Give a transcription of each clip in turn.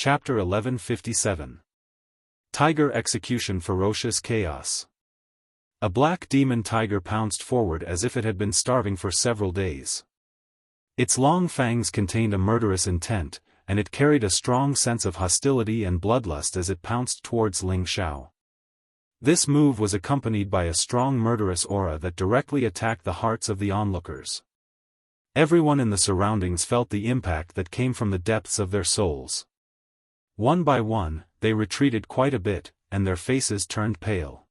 Chapter 1157. Tiger Execution. Ferocious Chaos. A black demon tiger pounced forward as if it had been starving for several days. Its long fangs contained a murderous intent, and it carried a strong sense of hostility and bloodlust as it pounced towards Ling Xiao. This move was accompanied by a strong murderous aura that directly attacked the hearts of the onlookers. Everyone in the surroundings felt the impact that came from the depths of their souls. One by one, they retreated quite a bit, and their faces turned pale.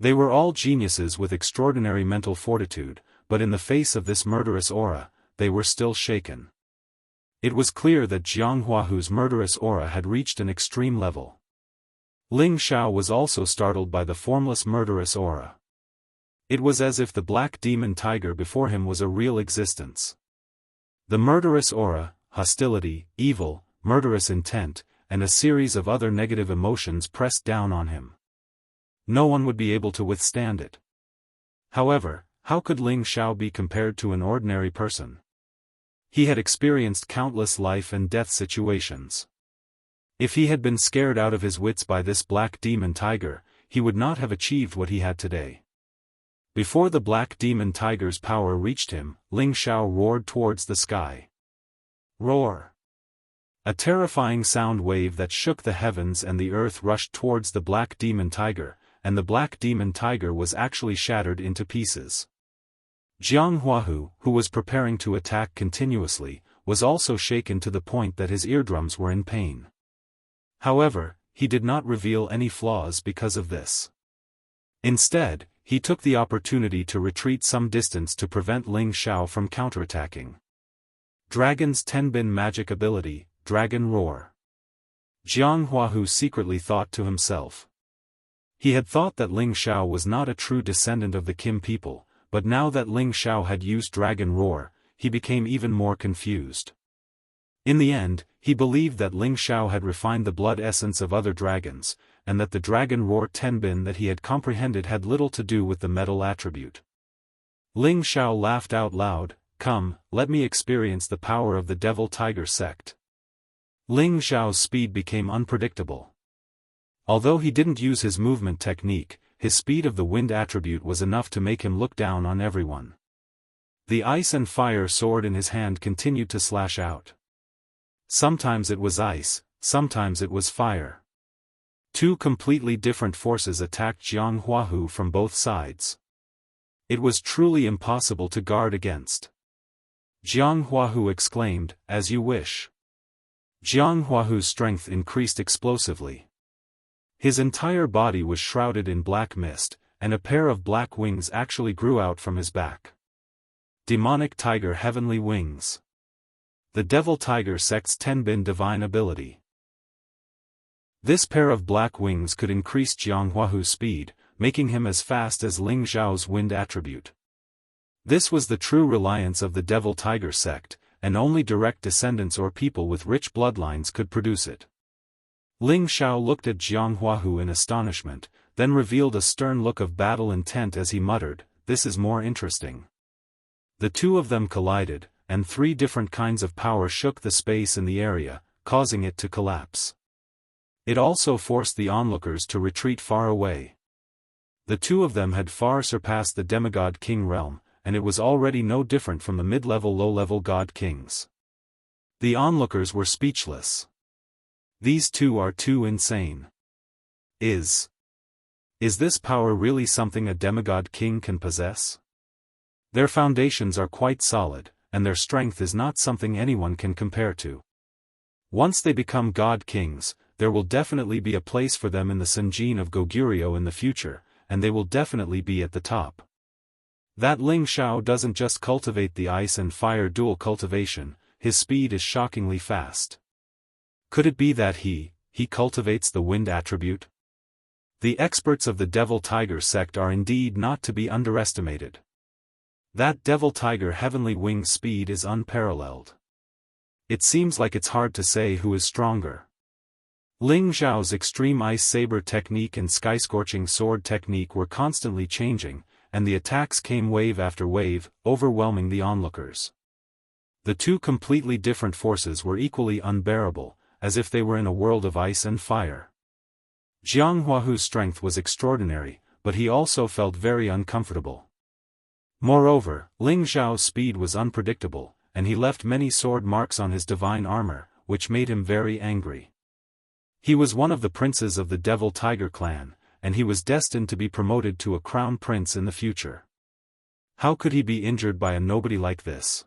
They were all geniuses with extraordinary mental fortitude, but in the face of this murderous aura, they were still shaken. It was clear that Jianghu's murderous aura had reached an extreme level. Ling Xiao was also startled by the formless murderous aura. It was as if the black demon tiger before him was a real existence. The murderous aura, hostility, evil, murderous intent, and a series of other negative emotions pressed down on him. No one would be able to withstand it. However, how could Ling Xiao be compared to an ordinary person? He had experienced countless life and death situations. If he had been scared out of his wits by this black demon tiger, he would not have achieved what he had today. Before the black demon tiger's power reached him, Ling Xiao roared towards the sky. Roar! A terrifying sound wave that shook the heavens and the earth rushed towards the black demon tiger, and the black demon tiger was actually shattered into pieces. Jianghu, who was preparing to attack continuously, was also shaken to the point that his eardrums were in pain. However, he did not reveal any flaws because of this. Instead, he took the opportunity to retreat some distance to prevent Ling Xiao from counterattacking. Dragon's Tenbin magic ability, Dragon Roar. Jianghu secretly thought to himself. He had thought that Ling Xiao was not a true descendant of the Kim people, but now that Ling Xiao had used Dragon Roar, he became even more confused. In the end, he believed that Ling Xiao had refined the blood essence of other dragons, and that the Dragon Roar Tenbin that he had comprehended had little to do with the metal attribute. Ling Xiao laughed out loud, "Come, let me experience the power of the Devil Tiger sect." Ling Xiao's speed became unpredictable. Although he didn't use his movement technique, his speed of the wind attribute was enough to make him look down on everyone. The ice and fire sword in his hand continued to slash out. Sometimes it was ice, sometimes it was fire. Two completely different forces attacked Jianghu from both sides. It was truly impossible to guard against. Jianghu exclaimed, "As you wish." Jianghu's strength increased explosively. His entire body was shrouded in black mist, and a pair of black wings actually grew out from his back. Demonic Tiger Heavenly Wings. The Devil Tiger sect's Tenbin divine ability. This pair of black wings could increase Jianghu's speed, making him as fast as Ling Xiao's wind attribute. This was the true reliance of the Devil Tiger sect, and only direct descendants or people with rich bloodlines could produce it. Ling Xiao looked at Jianghu in astonishment, then revealed a stern look of battle intent as he muttered, "This is more interesting." The two of them collided, and three different kinds of power shook the space in the area, causing it to collapse. It also forced the onlookers to retreat far away. The two of them had far surpassed the demigod king realm, and it was already no different from the mid-level low-level god kings. The onlookers were speechless. These two are too insane. Is this power really something a demigod king can possess? Their foundations are quite solid, and their strength is not something anyone can compare to. Once they become god kings, there will definitely be a place for them in the Sanjin of Goguryeo in the future, and they will definitely be at the top. That Ling Xiao doesn't just cultivate the ice and fire dual cultivation, his speed is shockingly fast. Could it be that he cultivates the wind attribute? The experts of the Devil Tiger sect are indeed not to be underestimated. That Devil Tiger Heavenly Wings speed is unparalleled. It seems like it's hard to say who is stronger. Ling Xiao's extreme ice saber technique and sky-scorching sword technique were constantly changing, and the attacks came wave after wave, overwhelming the onlookers. The two completely different forces were equally unbearable, as if they were in a world of ice and fire. Jianghua's strength was extraordinary, but he also felt very uncomfortable. Moreover, Ling Xiao's speed was unpredictable, and he left many sword marks on his divine armor, which made him very angry. He was one of the princes of the Devil Tiger clan, and he was destined to be promoted to a crown prince in the future. How could he be injured by a nobody like this?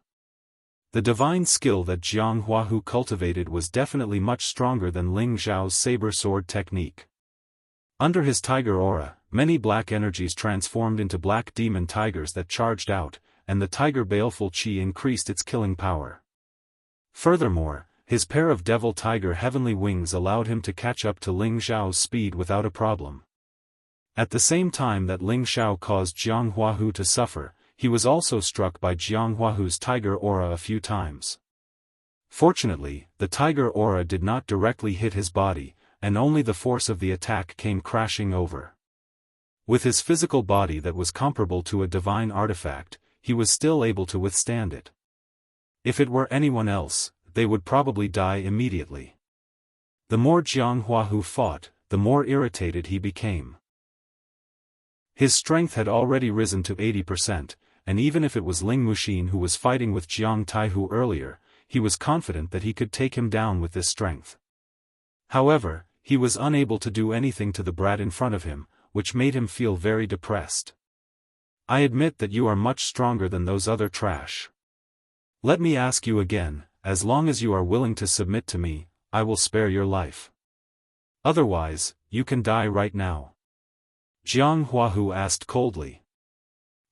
The divine skill that Jianghu cultivated was definitely much stronger than Ling Xiao's saber sword technique. Under his tiger aura, many black energies transformed into black demon tigers that charged out, and the tiger baleful qi increased its killing power. Furthermore, his pair of devil tiger heavenly wings allowed him to catch up to Ling Xiao's speed without a problem. At the same time that Ling Xiao caused Jianghu to suffer, he was also struck by Jianghua's tiger aura a few times. Fortunately, the tiger aura did not directly hit his body, and only the force of the attack came crashing over. With his physical body that was comparable to a divine artifact, he was still able to withstand it. If it were anyone else, they would probably die immediately. The more Jianghu fought, the more irritated he became. His strength had already risen to 80%, and even if it was Ling Muxin who was fighting with Jiang Taihu earlier, he was confident that he could take him down with this strength. However, he was unable to do anything to the brat in front of him, which made him feel very depressed. I admit that you are much stronger than those other trash. Let me ask you again, as long as you are willing to submit to me, I will spare your life. Otherwise, you can die right now. Jianghu asked coldly.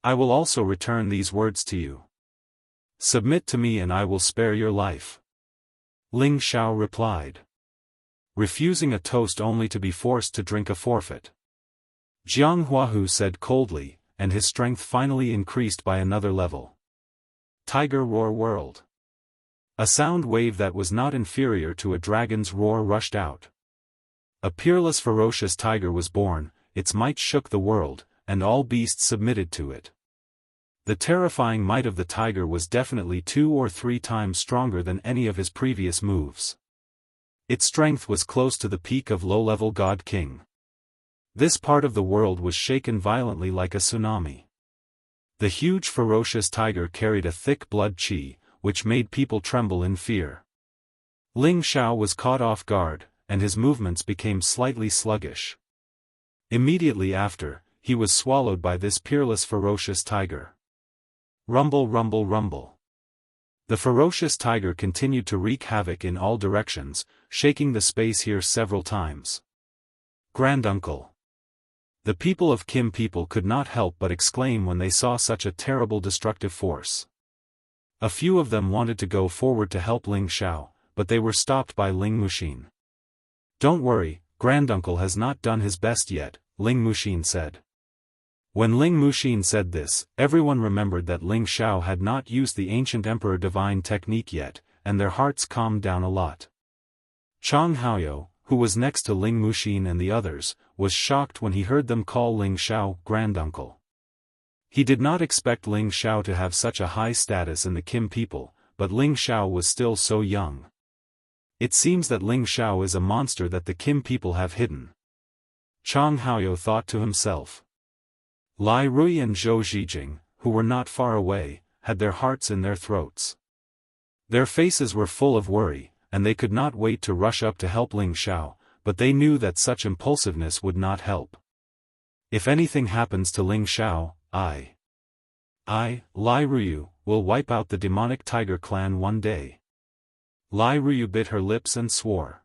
I will also return these words to you. Submit to me and I will spare your life. Ling Xiao replied. Refusing a toast only to be forced to drink a forfeit. Jianghu said coldly, and his strength finally increased by another level. Tiger Roar World. A sound wave that was not inferior to a dragon's roar rushed out. A peerless ferocious tiger was born, its might shook the world, and all beasts submitted to it. The terrifying might of the tiger was definitely 2 or 3 times stronger than any of his previous moves. Its strength was close to the peak of low-level God King. This part of the world was shaken violently like a tsunami. The huge ferocious tiger carried a thick blood qi, which made people tremble in fear. Ling Xiao was caught off guard, and his movements became slightly sluggish. Immediately after, he was swallowed by this peerless ferocious tiger. Rumble, rumble, rumble. The ferocious tiger continued to wreak havoc in all directions, shaking the space here several times. Granduncle. The people of Kim people could not help but exclaim when they saw such a terrible destructive force. A few of them wanted to go forward to help Ling Xiao, but they were stopped by Ling Muxin. Don't worry, Granduncle has not done his best yet, Ling Muxin said. When Ling Muxin said this, everyone remembered that Ling Xiao had not used the ancient Emperor Divine technique yet, and their hearts calmed down a lot. Chang Haoyou, who was next to Ling Muxin and the others, was shocked when he heard them call Ling Xiao Granduncle. He did not expect Ling Xiao to have such a high status in the Kim people, but Ling Xiao was still so young. It seems that Ling Xiao is a monster that the Kim people have hidden. Chang Haoyou thought to himself. Lai Rui and Zhou Zhijing, who were not far away, had their hearts in their throats. Their faces were full of worry, and they could not wait to rush up to help Ling Xiao, but they knew that such impulsiveness would not help. If anything happens to Ling Xiao, I, Lai Rui, will wipe out the demonic tiger clan one day. Lai Rui bit her lips and swore.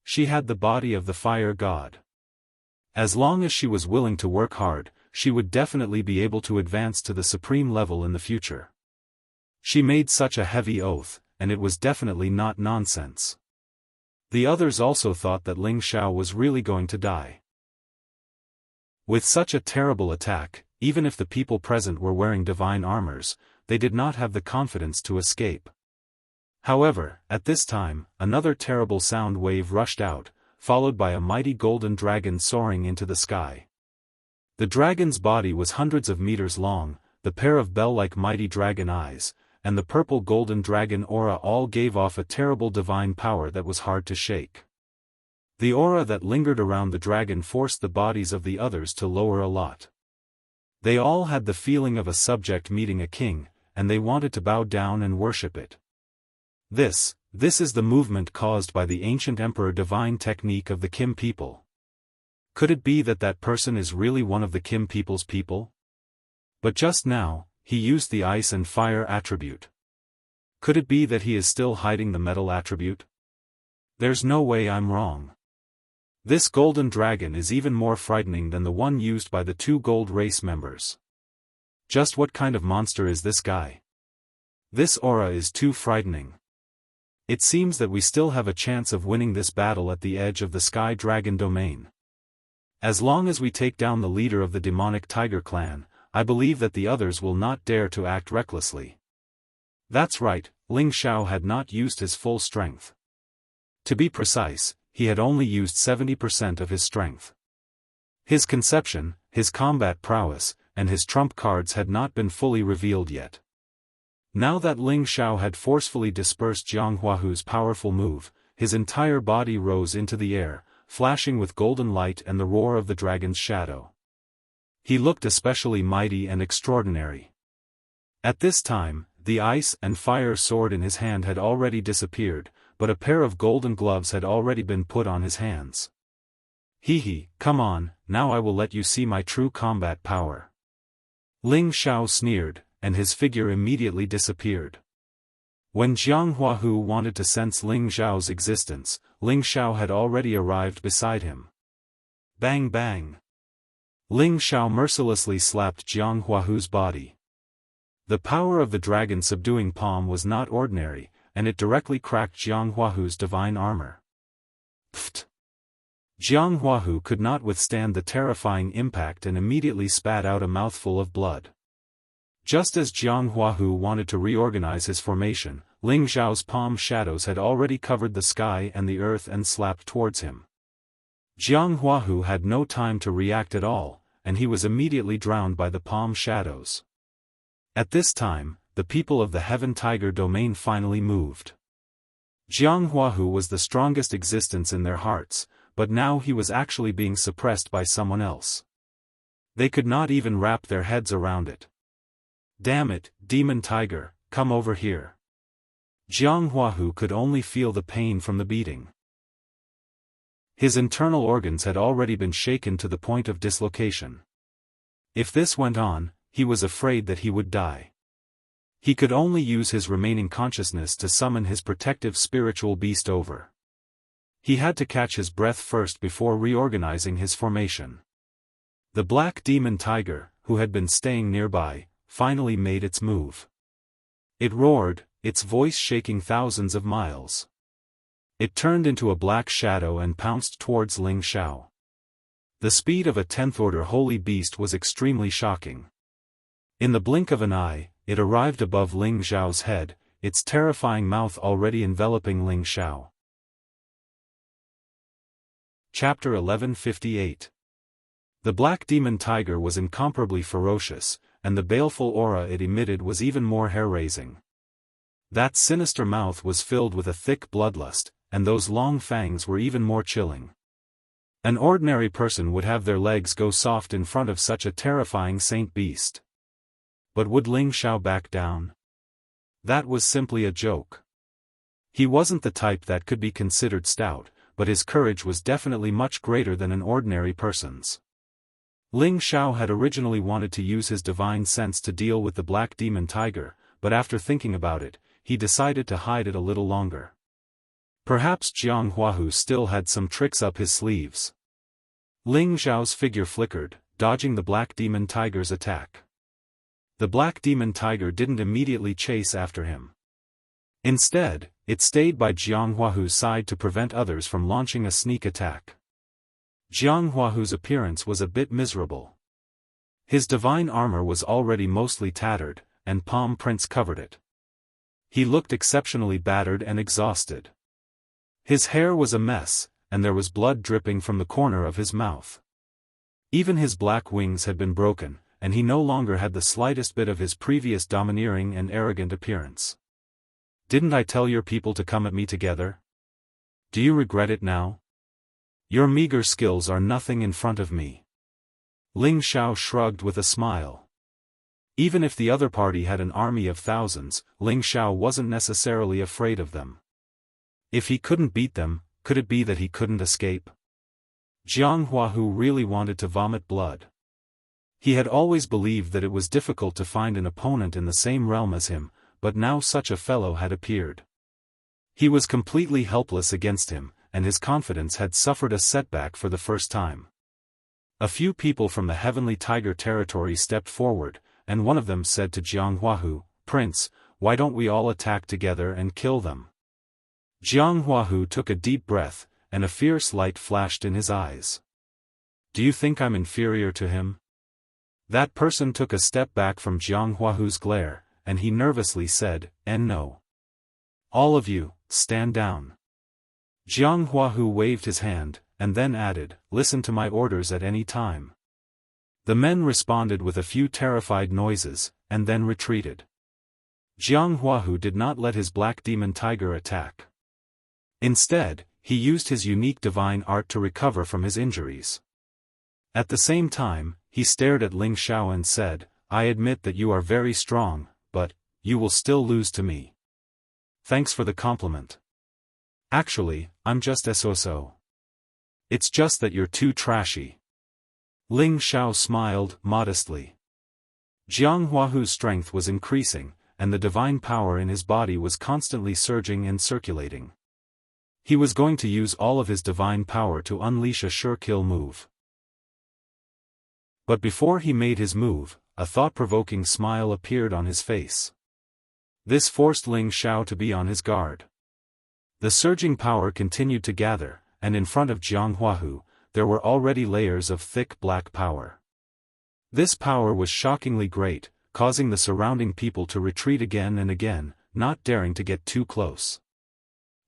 She had the body of the fire god. As long as she was willing to work hard, she would definitely be able to advance to the supreme level in the future. She made such a heavy oath, and it was definitely not nonsense. The others also thought that Ling Xiao was really going to die. With such a terrible attack, even if the people present were wearing divine armors, they did not have the confidence to escape. However, at this time, another terrible sound wave rushed out, followed by a mighty golden dragon soaring into the sky. The dragon's body was hundreds of meters long, the pair of bell-like mighty dragon eyes, and the purple golden dragon aura all gave off a terrible divine power that was hard to shake. The aura that lingered around the dragon forced the bodies of the others to lower a lot. They all had the feeling of a subject meeting a king, and they wanted to bow down and worship it. This is the movement caused by the ancient emperor divine technique of the Kim people. Could it be that that person is really one of the Kim people's people? But just now, he used the ice and fire attribute. Could it be that he is still hiding the metal attribute? There's no way I'm wrong. This golden dragon is even more frightening than the one used by the 2 gold race members. Just what kind of monster is this guy? This aura is too frightening. It seems that we still have a chance of winning this battle at the edge of the Sky Dragon domain. As long as we take down the leader of the demonic tiger clan, I believe that the others will not dare to act recklessly. That's right, Ling Xiao had not used his full strength. To be precise, he had only used 70% of his strength. His conception, his combat prowess, and his trump cards had not been fully revealed yet. Now that Ling Xiao had forcefully dispersed Jianghua's powerful move, his entire body rose into the air, flashing with golden light and the roar of the dragon's shadow. He looked especially mighty and extraordinary. At this time, the ice and fire sword in his hand had already disappeared, but a pair of golden gloves had already been put on his hands. Hee, come on, now I will let you see my true combat power. Ling Xiao sneered, and his figure immediately disappeared. When Jianghu wanted to sense Ling Xiao's existence, Ling Xiao had already arrived beside him. Bang bang! Ling Xiao mercilessly slapped Jianghu's body. The power of the dragon subduing palm was not ordinary, and it directly cracked Jianghu's divine armor. Pfft! Jianghu could not withstand the terrifying impact and immediately spat out a mouthful of blood. Just as Jianghu wanted to reorganize his formation, Ling Xiao's palm shadows had already covered the sky and the earth and slapped towards him. Jianghu had no time to react at all, and he was immediately drowned by the palm shadows. At this time, the people of the Heaven Tiger domain finally moved. Jianghu was the strongest existence in their hearts, but now he was actually being suppressed by someone else. They could not even wrap their heads around it. Damn it, demon tiger, come over here. Jianghu could only feel the pain from the beating. His internal organs had already been shaken to the point of dislocation. If this went on, he was afraid that he would die. He could only use his remaining consciousness to summon his protective spiritual beast over. He had to catch his breath first before reorganizing his formation. The black demon tiger, who had been staying nearby, finally made its move. It roared, its voice shaking thousands of miles. It turned into a black shadow and pounced towards Ling Xiao. The speed of a 10th-order holy beast was extremely shocking. In the blink of an eye, it arrived above Ling Xiao's head, its terrifying mouth already enveloping Ling Xiao. Chapter 1158. The black demon tiger was incomparably ferocious, and the baleful aura it emitted was even more hair-raising. That sinister mouth was filled with a thick bloodlust, and those long fangs were even more chilling. An ordinary person would have their legs go soft in front of such a terrifying saint beast. But would Ling Xiao back down? That was simply a joke. He wasn't the type that could be considered stout, but his courage was definitely much greater than an ordinary person's. Ling Xiao had originally wanted to use his divine sense to deal with the black demon tiger, but after thinking about it, he decided to hide it a little longer. Perhaps Jianghu still had some tricks up his sleeves. Ling Xiao's figure flickered, dodging the black demon tiger's attack. The black demon tiger didn't immediately chase after him. Instead, it stayed by Jianghu's side to prevent others from launching a sneak attack. Jianghu's appearance was a bit miserable. His divine armor was already mostly tattered, and palm prints covered it. He looked exceptionally battered and exhausted. His hair was a mess, and there was blood dripping from the corner of his mouth. Even his black wings had been broken, and he no longer had the slightest bit of his previous domineering and arrogant appearance. "Didn't I tell your people to come at me together? Do you regret it now? Your meager skills are nothing in front of me." Ling Xiao shrugged with a smile. Even if the other party had an army of thousands, Ling Xiao wasn't necessarily afraid of them. If he couldn't beat them, could it be that he couldn't escape? Jianghu really wanted to vomit blood. He had always believed that it was difficult to find an opponent in the same realm as him, but now such a fellow had appeared. He was completely helpless against him, and his confidence had suffered a setback for the first time. A few people from the Heavenly Tiger territory stepped forward, and one of them said to Jianghu, "Prince, why don't we all attack together and kill them?" Jianghu took a deep breath, and a fierce light flashed in his eyes. "Do you think I'm inferior to him?" That person took a step back from Jianghu's glare, and he nervously said, "No. All of you, stand down." Jianghu waved his hand, and then added, "Listen to my orders at any time." The men responded with a few terrified noises, and then retreated. Jianghu did not let his black demon tiger attack. Instead, he used his unique divine art to recover from his injuries. At the same time, he stared at Ling Xiao and said, "I admit that you are very strong, but you will still lose to me. Thanks for the compliment. Actually, I'm just so. It's just that you're too trashy." Ling Xiao smiled modestly. Jianghu's strength was increasing, and the divine power in his body was constantly surging and circulating. He was going to use all of his divine power to unleash a sure-kill move. But before he made his move, a thought-provoking smile appeared on his face. This forced Ling Xiao to be on his guard. The surging power continued to gather, and in front of Jianghu, there were already layers of thick black power. This power was shockingly great, causing the surrounding people to retreat again and again, not daring to get too close.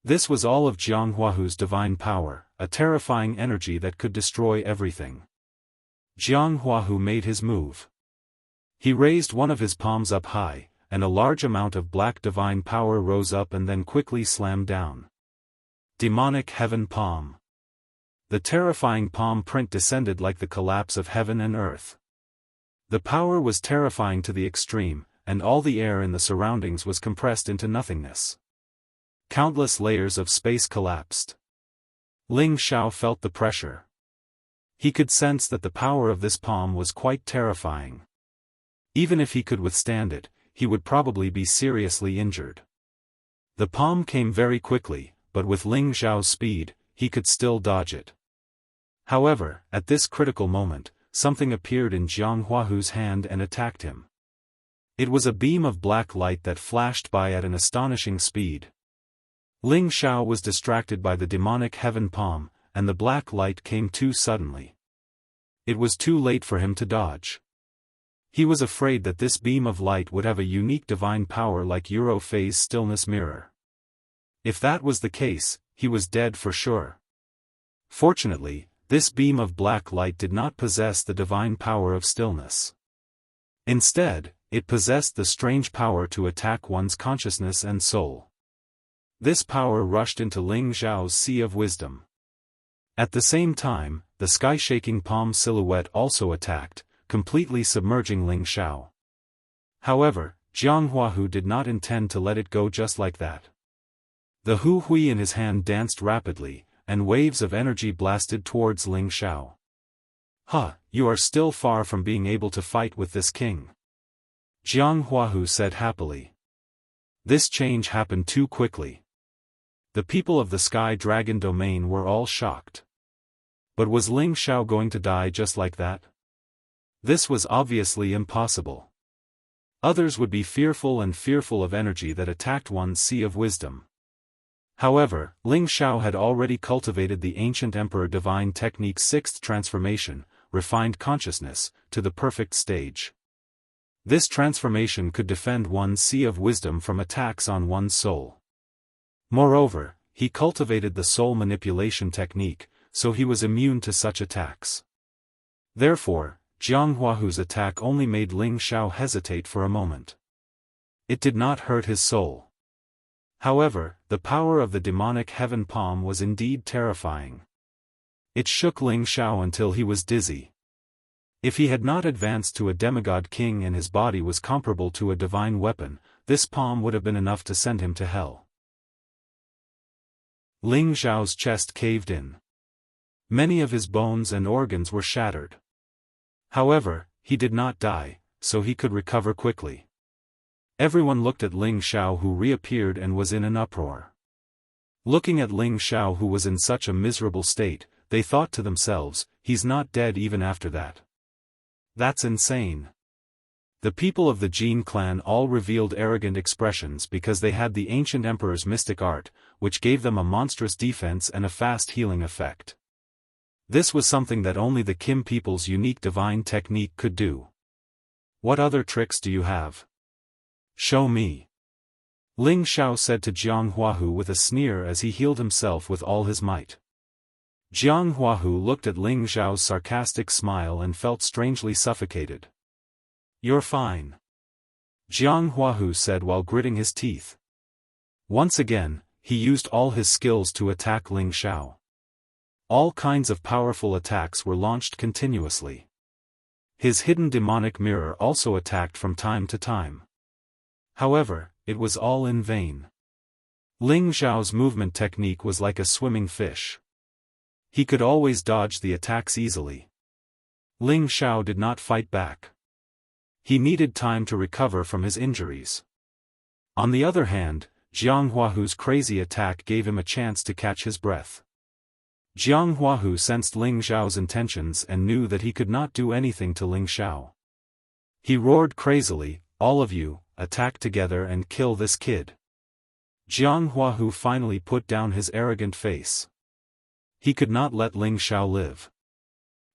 This was all of Jianghu's divine power, a terrifying energy that could destroy everything. Jianghu made his move. He raised one of his palms up high, and a large amount of black divine power rose up and then quickly slammed down. Demonic Heaven Palm. The terrifying palm print descended like the collapse of heaven and earth. The power was terrifying to the extreme, and all the air in the surroundings was compressed into nothingness. Countless layers of space collapsed. Ling Xiao felt the pressure. He could sense that the power of this palm was quite terrifying. Even if he could withstand it, he would probably be seriously injured. The palm came very quickly, but with Ling Xiao's speed, he could still dodge it. However, at this critical moment, something appeared in Jianghu's hand and attacked him. It was a beam of black light that flashed by at an astonishing speed. Ling Xiao was distracted by the demonic heaven palm, and the black light came too suddenly. It was too late for him to dodge. He was afraid that this beam of light would have a unique divine power like Europhase Stillness Mirror. If that was the case, he was dead for sure. Fortunately, this beam of black light did not possess the divine power of stillness. Instead, it possessed the strange power to attack one's consciousness and soul. This power rushed into Ling Xiao's sea of wisdom. At the same time, the sky-shaking palm silhouette also attacked, completely submerging Ling Xiao. However, Jianghu did not intend to let it go just like that. The hu hui in his hand danced rapidly, and waves of energy blasted towards Ling Xiao. You are still far from being able to fight with this king," Jianghu said happily. This change happened too quickly. The people of the Sky Dragon domain were all shocked. But was Ling Xiao going to die just like that? This was obviously impossible. Others would be fearful of energy that attacked one's sea of wisdom. However, Ling Xiao had already cultivated the ancient Emperor Divine Technique's sixth transformation, refined consciousness, to the perfect stage. This transformation could defend one's sea of wisdom from attacks on one's soul. Moreover, he cultivated the soul manipulation technique, so he was immune to such attacks. Therefore, Jianghua's attack only made Ling Xiao hesitate for a moment. It did not hurt his soul. However, the power of the demonic heaven palm was indeed terrifying. It shook Ling Xiao until he was dizzy. If he had not advanced to a demigod king and his body was comparable to a divine weapon, this palm would have been enough to send him to hell. Ling Xiao's chest caved in. Many of his bones and organs were shattered. However, he did not die, so he could recover quickly. Everyone looked at Ling Xiao, who reappeared and was in an uproar. Looking at Ling Xiao, who was in such a miserable state, they thought to themselves, he's not dead even after that. That's insane. The people of the Jin clan all revealed arrogant expressions because they had the ancient emperor's mystic art, which gave them a monstrous defense and a fast healing effect. This was something that only the Kim people's unique divine technique could do. What other tricks do you have? Show me. Ling Xiao said to Jianghu with a sneer as he healed himself with all his might. Jianghu looked at Ling Xiao's sarcastic smile and felt strangely suffocated. You're fine. Jianghu said while gritting his teeth. Once again, he used all his skills to attack Ling Xiao. All kinds of powerful attacks were launched continuously. His hidden demonic mirror also attacked from time to time. However, it was all in vain. Ling Xiao's movement technique was like a swimming fish. He could always dodge the attacks easily. Ling Xiao did not fight back. He needed time to recover from his injuries. On the other hand, Jianghua's crazy attack gave him a chance to catch his breath. Jianghu sensed Ling Xiao's intentions and knew that he could not do anything to Ling Xiao. He roared crazily, "All of you, attack together and kill this kid." Jianghu finally put down his arrogant face. He could not let Ling Xiao live.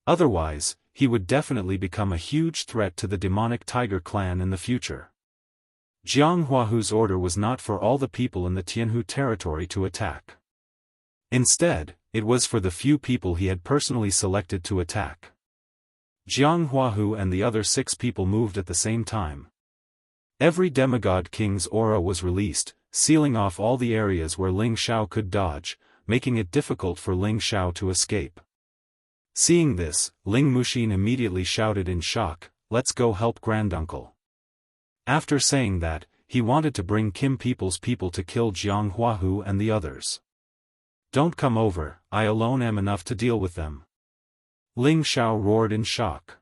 Otherwise, he would definitely become a huge threat to the demonic tiger clan in the future. Jianghua's order was not for all the people in the Tianhu territory to attack. Instead, it was for the few people he had personally selected to attack. Jianghu and the other 6 people moved at the same time. Every demigod king's aura was released, sealing off all the areas where Ling Xiao could dodge, making it difficult for Ling Xiao to escape. Seeing this, Ling Muxin immediately shouted in shock, "Let's go help granduncle." After saying that, he wanted to bring Kim people's people to kill Jianghu and the others. "Don't come over, I alone am enough to deal with them." Ling Xiao roared in shock.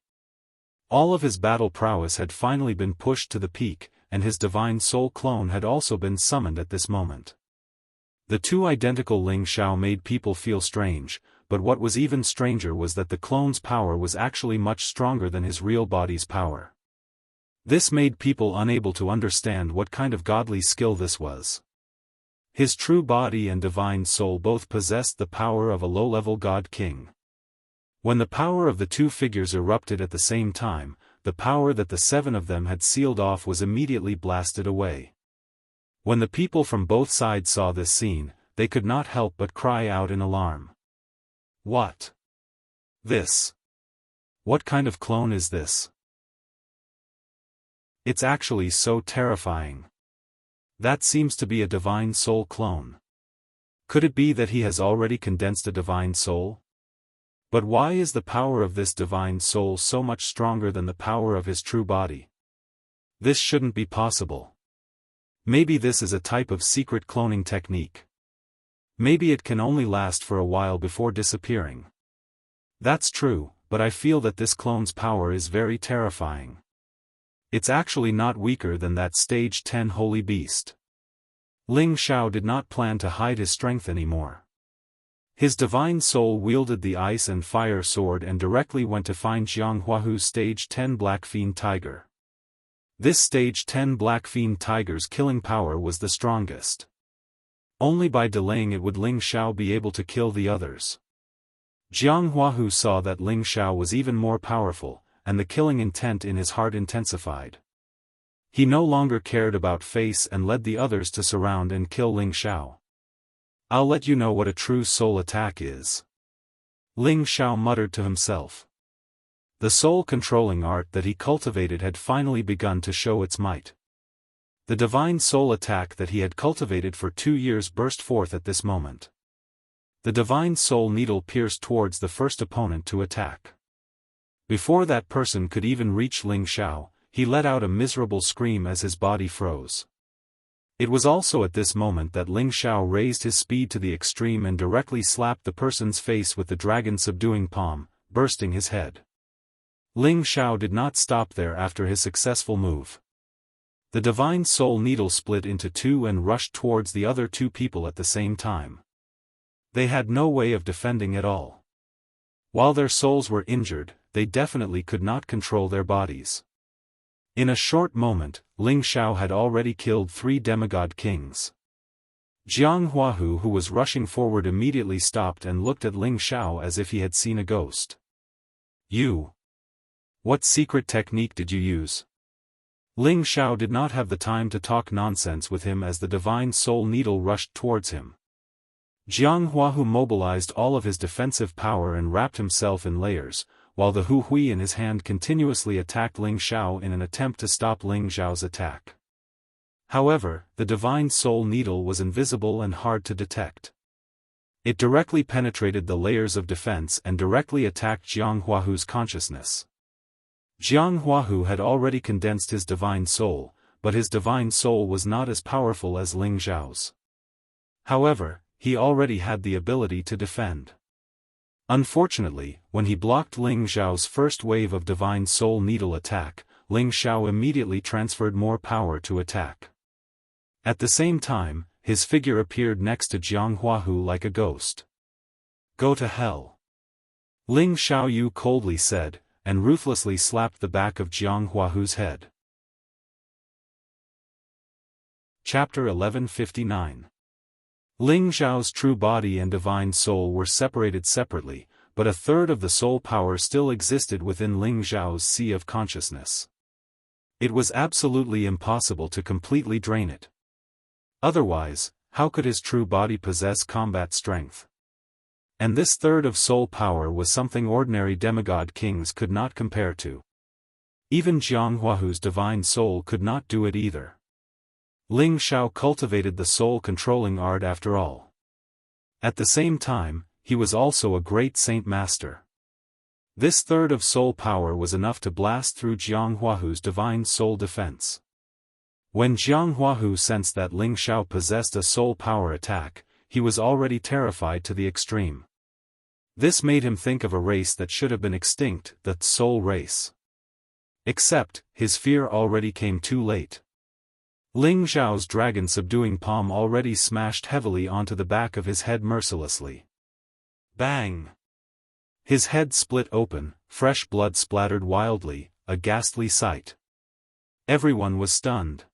All of his battle prowess had finally been pushed to the peak, and his divine soul clone had also been summoned at this moment. The 2 identical Ling Xiao made people feel strange, but what was even stranger was that the clone's power was actually much stronger than his real body's power. This made people unable to understand what kind of godly skill this was. His true body and divine soul both possessed the power of a low-level god king. When the power of the 2 figures erupted at the same time, the power that the 7 of them had sealed off was immediately blasted away. When the people from both sides saw this scene, they could not help but cry out in alarm. What? This? What kind of clone is this? It's actually so terrifying. That seems to be a divine soul clone. Could it be that he has already condensed a divine soul? But why is the power of this divine soul so much stronger than the power of his true body? This shouldn't be possible. Maybe this is a type of secret cloning technique. Maybe it can only last for a while before disappearing. That's true, but I feel that this clone's power is very terrifying. It's actually not weaker than that stage 10 holy beast. Ling Xiao did not plan to hide his strength anymore. His divine soul wielded the ice and fire sword and directly went to find Jianghua's stage 10 Black Fiend Tiger. This stage 10 Black Fiend Tiger's killing power was the strongest. Only by delaying it would Ling Xiao be able to kill the others. Jianghu saw that Ling Xiao was even more powerful, and the killing intent in his heart intensified. He no longer cared about face and led the others to surround and kill Ling Xiao. "I'll let you know what a true soul attack is," Ling Xiao muttered to himself. The soul-controlling art that he cultivated had finally begun to show its might. The divine soul attack that he had cultivated for 2 years burst forth at this moment. The divine soul needle pierced towards the first opponent to attack. Before that person could even reach Ling Xiao, he let out a miserable scream as his body froze. It was also at this moment that Ling Xiao raised his speed to the extreme and directly slapped the person's face with the dragon-subduing palm, bursting his head. Ling Xiao did not stop there after his successful move. The divine soul needle split into 2 and rushed towards the other 2 people at the same time. They had no way of defending at all. While their souls were injured, they definitely could not control their bodies. In a short moment, Ling Xiao had already killed 3 demigod kings. Jianghu, who was rushing forward, immediately stopped and looked at Ling Xiao as if he had seen a ghost. "You! What secret technique did you use?" Ling Xiao did not have the time to talk nonsense with him as the divine soul needle rushed towards him. Jianghu mobilized all of his defensive power and wrapped himself in layers, while the Hu Hui in his hand continuously attacked Ling Xiao in an attempt to stop Ling Xiao's attack. However, the divine soul needle was invisible and hard to detect. It directly penetrated the layers of defense and directly attacked Jianghu's consciousness. Jianghu had already condensed his divine soul, but his divine soul was not as powerful as Ling Xiao's. However, he already had the ability to defend. Unfortunately, when he blocked Ling Xiao's first wave of divine soul needle attack, Ling Xiao immediately transferred more power to attack. At the same time, his figure appeared next to Jianghu like a ghost. "Go to hell," Ling Xiaoyu coldly said, and ruthlessly slapped the back of Jianghu's head. Chapter 1159. Ling Xiao's true body and divine soul were separated separately, but a third of the soul power still existed within Ling Xiao's sea of consciousness. It was absolutely impossible to completely drain it. Otherwise, how could his true body possess combat strength? And this third of soul power was something ordinary demigod kings could not compare to. Even Jianghu's divine soul could not do it either. Ling Xiao cultivated the soul-controlling art after all. At the same time, he was also a great saint master. This third of soul power was enough to blast through Jianghu's divine soul defense. When Jianghu sensed that Ling Xiao possessed a soul power attack, he was already terrified to the extreme. This made him think of a race that should have been extinct, the soul race. Except, his fear already came too late. Ling Xiao's dragon-subduing palm already smashed heavily onto the back of his head mercilessly. Bang! His head split open, fresh blood splattered wildly, a ghastly sight. Everyone was stunned.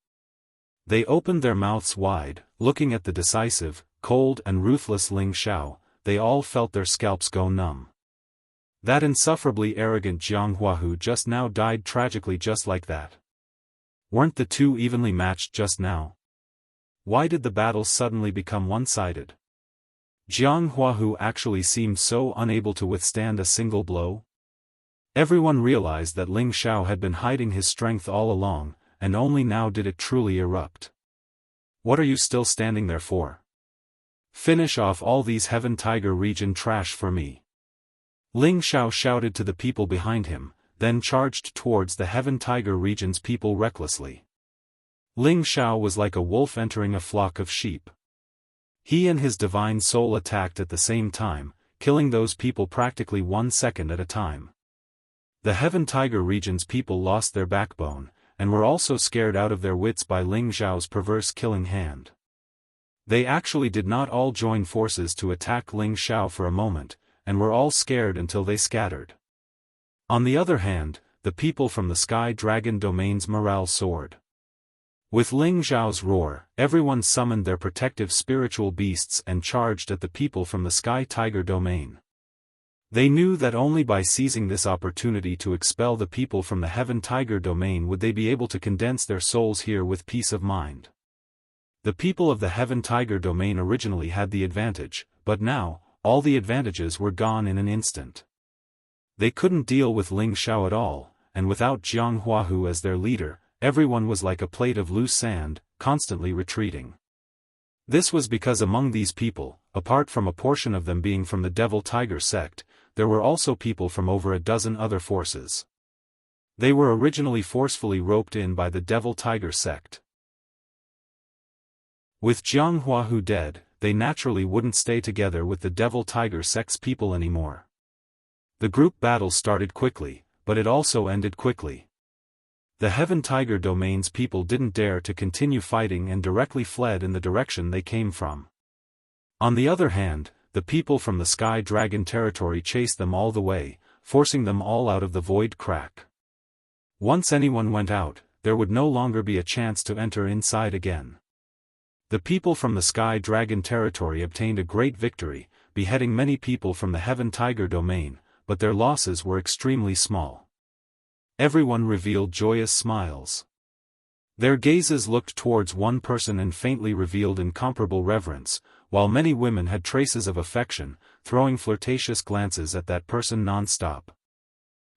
They opened their mouths wide, looking at the decisive, cold and ruthless Ling Xiao. They all felt their scalps go numb. That insufferably arrogant Jianghu just now died tragically just like that. Weren't the two evenly matched just now? Why did the battle suddenly become one-sided? Jianghu actually seemed so unable to withstand a single blow. Everyone realized that Ling Xiao had been hiding his strength all along, and only now did it truly erupt. What are you still standing there for? Finish off all these Heaven Tiger region trash for me. Ling Xiao shouted to the people behind him, then charged towards the Heaven Tiger region's people recklessly. Ling Xiao was like a wolf entering a flock of sheep. He and his divine soul attacked at the same time, killing those people practically 1 second at a time. The Heaven Tiger region's people lost their backbone, and were also scared out of their wits by Ling Xiao's perverse killing hand. They actually did not all join forces to attack Ling Xiao for a moment, and were all scared until they scattered. On the other hand, the people from the Sky Dragon Domain's morale soared. With Ling Xiao's roar, everyone summoned their protective spiritual beasts and charged at the people from the Sky Tiger Domain. They knew that only by seizing this opportunity to expel the people from the Heaven Tiger Domain would they be able to condense their souls here with peace of mind. The people of the Heaven Tiger Domain originally had the advantage, but now, all the advantages were gone in an instant. They couldn't deal with Ling Xiao at all, and without Jianghu as their leader, everyone was like a plate of loose sand, constantly retreating. This was because among these people, apart from a portion of them being from the Devil Tiger sect, there were also people from over a dozen other forces. They were originally forcefully roped in by the Devil Tiger sect. With Jianghu dead, they naturally wouldn't stay together with the Devil Tiger sect's people anymore. The group battle started quickly, but it also ended quickly. The Heaven Tiger Domain's people didn't dare to continue fighting and directly fled in the direction they came from. On the other hand, the people from the Sky Dragon territory chased them all the way, forcing them all out of the void crack. Once anyone went out, there would no longer be a chance to enter inside again. The people from the Sky Dragon territory obtained a great victory, beheading many people from the Heaven Tiger Domain, but their losses were extremely small. Everyone revealed joyous smiles. Their gazes looked towards one person and faintly revealed incomparable reverence, while many women had traces of affection, throwing flirtatious glances at that person non-stop.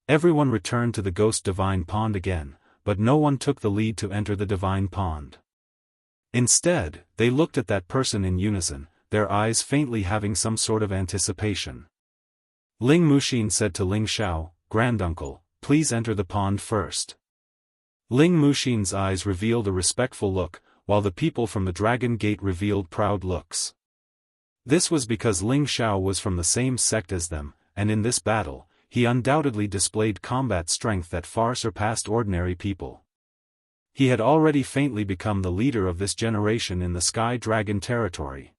Everyone returned to the Ghost Divine Pond again, but no one took the lead to enter the Divine Pond. Instead, they looked at that person in unison, their eyes faintly having some sort of anticipation. Ling Muxin said to Ling Xiao, "Granduncle, please enter the pond first." Ling Muxin's eyes revealed a respectful look, while the people from the Dragon Gate revealed proud looks. This was because Ling Xiao was from the same sect as them, and in this battle, he undoubtedly displayed combat strength that far surpassed ordinary people. He had already faintly become the leader of this generation in the Sky Dragon territory.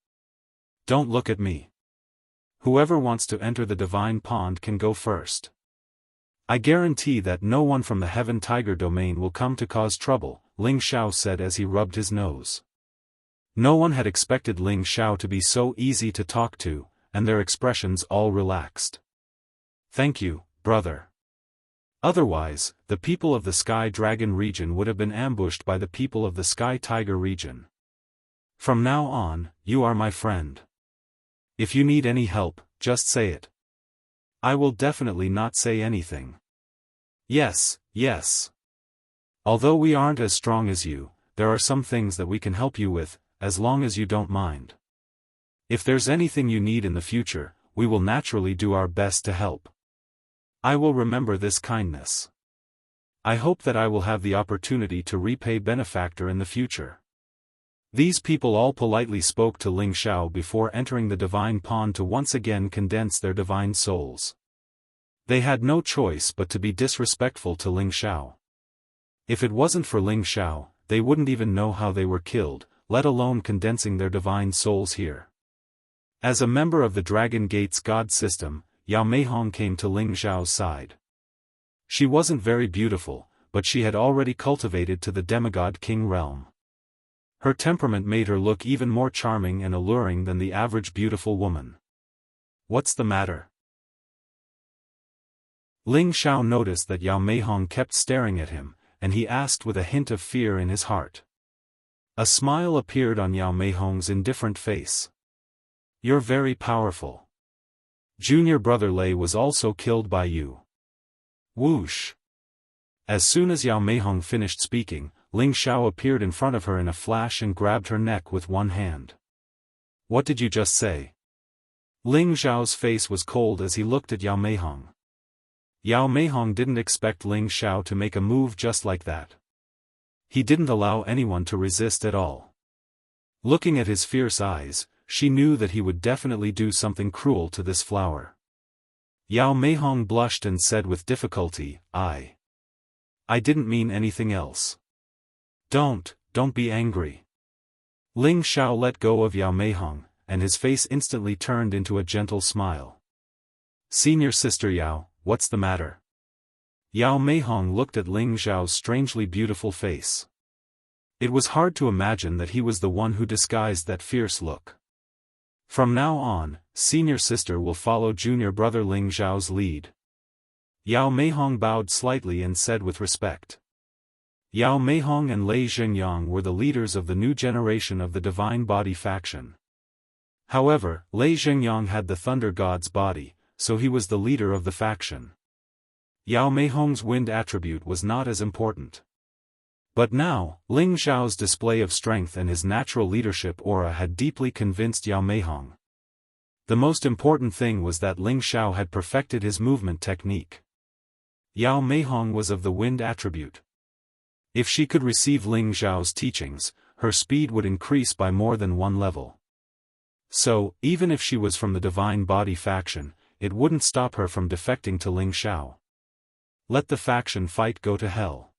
"Don't look at me. Whoever wants to enter the Divine Pond can go first. I guarantee that no one from the Heaven Tiger Domain will come to cause trouble," Ling Xiao said as he rubbed his nose. No one had expected Ling Xiao to be so easy to talk to, and their expressions all relaxed. "Thank you, brother. Otherwise, the people of the Sky Dragon region would have been ambushed by the people of the Sky Tiger region. From now on, you are my friend. If you need any help, just say it. I will definitely not say anything." "Yes, yes. Although we aren't as strong as you, there are some things that we can help you with, as long as you don't mind. If there's anything you need in the future, we will naturally do our best to help. I will remember this kindness. I hope that I will have the opportunity to repay benefactor in the future." These people all politely spoke to Ling Xiao before entering the Divine Pond to once again condense their divine souls. They had no choice but to be disrespectful to Ling Xiao. If it wasn't for Ling Xiao, they wouldn't even know how they were killed, let alone condensing their divine souls here. As a member of the Dragon Gate's god system, Yao Meihong came to Ling Xiao's side. She wasn't very beautiful, but she had already cultivated to the demigod king realm. Her temperament made her look even more charming and alluring than the average beautiful woman. "What's the matter?" Ling Xiao noticed that Yao Meihong kept staring at him, and he asked with a hint of fear in his heart. A smile appeared on Yao Meihong's indifferent face. "You're very powerful. Junior brother Lei was also killed by you." Whoosh! As soon as Yao Meihong finished speaking, Ling Xiao appeared in front of her in a flash and grabbed her neck with one hand. "What did you just say?" Ling Xiao's face was cold as he looked at Yao Meihong. Yao Meihong didn't expect Ling Xiao to make a move just like that. He didn't allow anyone to resist at all. Looking at his fierce eyes, she knew that he would definitely do something cruel to this flower. Yao Meihong blushed and said with difficulty, I didn't mean anything else. Don't be angry." Ling Xiao let go of Yao Meihong, and his face instantly turned into a gentle smile. "Senior sister Yao, what's the matter?" Yao Meihong looked at Ling Xiao's strangely beautiful face. It was hard to imagine that he was the one who disguised that fierce look. From now on, senior sister will follow junior brother Ling Xiao's lead. Yao Meihong bowed slightly and said with respect. Yao Meihong and Lei Zhengyang were the leaders of the new generation of the Divine Body faction. However, Lei Zhengyang had the Thunder God's body, so he was the leader of the faction. Yao Meihong's wind attribute was not as important. But now, Ling Xiao's display of strength and his natural leadership aura had deeply convinced Yao Meihong. The most important thing was that Ling Xiao had perfected his movement technique. Yao Meihong was of the wind attribute. If she could receive Ling Xiao's teachings, her speed would increase by more than one level. So, even if she was from the Divine Body faction, it wouldn't stop her from defecting to Ling Xiao. Let the faction fight go to hell.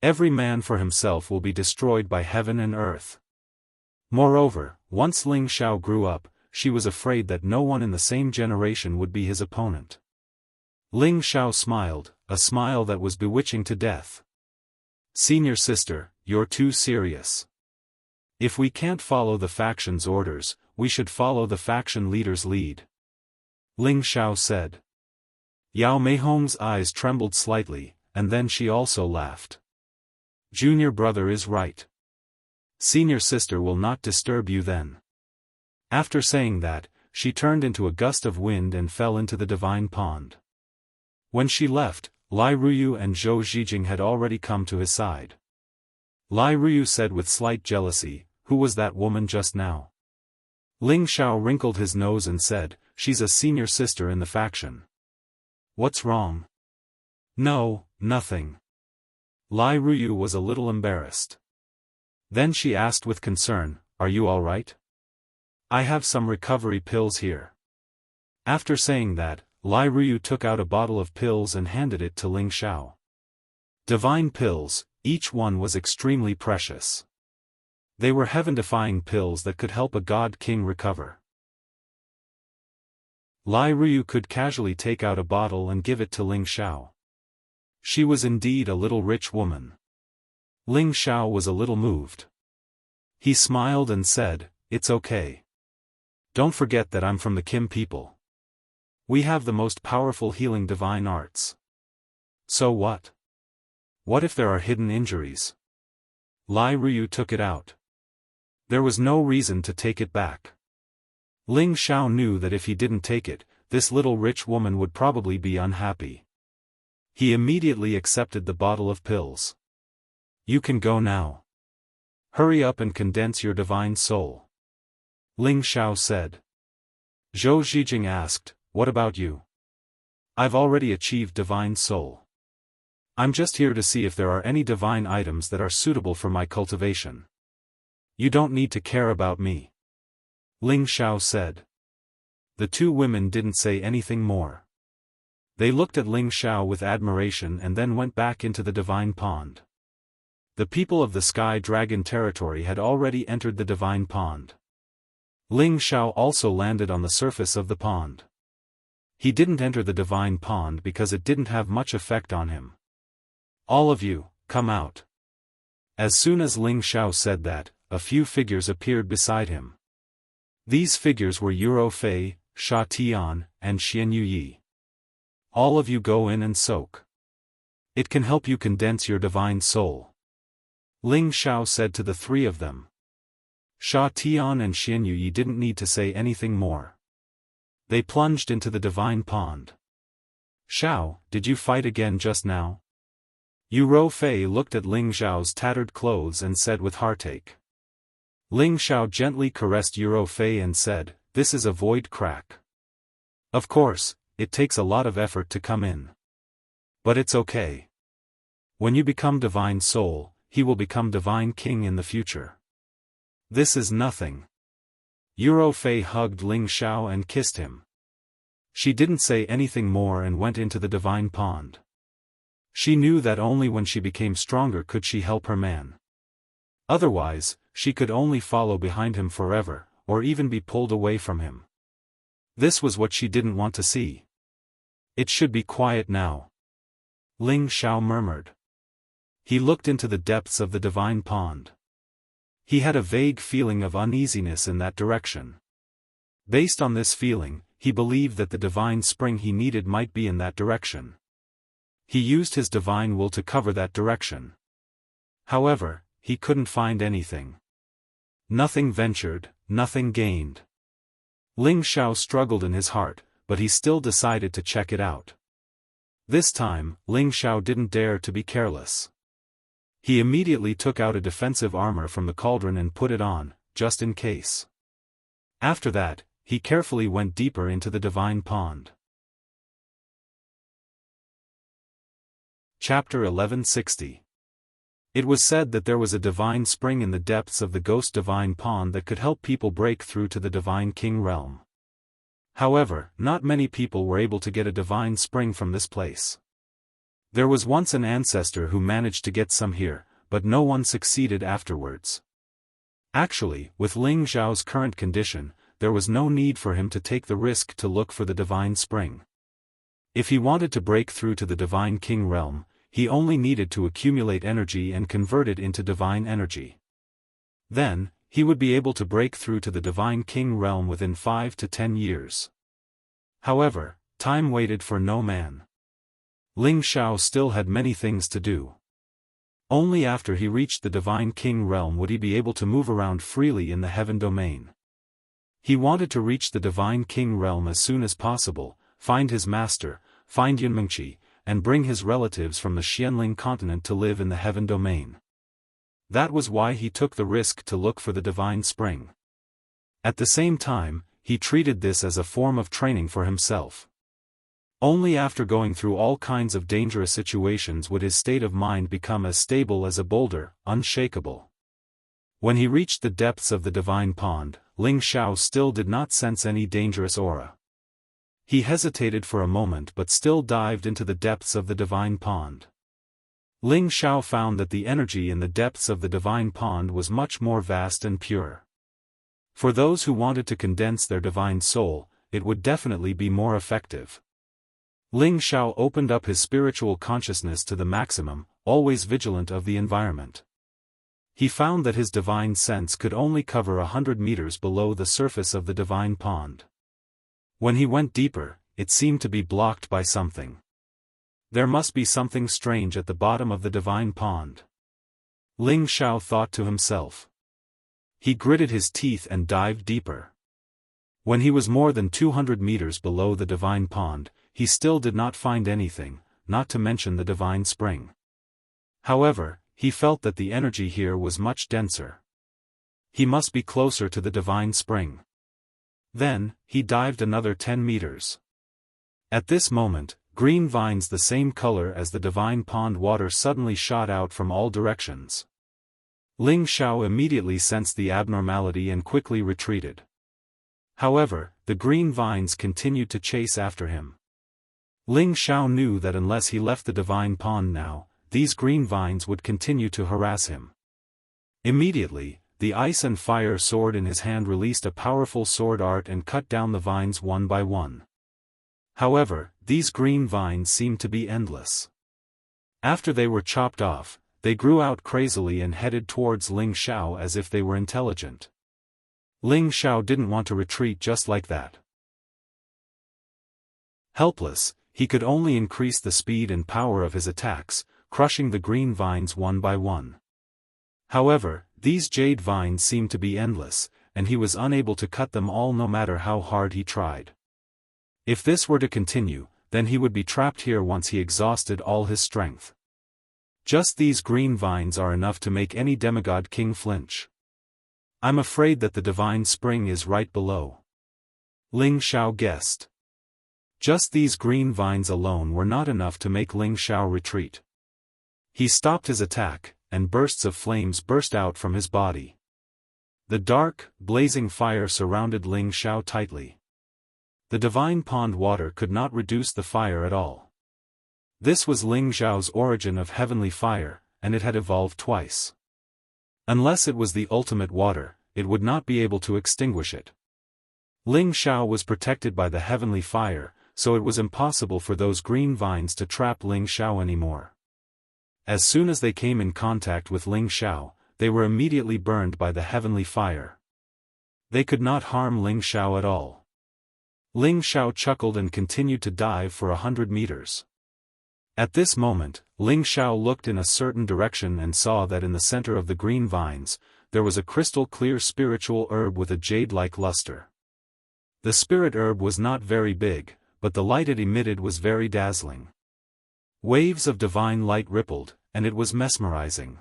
Every man for himself will be destroyed by heaven and earth. Moreover, once Ling Xiao grew up, she was afraid that no one in the same generation would be his opponent. Ling Xiao smiled, a smile that was bewitching to death. Senior sister, you're too serious. If we can't follow the faction's orders, we should follow the faction leader's lead. Ling Xiao said. Yao Meihong's eyes trembled slightly, and then she also laughed. Junior brother is right. Senior sister will not disturb you then. After saying that, she turned into a gust of wind and fell into the divine pond. When she left, Lai Ruyu and Zhou Zhijing had already come to his side. Lai Ruyu said with slight jealousy, "Who was that woman just now?" Ling Xiao wrinkled his nose and said, "She's a senior sister in the faction." "What's wrong?" "No, nothing." Lai Ruyu was a little embarrassed. Then she asked with concern, "Are you all right?" "I have some recovery pills here." After saying that, Lai Ruyu took out a bottle of pills and handed it to Ling Xiao. Divine pills, each one was extremely precious. They were heaven-defying pills that could help a god king recover. Lai Ruyu could casually take out a bottle and give it to Ling Xiao. She was indeed a little rich woman. Ling Xiao was a little moved. He smiled and said, "It's okay. Don't forget that I'm from the Kim people. We have the most powerful healing divine arts." "So what? What if there are hidden injuries?" Lai Ruyu took it out. There was no reason to take it back. Ling Xiao knew that if he didn't take it, this little rich woman would probably be unhappy. He immediately accepted the bottle of pills. "You can go now. Hurry up and condense your divine soul," Ling Xiao said. Zhou Zhijing asked, "What about you?" "I've already achieved divine soul. I'm just here to see if there are any divine items that are suitable for my cultivation." "You don't need to care about me," Ling Xiao said. The two women didn't say anything more. They looked at Ling Xiao with admiration and then went back into the divine pond. The people of the Sky Dragon territory had already entered the divine pond. Ling Xiao also landed on the surface of the pond. He didn't enter the divine pond because it didn't have much effect on him. "All of you, come out." As soon as Ling Xiao said that, a few figures appeared beside him. These figures were Yuro Fei, Sha Tian, and Xian Yuyi. "All of you go in and soak. It can help you condense your divine soul," Ling Xiao said to the three of them. Sha Tian and Xian Yuyi didn't need to say anything more. They plunged into the divine pond. "Xiao, did you fight again just now?" Yuro Fei looked at Ling Xiao's tattered clothes and said with heartache. Ling Xiao gently caressed Yuro Fei and said, "This is a void crack. Of course, it takes a lot of effort to come in. But it's okay. When you become divine soul, he will become divine king in the future. This is nothing." Yuro Fei hugged Ling Xiao and kissed him. She didn't say anything more and went into the divine pond. She knew that only when she became stronger could she help her man. Otherwise, she could only follow behind him forever, or even be pulled away from him. This was what she didn't want to see. "It should be quiet now," Ling Xiao murmured. He looked into the depths of the divine pond. He had a vague feeling of uneasiness in that direction. Based on this feeling, he believed that the divine spring he needed might be in that direction. He used his divine will to cover that direction. However, he couldn't find anything. Nothing ventured, nothing gained. Ling Xiao struggled in his heart, but he still decided to check it out. This time, Ling Xiao didn't dare to be careless. He immediately took out a defensive armor from the cauldron and put it on, just in case. After that, he carefully went deeper into the divine pond. Chapter 1160. It was said that there was a divine spring in the depths of the ghost divine pond that could help people break through to the divine king realm. However, not many people were able to get a divine spring from this place. There was once an ancestor who managed to get some here, but no one succeeded afterwards. Actually, with Ling Xiao's current condition, there was no need for him to take the risk to look for the divine spring. If he wanted to break through to the divine king realm, he only needed to accumulate energy and convert it into divine energy. Then, he would be able to break through to the divine king realm within 5 to 10 years. However, time waited for no man. Ling Xiao still had many things to do. Only after he reached the divine king realm would he be able to move around freely in the heaven domain. He wanted to reach the divine king realm as soon as possible, find his master, find Yunmengqi, and bring his relatives from the Xianling continent to live in the heaven domain. That was why he took the risk to look for the divine spring. At the same time, he treated this as a form of training for himself. Only after going through all kinds of dangerous situations would his state of mind become as stable as a boulder, unshakable. When he reached the depths of the divine pond, Ling Xiao still did not sense any dangerous aura. He hesitated for a moment but still dived into the depths of the divine pond. Ling Xiao found that the energy in the depths of the divine pond was much more vast and pure. For those who wanted to condense their divine soul, it would definitely be more effective. Ling Xiao opened up his spiritual consciousness to the maximum, always vigilant of the environment. He found that his divine sense could only cover 100 meters below the surface of the divine pond. When he went deeper, it seemed to be blocked by something. There must be something strange at the bottom of the divine pond. Ling Xiao thought to himself. He gritted his teeth and dived deeper. When he was more than 200 meters below the divine pond, he still did not find anything, not to mention the divine spring. However, he felt that the energy here was much denser. He must be closer to the divine spring. Then, he dived another 10 meters. At this moment, green vines the same color as the divine pond water suddenly shot out from all directions. Ling Xiao immediately sensed the abnormality and quickly retreated. However, the green vines continued to chase after him. Ling Xiao knew that unless he left the divine pond now, these green vines would continue to harass him. Immediately, the ice and fire sword in his hand released a powerful sword art and cut down the vines one by one. However, these green vines seemed to be endless. After they were chopped off, they grew out crazily and headed towards Ling Xiao as if they were intelligent. Ling Xiao didn't want to retreat just like that. Helpless, he could only increase the speed and power of his attacks, crushing the green vines one by one. However, these jade vines seemed to be endless, and he was unable to cut them all no matter how hard he tried. If this were to continue, then he would be trapped here once he exhausted all his strength. Just these green vines are enough to make any demigod king flinch. I'm afraid that the divine spring is right below. Ling Xiao guessed. Just these green vines alone were not enough to make Ling Xiao retreat. He stopped his attack, and bursts of flames burst out from his body. The dark, blazing fire surrounded Ling Xiao tightly. The divine pond water could not reduce the fire at all. This was Ling Xiao's origin of heavenly fire, and it had evolved twice. Unless it was the ultimate water, it would not be able to extinguish it. Ling Xiao was protected by the heavenly fire, so it was impossible for those green vines to trap Ling Xiao anymore. As soon as they came in contact with Ling Xiao, they were immediately burned by the heavenly fire. They could not harm Ling Xiao at all. Ling Xiao chuckled and continued to dive for 100 meters. At this moment, Ling Xiao looked in a certain direction and saw that in the center of the green vines, there was a crystal-clear spiritual herb with a jade-like luster. The spirit herb was not very big, but the light it emitted was very dazzling. Waves of divine light rippled, and it was mesmerizing.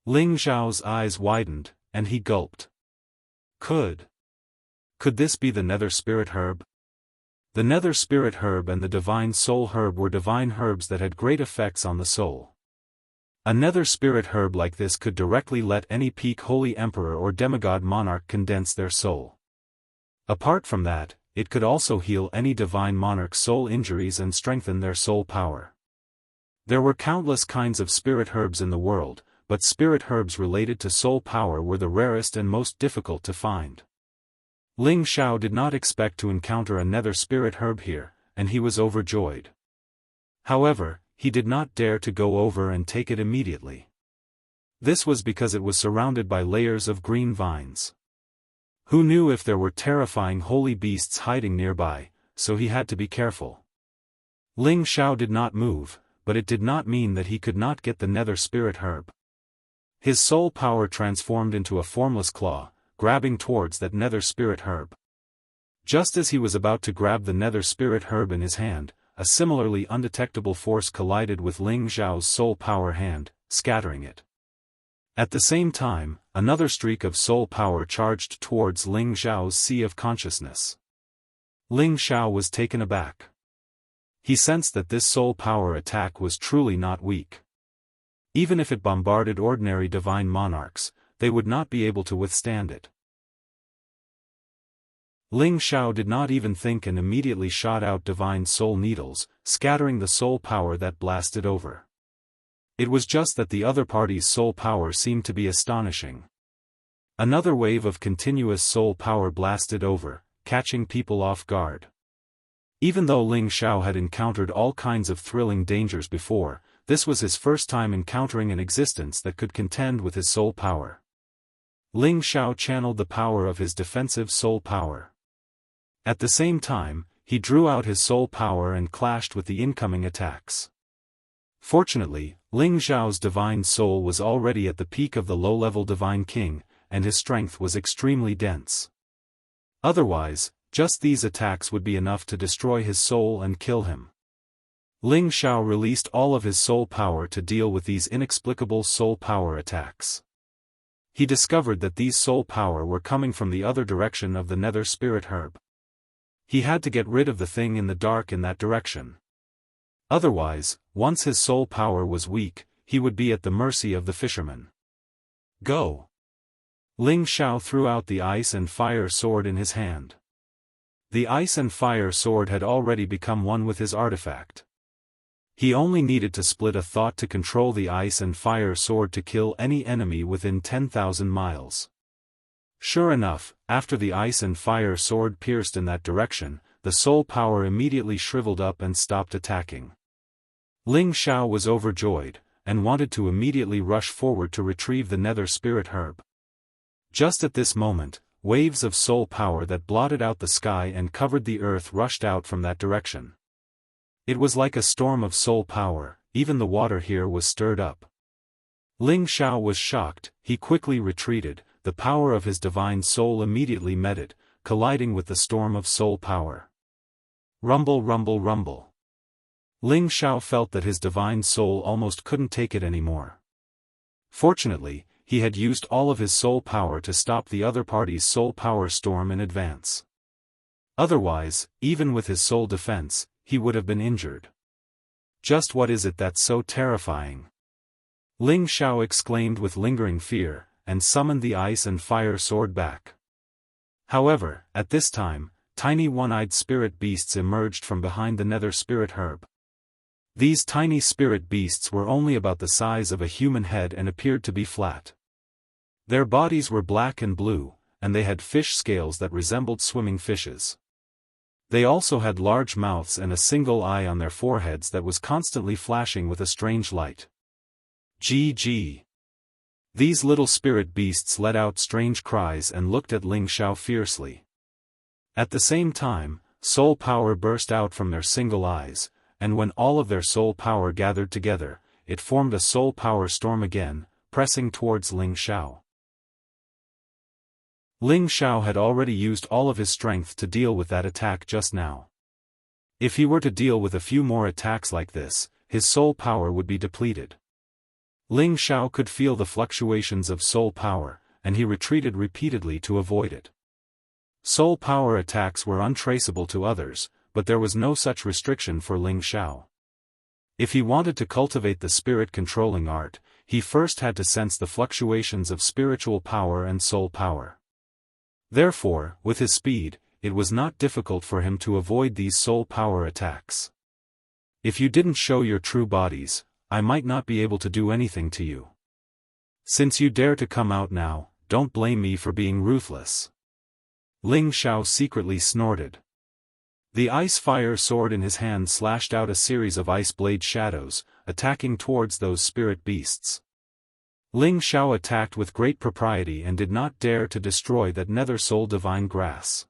Ling Xiao's eyes widened, and he gulped. Could this be the Nether Spirit Herb? The Nether Spirit Herb and the Divine Soul Herb were divine herbs that had great effects on the soul. A Nether Spirit Herb like this could directly let any peak holy emperor or demigod monarch condense their soul. Apart from that, it could also heal any divine monarch's soul injuries and strengthen their soul power. There were countless kinds of spirit herbs in the world, but spirit herbs related to soul power were the rarest and most difficult to find. Ling Xiao did not expect to encounter a Nether Spirit Herb here, and he was overjoyed. However, he did not dare to go over and take it immediately. This was because it was surrounded by layers of green vines. Who knew if there were terrifying holy beasts hiding nearby, so he had to be careful. Ling Xiao did not move, but it did not mean that he could not get the Nether Spirit Herb. His soul power transformed into a formless claw, grabbing towards that Nether Spirit Herb. Just as he was about to grab the Nether Spirit Herb in his hand, a similarly undetectable force collided with Ling Xiao's soul power hand, scattering it. At the same time, another streak of soul power charged towards Ling Xiao's sea of consciousness. Ling Xiao was taken aback. He sensed that this soul power attack was truly not weak. Even if it bombarded ordinary divine monarchs, they would not be able to withstand it. Ling Xiao did not even think and immediately shot out divine soul needles, scattering the soul power that blasted over. It was just that the other party's soul power seemed to be astonishing. Another wave of continuous soul power blasted over, catching people off guard. Even though Ling Xiao had encountered all kinds of thrilling dangers before, this was his first time encountering an existence that could contend with his soul power. Ling Xiao channeled the power of his defensive soul power. At the same time, he drew out his soul power and clashed with the incoming attacks. Fortunately, Ling Xiao's divine soul was already at the peak of the low-level divine king, and his strength was extremely dense. Otherwise, just these attacks would be enough to destroy his soul and kill him. Ling Xiao released all of his soul power to deal with these inexplicable soul power attacks. He discovered that these soul power were coming from the other direction of the Nether Spirit Herb. He had to get rid of the thing in the dark in that direction. Otherwise, once his soul power was weak, he would be at the mercy of the fisherman. Go! Ling Xiao threw out the ice and fire sword in his hand. The ice and fire sword had already become one with his artifact. He only needed to split a thought to control the ice and fire sword to kill any enemy within 10,000 miles. Sure enough, after the ice and fire sword pierced in that direction, the soul power immediately shriveled up and stopped attacking. Ling Xiao was overjoyed, and wanted to immediately rush forward to retrieve the Nether Spirit Herb. Just at this moment, waves of soul power that blotted out the sky and covered the earth rushed out from that direction. It was like a storm of soul power, even the water here was stirred up. Ling Xiao was shocked, he quickly retreated, the power of his divine soul immediately met it, colliding with the storm of soul power. Rumble, rumble, rumble. Ling Xiao felt that his divine soul almost couldn't take it anymore. Fortunately, he had used all of his soul power to stop the other party's soul power storm in advance. Otherwise, even with his soul defense, he would have been injured. Just what is it that's so terrifying? Ling Xiao exclaimed with lingering fear, and summoned the ice and fire sword back. However, at this time, tiny one-eyed spirit beasts emerged from behind the Nether Spirit Herb. These tiny spirit beasts were only about the size of a human head and appeared to be flat. Their bodies were black and blue, and they had fish scales that resembled swimming fishes. They also had large mouths and a single eye on their foreheads that was constantly flashing with a strange light. Gee. These little spirit beasts let out strange cries and looked at Ling Xiao fiercely. At the same time, soul power burst out from their single eyes, and when all of their soul power gathered together, it formed a soul power storm again, pressing towards Ling Xiao. Ling Xiao had already used all of his strength to deal with that attack just now. If he were to deal with a few more attacks like this, his soul power would be depleted. Ling Xiao could feel the fluctuations of soul power, and he retreated repeatedly to avoid it. Soul power attacks were untraceable to others, but there was no such restriction for Ling Xiao. If he wanted to cultivate the spirit-controlling art, he first had to sense the fluctuations of spiritual power and soul power. Therefore, with his speed, it was not difficult for him to avoid these soul power attacks. If you didn't show your true bodies, I might not be able to do anything to you. Since you dare to come out now, don't blame me for being ruthless. Ling Xiao secretly snorted. The ice-fire sword in his hand slashed out a series of ice blade shadows, attacking towards those spirit beasts. Ling Xiao attacked with great propriety and did not dare to destroy that nether soul divine grass.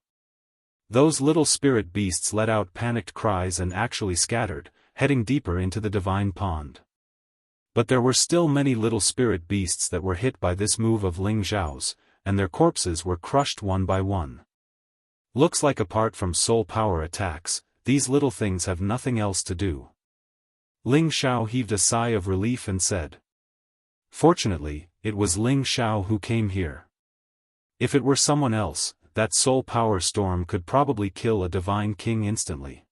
Those little spirit beasts let out panicked cries and actually scattered, heading deeper into the divine pond. But there were still many little spirit beasts that were hit by this move of Ling Xiao's, and their corpses were crushed one by one. Looks like apart from soul power attacks, these little things have nothing else to do. Ling Xiao heaved a sigh of relief and said. Fortunately, it was Ling Xiao who came here. If it were someone else, that soul power storm could probably kill a divine king instantly.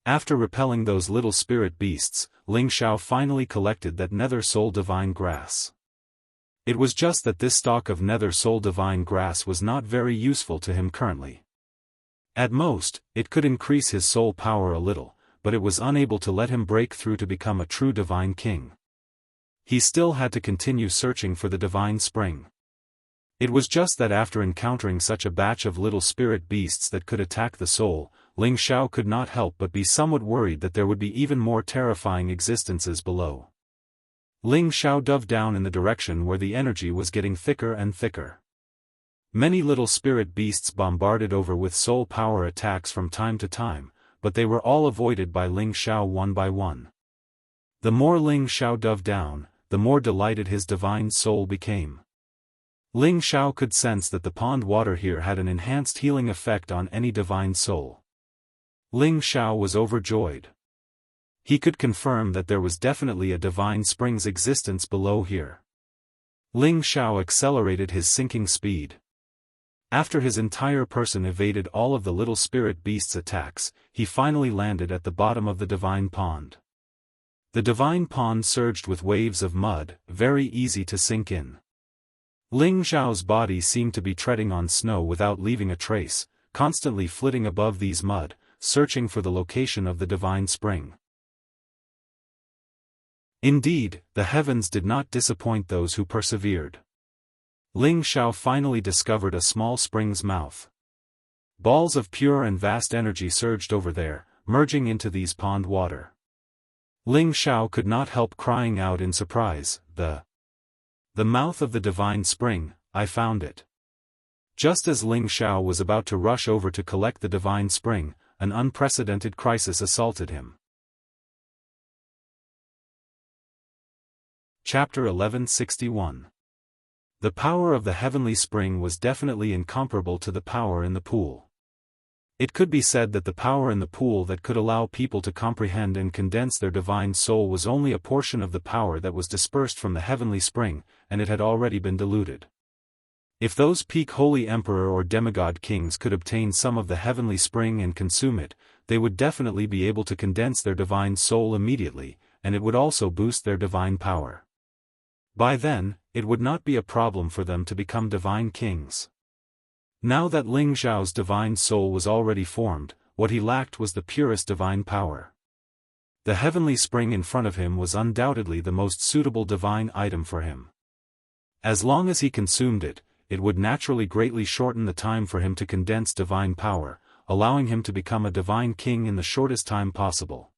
After repelling those little spirit beasts, Ling Xiao finally collected that nether soul divine grass. It was just that this stalk of nether soul divine grass was not very useful to him currently. At most, it could increase his soul power a little, but it was unable to let him break through to become a true divine king. He still had to continue searching for the divine spring. It was just that after encountering such a batch of little spirit beasts that could attack the soul, Ling Xiao could not help but be somewhat worried that there would be even more terrifying existences below. Ling Xiao dove down in the direction where the energy was getting thicker and thicker. Many little spirit beasts bombarded over with soul power attacks from time to time, but they were all avoided by Ling Xiao one by one. The more Ling Xiao dove down, the more delighted his divine soul became. Ling Xiao could sense that the pond water here had an enhanced healing effect on any divine soul. Ling Xiao was overjoyed. He could confirm that there was definitely a divine spring's existence below here. Ling Xiao accelerated his sinking speed. After his entire person evaded all of the little spirit beasts' attacks, he finally landed at the bottom of the divine pond. The divine pond surged with waves of mud, very easy to sink in. Ling Xiao's body seemed to be treading on snow without leaving a trace, constantly flitting above these mud, searching for the location of the divine spring. Indeed, the heavens did not disappoint those who persevered. Ling Xiao finally discovered a small spring's mouth. Balls of pure and vast energy surged over there, merging into these pond water. Ling Xiao could not help crying out in surprise, The mouth of the divine spring, I found it. Just as Ling Xiao was about to rush over to collect the divine spring, an unprecedented crisis assaulted him. Chapter 1161. The power of the heavenly spring was definitely incomparable to the power in the pool. It could be said that the power in the pool that could allow people to comprehend and condense their divine soul was only a portion of the power that was dispersed from the heavenly spring, and it had already been diluted. If those peak holy emperor or demigod kings could obtain some of the heavenly spring and consume it, they would definitely be able to condense their divine soul immediately, and it would also boost their divine power. By then, it would not be a problem for them to become divine kings. Now that Ling Xiao's divine soul was already formed, what he lacked was the purest divine power. The heavenly spring in front of him was undoubtedly the most suitable divine item for him. As long as he consumed it, it would naturally greatly shorten the time for him to condense divine power, allowing him to become a divine king in the shortest time possible.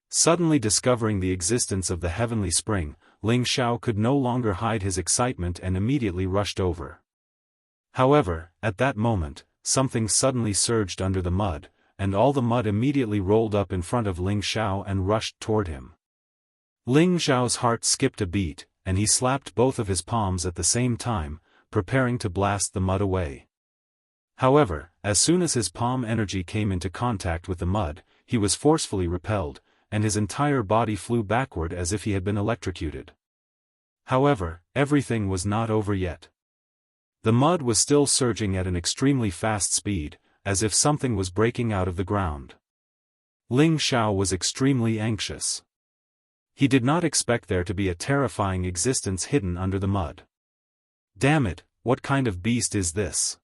Suddenly discovering the existence of the heavenly spring, Ling Xiao could no longer hide his excitement and immediately rushed over. However, at that moment, something suddenly surged under the mud, and all the mud immediately rolled up in front of Ling Xiao and rushed toward him. Ling Xiao's heart skipped a beat, and he slapped both of his palms at the same time, preparing to blast the mud away. However, as soon as his palm energy came into contact with the mud, he was forcefully repelled, and his entire body flew backward as if he had been electrocuted. However, everything was not over yet. The mud was still surging at an extremely fast speed, as if something was breaking out of the ground. Ling Xiao was extremely anxious. He did not expect there to be a terrifying existence hidden under the mud. "Damn it, what kind of beast is this?"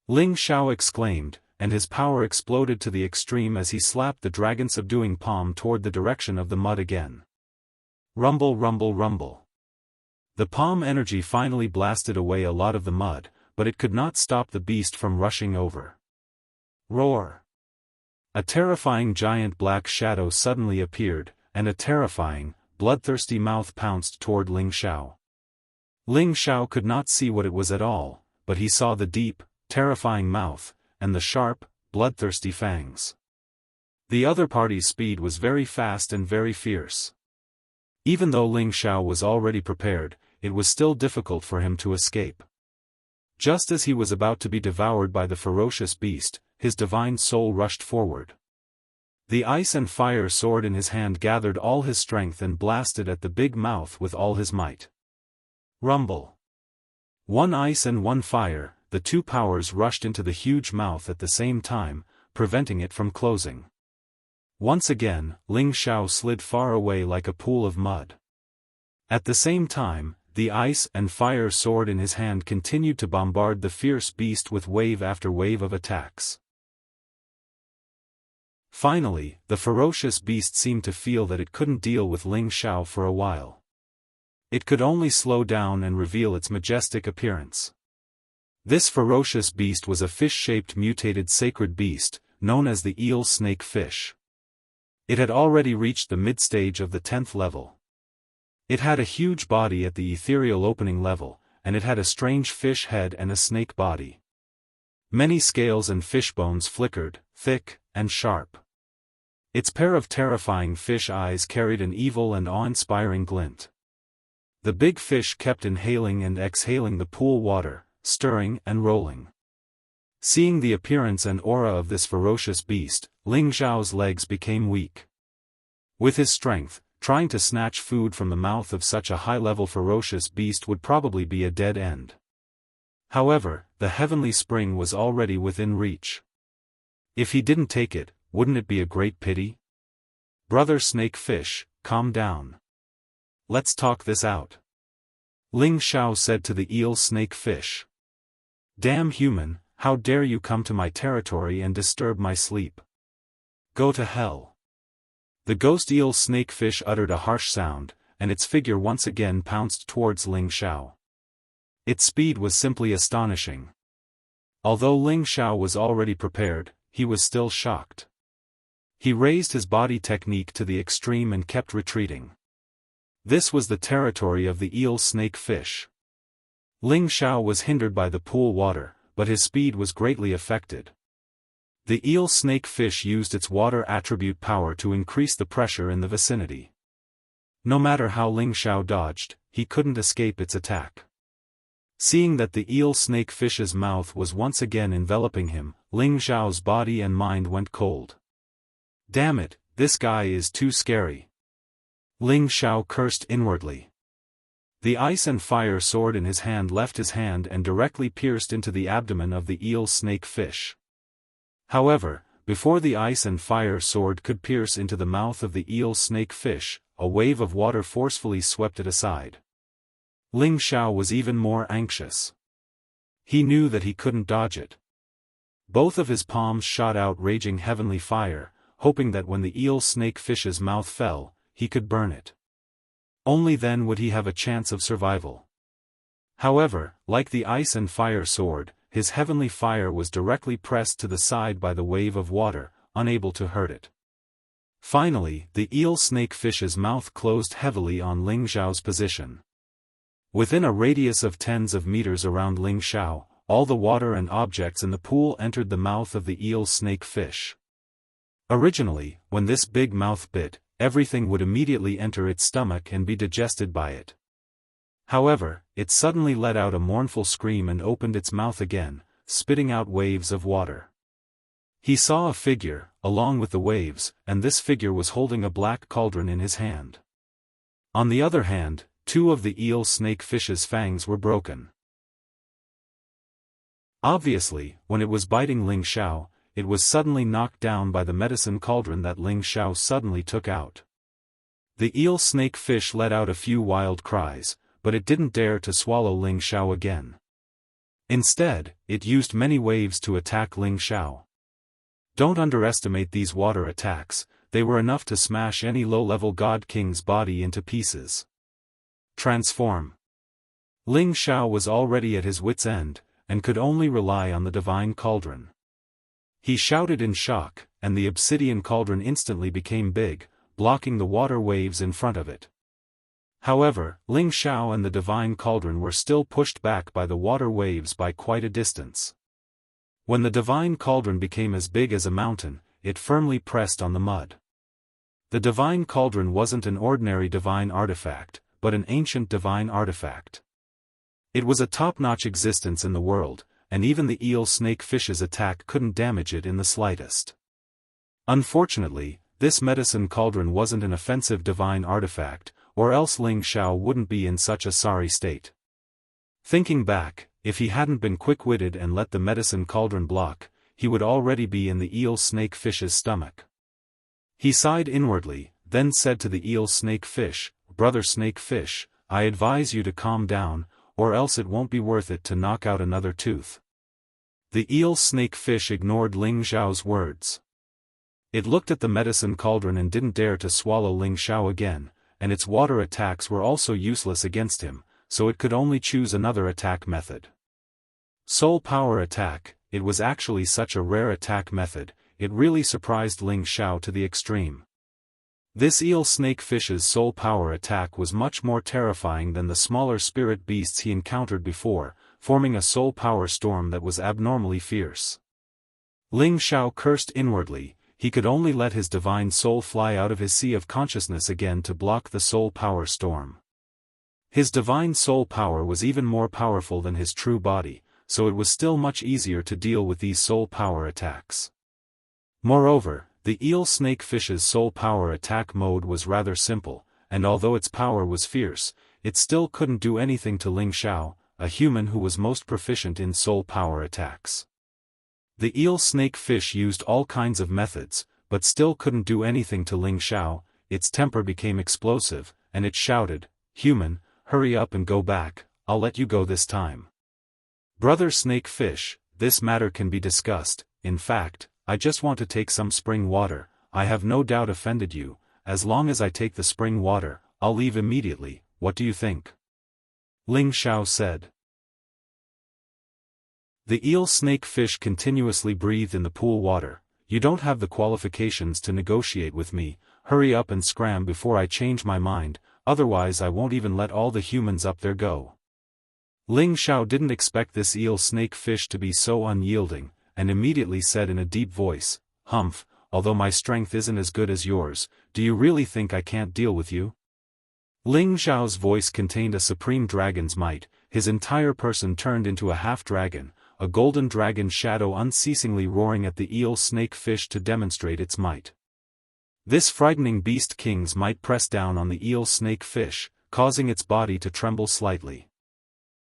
Ling Xiao exclaimed, and his power exploded to the extreme as he slapped the dragon-subduing palm toward the direction of the mud again. Rumble, rumble, rumble. The palm energy finally blasted away a lot of the mud, but it could not stop the beast from rushing over. Roar! A terrifying giant black shadow suddenly appeared, and a terrifying, bloodthirsty mouth pounced toward Ling Xiao. Ling Xiao could not see what it was at all, but he saw the deep, terrifying mouth, and the sharp, bloodthirsty fangs. The other party's speed was very fast and very fierce. Even though Ling Xiao was already prepared, it was still difficult for him to escape. Just as he was about to be devoured by the ferocious beast, his divine soul rushed forward. The ice and fire sword in his hand gathered all his strength and blasted at the big mouth with all his might. Rumble. One ice and one fire, the two powers rushed into the huge mouth at the same time, preventing it from closing. Once again, Ling Xiao slid far away like a pool of mud. At the same time, the ice and fire sword in his hand continued to bombard the fierce beast with wave after wave of attacks. Finally, the ferocious beast seemed to feel that it couldn't deal with Ling Xiao for a while. It could only slow down and reveal its majestic appearance. This ferocious beast was a fish-shaped mutated sacred beast, known as the eel snake fish. It had already reached the mid-stage of the 10th level. It had a huge body at the ethereal opening level, and it had a strange fish head and a snake body. Many scales and fish bones flickered, thick and sharp. Its pair of terrifying fish eyes carried an evil and awe-inspiring glint. The big fish kept inhaling and exhaling the pool water, stirring and rolling. Seeing the appearance and aura of this ferocious beast, Ling Xiao's legs became weak. With his strength, trying to snatch food from the mouth of such a high-level ferocious beast would probably be a dead end. However, the heavenly spring was already within reach. If he didn't take it, wouldn't it be a great pity? "Brother Snake Fish, calm down. Let's talk this out," Ling Xiao said to the eel snake fish. "Damn human, how dare you come to my territory and disturb my sleep? Go to hell." The ghost eel snake fish uttered a harsh sound, and its figure once again pounced towards Ling Xiao. Its speed was simply astonishing. Although Ling Xiao was already prepared, he was still shocked. He raised his body technique to the extreme and kept retreating. This was the territory of the eel snake fish. Ling Xiao was hindered by the pool water, but his speed was greatly affected. The eel snake fish used its water attribute power to increase the pressure in the vicinity. No matter how Ling Xiao dodged, he couldn't escape its attack. Seeing that the eel snake fish's mouth was once again enveloping him, Ling Xiao's body and mind went cold. "Damn it, this guy is too scary," Ling Xiao cursed inwardly. The ice and fire sword in his hand left his hand and directly pierced into the abdomen of the eel snake fish. However, before the ice and fire sword could pierce into the mouth of the eel snake fish, a wave of water forcefully swept it aside. Ling Xiao was even more anxious. He knew that he couldn't dodge it. Both of his palms shot out raging heavenly fire, hoping that when the eel snake fish's mouth fell, he could burn it. Only then would he have a chance of survival. However, like the ice and fire sword, his heavenly fire was directly pressed to the side by the wave of water, unable to hurt it. Finally, the eel snake fish's mouth closed heavily on Ling Xiao's position. Within a radius of tens of meters around Ling Xiao, all the water and objects in the pool entered the mouth of the eel snake fish. Originally, when this big mouth bit, everything would immediately enter its stomach and be digested by it. However, it suddenly let out a mournful scream and opened its mouth again, spitting out waves of water. He saw a figure, along with the waves, and this figure was holding a black cauldron in his hand. On the other hand, two of the eel-snake-fish's fangs were broken. Obviously, when it was biting Ling Xiao, it was suddenly knocked down by the medicine cauldron that Ling Xiao suddenly took out. The eel-snake-fish let out a few wild cries, but it didn't dare to swallow Ling Xiao again. Instead, it used many waves to attack Ling Xiao. Don't underestimate these water attacks, they were enough to smash any low-level god king's body into pieces. Transform. Ling Xiao was already at his wit's end, and could only rely on the divine cauldron. He shouted in shock, and the obsidian cauldron instantly became big, blocking the water waves in front of it. However, Ling Xiao and the divine cauldron were still pushed back by the water waves by quite a distance. When the divine cauldron became as big as a mountain, it firmly pressed on the mud. The divine cauldron wasn't an ordinary divine artifact, but an ancient divine artifact. It was a top-notch existence in the world, and even the eel-snake-fish's attack couldn't damage it in the slightest. Unfortunately, this medicine cauldron wasn't an offensive divine artifact, or else Ling Xiao wouldn't be in such a sorry state. Thinking back, if he hadn't been quick-witted and let the medicine cauldron block, he would already be in the eel-snake-fish's stomach. He sighed inwardly, then said to the eel-snake-fish, "Brother snake-fish, I advise you to calm down, or else it won't be worth it to knock out another tooth." The eel-snake-fish ignored Ling Xiao's words. It looked at the medicine cauldron and didn't dare to swallow Ling Xiao again, and its water attacks were also useless against him, so it could only choose another attack method. Soul Power Attack. It was actually such a rare attack method, it really surprised Ling Xiao to the extreme. This eel-snake-fish's soul power attack was much more terrifying than the smaller spirit beasts he encountered before, forming a soul power storm that was abnormally fierce. Ling Xiao cursed inwardly, he could only let his divine soul fly out of his sea of consciousness again to block the soul power storm. His divine soul power was even more powerful than his true body, so it was still much easier to deal with these soul power attacks. Moreover, the eel-snake-fish's soul power attack mode was rather simple, and although its power was fierce, it still couldn't do anything to Ling Xiao, a human who was most proficient in soul power attacks. The eel-snake-fish used all kinds of methods, but still couldn't do anything to Ling Xiao. Its temper became explosive, and it shouted, "Human, hurry up and go back, I'll let you go this time." "Brother snake-fish, this matter can be discussed, in fact, I just want to take some spring water, I have no doubt offended you, as long as I take the spring water, I'll leave immediately, what do you think?" Ling Xiao said. The eel-snake-fish continuously breathed in the pool water. "You don't have the qualifications to negotiate with me, hurry up and scram before I change my mind, otherwise I won't even let all the humans up there go." Ling Xiao didn't expect this eel-snake-fish to be so unyielding, and immediately said in a deep voice, "Humph, although my strength isn't as good as yours, do you really think I can't deal with you?" Ling Xiao's voice contained a supreme dragon's might, his entire person turned into a half-dragon, a golden dragon shadow unceasingly roaring at the eel-snake-fish to demonstrate its might. This frightening beast king's might pressed down on the eel-snake-fish, causing its body to tremble slightly.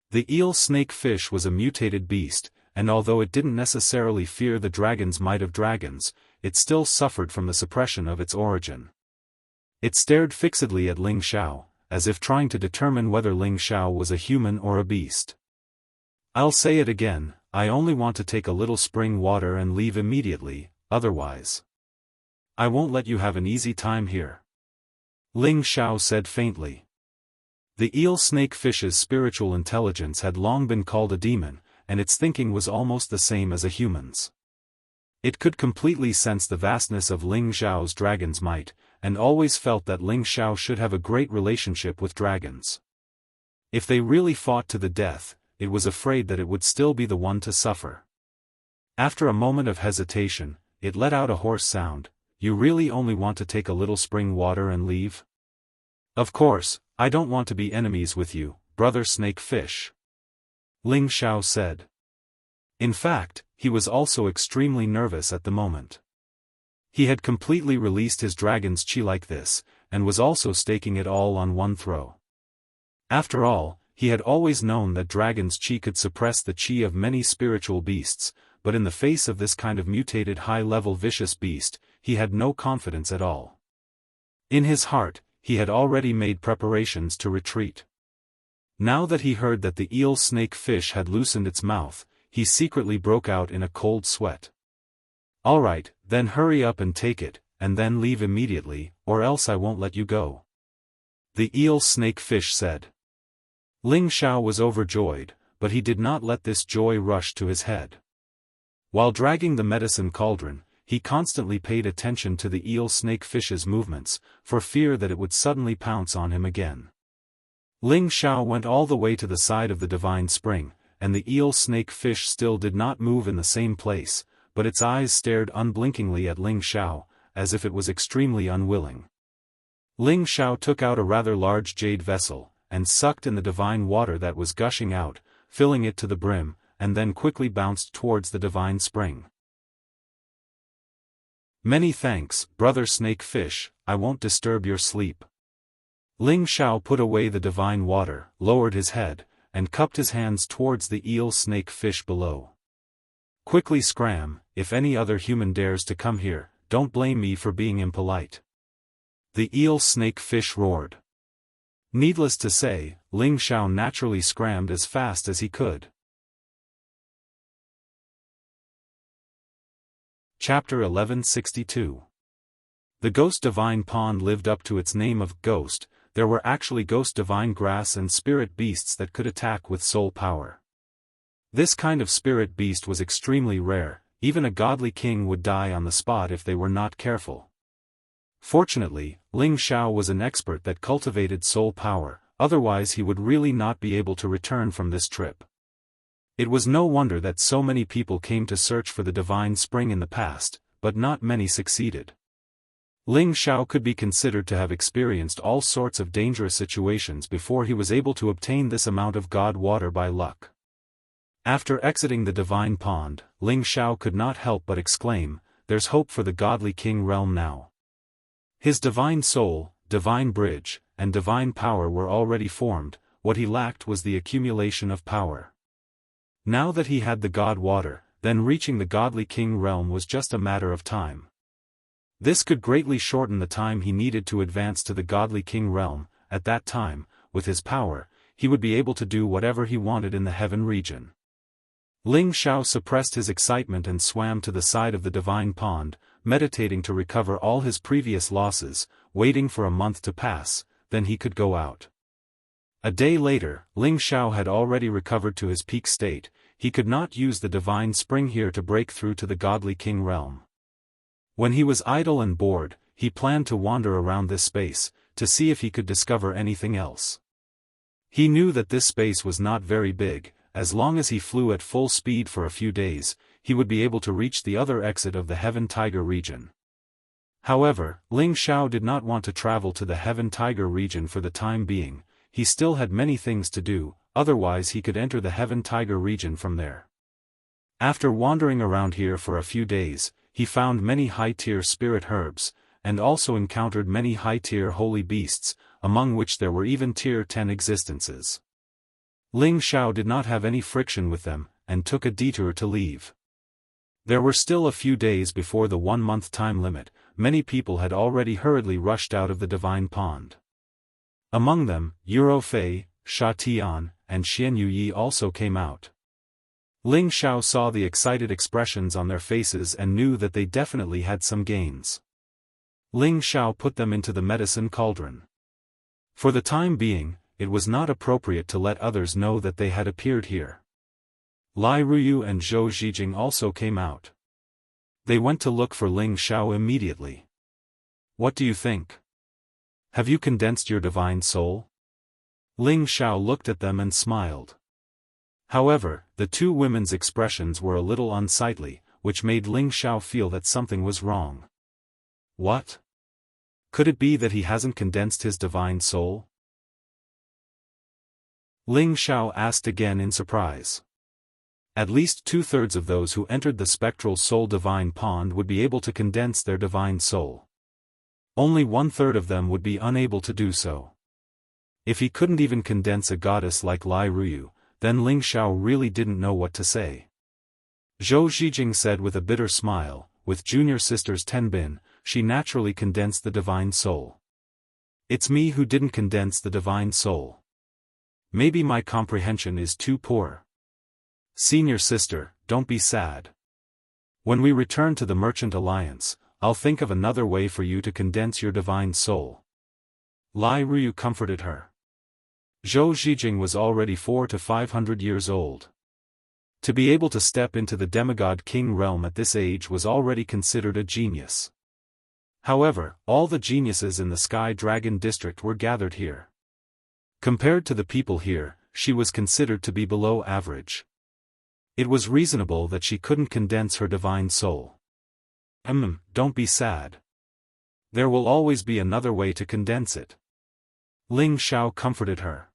The eel-snake-fish was a mutated beast, and although it didn't necessarily fear the dragon's might of dragons, it still suffered from the suppression of its origin. It stared fixedly at Ling Xiao, as if trying to determine whether Ling Xiao was a human or a beast. "I'll say it again, I only want to take a little spring water and leave immediately, otherwise I won't let you have an easy time here," Ling Xiao said faintly. The eel-snake-fish's spiritual intelligence had long been called a demon, and its thinking was almost the same as a human's. It could completely sense the vastness of Ling Xiao's dragon's might, and always felt that Ling Xiao should have a great relationship with dragons. If they really fought to the death, it was afraid that it would still be the one to suffer. After a moment of hesitation, it let out a hoarse sound, "You really only want to take a little spring water and leave? Of course, I don't want to be enemies with you, brother snake-fish," Ling Xiao said. In fact, he was also extremely nervous at the moment. He had completely released his dragon's chi like this, and was also staking it all on one throw. After all, he had always known that dragon's chi could suppress the chi of many spiritual beasts, but in the face of this kind of mutated high-level vicious beast, he had no confidence at all. In his heart, he had already made preparations to retreat. Now that he heard that the eel-snake fish had loosened its mouth, he secretly broke out in a cold sweat. "All right, then hurry up and take it, and then leave immediately, or else I won't let you go," the eel-snake fish said. Ling Xiao was overjoyed, but he did not let this joy rush to his head. While dragging the medicine cauldron, he constantly paid attention to the eel-snake fish's movements, for fear that it would suddenly pounce on him again. Ling Xiao went all the way to the side of the divine spring, and the eel-snake fish still did not move in the same place, but its eyes stared unblinkingly at Ling Xiao, as if it was extremely unwilling. Ling Xiao took out a rather large jade vessel, and sucked in the divine water that was gushing out, filling it to the brim, and then quickly bounced towards the divine spring. "Many thanks, brother snake fish, I won't disturb your sleep." Ling Xiao put away the divine water, lowered his head, and cupped his hands towards the eel-snake fish below. "Quickly scram, if any other human dares to come here, don't blame me for being impolite," the eel-snake fish roared. Needless to say, Ling Xiao naturally scrammed as fast as he could. Chapter 1162. The Ghost Divine Pond lived up to its name of Ghost. There were actually ghost divine grass and spirit beasts that could attack with soul power. This kind of spirit beast was extremely rare, even a godly king would die on the spot if they were not careful. Fortunately, Ling Xiao was an expert that cultivated soul power, otherwise he would really not be able to return from this trip. It was no wonder that so many people came to search for the divine spring in the past, but not many succeeded. Ling Xiao could be considered to have experienced all sorts of dangerous situations before he was able to obtain this amount of god water by luck. After exiting the divine pond, Ling Xiao could not help but exclaim, "There's hope for the godly king realm now." His divine soul, divine bridge, and divine power were already formed, what he lacked was the accumulation of power. Now that he had the god water, then reaching the godly king realm was just a matter of time. This could greatly shorten the time he needed to advance to the godly king realm. At that time, with his power, he would be able to do whatever he wanted in the heaven region. Ling Xiao suppressed his excitement and swam to the side of the divine pond, meditating to recover all his previous losses, waiting for a month to pass, then he could go out. A day later, Ling Xiao had already recovered to his peak state. He could not use the divine spring here to break through to the godly king realm. When he was idle and bored, he planned to wander around this space, to see if he could discover anything else. He knew that this space was not very big. As long as he flew at full speed for a few days, he would be able to reach the other exit of the Heaven Tiger region. However, Ling Xiao did not want to travel to the Heaven Tiger region for the time being. He still had many things to do, otherwise he could enter the Heaven Tiger region from there. After wandering around here for a few days, he found many high-tier spirit herbs, and also encountered many high-tier holy beasts, among which there were even tier 10 existences. Ling Xiao did not have any friction with them, and took a detour to leave. There were still a few days before the 1-month time limit. Many people had already hurriedly rushed out of the divine pond. Among them, Yuro Fei, Sha Tian, and Xian Yuyi also came out. Ling Xiao saw the excited expressions on their faces and knew that they definitely had some gains. Ling Xiao put them into the medicine cauldron. For the time being, it was not appropriate to let others know that they had appeared here. Lai Ruyu and Zhou Zhijing also came out. They went to look for Ling Xiao immediately. "What do you think? Have you condensed your divine soul?" Ling Xiao looked at them and smiled. However, the two women's expressions were a little unsightly, which made Ling Xiao feel that something was wrong. What? Could it be that he hasn't condensed his divine soul? Ling Xiao asked again in surprise. At least 2/3 of those who entered the spectral soul divine pond would be able to condense their divine soul. Only 1/3 of them would be unable to do so. If he couldn't even condense a goddess like Lai Ruyu, then Ling Xiao really didn't know what to say. Zhou Zhijing said with a bitter smile, with junior sisters Tenbin, she naturally condensed the divine soul. It's me who didn't condense the divine soul. Maybe my comprehension is too poor. Senior sister, don't be sad. When we return to the Merchant Alliance, I'll think of another way for you to condense your divine soul. Lai Ruyu comforted her. Zhou Zhijing was already 400 to 500 years old. To be able to step into the demigod king realm at this age was already considered a genius. However, all the geniuses in the Sky Dragon district were gathered here. Compared to the people here, she was considered to be below average. It was reasonable that she couldn't condense her divine soul. Don't be sad. There will always be another way to condense it. Ling Xiao comforted her.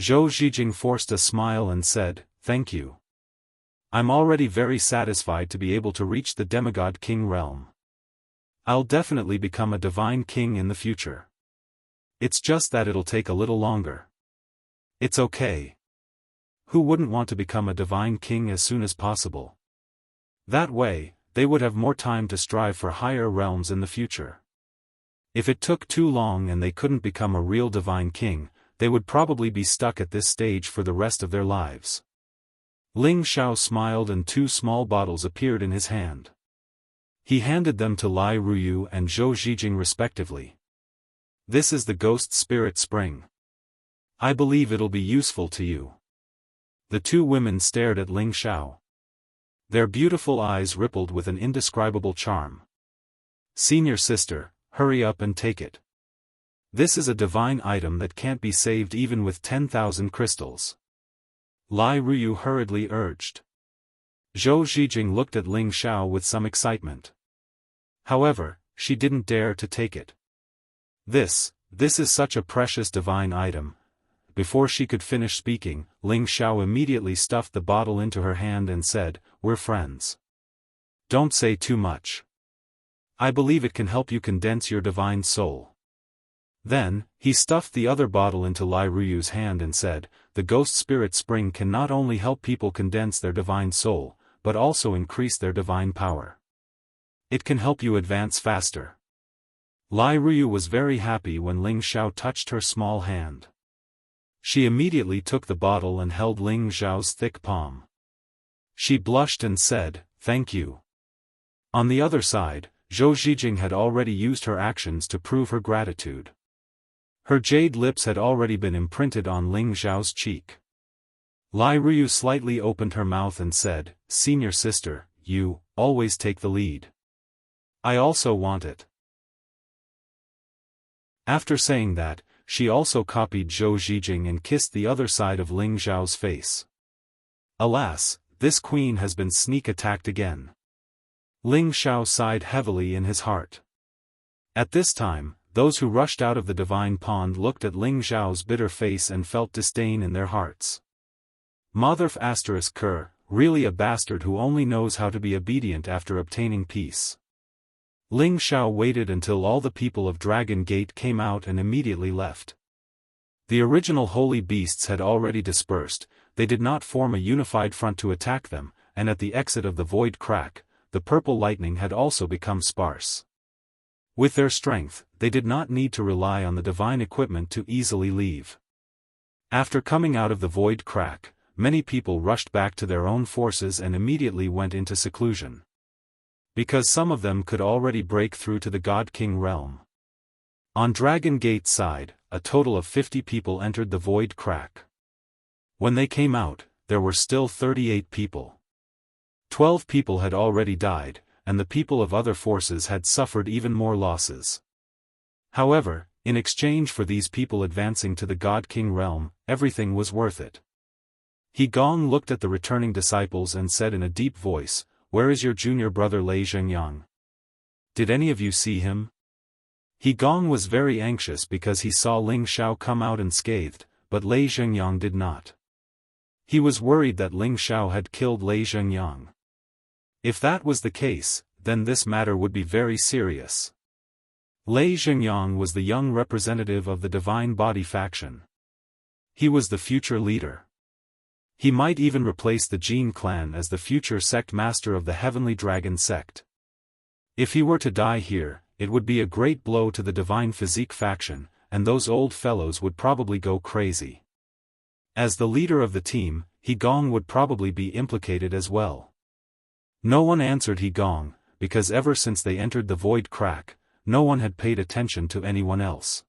Zhou Zhijing forced a smile and said, "Thank you. I'm already very satisfied to be able to reach the demigod king realm. I'll definitely become a divine king in the future. It's just that it'll take a little longer. It's okay. Who wouldn't want to become a divine king as soon as possible? That way, they would have more time to strive for higher realms in the future. If it took too long and they couldn't become a real divine king, they would probably be stuck at this stage for the rest of their lives." Ling Xiao smiled and 2 small bottles appeared in his hand. He handed them to Lai Ruyu and Zhou Zhijing respectively. "This is the Ghost Spirit Spring. I believe it'll be useful to you." The 2 women stared at Ling Xiao. Their beautiful eyes rippled with an indescribable charm. "Senior sister, hurry up and take it. This is a divine item that can't be saved even with 10,000 crystals." Lai Ruyu hurriedly urged. Zhou Zhijing looked at Ling Xiao with some excitement. However, she didn't dare to take it. This is such a precious divine item." Before she could finish speaking, Ling Xiao immediately stuffed the bottle into her hand and said, "We're friends. Don't say too much. I believe it can help you condense your divine soul." Then, he stuffed the other bottle into Lai Ruyu's hand and said, "The Ghost Spirit Spring can not only help people condense their divine soul, but also increase their divine power. It can help you advance faster." Lai Ruyu was very happy when Ling Xiao touched her small hand. She immediately took the bottle and held Ling Xiao's thick palm. She blushed and said, "Thank you." On the other side, Zhou Zhijing had already used her actions to prove her gratitude. Her jade lips had already been imprinted on Ling Xiao's cheek. Lai Ruyu slightly opened her mouth and said, "Senior sister, you always take the lead. I also want it." After saying that, she also copied Zhou Zhijing and kissed the other side of Ling Xiao's face. Alas, this queen has been sneak attacked again. Ling Xiao sighed heavily in his heart. At this time, those who rushed out of the divine pond looked at Ling Xiao's bitter face and felt disdain in their hearts. Motherf *Ker, really a bastard who only knows how to be obedient after obtaining peace. Ling Xiao waited until all the people of Dragon Gate came out and immediately left. The original holy beasts had already dispersed, they did not form a unified front to attack them, and at the exit of the void crack, the purple lightning had also become sparse. With their strength, they did not need to rely on the divine equipment to easily leave. After coming out of the void crack, many people rushed back to their own forces and immediately went into seclusion. Because some of them could already break through to the God King realm. On Dragon Gate's side, a total of 50 people entered the void crack. When they came out, there were still 38 people. 12 people had already died, and the people of other forces had suffered even more losses. However, in exchange for these people advancing to the God King realm, everything was worth it. He Gong looked at the returning disciples and said in a deep voice, "Where is your junior brother Lei Zhengyang? Did any of you see him?" He Gong was very anxious because he saw Ling Xiao come out unscathed, but Lei Zhengyang did not. He was worried that Ling Xiao had killed Lei Zhengyang. If that was the case, then this matter would be very serious. Lei Zhengyang was the young representative of the Divine Body faction. He was the future leader. He might even replace the Jin clan as the future sect master of the Heavenly Dragon sect. If he were to die here, it would be a great blow to the Divine Physique faction, and those old fellows would probably go crazy. As the leader of the team, He Gong would probably be implicated as well. No one answered He Gong, because ever since they entered the void crack, no one had paid attention to anyone else.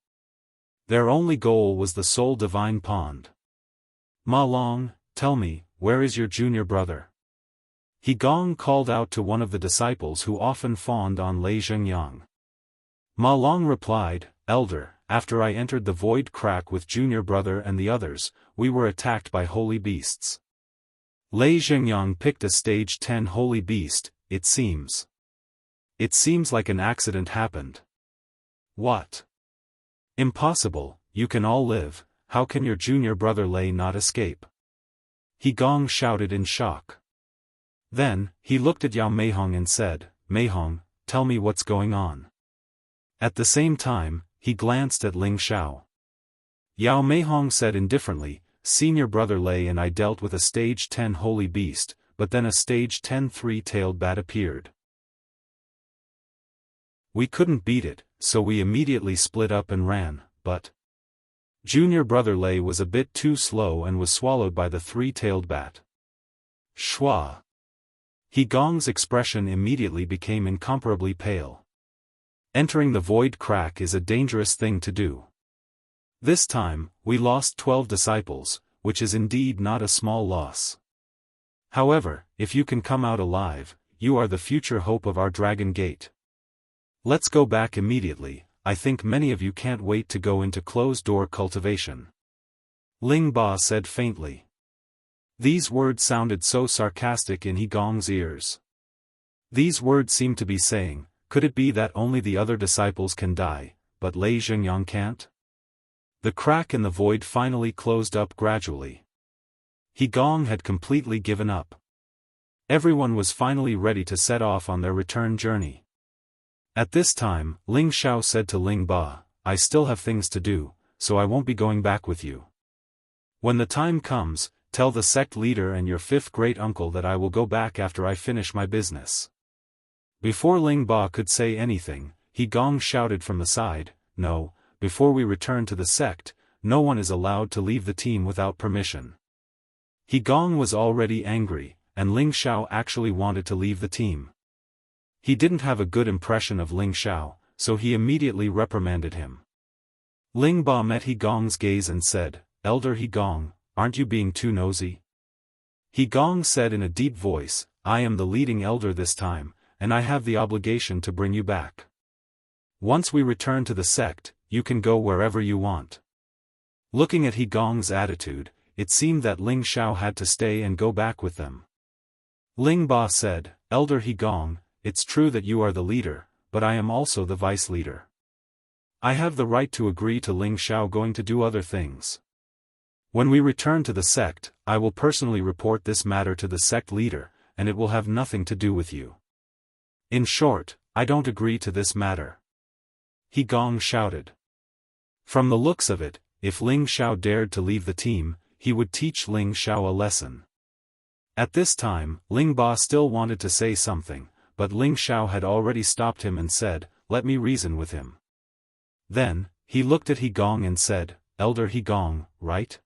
Their only goal was the Soul Divine Pond. Ma Long, tell me, where is your junior brother? He Gong called out to one of the disciples who often fawned on Lei Zhengyang. Ma Long replied, Elder, after I entered the void crack with junior brother and the others, we were attacked by holy beasts. Lei Zhengyang picked a stage 10 holy beast, it seems. It seems like an accident happened. What? Impossible, you can all live, how can your junior brother Lei not escape? He Gong shouted in shock. Then, he looked at Yao Meihong and said, Meihong, tell me what's going on. At the same time, he glanced at Ling Xiao. Yao Meihong said indifferently, Senior brother Lei and I dealt with a stage 10 holy beast, but then a stage 10 three-tailed bat appeared. We couldn't beat it, so we immediately split up and ran, but junior brother Lei was a bit too slow and was swallowed by the three-tailed bat. Shua. He Gong's expression immediately became incomparably pale. Entering the void crack is a dangerous thing to do. This time, we lost 12 disciples, which is indeed not a small loss. However, if you can come out alive, you are the future hope of our Dragon Gate. Let's go back immediately, I think many of you can't wait to go into closed-door cultivation. Ling Ba said faintly. These words sounded so sarcastic in He Gong's ears. These words seemed to be saying, could it be that only the other disciples can die, but Lei Zhengyang can't? The crack in the void finally closed up gradually. He Gong had completely given up. Everyone was finally ready to set off on their return journey. At this time, Ling Xiao said to Ling Ba, I still have things to do, so I won't be going back with you. When the time comes, tell the sect leader and your fifth great uncle that I will go back after I finish my business. Before Ling Ba could say anything, He Gong shouted from the side, No, before we return to the sect, no one is allowed to leave the team without permission. He Gong was already angry, and Ling Xiao actually wanted to leave the team. He didn't have a good impression of Ling Xiao, so he immediately reprimanded him. Ling Ba met He Gong's gaze and said, Elder He Gong, aren't you being too nosy? He Gong said in a deep voice, I am the leading elder this time, and I have the obligation to bring you back. Once we return to the sect, you can go wherever you want. Looking at He Gong's attitude, it seemed that Ling Xiao had to stay and go back with them. Ling Ba said, Elder He Gong, it's true that you are the leader, but I am also the vice leader. I have the right to agree to Ling Xiao going to do other things. When we return to the sect, I will personally report this matter to the sect leader, and it will have nothing to do with you. In short, I don't agree to this matter. He Gong shouted. From the looks of it, if Ling Xiao dared to leave the team, he would teach Ling Xiao a lesson. At this time, Ling Ba still wanted to say something, but Ling Xiao had already stopped him and said, Let me reason with him. Then, he looked at He Gong and said, Elder He Gong, right?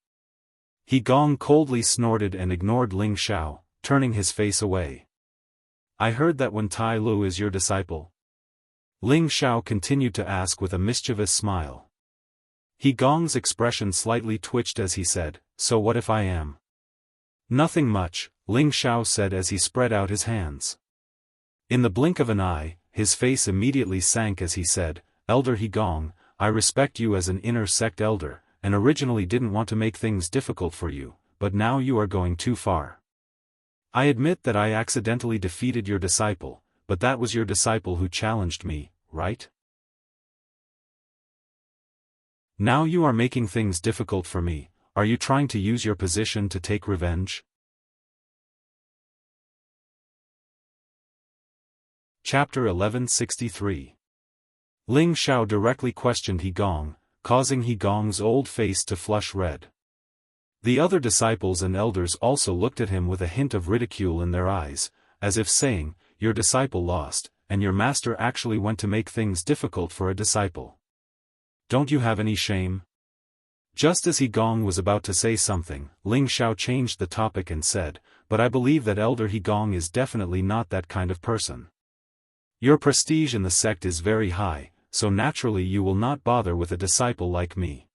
He Gong coldly snorted and ignored Ling Xiao, turning his face away. I heard that when Tai Lu is your disciple. Ling Xiao continued to ask with a mischievous smile. He Gong's expression slightly twitched as he said, So what if I am? Nothing much, Ling Xiao said as he spread out his hands. In the blink of an eye, his face immediately sank as he said, Elder He Gong, I respect you as an inner sect elder, and originally didn't want to make things difficult for you, but now you are going too far. I admit that I accidentally defeated your disciple, but that was your disciple who challenged me, right? Now you are making things difficult for me, Are you trying to use your position to take revenge? Chapter 1163. Ling Xiao directly questioned He Gong, causing He Gong's old face to flush red. The other disciples and elders also looked at him with a hint of ridicule in their eyes, as if saying, "Your disciple lost, and your master actually went to make things difficult for a disciple. Don't you have any shame?" Just as He Gong was about to say something, Ling Xiao changed the topic and said, "But I believe that Elder He Gong is definitely not that kind of person. Your prestige in the sect is very high, so naturally you will not bother with a disciple like me.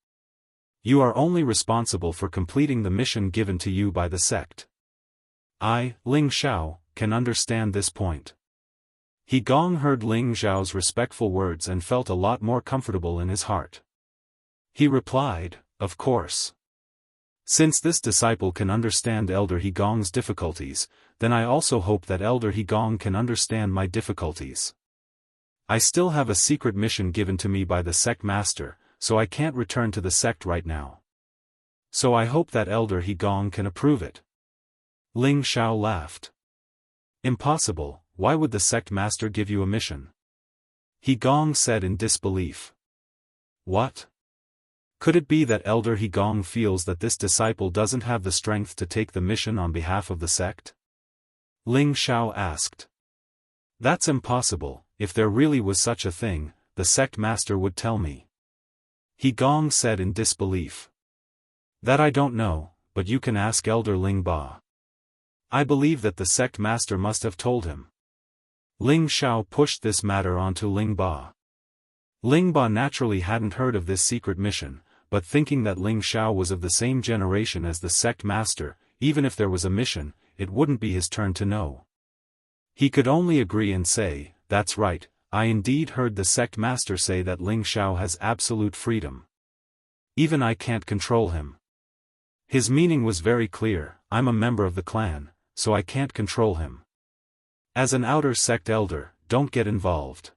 You are only responsible for completing the mission given to you by the sect. I, Ling Xiao, can understand this point." He Gong heard Ling Xiao's respectful words and felt a lot more comfortable in his heart. He replied, "Of course. Since this disciple can understand Elder He Gong's difficulties, then I also hope that Elder He Gong can understand my difficulties. I still have a secret mission given to me by the sect master, so I can't return to the sect right now. So I hope that Elder He Gong can approve it." Ling Xiao laughed. "Impossible, why would the sect master give you a mission?" He Gong said in disbelief. "What? Could it be that Elder He Gong feels that this disciple doesn't have the strength to take the mission on behalf of the sect?" Ling Xiao asked. "That's impossible. If there really was such a thing, the sect master would tell me." He Gong said in disbelief. "That I don't know, but you can ask Elder Ling Ba. I believe that the sect master must have told him." Ling Xiao pushed this matter onto Ling Ba. Ling Ba naturally hadn't heard of this secret mission, but thinking that Ling Xiao was of the same generation as the sect master, even if there was a mission, it wouldn't be his turn to know. He could only agree and say, "That's right, I indeed heard the sect master say that Ling Xiao has absolute freedom. Even I can't control him. His meaning was very clear, I'm a member of the clan, so I can't control him. As an outer sect elder, don't get involved."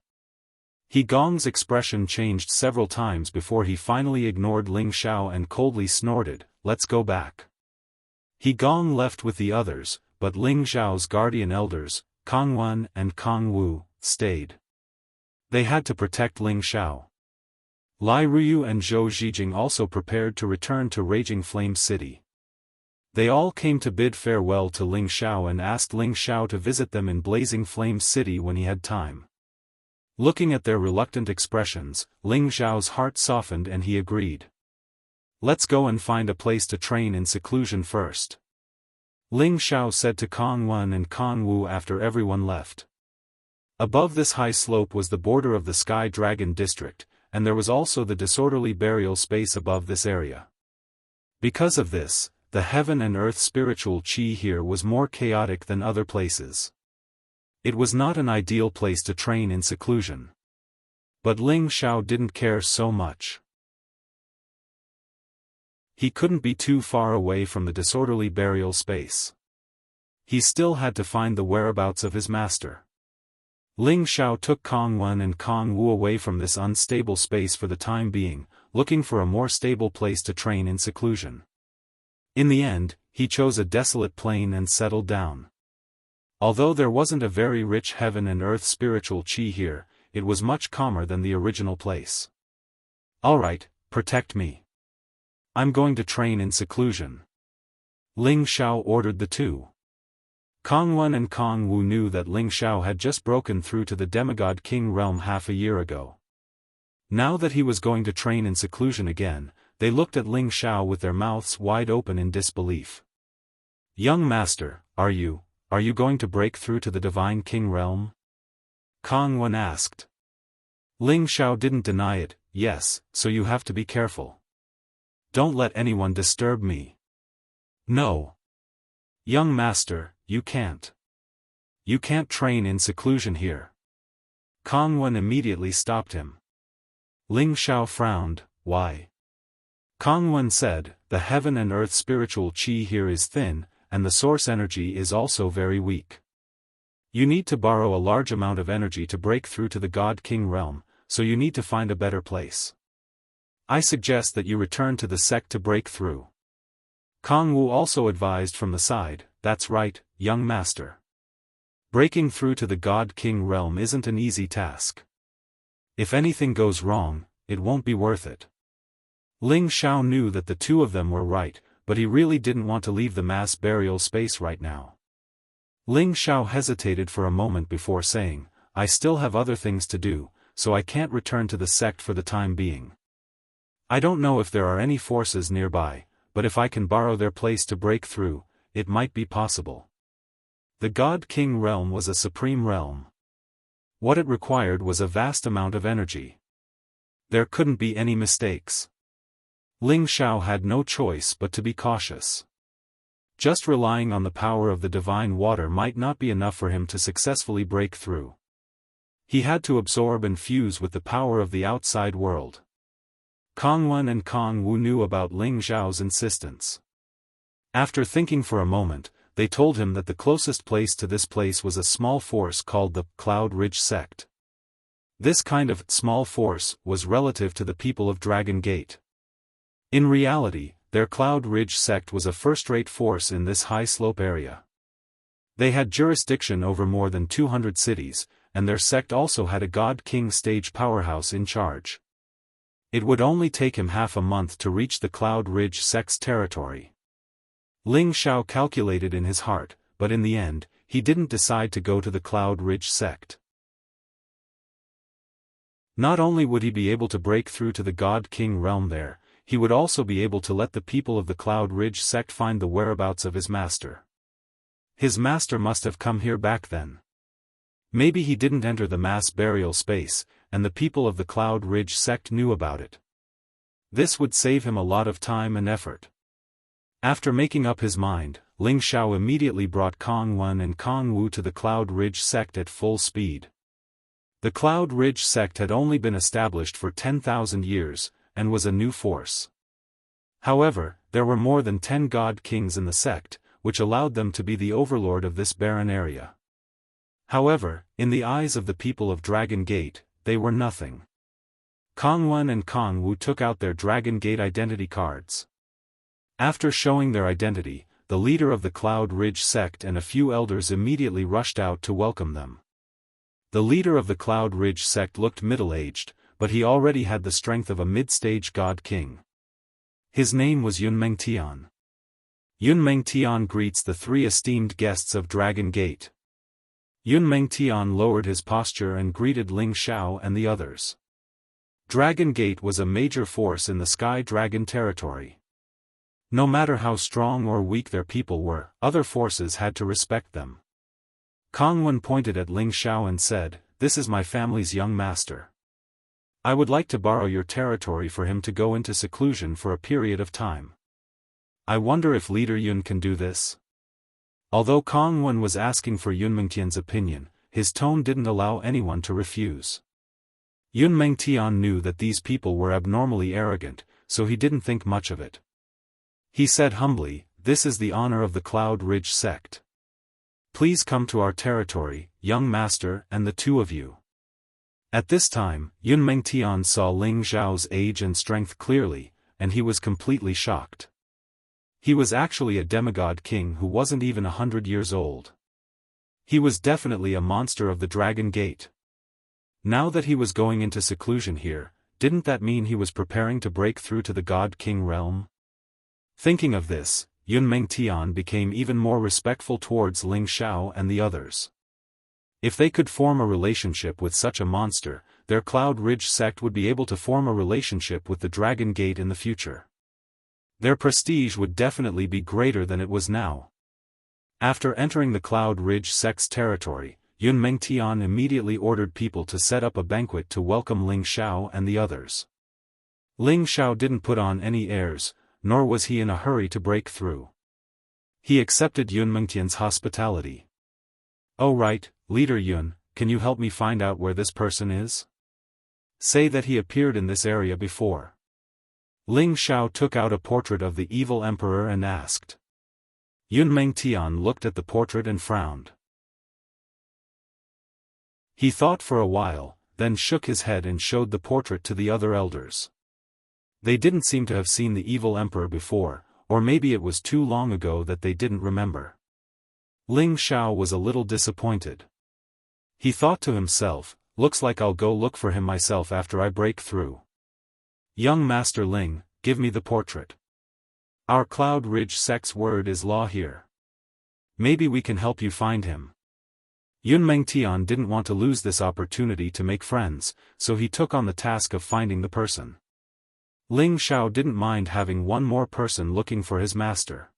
He Gong's expression changed several times before he finally ignored Ling Xiao and coldly snorted, "Let's go back." He Gong left with the others, but Ling Xiao's guardian elders, Kong Wen and Kong Wu, stayed. They had to protect Ling Xiao. Lai Ruyu and Zhou Zhijing also prepared to return to Raging Flame City. They all came to bid farewell to Ling Xiao and asked Ling Xiao to visit them in Blazing Flame City when he had time. Looking at their reluctant expressions, Ling Xiao's heart softened and he agreed. "Let's go and find a place to train in seclusion first," Ling Xiao said to Kong Wen and Kong Wu after everyone left. Above this high slope was the border of the Sky Dragon District, and there was also the disorderly burial space above this area. Because of this, the heaven and earth spiritual chi here was more chaotic than other places. It was not an ideal place to train in seclusion. But Ling Xiao didn't care so much. He couldn't be too far away from the disorderly burial space. He still had to find the whereabouts of his master. Ling Xiao took Kong Wen and Kong Wu away from this unstable space for the time being, looking for a more stable place to train in seclusion. In the end, he chose a desolate plain and settled down. Although there wasn't a very rich heaven and earth spiritual chi here, it was much calmer than the original place. "Alright, protect me. I'm going to train in seclusion," Ling Xiao ordered the two. Kong Wen and Kong Wu knew that Ling Xiao had just broken through to the demigod king realm half a year ago. Now that he was going to train in seclusion again, they looked at Ling Xiao with their mouths wide open in disbelief. "Young master, are you going to break through to the divine king realm?" Kong Wen asked. Ling Xiao didn't deny it. "Yes, so you have to be careful. Don't let anyone disturb me." "No. Young master, you can't. You can't train in seclusion here." Kong Wen immediately stopped him. Ling Xiao frowned. "Why?" Kong Wen said, "The heaven and earth spiritual chi here is thin, and the source energy is also very weak. You need to borrow a large amount of energy to break through to the God King realm, so you need to find a better place. I suggest that you return to the sect to break through." Kong Wu also advised from the side, "That's right, young master. Breaking through to the God King realm isn't an easy task. If anything goes wrong, it won't be worth it." Ling Xiao knew that the two of them were right, but he really didn't want to leave the mass burial space right now. Ling Xiao hesitated for a moment before saying, "I still have other things to do, so I can't return to the sect for the time being. I don't know if there are any forces nearby, but if I can borrow their place to break through, it might be possible." The God King realm was a supreme realm. What it required was a vast amount of energy. There couldn't be any mistakes. Ling Xiao had no choice but to be cautious. Just relying on the power of the divine water might not be enough for him to successfully break through. He had to absorb and fuse with the power of the outside world. Kong Wen and Kong Wu knew about Ling Xiao's insistence. After thinking for a moment, they told him that the closest place to this place was a small force called the Cloud Ridge sect. This kind of small force was relative to the people of Dragon Gate. In reality, their Cloud Ridge sect was a first-rate force in this high-slope area. They had jurisdiction over more than 200 cities, and their sect also had a God King stage powerhouse in charge. It would only take him half a month to reach the Cloud Ridge sect's territory. Ling Xiao calculated in his heart, but in the end, he didn't decide to go to the Cloud Ridge sect. Not only would he be able to break through to the God King realm there, he would also be able to let the people of the Cloud Ridge sect find the whereabouts of his master. His master must have come here back then. Maybe he didn't enter the mass burial space, and the people of the Cloud Ridge sect knew about it. This would save him a lot of time and effort. After making up his mind, Ling Xiao immediately brought Kong Wen and Kong Wu to the Cloud Ridge sect at full speed. The Cloud Ridge sect had only been established for 10,000 years, and was a new force. However, there were more than 10 God Kings in the sect, which allowed them to be the overlord of this barren area. However, in the eyes of the people of Dragon Gate, they were nothing. Kong Wen and Kong Wu took out their Dragon Gate identity cards. After showing their identity, the leader of the Cloud Ridge sect and a few elders immediately rushed out to welcome them. The leader of the Cloud Ridge sect looked middle-aged, but he already had the strength of a mid-stage God King. His name was Yun Mengtian. Yun Mengtian greets the three esteemed guests of Dragon Gate. Yun Mengtian lowered his posture and greeted Ling Xiao and the others. Dragon Gate was a major force in the Sky Dragon territory. No matter how strong or weak their people were, other forces had to respect them. Kong Wen pointed at Ling Xiao and said, "This is my family's young master. I would like to borrow your territory for him to go into seclusion for a period of time. I wonder if Leader Yun can do this?" Although Kong Wen was asking for Yun Mengtian's opinion, his tone didn't allow anyone to refuse. Yun Mengtian knew that these people were abnormally arrogant, so he didn't think much of it. He said humbly, "This is the honor of the Cloud Ridge sect. Please come to our territory, young master, and the two of you." At this time, Yun Mengtian saw Ling Xiao's age and strength clearly, and he was completely shocked. He was actually a demigod king who wasn't even 100 years old. He was definitely a monster of the Dragon Gate. Now that he was going into seclusion here, didn't that mean he was preparing to break through to the God King realm? Thinking of this, Yun Mengtian became even more respectful towards Ling Xiao and the others. If they could form a relationship with such a monster, their Cloud Ridge sect would be able to form a relationship with the Dragon Gate in the future. Their prestige would definitely be greater than it was now. After entering the Cloud Ridge sect's territory, Yun Mengtian immediately ordered people to set up a banquet to welcome Ling Xiao and the others. Ling Xiao didn't put on any airs, nor was he in a hurry to break through. He accepted Yun Mengtian's hospitality. "Oh right, Leader Yun, can you help me find out where this person is? Say that he appeared in this area before." Ling Xiao took out a portrait of the evil emperor and asked. Yun Mengtian looked at the portrait and frowned. He thought for a while, then shook his head and showed the portrait to the other elders. They didn't seem to have seen the evil emperor before, or maybe it was too long ago that they didn't remember. Ling Xiao was a little disappointed. He thought to himself, looks like I'll go look for him myself after I break through. Young Master Ling, give me the portrait. Our Cloud Ridge sect's word is law here. Maybe we can help you find him. Yun Mengtian didn't want to lose this opportunity to make friends, so he took on the task of finding the person. Ling Xiao didn't mind having one more person looking for his master.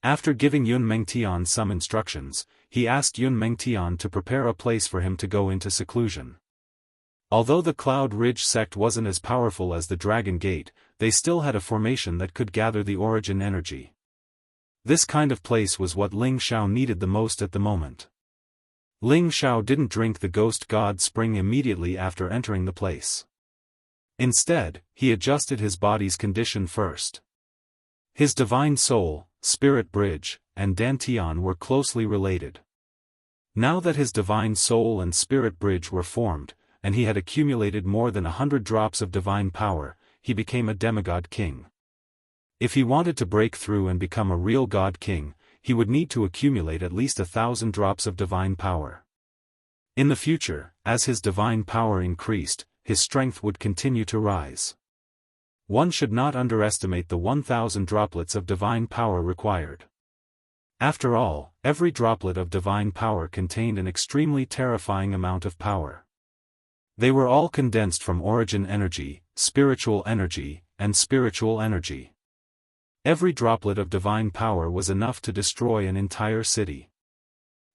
After giving Yun Mengtian some instructions, he asked Yun Mengtian to prepare a place for him to go into seclusion. Although the Cloud Ridge sect wasn't as powerful as the Dragon Gate, they still had a formation that could gather the origin energy. This kind of place was what Ling Xiao needed the most at the moment. Ling Xiao didn't drink the Ghost God Spring immediately after entering the place. Instead, he adjusted his body's condition first. His divine soul, spirit bridge, and dantian were closely related. Now that his divine soul and spirit bridge were formed, and he had accumulated more than 100 drops of divine power, he became a demigod king. If he wanted to break through and become a real god king, he would need to accumulate at least 1,000 drops of divine power. In the future, as his divine power increased, his strength would continue to rise. One should not underestimate the 1,000 droplets of divine power required. After all, every droplet of divine power contained an extremely terrifying amount of power. They were all condensed from origin energy, spiritual energy, and spiritual energy. Every droplet of divine power was enough to destroy an entire city.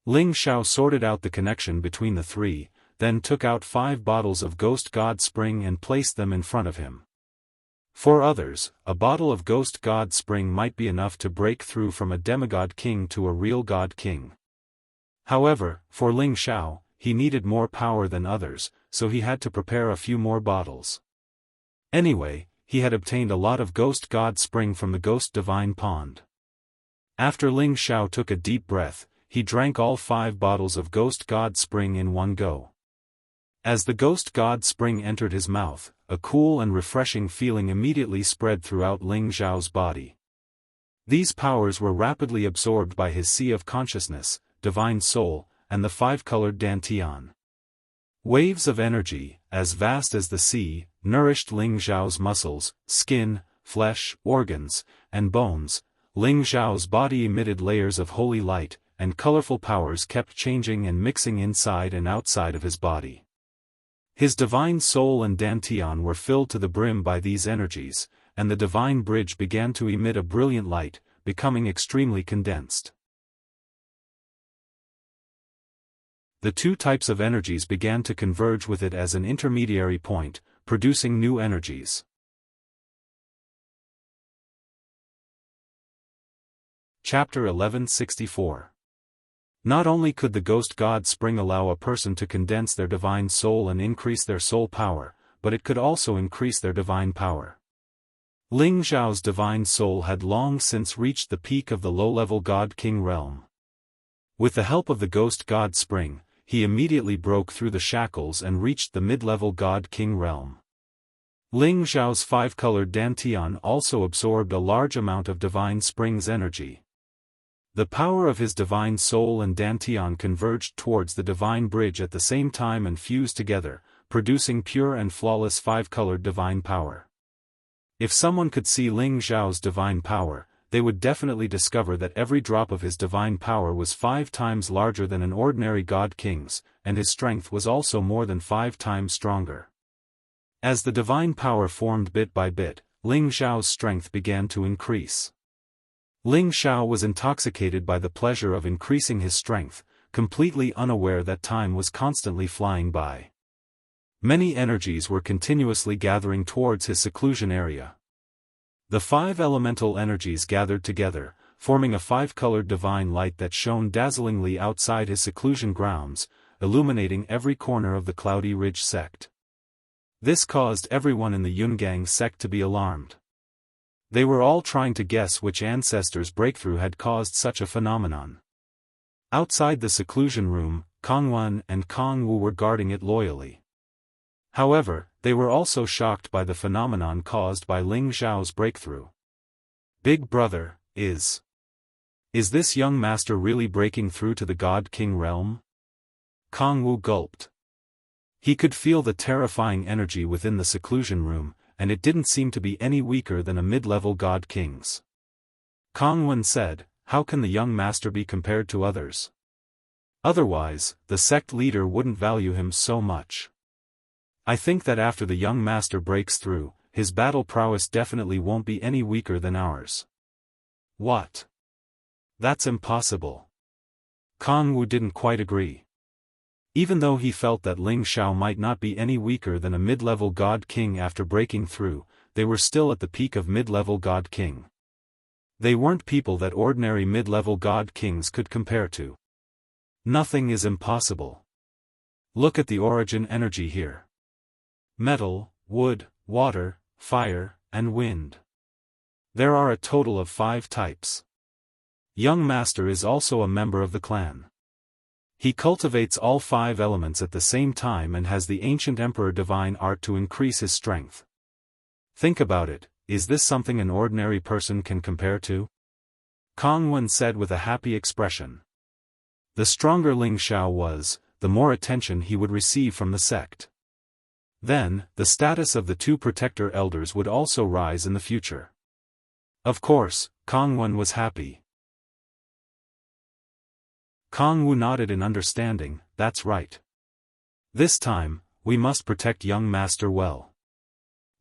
Ling Xiao sorted out the connection between the three, then took out 5 bottles of Ghost God Spring and placed them in front of him. For others, a bottle of Ghost God Spring might be enough to break through from a demigod king to a real god king. However, for Ling Xiao, he needed more power than others, so he had to prepare a few more bottles. Anyway, he had obtained a lot of Ghost God Spring from the Ghost Divine Pond. After Ling Xiao took a deep breath, he drank all 5 bottles of Ghost God Spring in one go. As the Ghost God Spring entered his mouth, a cool and refreshing feeling immediately spread throughout Ling Xiao's body. These powers were rapidly absorbed by his sea of consciousness, divine soul, and the 5-colored dantian. Waves of energy, as vast as the sea, nourished Ling Xiao's muscles, skin, flesh, organs, and bones. Ling Xiao's body emitted layers of holy light, and colorful powers kept changing and mixing inside and outside of his body. His divine soul and dantian were filled to the brim by these energies, and the divine bridge began to emit a brilliant light, becoming extremely condensed. The 2 types of energies began to converge with it as an intermediary point, producing new energies. Chapter 1164. Not only could the Ghost God Spring allow a person to condense their divine soul and increase their soul power, but it could also increase their divine power. Ling Xiao's divine soul had long since reached the peak of the low-level God King realm. With the help of the Ghost God Spring, he immediately broke through the shackles and reached the mid-level God King realm. Ling Xiao's 5-colored dantian also absorbed a large amount of divine spring's energy. The power of his divine soul and dantian converged towards the divine bridge at the same time and fused together, producing pure and flawless 5-colored divine power. If someone could see Ling Xiao's divine power, they would definitely discover that every drop of his divine power was 5 times larger than an ordinary god king's, and his strength was also more than 5 times stronger. As the divine power formed bit by bit, Ling Xiao's strength began to increase. Ling Xiao was intoxicated by the pleasure of increasing his strength, completely unaware that time was constantly flying by. Many energies were continuously gathering towards his seclusion area. The 5 elemental energies gathered together, forming a 5-colored divine light that shone dazzlingly outside his seclusion grounds, illuminating every corner of the Cloudy Ridge sect. This caused everyone in the Yungang sect to be alarmed. They were all trying to guess which ancestor's breakthrough had caused such a phenomenon. Outside the seclusion room, Kongwen and Kongwu were guarding it loyally. However, they were also shocked by the phenomenon caused by Ling Xiao's breakthrough. Big brother, is this young master really breaking through to the God King realm? Kong Wu gulped. He could feel the terrifying energy within the seclusion room, and it didn't seem to be any weaker than a mid-level God King's. Kong Wen said, "How can the young master be compared to others? Otherwise, the sect leader wouldn't value him so much. I think that after the young master breaks through, his battle prowess definitely won't be any weaker than ours." What? That's impossible. Kong Wu didn't quite agree. Even though he felt that Ling Xiao might not be any weaker than a mid-level God King after breaking through, they were still at the peak of mid-level God King. They weren't people that ordinary mid-level God Kings could compare to. Nothing is impossible. Look at the origin energy here. Metal, wood, water, fire, and wind. There are a total of 5 types. Young Master is also a member of the clan. He cultivates all 5 elements at the same time and has the ancient Emperor divine art to increase his strength. Think about it, is this something an ordinary person can compare to? Kong Wen said with a happy expression. The stronger Ling Xiao was, the more attention he would receive from the sect. Then, the status of the 2 protector elders would also rise in the future. Of course, Kong Wen was happy. Kong Wu nodded in understanding, "That's right. This time, we must protect young master well.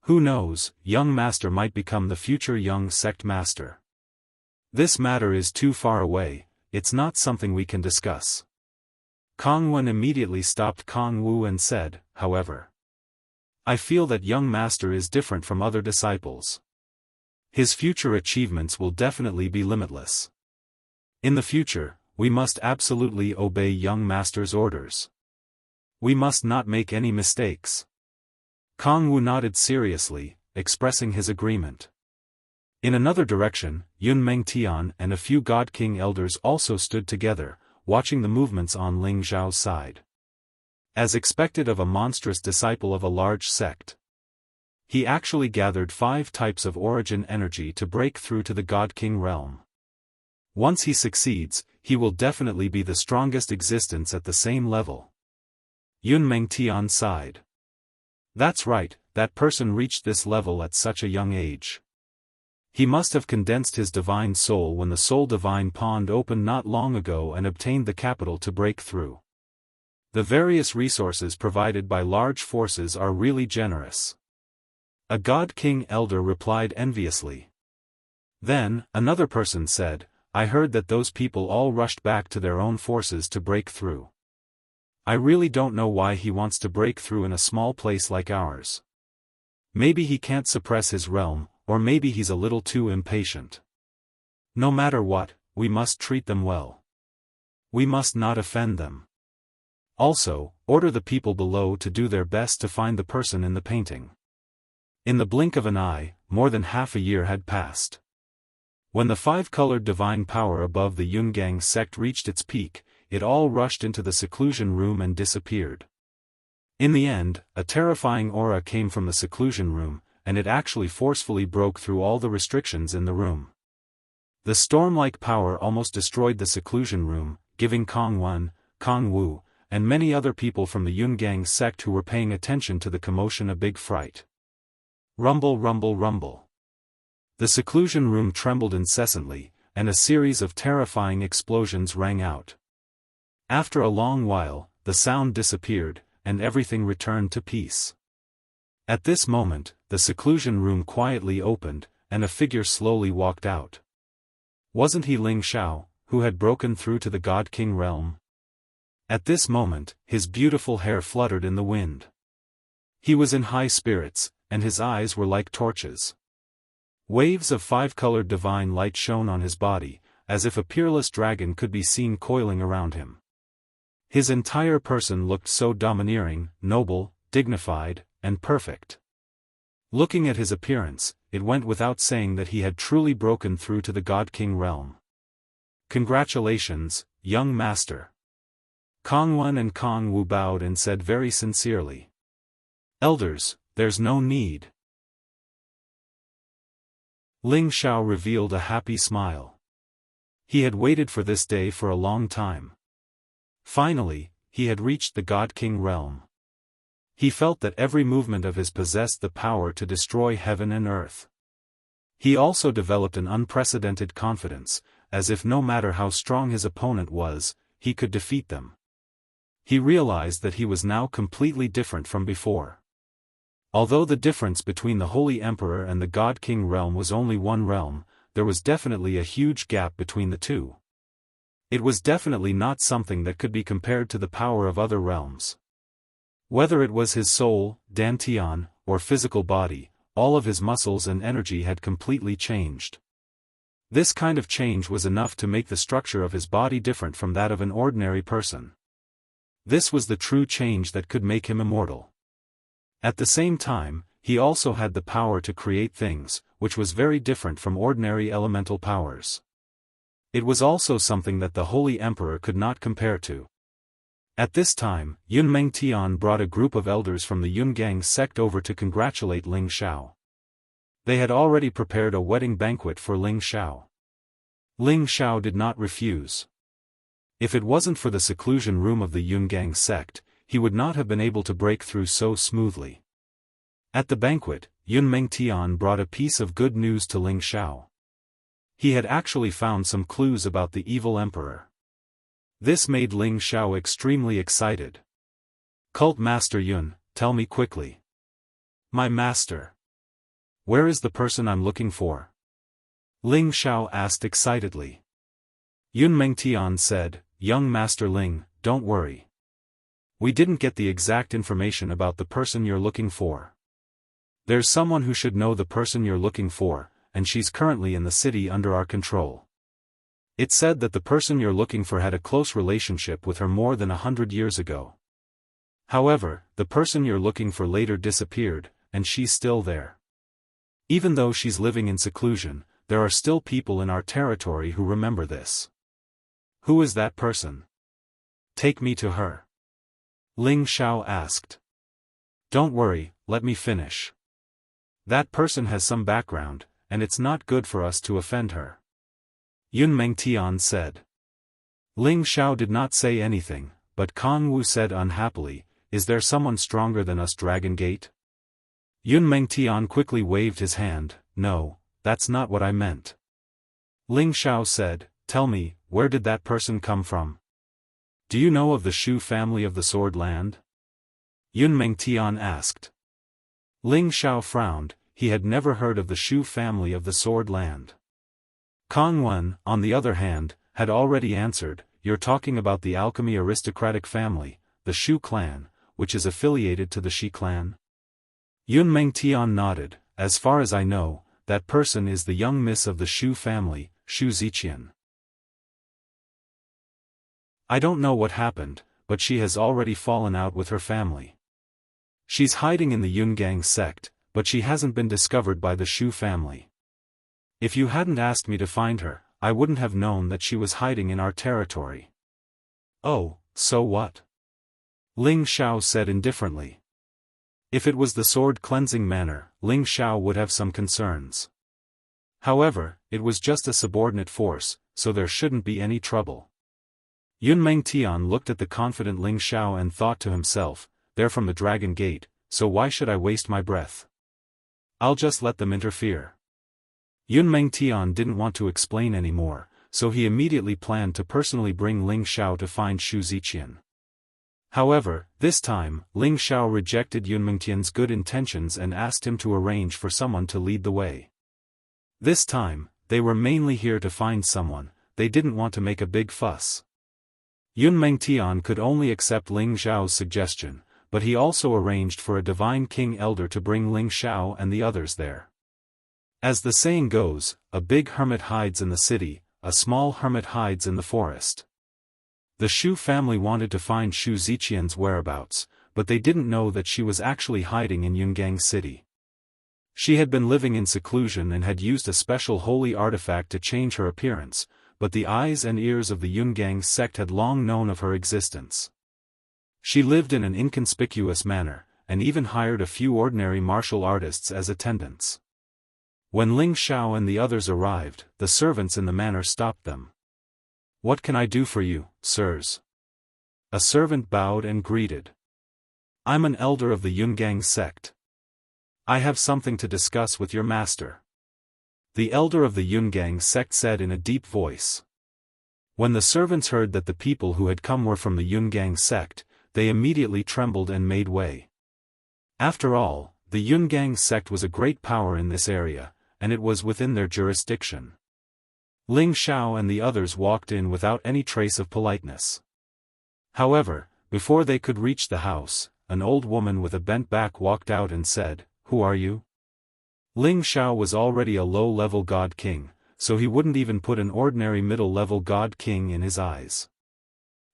Who knows, young master might become the future young sect master. This matter is too far away, it's not something we can discuss." Kong Wen immediately stopped Kong Wu and said, "However, I feel that young master is different from other disciples. His future achievements will definitely be limitless. In the future, we must absolutely obey young master's orders. We must not make any mistakes." Kong Wu nodded seriously, expressing his agreement. In another direction, Yun Mengtian and a few God King elders also stood together, watching the movements on Ling Xiao's side. As expected of a monstrous disciple of a large sect, he actually gathered 5 types of origin energy to break through to the God King realm. Once he succeeds, he will definitely be the strongest existence at the same level. Yun Mengtian sighed. That's right, that person reached this level at such a young age. He must have condensed his divine soul when the soul divine pond opened not long ago and obtained the capital to break through. The various resources provided by large forces are really generous. A God King elder replied enviously. Then, another person said, "I heard that those people all rushed back to their own forces to break through. I really don't know why he wants to break through in a small place like ours. Maybe he can't suppress his realm, or maybe he's a little too impatient. No matter what, we must treat them well. We must not offend them. Also, order the people below to do their best to find the person in the painting." In the blink of an eye, more than half a year had passed. When the 5-colored divine power above the Yungang sect reached its peak, it all rushed into the seclusion room and disappeared. In the end, a terrifying aura came from the seclusion room, and it actually forcefully broke through all the restrictions in the room. The storm-like power almost destroyed the seclusion room, giving Kong Wen, Kong Wu, and many other people from the Yungang sect who were paying attention to the commotion a big fright. Rumble, rumble, rumble. The seclusion room trembled incessantly, and a series of terrifying explosions rang out. After a long while, the sound disappeared, and everything returned to peace. At this moment, the seclusion room quietly opened, and a figure slowly walked out. Wasn't he Ling Xiao, who had broken through to the God King realm? At this moment, his beautiful hair fluttered in the wind. He was in high spirits, and his eyes were like torches. Waves of 5-colored divine light shone on his body, as if a peerless dragon could be seen coiling around him. His entire person looked so domineering, noble, dignified, and perfect. Looking at his appearance, it went without saying that he had truly broken through to the God King realm. "Congratulations, young master." Kong Wen and Kong Wu bowed and said very sincerely. "Elders, there's no need." Ling Xiao revealed a happy smile. He had waited for this day for a long time. Finally, he had reached the God King realm. He felt that every movement of his possessed the power to destroy heaven and earth. He also developed an unprecedented confidence, as if no matter how strong his opponent was, he could defeat them. He realized that he was now completely different from before. Although the difference between the Holy Emperor and the God King realm was only one realm, there was definitely a huge gap between the two. It was definitely not something that could be compared to the power of other realms. Whether it was his soul, dantian, or physical body, all of his muscles and energy had completely changed. This kind of change was enough to make the structure of his body different from that of an ordinary person. This was the true change that could make him immortal. At the same time, he also had the power to create things, which was very different from ordinary elemental powers. It was also something that the Holy Emperor could not compare to. At this time, Yun Mengtian brought a group of elders from the Yungang sect over to congratulate Ling Xiao. They had already prepared a wedding banquet for Ling Xiao. Ling Xiao did not refuse. If it wasn't for the seclusion room of the Yungang sect, he would not have been able to break through so smoothly. At the banquet, Yun Mengtian brought a piece of good news to Ling Xiao. He had actually found some clues about the evil emperor. This made Ling Xiao extremely excited. Cult Master Yun, tell me quickly. My master. Where is the person I'm looking for? Ling Xiao asked excitedly. Yun Mengtian said, Young Master Ling, don't worry. We didn't get the exact information about the person you're looking for. There's someone who should know the person you're looking for, and she's currently in the city under our control. It said that the person you're looking for had a close relationship with her more than 100 years ago. However, the person you're looking for later disappeared, and she's still there. Even though she's living in seclusion, there are still people in our territory who remember this. Who is that person? Take me to her. Ling Xiao asked. Don't worry, let me finish. That person has some background, and it's not good for us to offend her. Yun Mengtian said. Ling Xiao did not say anything, but Kang Wu said unhappily, Is there someone stronger than us, Dragon Gate? Yun Mengtian quickly waved his hand, No, that's not what I meant. Ling Xiao said, Tell me, where did that person come from? Do you know of the Shu family of the Sword Land? Yun Mengtian asked. Ling Xiao frowned, he had never heard of the Shu family of the Sword Land. Kang Wen, on the other hand, had already answered, You're talking about the alchemy aristocratic family, the Shu clan, which is affiliated to the Shi clan? Yun Mengtian nodded, As far as I know, that person is the young miss of the Shu family, Shu Ziqian. I don't know what happened, but she has already fallen out with her family. She's hiding in the Yungang sect, but she hasn't been discovered by the Shu family. If you hadn't asked me to find her, I wouldn't have known that she was hiding in our territory. Oh, so what? Ling Xiao said indifferently. If it was the sword cleansing manner, Ling Xiao would have some concerns. However, it was just a subordinate force, so there shouldn't be any trouble. Yun Mengtian looked at the confident Ling Xiao and thought to himself, They're from the Dragon Gate, so why should I waste my breath? I'll just let them interfere. Yun Mengtian didn't want to explain anymore, so he immediately planned to personally bring Ling Xiao to find Shu Ziqian. However, this time, Ling Xiao rejected Yun Mengtian's good intentions and asked him to arrange for someone to lead the way. This time, they were mainly here to find someone, they didn't want to make a big fuss. Yun Mengtian could only accept Ling Xiao's suggestion, but he also arranged for a divine king elder to bring Ling Xiao and the others there. As the saying goes, a big hermit hides in the city, a small hermit hides in the forest. The Shu family wanted to find Shu Ziqian's whereabouts, but they didn't know that she was actually hiding in Yungang City. She had been living in seclusion and had used a special holy artifact to change her appearance, but the eyes and ears of the Yungang sect had long known of her existence. She lived in an inconspicuous manner, and even hired a few ordinary martial artists as attendants. When Ling Xiao and the others arrived, the servants in the manor stopped them. "What can I do for you, sirs?" A servant bowed and greeted. "I'm an elder of the Yungang sect. I have something to discuss with your master." The elder of the Yungang sect said in a deep voice. When the servants heard that the people who had come were from the Yungang sect, they immediately trembled and made way. After all, the Yungang sect was a great power in this area, and it was within their jurisdiction. Ling Xiao and the others walked in without any trace of politeness. However, before they could reach the house, an old woman with a bent back walked out and said, "Who are you?" Ling Xiao was already a low-level god king, so he wouldn't even put an ordinary middle-level god king in his eyes.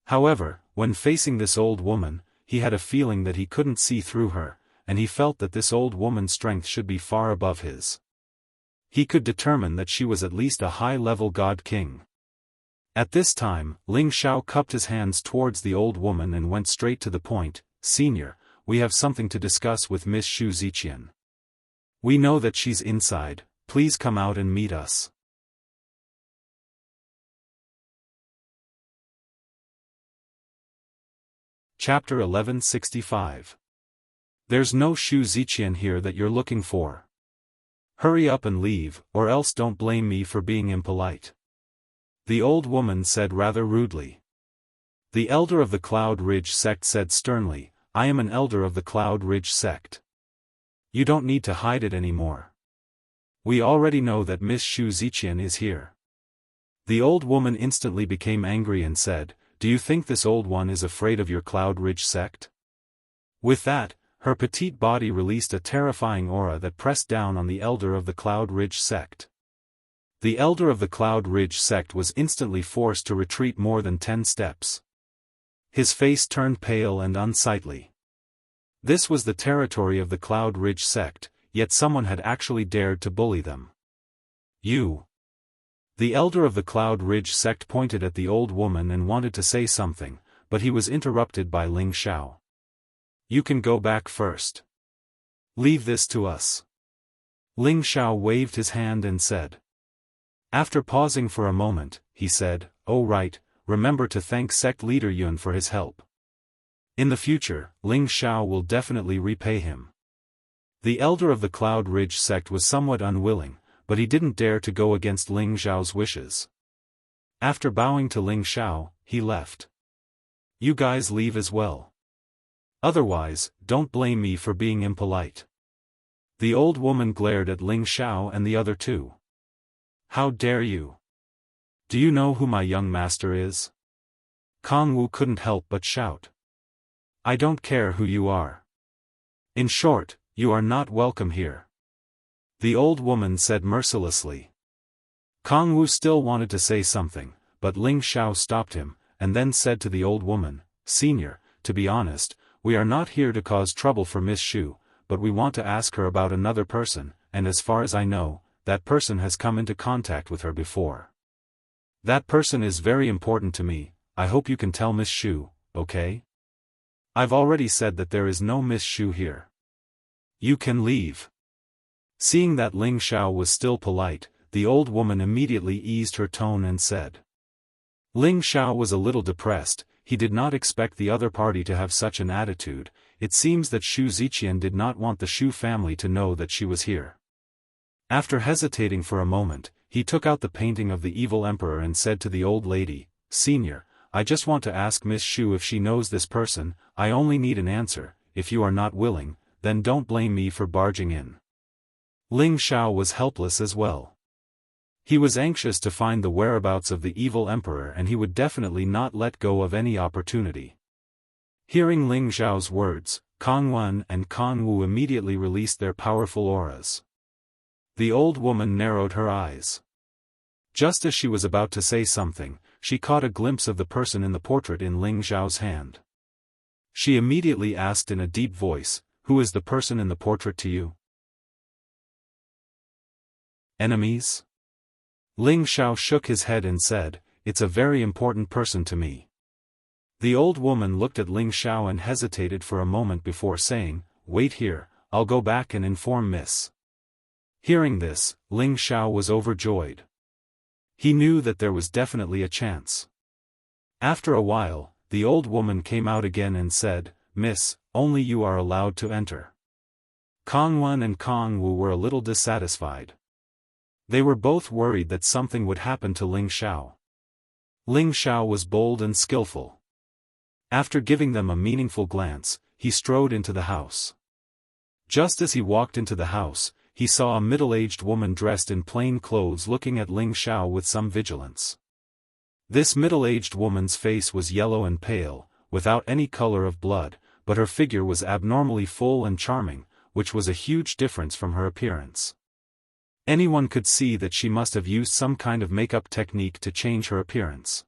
However, when facing this old woman, he had a feeling that he couldn't see through her, and he felt that this old woman's strength should be far above his. He could determine that she was at least a high-level god king. At this time, Ling Xiao cupped his hands towards the old woman and went straight to the point. "Senior, we have something to discuss with Miss Xu Ziqian. We know that she's inside, please come out and meet us." Chapter 1165. There's no Xu Ziqian here that you're looking for. Hurry up and leave, or else don't blame me for being impolite. The old woman said rather rudely. The elder of the Cloud Ridge sect said sternly, "I am an elder of the Cloud Ridge sect. You don't need to hide it anymore. We already know that Miss Xu Ziqian is here." The old woman instantly became angry and said, "Do you think this old one is afraid of your Cloud Ridge sect?" With that, her petite body released a terrifying aura that pressed down on the elder of the Cloud Ridge sect. The elder of the Cloud Ridge sect was instantly forced to retreat more than 10 steps. His face turned pale and unsightly. This was the territory of the Cloud Ridge sect, yet someone had actually dared to bully them. "You." The elder of the Cloud Ridge sect pointed at the old woman and wanted to say something, but he was interrupted by Ling Xiao. "You can go back first. Leave this to us." Ling Xiao waved his hand and said. After pausing for a moment, he said, "Oh right, remember to thank sect leader Yun for his help. In the future, Ling Xiao will definitely repay him." The elder of the Cloud Ridge sect was somewhat unwilling, but he didn't dare to go against Ling Xiao's wishes. After bowing to Ling Xiao, he left. "You guys leave as well. Otherwise, don't blame me for being impolite." The old woman glared at Ling Xiao and the other two. "How dare you? Do you know who my young master is?" Kong Wu couldn't help but shout. "I don't care who you are. In short, you are not welcome here," the old woman said mercilessly. Kong Wu still wanted to say something, but Ling Xiao stopped him, and then said to the old woman, "Senior, to be honest, we are not here to cause trouble for Miss Xu, but we want to ask her about another person, and as far as I know, that person has come into contact with her before. That person is very important to me. I hope you can tell Miss Xu, okay? I've already said that there is no Miss Xu here. You can leave." Seeing that Ling Xiao was still polite, the old woman immediately eased her tone and said. Ling Xiao was a little depressed. He did not expect the other party to have such an attitude. It seems that Xu Ziqian did not want the Xu family to know that she was here. After hesitating for a moment, he took out the painting of the evil emperor and said to the old lady, "Senior, I just want to ask Miss Xu if she knows this person. I only need an answer. If you are not willing, then don't blame me for barging in." Ling Xiao was helpless as well. He was anxious to find the whereabouts of the evil emperor, and he would definitely not let go of any opportunity. Hearing Ling Xiao's words, Kong Wen and Kong Wu immediately released their powerful auras. The old woman narrowed her eyes. Just as she was about to say something, she caught a glimpse of the person in the portrait in Ling Xiao's hand. She immediately asked in a deep voice, "Who is the person in the portrait to you?" "Enemies?" Ling Xiao shook his head and said, "It's a very important person to me." The old woman looked at Ling Xiao and hesitated for a moment before saying, "Wait here, I'll go back and inform Miss." Hearing this, Ling Xiao was overjoyed. He knew that there was definitely a chance. After a while, the old woman came out again and said, "Miss, only you are allowed to enter." Kong Wen and Kong Wu were a little dissatisfied. They were both worried that something would happen to Ling Xiao. Ling Xiao was bold and skillful. After giving them a meaningful glance, he strode into the house. Just as he walked into the house, he saw a middle-aged woman dressed in plain clothes looking at Ling Xiao with some vigilance. This middle-aged woman's face was yellow and pale, without any color of blood, but her figure was abnormally full and charming, which was a huge difference from her appearance. Anyone could see that she must have used some kind of makeup technique to change her appearance.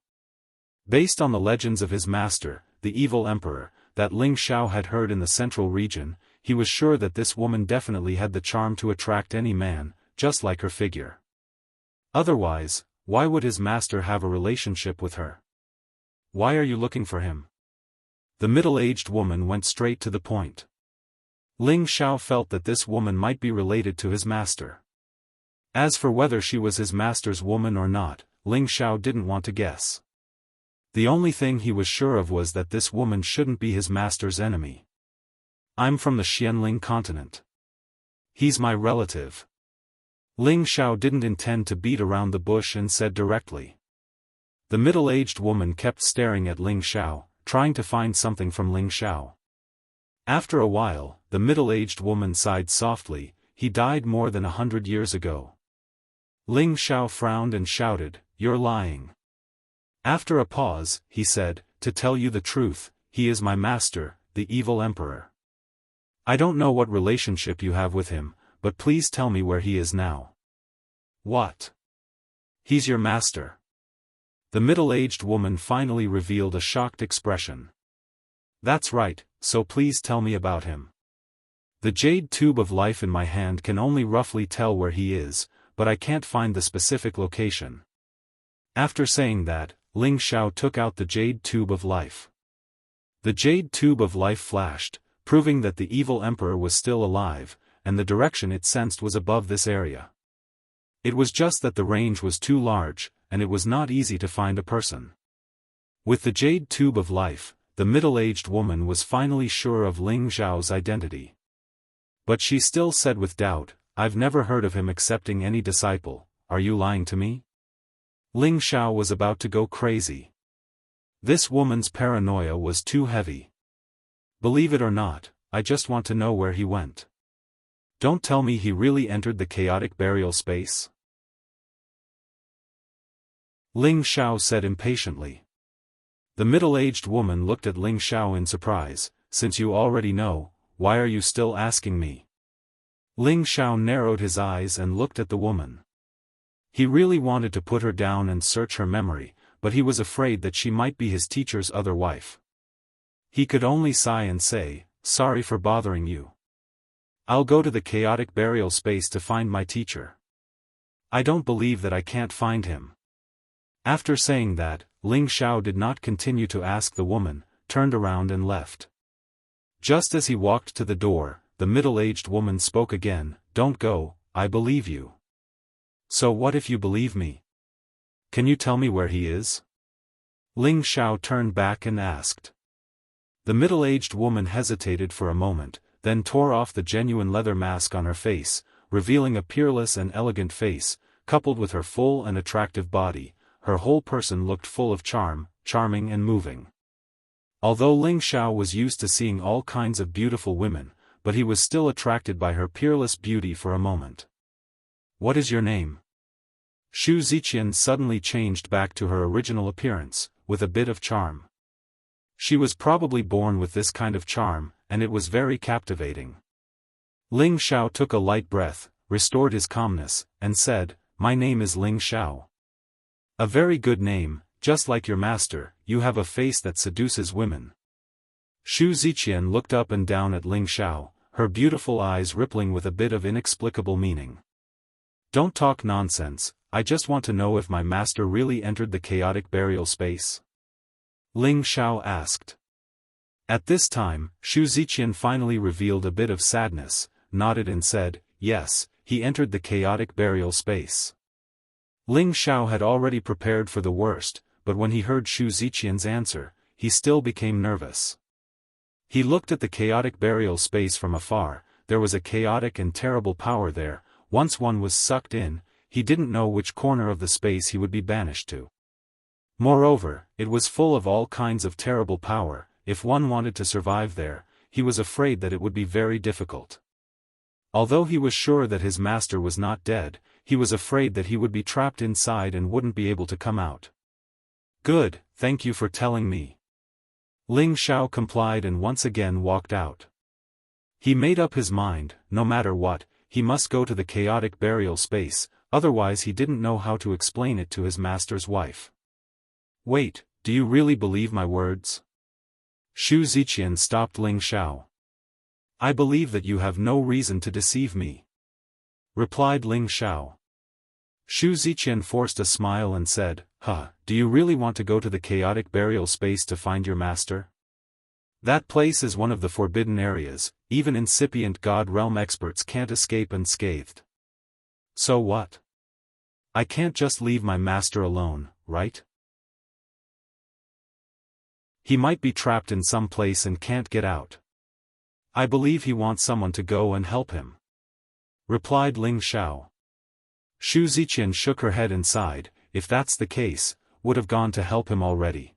Based on the legends of his master, the evil emperor, that Ling Xiao had heard in the central region, he was sure that this woman definitely had the charm to attract any man, just like her figure. Otherwise, why would his master have a relationship with her? "Why are you looking for him?" The middle-aged woman went straight to the point. Ling Xiao felt that this woman might be related to his master. As for whether she was his master's woman or not, Ling Xiao didn't want to guess. The only thing he was sure of was that this woman shouldn't be his master's enemy. "I'm from the Xianling continent. He's my relative." Ling Xiao didn't intend to beat around the bush and said directly. The middle-aged woman kept staring at Ling Xiao, trying to find something from Ling Xiao. After a while, the middle-aged woman sighed softly, "He died more than 100 years ago." Ling Xiao frowned and shouted, "You're lying." After a pause, he said, "To tell you the truth, he is my master, the evil emperor. I don't know what relationship you have with him, but please tell me where he is now." "What? He's your master?" The middle-aged woman finally revealed a shocked expression. "That's right, so please tell me about him. The jade tube of life in my hand can only roughly tell where he is, but I can't find the specific location." After saying that, Ling Xiao took out the jade tube of life. The jade tube of life flashed, proving that the evil emperor was still alive, and the direction it sensed was above this area. It was just that the range was too large, and it was not easy to find a person. With the jade tube of life, the middle-aged woman was finally sure of Ling Xiao's identity. But she still said with doubt, "I've never heard of him accepting any disciple. Are you lying to me?" Ling Xiao was about to go crazy. This woman's paranoia was too heavy. "Believe it or not, I just want to know where he went. Don't tell me he really entered the chaotic burial space." Ling Xiao said impatiently. The middle-aged woman looked at Ling Xiao in surprise. "Since you already know, why are you still asking me?" Ling Xiao narrowed his eyes and looked at the woman. He really wanted to put her down and search her memory, but he was afraid that she might be his teacher's other wife. He could only sigh and say, "Sorry for bothering you. I'll go to the chaotic burial space to find my teacher. I don't believe that I can't find him." After saying that, Ling Xiao did not continue to ask the woman, turned around and left. Just as he walked to the door, the middle-aged woman spoke again, "Don't go, I believe you." "So what if you believe me? Can you tell me where he is?" Ling Xiao turned back and asked. The middle-aged woman hesitated for a moment, then tore off the genuine leather mask on her face, revealing a peerless and elegant face, coupled with her full and attractive body. Her whole person looked full of charm, charming and moving. Although Ling Xiao was used to seeing all kinds of beautiful women, but he was still attracted by her peerless beauty for a moment. "What is your name?" Xu Ziqian suddenly changed back to her original appearance, with a bit of charm. She was probably born with this kind of charm, and it was very captivating. Ling Xiao took a light breath, restored his calmness, and said, "My name is Ling Xiao." "A very good name, just like your master. You have a face that seduces women." Xu Ziqian looked up and down at Ling Xiao, her beautiful eyes rippling with a bit of inexplicable meaning. "Don't talk nonsense, I just want to know if my master really entered the chaotic burial space?" Ling Xiao asked. At this time, Xu Ziqian finally revealed a bit of sadness, nodded and said, "Yes, he entered the chaotic burial space. Ling Xiao had already prepared for the worst, but when he heard Shu Ziqian's answer, he still became nervous. He looked at the chaotic burial space from afar. There was a chaotic and terrible power there. Once one was sucked in, he didn't know which corner of the space he would be banished to. Moreover, it was full of all kinds of terrible power. If one wanted to survive there, he was afraid that it would be very difficult. Although he was sure that his master was not dead, he was afraid that he would be trapped inside and wouldn't be able to come out. Good, thank you for telling me. Ling Xiao complied and once again walked out. He made up his mind, no matter what, he must go to the chaotic burial space, otherwise he didn't know how to explain it to his master's wife. Wait, do you really believe my words? Shu Ziqian stopped Ling Xiao. I believe that you have no reason to deceive me, replied Ling Xiao. Shu Ziqian forced a smile and said, do you really want to go to the chaotic burial space to find your master? That place is one of the forbidden areas, even incipient God realm experts can't escape unscathed. So what? I can't just leave my master alone, right? He might be trapped in some place and can't get out. I believe he wants someone to go and help him, replied Ling Xiao. Shu Ziqian shook her head and sighed. If that's the case, would have gone to help him already.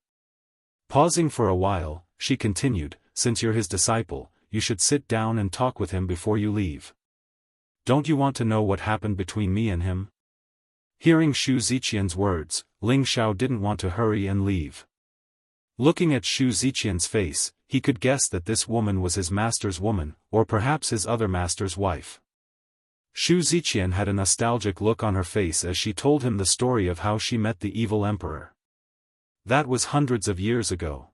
Pausing for a while, she continued, since you're his disciple, you should sit down and talk with him before you leave. Don't you want to know what happened between me and him? Hearing Shu Ziqian's words, Ling Xiao didn't want to hurry and leave. Looking at Shu Ziqian's face, he could guess that this woman was his master's woman, or perhaps his other master's wife. Shu Ziqian had a nostalgic look on her face as she told him the story of how she met the evil emperor. That was hundreds of years ago.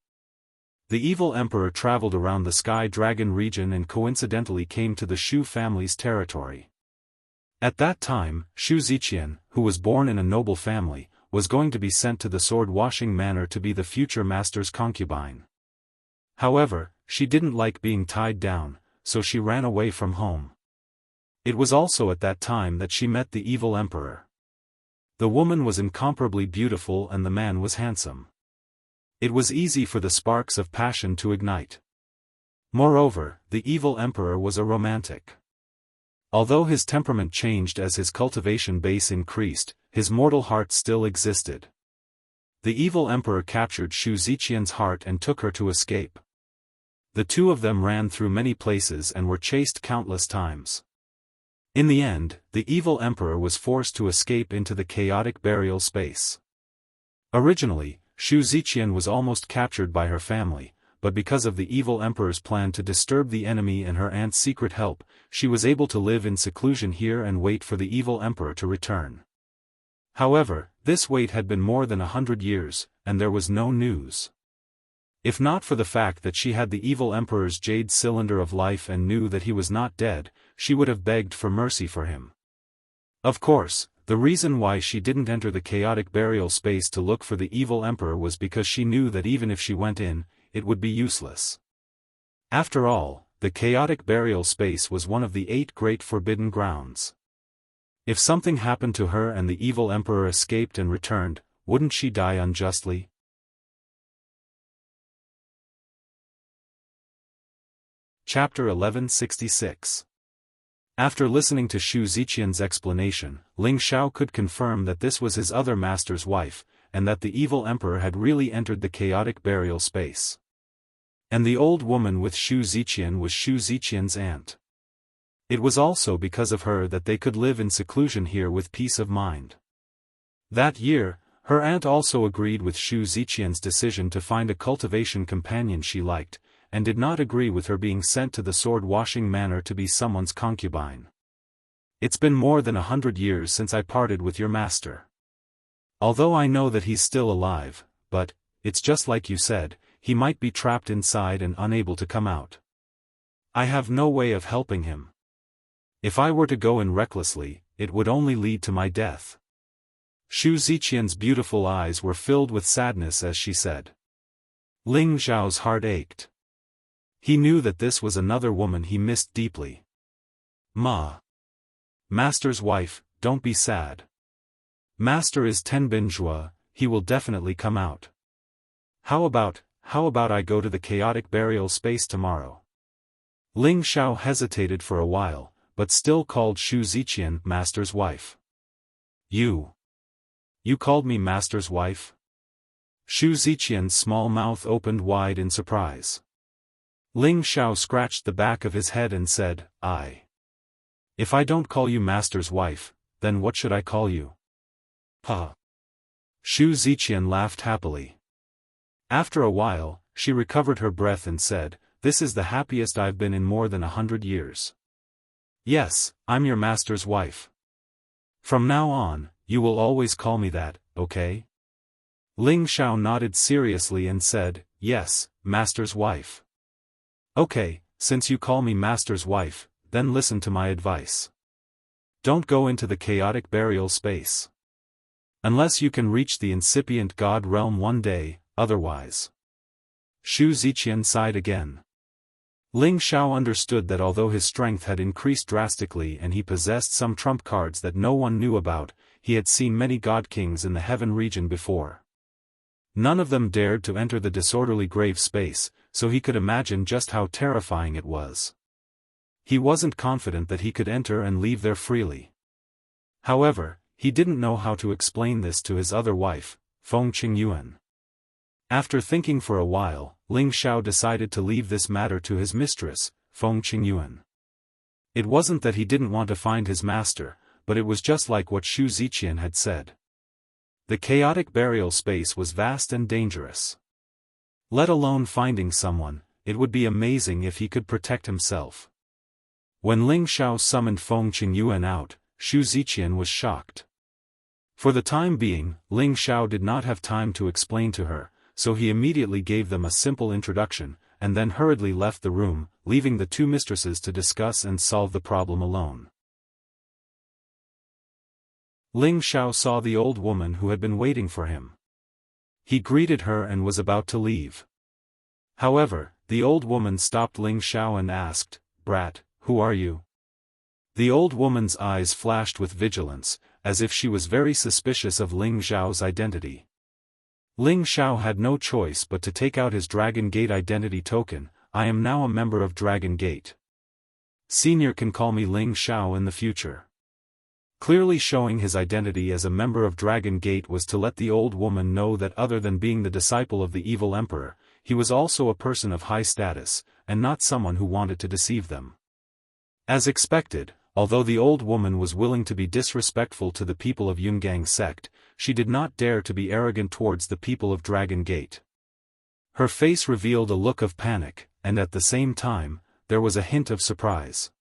The evil emperor traveled around the Sky Dragon region and coincidentally came to the Shu family's territory. At that time, Shu Ziqian, who was born in a noble family, was going to be sent to the sword-washing manor to be the future master's concubine. However, she didn't like being tied down, so she ran away from home. It was also at that time that she met the evil emperor. The woman was incomparably beautiful and the man was handsome. It was easy for the sparks of passion to ignite. Moreover, the evil emperor was a romantic. Although his temperament changed as his cultivation base increased, his mortal heart still existed. The evil emperor captured Shu Ziqian's heart and took her to escape. The two of them ran through many places and were chased countless times. In the end, the evil emperor was forced to escape into the chaotic burial space. Originally, Shu Ziqian was almost captured by her family, but because of the evil emperor's plan to disturb the enemy and her aunt's secret help, she was able to live in seclusion here and wait for the evil emperor to return. However, this wait had been more than 100 years, and there was no news. If not for the fact that she had the evil emperor's jade cylinder of life and knew that he was not dead, she would have begged for mercy for him. Of course, the reason why she didn't enter the chaotic burial space to look for the evil emperor was because she knew that even if she went in, it would be useless. After all, the chaotic burial space was one of the 8 great forbidden grounds. If something happened to her and the evil emperor escaped and returned, wouldn't she die unjustly? Chapter 1166. After listening to Shu Ziqian's explanation, Ling Xiao could confirm that this was his other master's wife, and that the evil emperor had really entered the chaotic burial space. And the old woman with Shu Ziqian was Shu Ziqian's aunt. It was also because of her that they could live in seclusion here with peace of mind. That year, her aunt also agreed with Shu Ziqian's decision to find a cultivation companion she liked, and did not agree with her being sent to the sword-washing manor to be someone's concubine. It's been more than 100 years since I parted with your master. Although I know that he's still alive, but, it's just like you said, he might be trapped inside and unable to come out. I have no way of helping him. If I were to go in recklessly, it would only lead to my death. Shu Ziqian's beautiful eyes were filled with sadness as she said. Ling Xiao's heart ached. He knew that this was another woman he missed deeply. Ma. "Master's wife, don't be sad. Master is Tenbinjua, he will definitely come out. How about I go to the chaotic burial space tomorrow?" Ling Xiao hesitated for a while, but still called Shu Ziqian Master's wife. You called me Master's wife?" Shu Ziqian's small mouth opened wide in surprise. Ling Xiao scratched the back of his head and said, If I don't call you Master's wife, then what should I call you?" "Huh." Shu Ziqian laughed happily. After a while, she recovered her breath and said, "This is the happiest I've been in more than 100 years. Yes, I'm your master's wife. From now on, you will always call me that, okay?" Ling Xiao nodded seriously and said, "Yes, master's wife." "Okay, since you call me master's wife, then listen to my advice. Don't go into the chaotic burial space. Unless you can reach the incipient god realm one day, otherwise." Shu Ziqian sighed again. Ling Xiao understood that although his strength had increased drastically and he possessed some trump cards that no one knew about, he had seen many god kings in the heaven region before. None of them dared to enter the disorderly grave space, so he could imagine just how terrifying it was. He wasn't confident that he could enter and leave there freely. However, he didn't know how to explain this to his other wife, Feng Qingyuan. After thinking for a while, Ling Xiao decided to leave this matter to his mistress, Feng Qingyuan. It wasn't that he didn't want to find his master, but it was just like what Shu Ziqian had said. The chaotic burial space was vast and dangerous. Let alone finding someone, it would be amazing if he could protect himself. When Ling Xiao summoned Feng Qingyuan out, Shu Ziqian was shocked. For the time being, Ling Xiao did not have time to explain to her, so he immediately gave them a simple introduction, and then hurriedly left the room, leaving the two mistresses to discuss and solve the problem alone. Ling Xiao saw the old woman who had been waiting for him. He greeted her and was about to leave. However, the old woman stopped Ling Xiao and asked, "Brat, who are you?" The old woman's eyes flashed with vigilance, as if she was very suspicious of Ling Xiao's identity. Ling Xiao had no choice but to take out his Dragon Gate identity token. "I am now a member of Dragon Gate. Senior can call me Ling Xiao in the future." Clearly showing his identity as a member of Dragon Gate was to let the old woman know that other than being the disciple of the evil emperor, he was also a person of high status, and not someone who wanted to deceive them. As expected, although the old woman was willing to be disrespectful to the people of Yungang sect, she did not dare to be arrogant towards the people of Dragon Gate. Her face revealed a look of panic, and at the same time, there was a hint of surprise.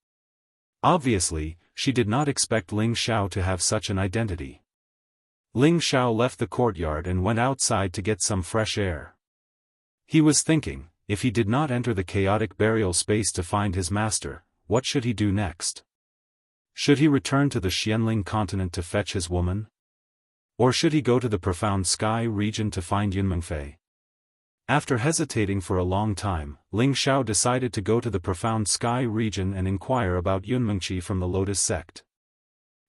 Obviously, she did not expect Ling Xiao to have such an identity. Ling Xiao left the courtyard and went outside to get some fresh air. He was thinking, if he did not enter the chaotic burial space to find his master, what should he do next? Should he return to the Xianling continent to fetch his woman? Or should he go to the profound sky region to find Yunmengfei? After hesitating for a long time, Ling Xiao decided to go to the profound sky region and inquire about Yunmengqi from the Lotus sect.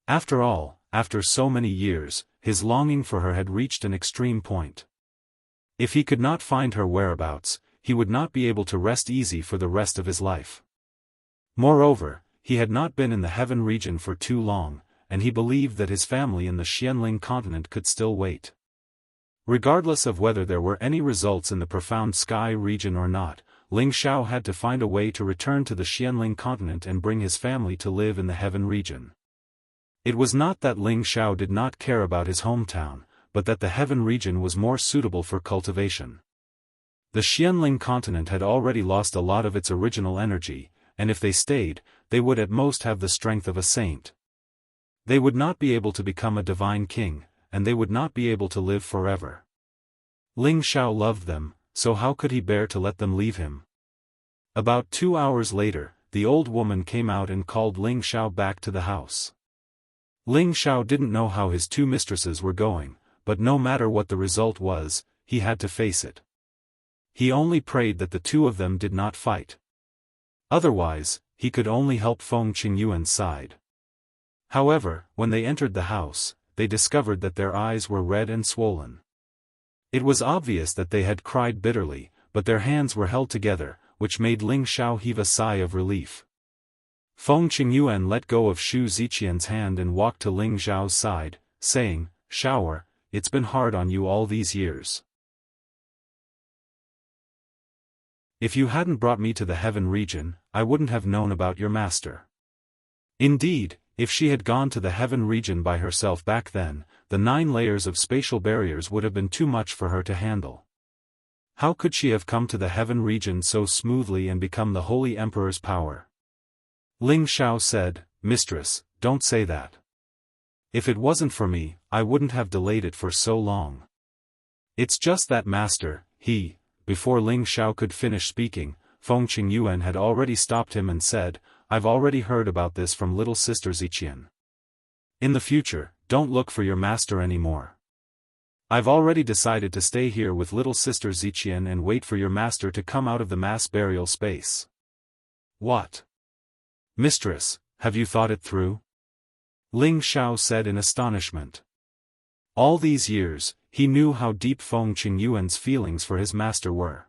After all, after so many years, his longing for her had reached an extreme point. If he could not find her whereabouts, he would not be able to rest easy for the rest of his life. Moreover, he had not been in the heaven region for too long, and he believed that his family in the Xianling continent could still wait. Regardless of whether there were any results in the profound sky region or not, Ling Xiao had to find a way to return to the Xianling continent and bring his family to live in the heaven region. It was not that Ling Xiao did not care about his hometown, but that the heaven region was more suitable for cultivation. The Xianling continent had already lost a lot of its original energy, and if they stayed, they would at most have the strength of a saint. They would not be able to become a divine king, and they would not be able to live forever. Ling Xiao loved them, so how could he bear to let them leave him? About 2 hours later, the old woman came out and called Ling Xiao back to the house. Ling Xiao didn't know how his two mistresses were going, but no matter what the result was, he had to face it. He only prayed that the two of them did not fight. Otherwise, he could only help Feng Qingyuan's side. However, when they entered the house, they discovered that their eyes were red and swollen. It was obvious that they had cried bitterly, but their hands were held together, which made Ling Xiao heave a sigh of relief. Feng Qingyuan let go of Shu Ziqian's hand and walked to Ling Xiao's side, saying, "Xiao, it's been hard on you all these years. If you hadn't brought me to the heaven region, I wouldn't have known about your master." Indeed, if she had gone to the heaven region by herself back then, the 9 layers of spatial barriers would have been too much for her to handle. How could she have come to the heaven region so smoothly and become the Holy Emperor's power? Ling Xiao said, "Mistress, don't say that. If it wasn't for me, I wouldn't have delayed it for so long. It's just that master, he..." Before Ling Xiao could finish speaking, Feng Qingyuan had already stopped him and said, "I've already heard about this from little sister Ziqian. In the future, don't look for your master anymore. I've already decided to stay here with little sister Ziqian and wait for your master to come out of the mass burial space." "What? Mistress, have you thought it through?" Ling Xiao said in astonishment. All these years, he knew how deep Feng Qingyuan's feelings for his master were.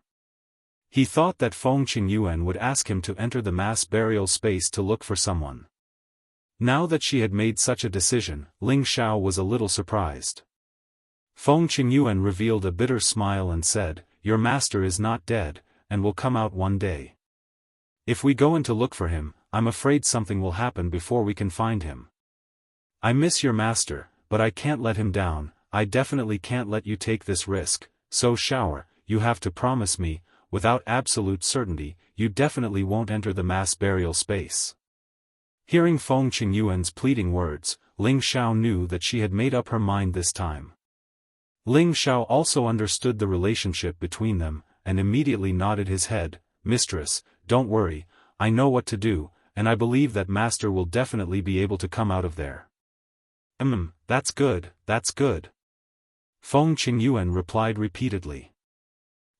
He thought that Feng Qingyuan would ask him to enter the mass burial space to look for someone. Now that she had made such a decision, Ling Xiao was a little surprised. Feng Qingyuan revealed a bitter smile and said, "Your master is not dead, and will come out one day. If we go in to look for him, I'm afraid something will happen before we can find him. I miss your master, but I can't let him down. I definitely can't let you take this risk, so Xiao, you have to promise me, without absolute certainty, you definitely won't enter the mass burial space." Hearing Feng Qingyuan's pleading words, Ling Xiao knew that she had made up her mind this time. Ling Xiao also understood the relationship between them, and immediately nodded his head, "Mistress, don't worry, I know what to do, and I believe that master will definitely be able to come out of there." That's good, that's good," Feng Qingyuan replied repeatedly.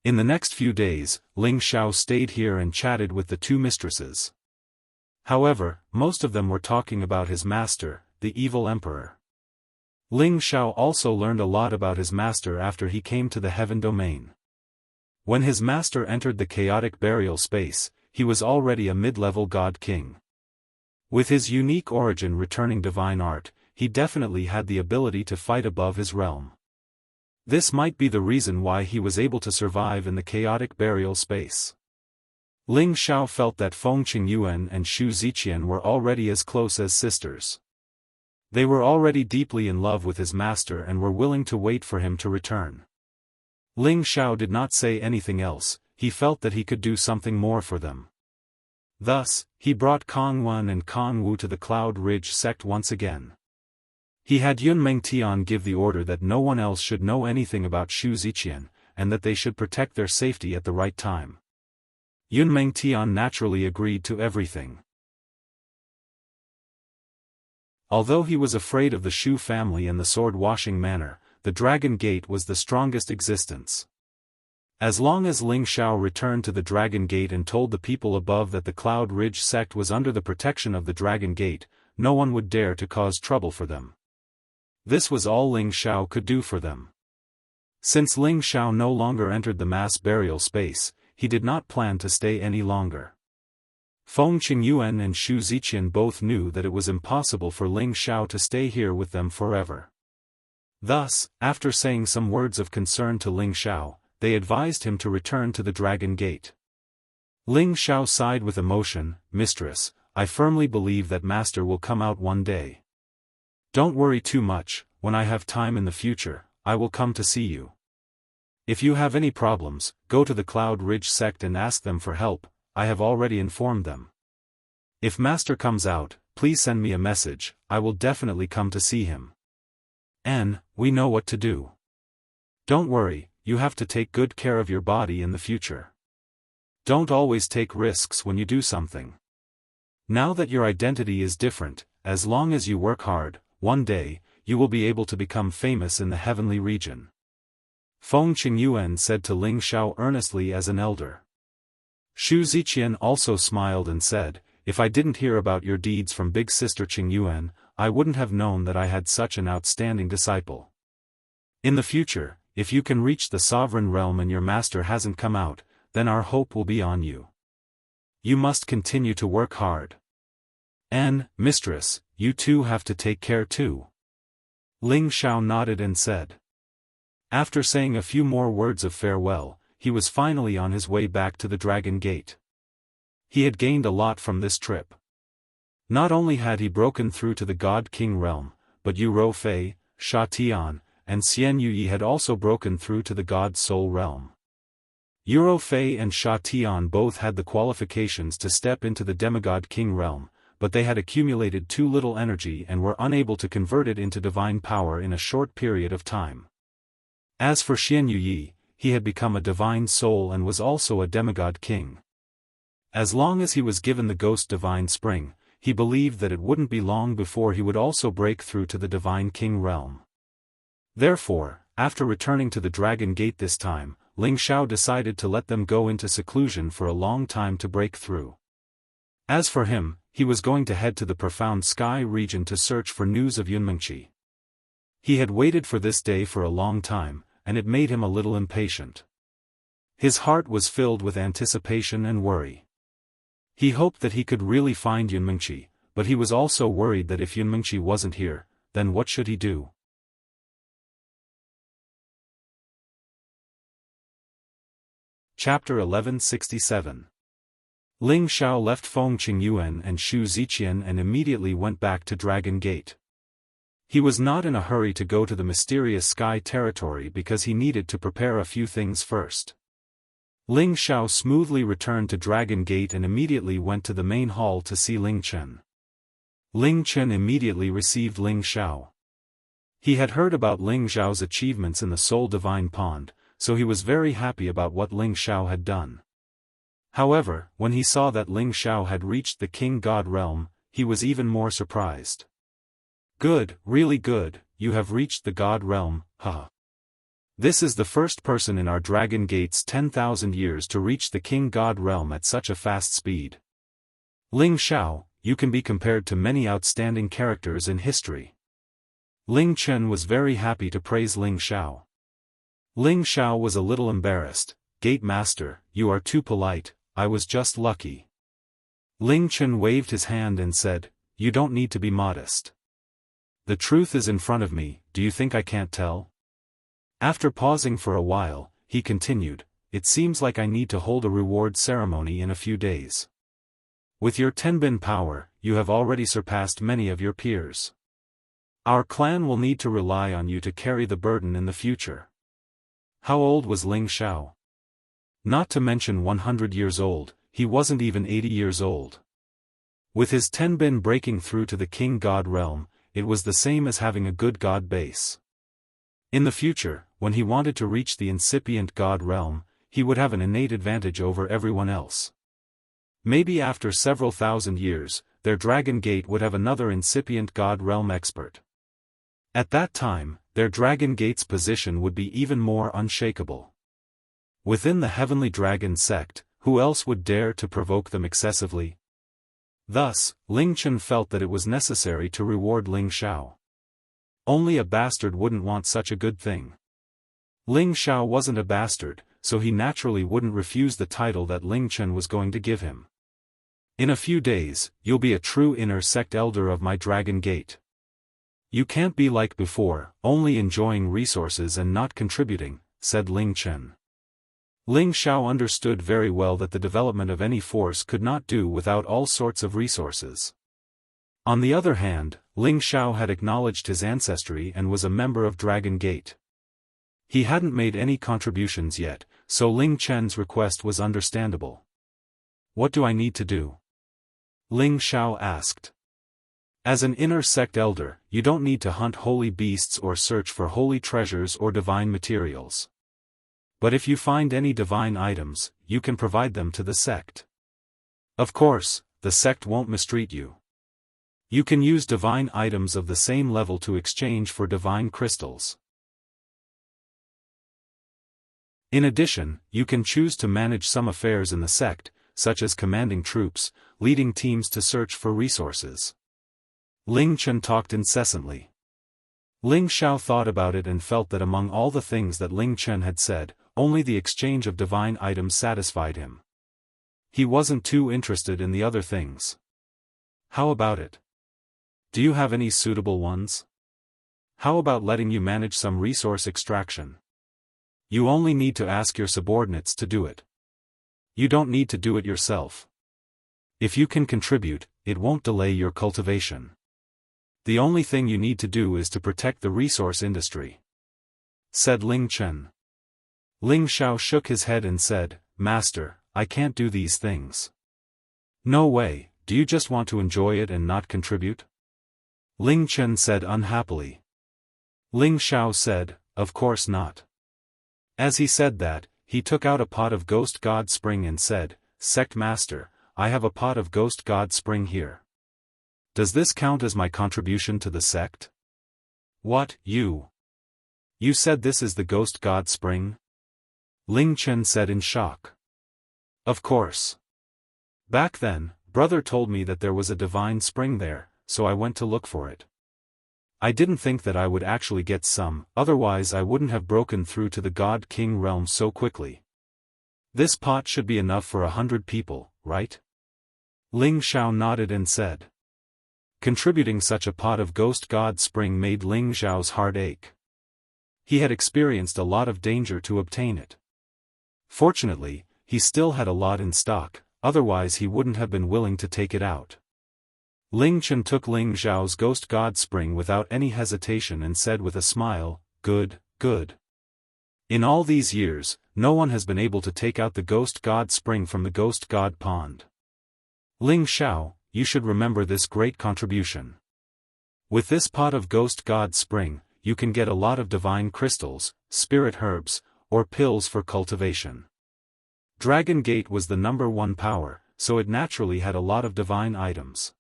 In the next few days, Ling Xiao stayed here and chatted with the 2 mistresses. However, most of them were talking about his master, the evil emperor. Ling Xiao also learned a lot about his master after he came to the heaven domain. When his master entered the chaotic burial space, he was already a mid-level god king. With his unique origin returning divine art, he definitely had the ability to fight above his realm. This might be the reason why he was able to survive in the chaotic burial space. Ling Xiao felt that Feng Qingyuan and Shu Ziqian were already as close as sisters. They were already deeply in love with his master and were willing to wait for him to return. Ling Xiao did not say anything else, he felt that he could do something more for them. Thus, he brought Kong Wen and Kong Wu to the Cloud Ridge sect once again. He had Yun Mengtian give the order that no one else should know anything about Shu Ziqian, and that they should protect their safety at the right time. Yun Mengtian naturally agreed to everything. Although he was afraid of the Shu family and the sword-washing manner, the Dragon Gate was the strongest existence. As long as Ling Xiao returned to the Dragon Gate and told the people above that the Cloud Ridge sect was under the protection of the Dragon Gate, no one would dare to cause trouble for them. This was all Ling Xiao could do for them. Since Ling Xiao no longer entered the mass burial space, he did not plan to stay any longer. Feng Qingyuan and Shu Ziqian both knew that it was impossible for Ling Xiao to stay here with them forever. Thus, after saying some words of concern to Ling Xiao, they advised him to return to the Dragon Gate. Ling Xiao sighed with emotion, "Mistress, I firmly believe that master will come out one day. Don't worry too much, when I have time in the future, I will come to see you. If you have any problems, go to the Cloud Ridge sect and ask them for help, I have already informed them. If master comes out, please send me a message, I will definitely come to see him. And, we know what to do. Don't worry, you have to take good care of your body in the future. Don't always take risks when you do something. Now that your identity is different, as long as you work hard, one day, you will be able to become famous in the heavenly region." Feng Qingyuan said to Ling Xiao earnestly as an elder. Shu Ziqian also smiled and said, "If I didn't hear about your deeds from big sister Qingyuan, I wouldn't have known that I had such an outstanding disciple. In the future, if you can reach the sovereign realm and your master hasn't come out, then our hope will be on you. You must continue to work hard. And, mistress, you too have to take care too. Ling Xiao nodded and said. After saying a few more words of farewell, he was finally on his way back to the Dragon Gate. He had gained a lot from this trip. Not only had he broken through to the God King realm, but Yu Rofei, Sha Tian, and Xian Yuyi had also broken through to the God Soul realm. Yu Rofei and Sha Tian both had the qualifications to step into the Demigod King realm, but they had accumulated too little energy and were unable to convert it into divine power in a short period of time. As for Xian Yuyi, he had become a divine soul and was also a demigod king. As long as he was given the Ghost Divine Spring, he believed that it wouldn't be long before he would also break through to the Divine King realm. Therefore, after returning to the Dragon Gate this time, Ling Xiao decided to let them go into seclusion for a long time to break through. As for him, he was going to head to the Profound Sky region to search for news of Yunmengqi. He had waited for this day for a long time, and it made him a little impatient. His heart was filled with anticipation and worry. He hoped that he could really find Yunmengqi, but he was also worried that if Yunmengqi wasn't here, then what should he do? Chapter 1167. Ling Xiao left Feng Qingyuan and Xu Ziqian and immediately went back to Dragon Gate. He was not in a hurry to go to the mysterious sky territory because he needed to prepare a few things first. Ling Xiao smoothly returned to Dragon Gate and immediately went to the main hall to see Ling Chen. Ling Chen immediately received Ling Xiao. He had heard about Ling Xiao's achievements in the Soul Divine Pond, so he was very happy about what Ling Xiao had done. However, when he saw that Ling Xiao had reached the King God realm, he was even more surprised. Good, really good, you have reached the God realm, haha. This is the first person in our Dragon Gate's 10,000 years to reach the King God realm at such a fast speed. Ling Xiao, you can be compared to many outstanding characters in history. Ling Chen was very happy to praise Ling Xiao. Ling Xiao was a little embarrassed. Gate Master, you are too polite, I was just lucky. Ling Chen waved his hand and said, you don't need to be modest. The truth is in front of me, do you think I can't tell? After pausing for a while, he continued, it seems like I need to hold a reward ceremony in a few days. With your Tenbin power, you have already surpassed many of your peers. Our clan will need to rely on you to carry the burden in the future. How old was Ling Xiao? Not to mention 100 years old, he wasn't even 80 years old. With his Tenbin breaking through to the King God realm, it was the same as having a good God base. In the future, when he wanted to reach the incipient God realm, he would have an innate advantage over everyone else. Maybe after several thousand years, their Dragon Gate would have another incipient God realm expert. At that time, their Dragon Gate's position would be even more unshakable. Within the Heavenly Dragon sect, who else would dare to provoke them excessively? Thus, Ling Chen felt that it was necessary to reward Ling Xiao. Only a bastard wouldn't want such a good thing. Ling Xiao wasn't a bastard, so he naturally wouldn't refuse the title that Ling Chen was going to give him. In a few days, you'll be a true inner sect elder of my Dragon Gate. You can't be like before, only enjoying resources and not contributing, said Ling Chen. Ling Xiao understood very well that the development of any force could not do without all sorts of resources. On the other hand, Ling Xiao had acknowledged his ancestry and was a member of Dragon Gate. He hadn't made any contributions yet, so Ling Chen's request was understandable. What do I need to do? Ling Xiao asked. As an inner sect elder, you don't need to hunt holy beasts or search for holy treasures or divine materials. But if you find any divine items, you can provide them to the sect. Of course, the sect won't mistreat you. You can use divine items of the same level to exchange for divine crystals. In addition, you can choose to manage some affairs in the sect, such as commanding troops, leading teams to search for resources. Ling Chen talked incessantly. Ling Xiao thought about it and felt that among all the things that Ling Chen had said, only the exchange of divine items satisfied him. He wasn't too interested in the other things. How about it? Do you have any suitable ones? How about letting you manage some resource extraction? You only need to ask your subordinates to do it. You don't need to do it yourself. If you can contribute, it won't delay your cultivation. The only thing you need to do is to protect the resource industry," said Ling Chen. Ling Xiao shook his head and said, "Master, I can't do these things." "No way, do you just want to enjoy it and not contribute?" Ling Chen said unhappily. Ling Xiao said, "Of course not." As he said that, he took out a pot of Ghost God Spring and said, "Sect Master, I have a pot of Ghost God Spring here. Does this count as my contribution to the sect?" "What, you? You said this is the Ghost God Spring?" Ling Chen said in shock. "Of course. Back then, brother told me that there was a divine spring there, so I went to look for it. I didn't think that I would actually get some, otherwise I wouldn't have broken through to the God King realm so quickly. This pot should be enough for 100 people, right?" Ling Xiao nodded and said. Contributing such a pot of Ghost God Spring made Ling Xiao's heart ache. He had experienced a lot of danger to obtain it. Fortunately, he still had a lot in stock, otherwise he wouldn't have been willing to take it out. Ling Chen took Ling Xiao's Ghost God Spring without any hesitation and said with a smile, "Good, good. In all these years, no one has been able to take out the Ghost God Spring from the Ghost God Pond. Ling Xiao, you should remember this great contribution. With this pot of Ghost God Spring, you can get a lot of divine crystals, spirit herbs, or pills for cultivation." Dragon Gate was the #1 power, so it naturally had a lot of divine items.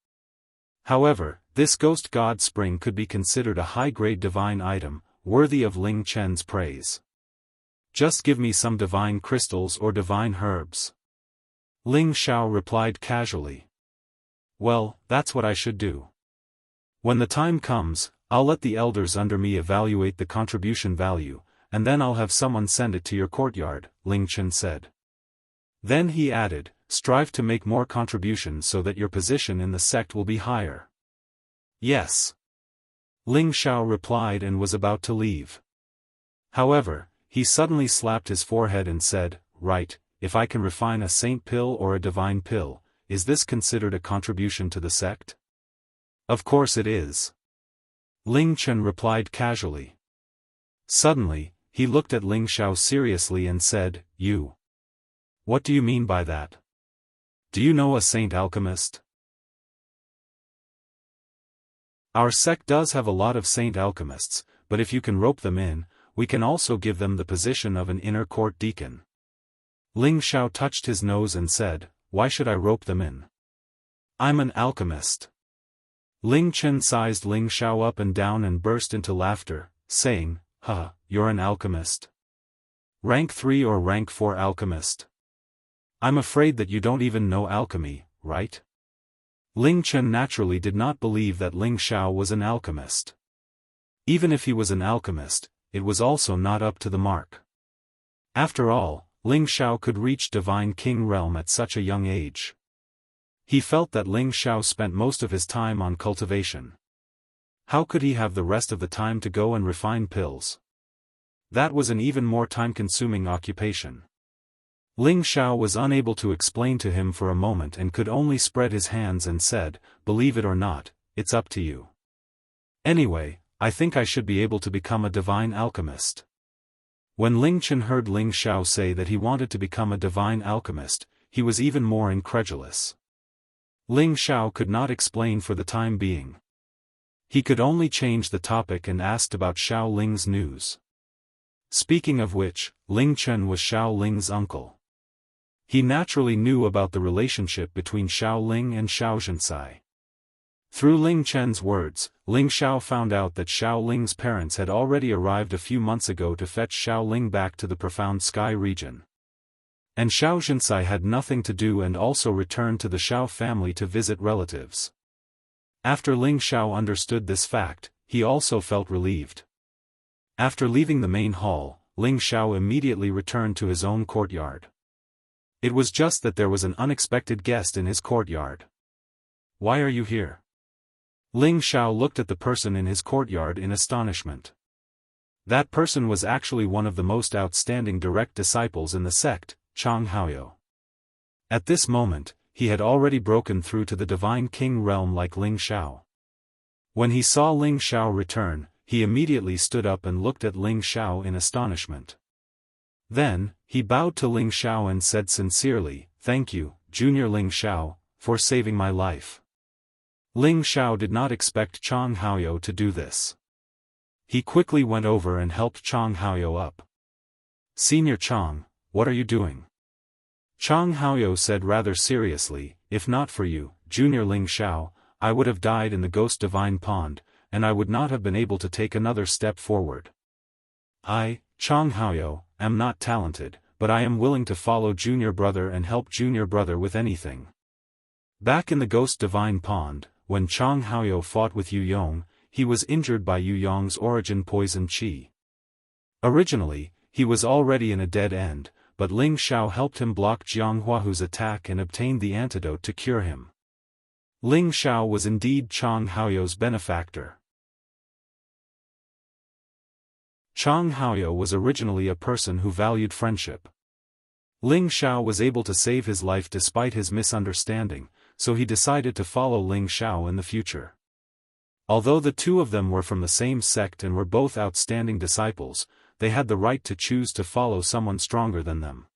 However, this Ghost God Spring could be considered a high-grade divine item, worthy of Ling Chen's praise. "Just give me some divine crystals or divine herbs," Ling Xiao replied casually. "Well, that's what I should do. When the time comes, I'll let the elders under me evaluate the contribution value, and then I'll have someone send it to your courtyard," Ling Chen said. Then he added, "Strive to make more contributions so that your position in the sect will be higher." "Yes," Ling Xiao replied and was about to leave. However, he suddenly slapped his forehead and said, "Right, if I can refine a saint pill or a divine pill, is this considered a contribution to the sect?" "Of course it is," Ling Chen replied casually. Suddenly, he looked at Ling Xiao seriously and said, "You. What do you mean by that? Do you know a saint alchemist?" "Our sect does have a lot of saint alchemists, but if you can rope them in, we can also give them the position of an inner court deacon." Ling Xiao touched his nose and said, "Why should I rope them in? I'm an alchemist." Ling Chen sized Ling Xiao up and down and burst into laughter, saying, "Huh, you're an alchemist? Rank 3 or rank 4 alchemist? I'm afraid that you don't even know alchemy, right?" Ling Chen naturally did not believe that Ling Xiao was an alchemist. Even if he was an alchemist, it was also not up to the mark. After all, Ling Xiao could reach Divine King realm at such a young age. He felt that Ling Xiao spent most of his time on cultivation. How could he have the rest of the time to go and refine pills? That was an even more time-consuming occupation. Ling Xiao was unable to explain to him for a moment and could only spread his hands and said, "Believe it or not, it's up to you. Anyway, I think I should be able to become a divine alchemist." When Ling Chen heard Ling Xiao say that he wanted to become a divine alchemist, he was even more incredulous. Ling Xiao could not explain for the time being. He could only change the topic and asked about Xiao Ling's news. Speaking of which, Ling Chen was Xiao Ling's uncle. He naturally knew about the relationship between Xiao Ling and Xiao Xianxia. Through Ling Chen's words, Ling Xiao found out that Xiao Ling's parents had already arrived a few months ago to fetch Xiao Ling back to the Profound Sky region. And Xiao Xianxia had nothing to do and also returned to the Xiao family to visit relatives. After Ling Xiao understood this fact, he also felt relieved. After leaving the main hall, Ling Xiao immediately returned to his own courtyard. It was just that there was an unexpected guest in his courtyard. "Why are you here?" Ling Xiao looked at the person in his courtyard in astonishment. That person was actually one of the most outstanding direct disciples in the sect, Chang Haoyou. At this moment, he had already broken through to the Divine King realm like Ling Xiao. When he saw Ling Xiao return, he immediately stood up and looked at Ling Xiao in astonishment. Then, he bowed to Ling Xiao and said sincerely, "Thank you, Junior Ling Xiao, for saving my life." Ling Xiao did not expect Chang Haoyou to do this. He quickly went over and helped Chang Haoyou up. "Senior Chang, what are you doing?" Chang Haoyou said rather seriously, "If not for you, Junior Ling Xiao, I would have died in the Ghost Divine Pond, and I would not have been able to take another step forward. I, Chang Haoyou, am not talented, but I am willing to follow Junior Brother and help Junior Brother with anything." Back in the Ghost Divine Pond, when Chang Haoyou fought with Yu Yong, he was injured by Yu Yong's origin poison qi. Originally, he was already in a dead end, but Ling Xiao helped him block Jianghu's attack and obtained the antidote to cure him. Ling Xiao was indeed Chang Haoyou's benefactor. Chang Haoyou was originally a person who valued friendship. Ling Xiao was able to save his life despite his misunderstanding, so he decided to follow Ling Xiao in the future. Although the two of them were from the same sect and were both outstanding disciples, they had the right to choose to follow someone stronger than them.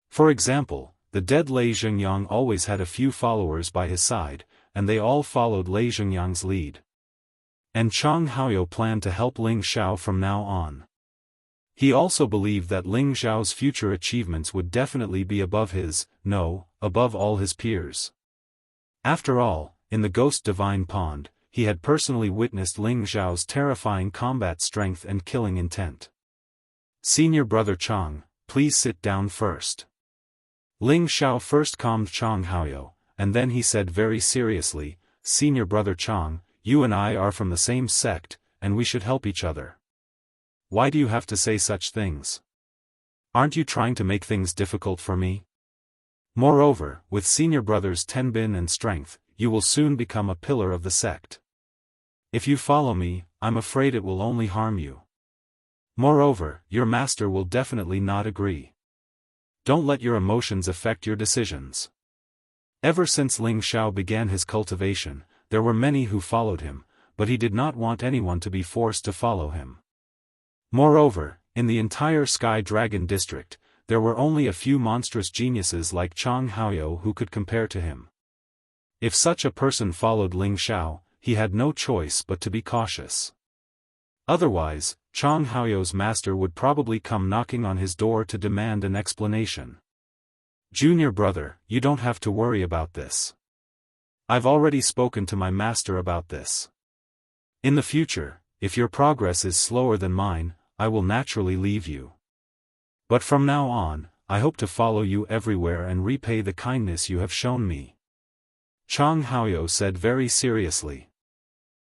For example, the dead Lei Zhengyang always had a few followers by his side, and they all followed Lei Zhengyang's lead. And Chang Haoyou planned to help Ling Xiao from now on. He also believed that Ling Xiao's future achievements would definitely be above above all his peers. After all, in the Ghost Divine Pond, he had personally witnessed Ling Xiao's terrifying combat strength and killing intent. "Senior Brother Chang, please sit down first." Ling Xiao first calmed Chang Haoyou, and then he said very seriously, "Senior Brother Chang, you and I are from the same sect, and we should help each other. Why do you have to say such things? Aren't you trying to make things difficult for me? Moreover, with Senior Brother's tenbin and strength, you will soon become a pillar of the sect. If you follow me, I'm afraid it will only harm you. Moreover, your master will definitely not agree. Don't let your emotions affect your decisions." Ever since Ling Xiao began his cultivation, there were many who followed him, but he did not want anyone to be forced to follow him. Moreover, in the entire Sky Dragon district, there were only a few monstrous geniuses like Chang Haoyou who could compare to him. If such a person followed Ling Xiao, he had no choice but to be cautious. Otherwise, Chang Haoyou's master would probably come knocking on his door to demand an explanation. "Junior Brother, you don't have to worry about this. I've already spoken to my master about this. In the future, if your progress is slower than mine, I will naturally leave you. But from now on, I hope to follow you everywhere and repay the kindness you have shown me," Chang Haoyou said very seriously.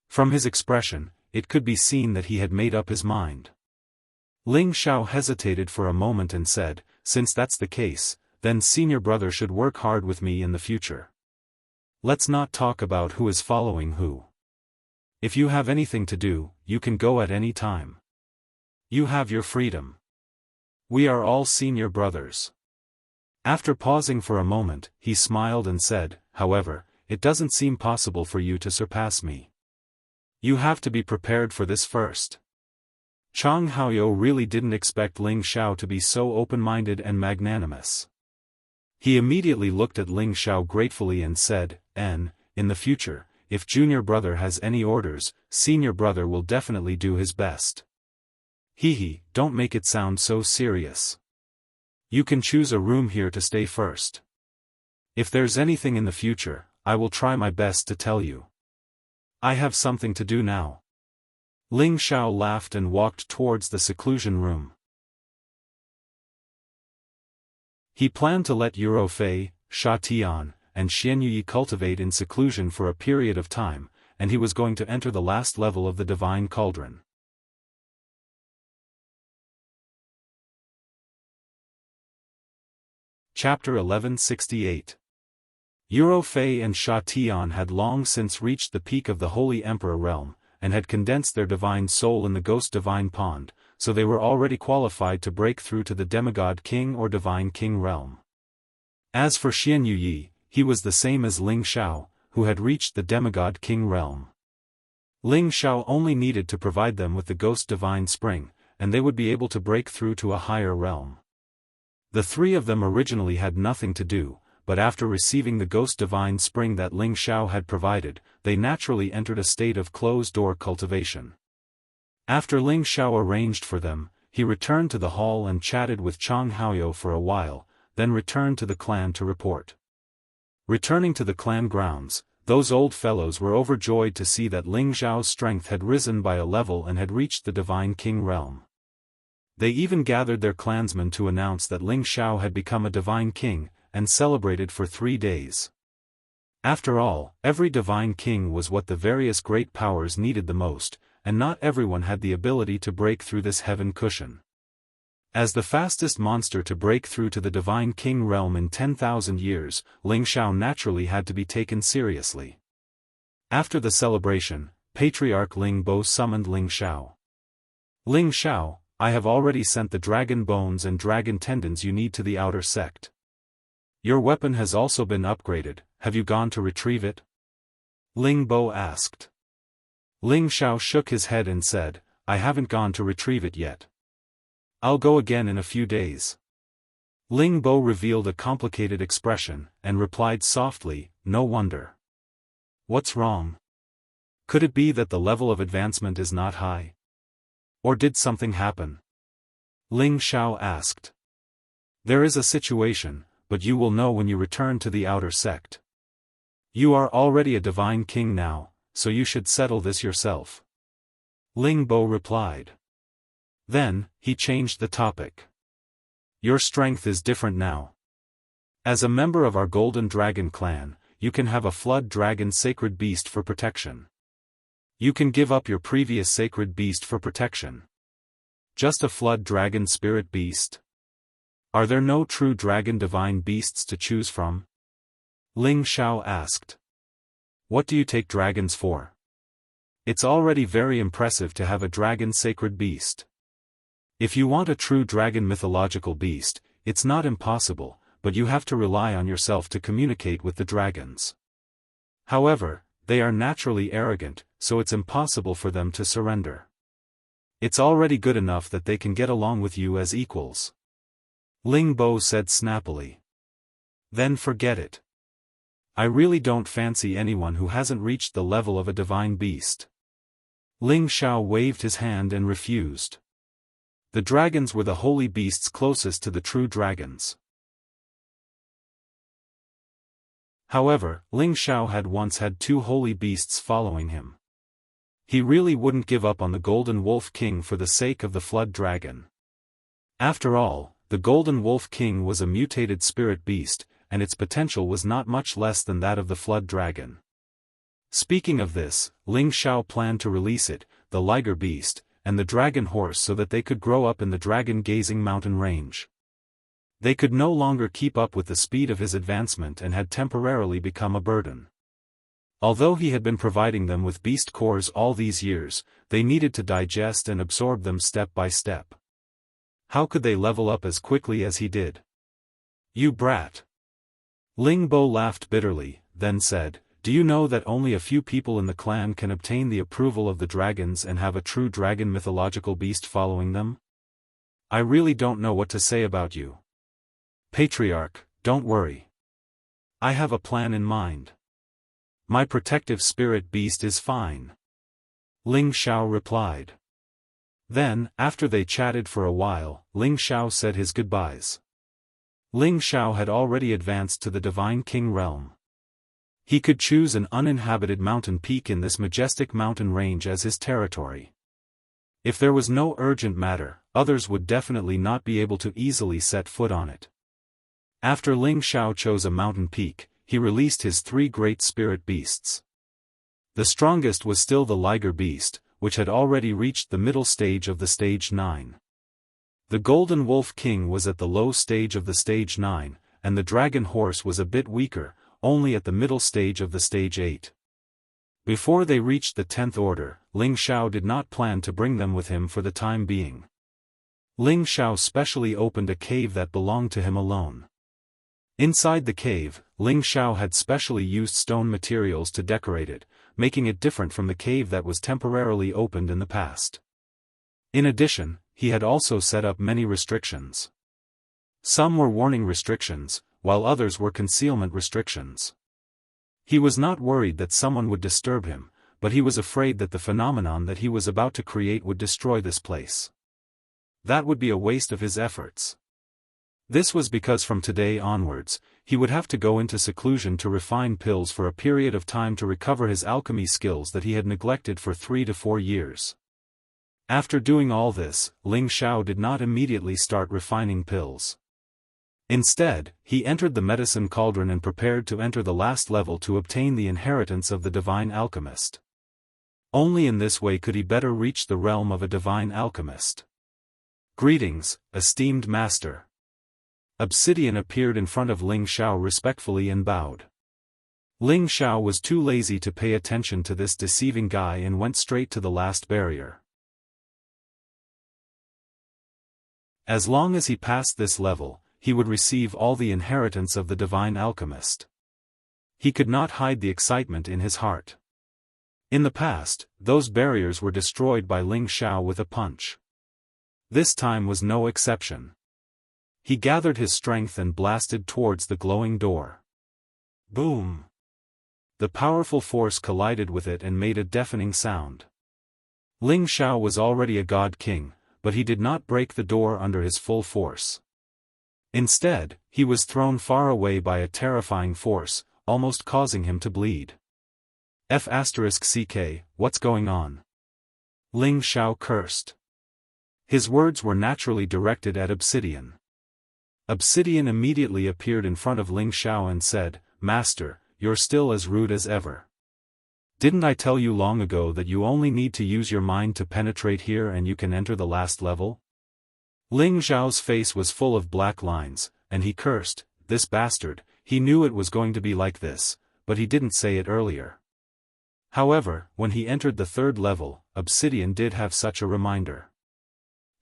From his expression, it could be seen that he had made up his mind. Ling Xiao hesitated for a moment and said, "Since that's the case, then Senior Brother should work hard with me in the future. Let's not talk about who is following who. If you have anything to do, you can go at any time. You have your freedom. We are all Senior Brothers." After pausing for a moment, he smiled and said, "However, it doesn't seem possible for you to surpass me. You have to be prepared for this first." Chang Haoyou really didn't expect Ling Xiao to be so open-minded and magnanimous. He immediately looked at Ling Xiao gratefully and said, in the future, if Junior Brother has any orders, Senior Brother will definitely do his best. Hehe, don't make it sound so serious. You can choose a room here to stay first. If there's anything in the future, I will try my best to tell you. I have something to do now." Ling Xiao laughed and walked towards the seclusion room. He planned to let Yuro Fei, Sha Tian, and Xian Yi cultivate in seclusion for a period of time, and he was going to enter the last level of the divine cauldron. Chapter 1168. Euro Fei and Sha Tian had long since reached the peak of the Holy Emperor realm, and had condensed their divine soul in the Ghost Divine Pond, so they were already qualified to break through to the Demigod King or Divine King realm. As for Xian Yuyi, he was the same as Ling Xiao, who had reached the Demigod King realm. Ling Xiao only needed to provide them with the Ghost Divine Spring, and they would be able to break through to a higher realm. The three of them originally had nothing to do, but after receiving the Ghost Divine Spring that Ling Xiao had provided, they naturally entered a state of closed-door cultivation. After Ling Xiao arranged for them, he returned to the hall and chatted with Chang Haoyou for a while, then returned to the clan to report. Returning to the clan grounds, those old fellows were overjoyed to see that Ling Xiao's strength had risen by a level and had reached the Divine King realm. They even gathered their clansmen to announce that Ling Xiao had become a Divine King, and celebrated for 3 days. After all, every Divine King was what the various great powers needed the most, and not everyone had the ability to break through this heaven cushion. As the fastest monster to break through to the Divine King realm in 10,000 years, Ling Xiao naturally had to be taken seriously. After the celebration, Patriarch Ling Bo summoned Ling Xiao. Ling Xiao, I have already sent the dragon bones and dragon tendons you need to the outer sect. Your weapon has also been upgraded, have you gone to retrieve it? Ling Bo asked. Ling Xiao shook his head and said, I haven't gone to retrieve it yet. I'll go again in a few days. Ling Bo revealed a complicated expression, and replied softly, no wonder. What's wrong? Could it be that the level of advancement is not high? Or did something happen? Ling Xiao asked. There is a situation, but you will know when you return to the outer sect. You are already a Divine King now, so you should settle this yourself. Ling Bo replied. Then, he changed the topic. Your strength is different now. As a member of our Golden Dragon clan, you can have a Flood Dragon Sacred Beast for protection. You can give up your previous Sacred Beast for protection. Just a Flood Dragon Spirit Beast? Are there no true Dragon Divine Beasts to choose from? Ling Xiao asked. What do you take dragons for? It's already very impressive to have a Dragon Sacred Beast. If you want a true Dragon Mythological Beast, it's not impossible, but you have to rely on yourself to communicate with the dragons. However, they are naturally arrogant, so it's impossible for them to surrender. It's already good enough that they can get along with you as equals. Ling Bo said snappily. Then forget it. I really don't fancy anyone who hasn't reached the level of a divine beast. Ling Xiao waved his hand and refused. The dragons were the holy beasts closest to the true dragons. However, Ling Xiao had once had 2 holy beasts following him. He really wouldn't give up on the Golden Wolf King for the sake of the Flood Dragon. After all, the Golden Wolf King was a mutated spirit beast, and its potential was not much less than that of the Flood Dragon. Speaking of this, Ling Xiao planned to release it, the Liger Beast, and the Dragon Horse so that they could grow up in the dragon-gazing mountain range. They could no longer keep up with the speed of his advancement and had temporarily become a burden. Although he had been providing them with beast cores all these years, they needed to digest and absorb them step by step. How could they level up as quickly as he did? You brat! Ling Bo laughed bitterly, then said, do you know that only a few people in the clan can obtain the approval of the dragons and have a true dragon mythological beast following them? I really don't know what to say about you. Patriarch, don't worry. I have a plan in mind. My protective spirit beast is fine. Ling Xiao replied. Then, after they chatted for a while, Ling Xiao said his goodbyes. Ling Xiao had already advanced to the Divine King realm. He could choose an uninhabited mountain peak in this majestic mountain range as his territory. If there was no urgent matter, others would definitely not be able to easily set foot on it. After Ling Xiao chose a mountain peak, he released his 3 great spirit beasts. The strongest was still the liger beast, which had already reached the middle stage of the stage 9. The golden wolf king was at the low stage of the stage 9, and the dragon horse was a bit weaker, only at the middle stage of the stage 8. Before they reached the 10th order, Ling Xiao did not plan to bring them with him for the time being. Ling Xiao specially opened a cave that belonged to him alone. Inside the cave, Ling Xiao had specially used stone materials to decorate it, making it different from the cave that was temporarily opened in the past. In addition, he had also set up many restrictions. Some were warning restrictions, while others were concealment restrictions. He was not worried that someone would disturb him, but he was afraid that the phenomenon that he was about to create would destroy this place. That would be a waste of his efforts. This was because from today onwards, he would have to go into seclusion to refine pills for a period of time to recover his alchemy skills that he had neglected for 3 to 4 years. After doing all this, Ling Xiao did not immediately start refining pills. Instead, he entered the medicine cauldron and prepared to enter the last level to obtain the inheritance of the divine alchemist. Only in this way could he better reach the realm of a divine alchemist. Greetings, esteemed master. Obsidian appeared in front of Ling Xiao respectfully and bowed. Ling Xiao was too lazy to pay attention to this deceiving guy and went straight to the last barrier. As long as he passed this level, he would receive all the inheritance of the divine alchemist. He could not hide the excitement in his heart. In the past, those barriers were destroyed by Ling Xiao with a punch. This time was no exception. He gathered his strength and blasted towards the glowing door. Boom! The powerful force collided with it and made a deafening sound. Ling Xiao was already a god king, but he did not break the door under his full force. Instead, he was thrown far away by a terrifying force, almost causing him to bleed. F***ck, what's going on? Ling Xiao cursed. His words were naturally directed at Obsidian. Obsidian immediately appeared in front of Ling Xiao and said, "Master, you're still as rude as ever. Didn't I tell you long ago that you only need to use your mind to penetrate here and you can enter the last level?" Ling Xiao's face was full of black lines, and he cursed, "This bastard." He knew it was going to be like this, but he didn't say it earlier. However, when he entered the 3rd level, Obsidian did have such a reminder.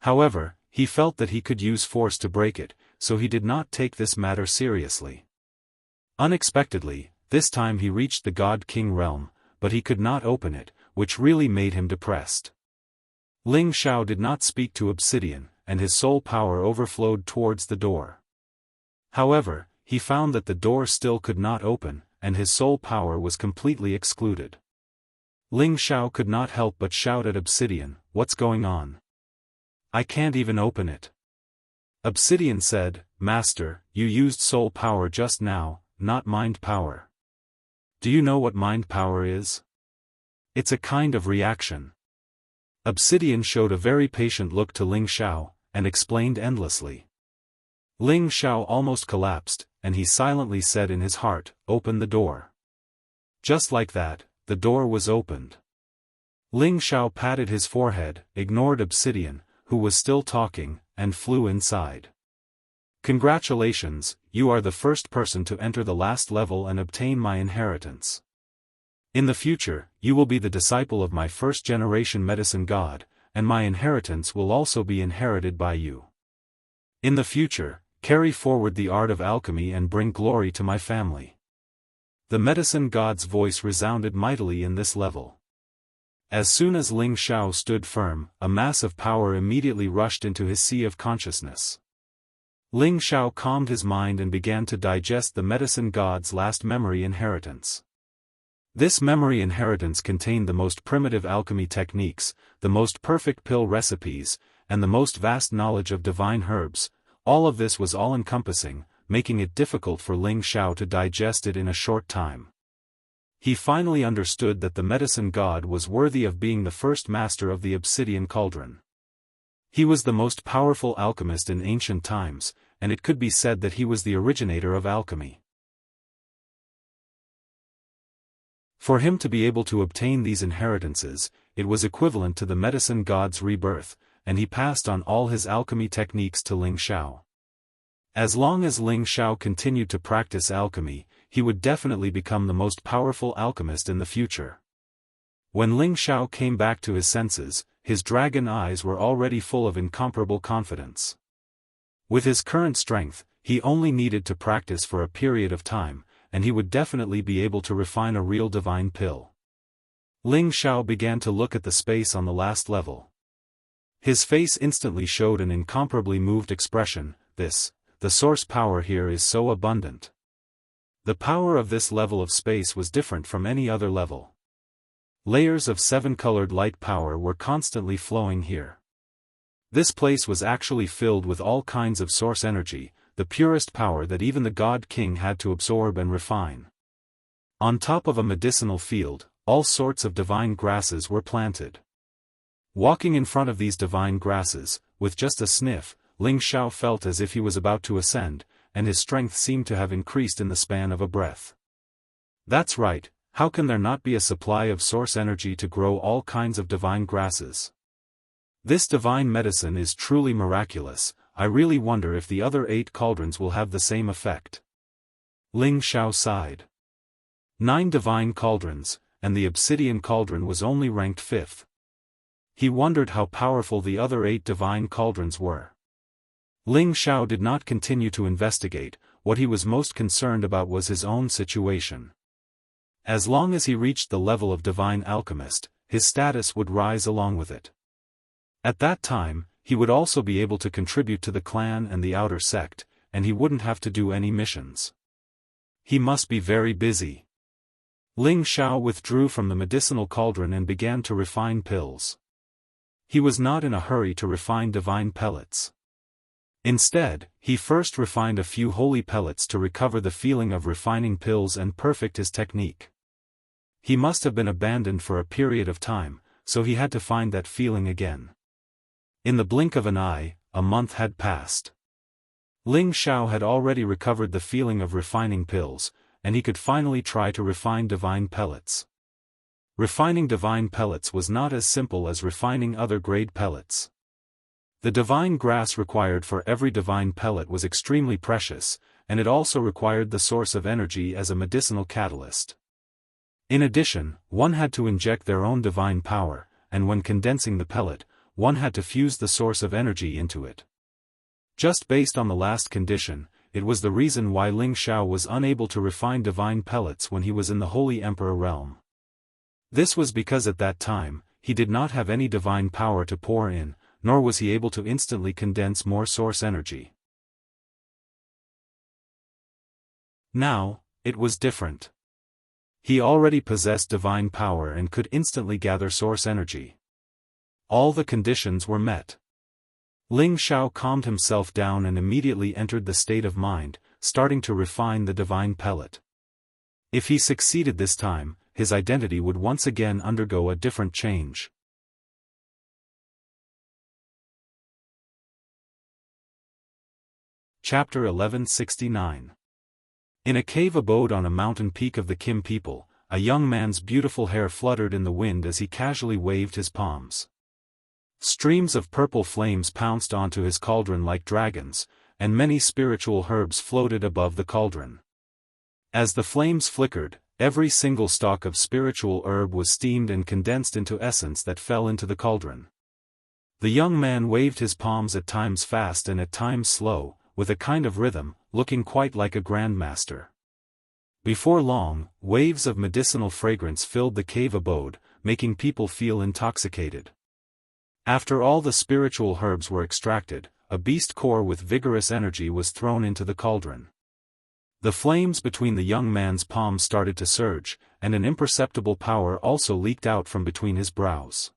However, he felt that he could use force to break it, so he did not take this matter seriously. Unexpectedly, this time he reached the God King realm, but he could not open it, which really made him depressed. Ling Xiao did not speak to Obsidian, and his soul power overflowed towards the door. However, he found that the door still could not open, and his soul power was completely excluded. Ling Xiao could not help but shout at Obsidian, "What's going on? I can't even open it." Obsidian said, "Master, you used soul power just now, not mind power. Do you know what mind power is? It's a kind of reaction." Obsidian showed a very patient look to Ling Xiao, and explained endlessly. Ling Xiao almost collapsed, and he silently said in his heart, "Open the door." Just like that, the door was opened. Ling Xiao patted his forehead, ignored Obsidian, who was still talking, and flew inside. "Congratulations, you are the first person to enter the last level and obtain my inheritance. In the future, you will be the disciple of my first-generation medicine god, and my inheritance will also be inherited by you. In the future, carry forward the art of alchemy and bring glory to my family." The medicine god's voice resounded mightily in this level. As soon as Ling Xiao stood firm, a mass of power immediately rushed into his sea of consciousness. Ling Xiao calmed his mind and began to digest the medicine god's last memory inheritance. This memory inheritance contained the most primitive alchemy techniques, the most perfect pill recipes, and the most vast knowledge of divine herbs. All of this was all-encompassing, making it difficult for Ling Xiao to digest it in a short time. He finally understood that the medicine god was worthy of being the first master of the obsidian cauldron. He was the most powerful alchemist in ancient times, and it could be said that he was the originator of alchemy. For him to be able to obtain these inheritances, it was equivalent to the medicine god's rebirth, and he passed on all his alchemy techniques to Ling Xiao. As long as Ling Xiao continued to practice alchemy, he would definitely become the most powerful alchemist in the future. When Ling Xiao came back to his senses, his dragon eyes were already full of incomparable confidence. With his current strength, he only needed to practice for a period of time, and he would definitely be able to refine a real divine pill. Ling Xiao began to look at the space on the last level. His face instantly showed an incomparably moved expression. The source power here is so abundant. The power of this level of space was different from any other level. Layers of 7-colored light power were constantly flowing here. This place was actually filled with all kinds of source energy, the purest power that even the God King had to absorb and refine. On top of a medicinal field, all sorts of divine grasses were planted. Walking in front of these divine grasses, with just a sniff, Ling Xiao felt as if he was about to ascend, and his strength seemed to have increased in the span of a breath. That's right. How can there not be a supply of source energy to grow all kinds of divine grasses? This divine medicine is truly miraculous. I really wonder if the other 8 cauldrons will have the same effect. Ling Xiao sighed. 9 divine cauldrons, and the obsidian cauldron was only ranked 5th. He wondered how powerful the other 8 divine cauldrons were. Ling Xiao did not continue to investigate. What he was most concerned about was his own situation. As long as he reached the level of divine alchemist, his status would rise along with it. At that time, he would also be able to contribute to the clan and the outer sect, and he wouldn't have to do any missions. He must be very busy. Ling Xiao withdrew from the medicinal cauldron and began to refine pills. He was not in a hurry to refine divine pellets. Instead, he first refined a few holy pellets to recover the feeling of refining pills and perfect his technique. He must have been abandoned for a period of time, so he had to find that feeling again. In the blink of an eye, a month had passed. Ling Xiao had already recovered the feeling of refining pills, and he could finally try to refine divine pellets. Refining divine pellets was not as simple as refining other grade pellets. The divine grass required for every divine pellet was extremely precious, and it also required the source of energy as a medicinal catalyst. In addition, one had to inject their own divine power, and when condensing the pellet, one had to fuse the source of energy into it. Just based on the last condition, it was the reason why Ling Xiao was unable to refine divine pellets when he was in the Holy Emperor realm. This was because at that time, he did not have any divine power to pour in, nor was he able to instantly condense more source energy. Now, it was different. He already possessed divine power and could instantly gather source energy. All the conditions were met. Ling Xiao calmed himself down and immediately entered the state of mind, starting to refine the divine pellet. If he succeeded this time, his identity would once again undergo a different change. Chapter 1169. In a cave abode on a mountain peak of the Kim people, a young man's beautiful hair fluttered in the wind as he casually waved his palms. Streams of purple flames pounced onto his cauldron like dragons, and many spiritual herbs floated above the cauldron. As the flames flickered, every single stalk of spiritual herb was steamed and condensed into essence that fell into the cauldron. The young man waved his palms at times fast and at times slow, with a kind of rhythm, looking quite like a grandmaster. Before long, waves of medicinal fragrance filled the cave abode, making people feel intoxicated. After all the spiritual herbs were extracted, a beast core with vigorous energy was thrown into the cauldron. The flames between the young man's palms started to surge, and an imperceptible power also leaked out from between his brows.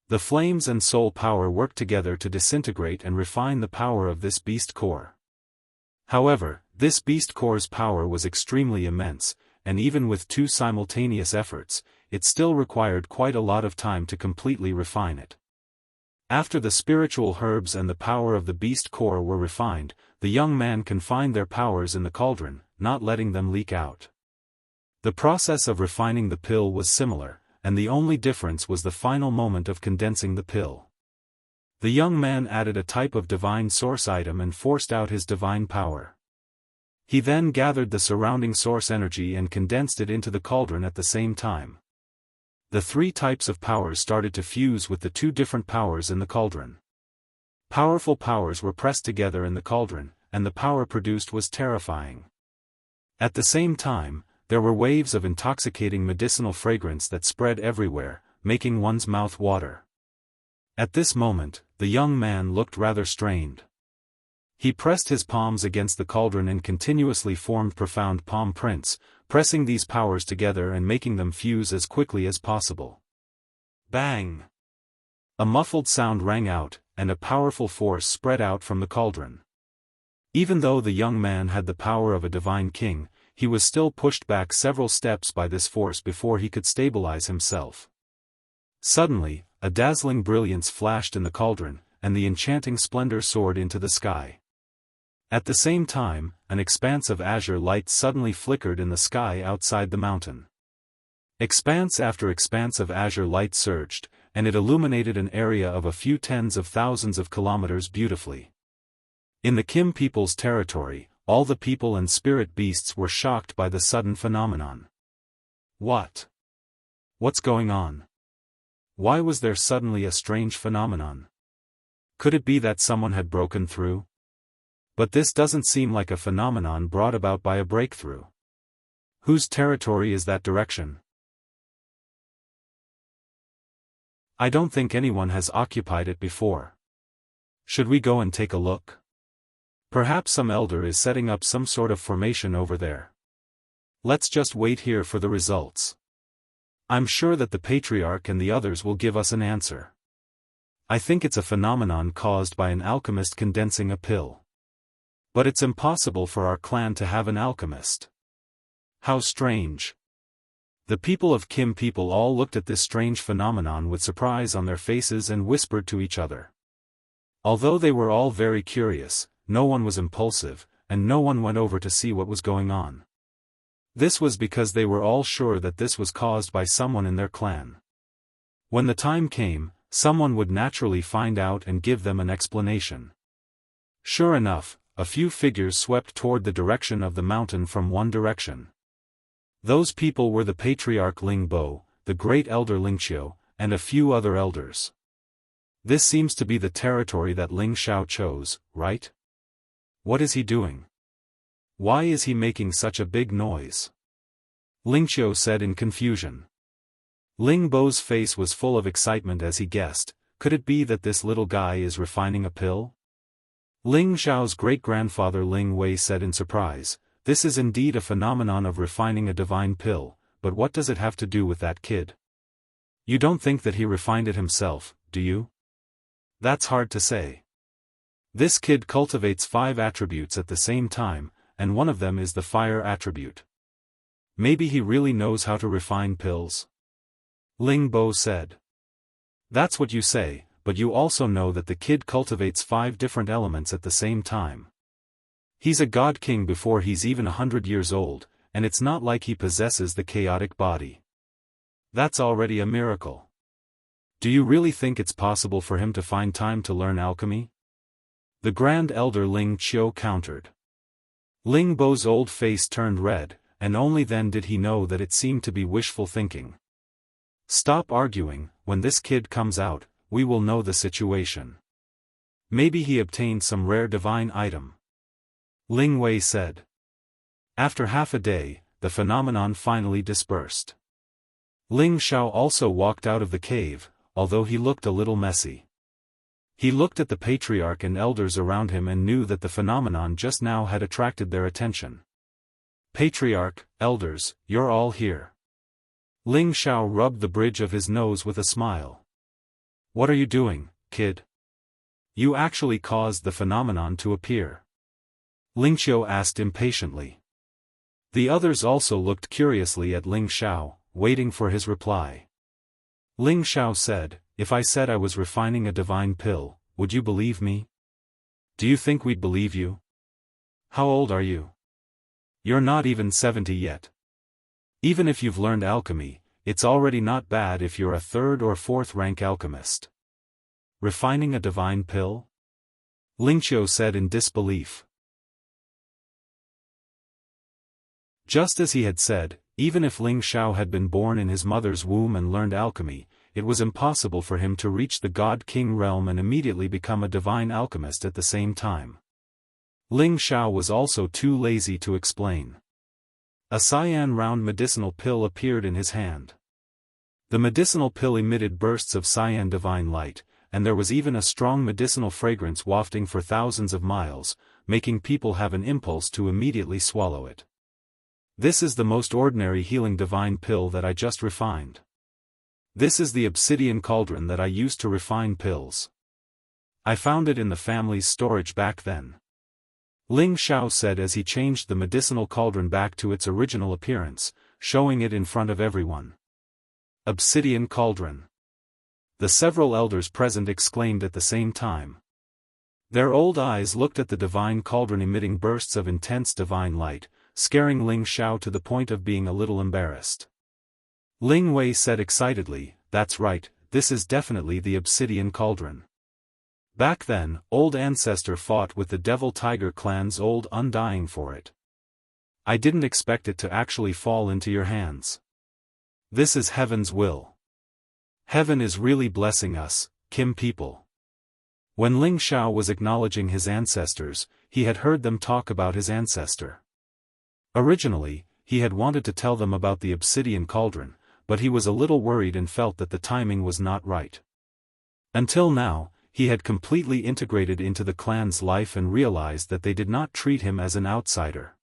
The flames and soul power worked together to disintegrate and refine the power of this beast core. However, this beast core's power was extremely immense, and even with 2 simultaneous efforts, it still required quite a lot of time to completely refine it. After the spiritual herbs and the power of the beast core were refined, the young man confined their powers in the cauldron, not letting them leak out. The process of refining the pill was similar, and the only difference was the final moment of condensing the pill. The young man added a type of divine source item and forced out his divine power. He then gathered the surrounding source energy and condensed it into the cauldron at the same time. The three types of powers started to fuse with the two different powers in the cauldron. Powerful powers were pressed together in the cauldron, and the power produced was terrifying. At the same time, there were waves of intoxicating medicinal fragrance that spread everywhere, making one's mouth water. At this moment, the young man looked rather strained. He pressed his palms against the cauldron and continuously formed profound palm prints, pressing these powers together and making them fuse as quickly as possible. Bang! A muffled sound rang out, and a powerful force spread out from the cauldron. Even though the young man had the power of a divine king, he was still pushed back several steps by this force before he could stabilize himself. Suddenly, a dazzling brilliance flashed in the cauldron, and the enchanting splendor soared into the sky. At the same time, an expanse of azure light suddenly flickered in the sky outside the mountain. Expanse after expanse of azure light surged, and it illuminated an area of a few tens of thousands of kilometers beautifully. In the Kim people's territory, all the people and spirit beasts were shocked by the sudden phenomenon. What? What's going on? Why was there suddenly a strange phenomenon? Could it be that someone had broken through? But this doesn't seem like a phenomenon brought about by a breakthrough. Whose territory is that direction? I don't think anyone has occupied it before. Should we go and take a look? Perhaps some elder is setting up some sort of formation over there. Let's just wait here for the results. I'm sure that the patriarch and the others will give us an answer. I think it's a phenomenon caused by an alchemist condensing a pill. But it's impossible for our clan to have an alchemist. How strange. The people of Kim people all looked at this strange phenomenon with surprise on their faces and whispered to each other. Although they were all very curious, no one was impulsive, and no one went over to see what was going on. This was because they were all sure that this was caused by someone in their clan. When the time came, someone would naturally find out and give them an explanation. Sure enough, a few figures swept toward the direction of the mountain from one direction. Those people were the patriarch Ling Bo, the great elder Ling Xiao, and a few other elders. This seems to be the territory that Ling Xiao chose, right? What is he doing? Why is he making such a big noise? Ling Xiao said in confusion. Ling Bo's face was full of excitement as he guessed, could it be that this little guy is refining a pill? Ling Xiao's great-grandfather Ling Wei said in surprise, this is indeed a phenomenon of refining a divine pill, but what does it have to do with that kid? You don't think that he refined it himself, do you? That's hard to say. This kid cultivates 5 attributes at the same time, and one of them is the fire attribute. Maybe he really knows how to refine pills? Ling Bo said. That's what you say, but you also know that the kid cultivates 5 different elements at the same time. He's a god king before he's even 100 years old, and it's not like he possesses the chaotic body. That's already a miracle. Do you really think it's possible for him to find time to learn alchemy? The Grand Elder Ling Qiu countered. Ling Bo's old face turned red, and only then did he know that it seemed to be wishful thinking. Stop arguing, when this kid comes out, we will know the situation. Maybe he obtained some rare divine item. Ling Wei said. After half a day, the phenomenon finally dispersed. Ling Xiao also walked out of the cave, although he looked a little messy. He looked at the patriarch and elders around him and knew that the phenomenon just now had attracted their attention. Patriarch, elders, you're all here. Ling Xiao rubbed the bridge of his nose with a smile. What are you doing, kid? You actually caused the phenomenon to appear. Ling Qiu asked impatiently. The others also looked curiously at Ling Xiao, waiting for his reply. Ling Xiao said, if I said I was refining a divine pill, would you believe me? Do you think we'd believe you? How old are you? You're not even 70 yet. Even if you've learned alchemy, it's already not bad if you're a 3rd or 4th rank alchemist. Refining a divine pill? Lingqiu said in disbelief. Just as he had said, even if Ling Xiao had been born in his mother's womb and learned alchemy, it was impossible for him to reach the God King realm and immediately become a divine alchemist at the same time. Ling Xiao was also too lazy to explain. A cyan round medicinal pill appeared in his hand. The medicinal pill emitted bursts of cyan divine light, and there was even a strong medicinal fragrance wafting for thousands of miles, making people have an impulse to immediately swallow it. This is the most ordinary healing divine pill that I just refined. This is the obsidian cauldron that I used to refine pills. I found it in the family's storage back then. Ling Xiao said as he changed the medicinal cauldron back to its original appearance, showing it in front of everyone. Obsidian cauldron. The several elders present exclaimed at the same time. Their old eyes looked at the divine cauldron emitting bursts of intense divine light, scaring Ling Xiao to the point of being a little embarrassed. Ling Wei said excitedly, "That's right, this is definitely the obsidian cauldron. Back then, old ancestor fought with the Devil Tiger clan's old undying for it. I didn't expect it to actually fall into your hands. This is heaven's will. Heaven is really blessing us, Kim people." When Ling Xiao was acknowledging his ancestors, he had heard them talk about his ancestor. Originally, he had wanted to tell them about the obsidian cauldron, but he was a little worried and felt that the timing was not right. Until now, he had completely integrated into the clan's life and realized that they did not treat him as an outsider.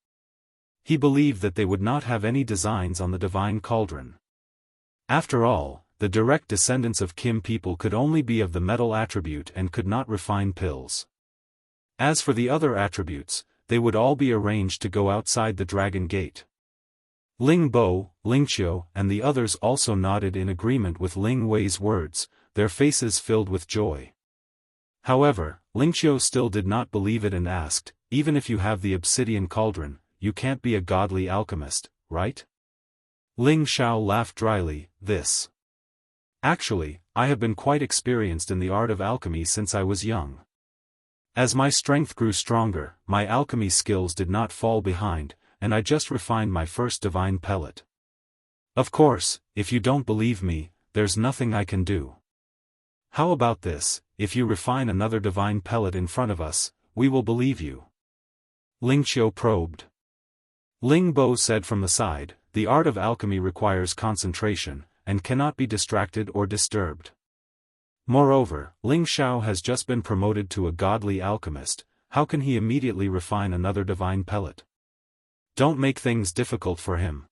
He believed that they would not have any designs on the divine cauldron. After all, the direct descendants of Kim people could only be of the metal attribute and could not refine pills. As for the other attributes, they would all be arranged to go outside the Dragon Gate. Ling Bo, Ling Qiu, and the others also nodded in agreement with Ling Wei's words, their faces filled with joy. However, Ling Qiu still did not believe it and asked, "Even if you have the obsidian cauldron, you can't be a godly alchemist, right?" Ling Xiao laughed dryly, "This. Actually, I have been quite experienced in the art of alchemy since I was young. As my strength grew stronger, my alchemy skills did not fall behind, and I just refined my first divine pellet. Of course, if you don't believe me, there's nothing I can do. How about this, if you refine another divine pellet in front of us, we will believe you." Ling Qiu probed. Ling Bo said from the side, "The art of alchemy requires concentration, and cannot be distracted or disturbed. Moreover, Ling Xiao has just been promoted to a godly alchemist, how can he immediately refine another divine pellet? Don't make things difficult for him."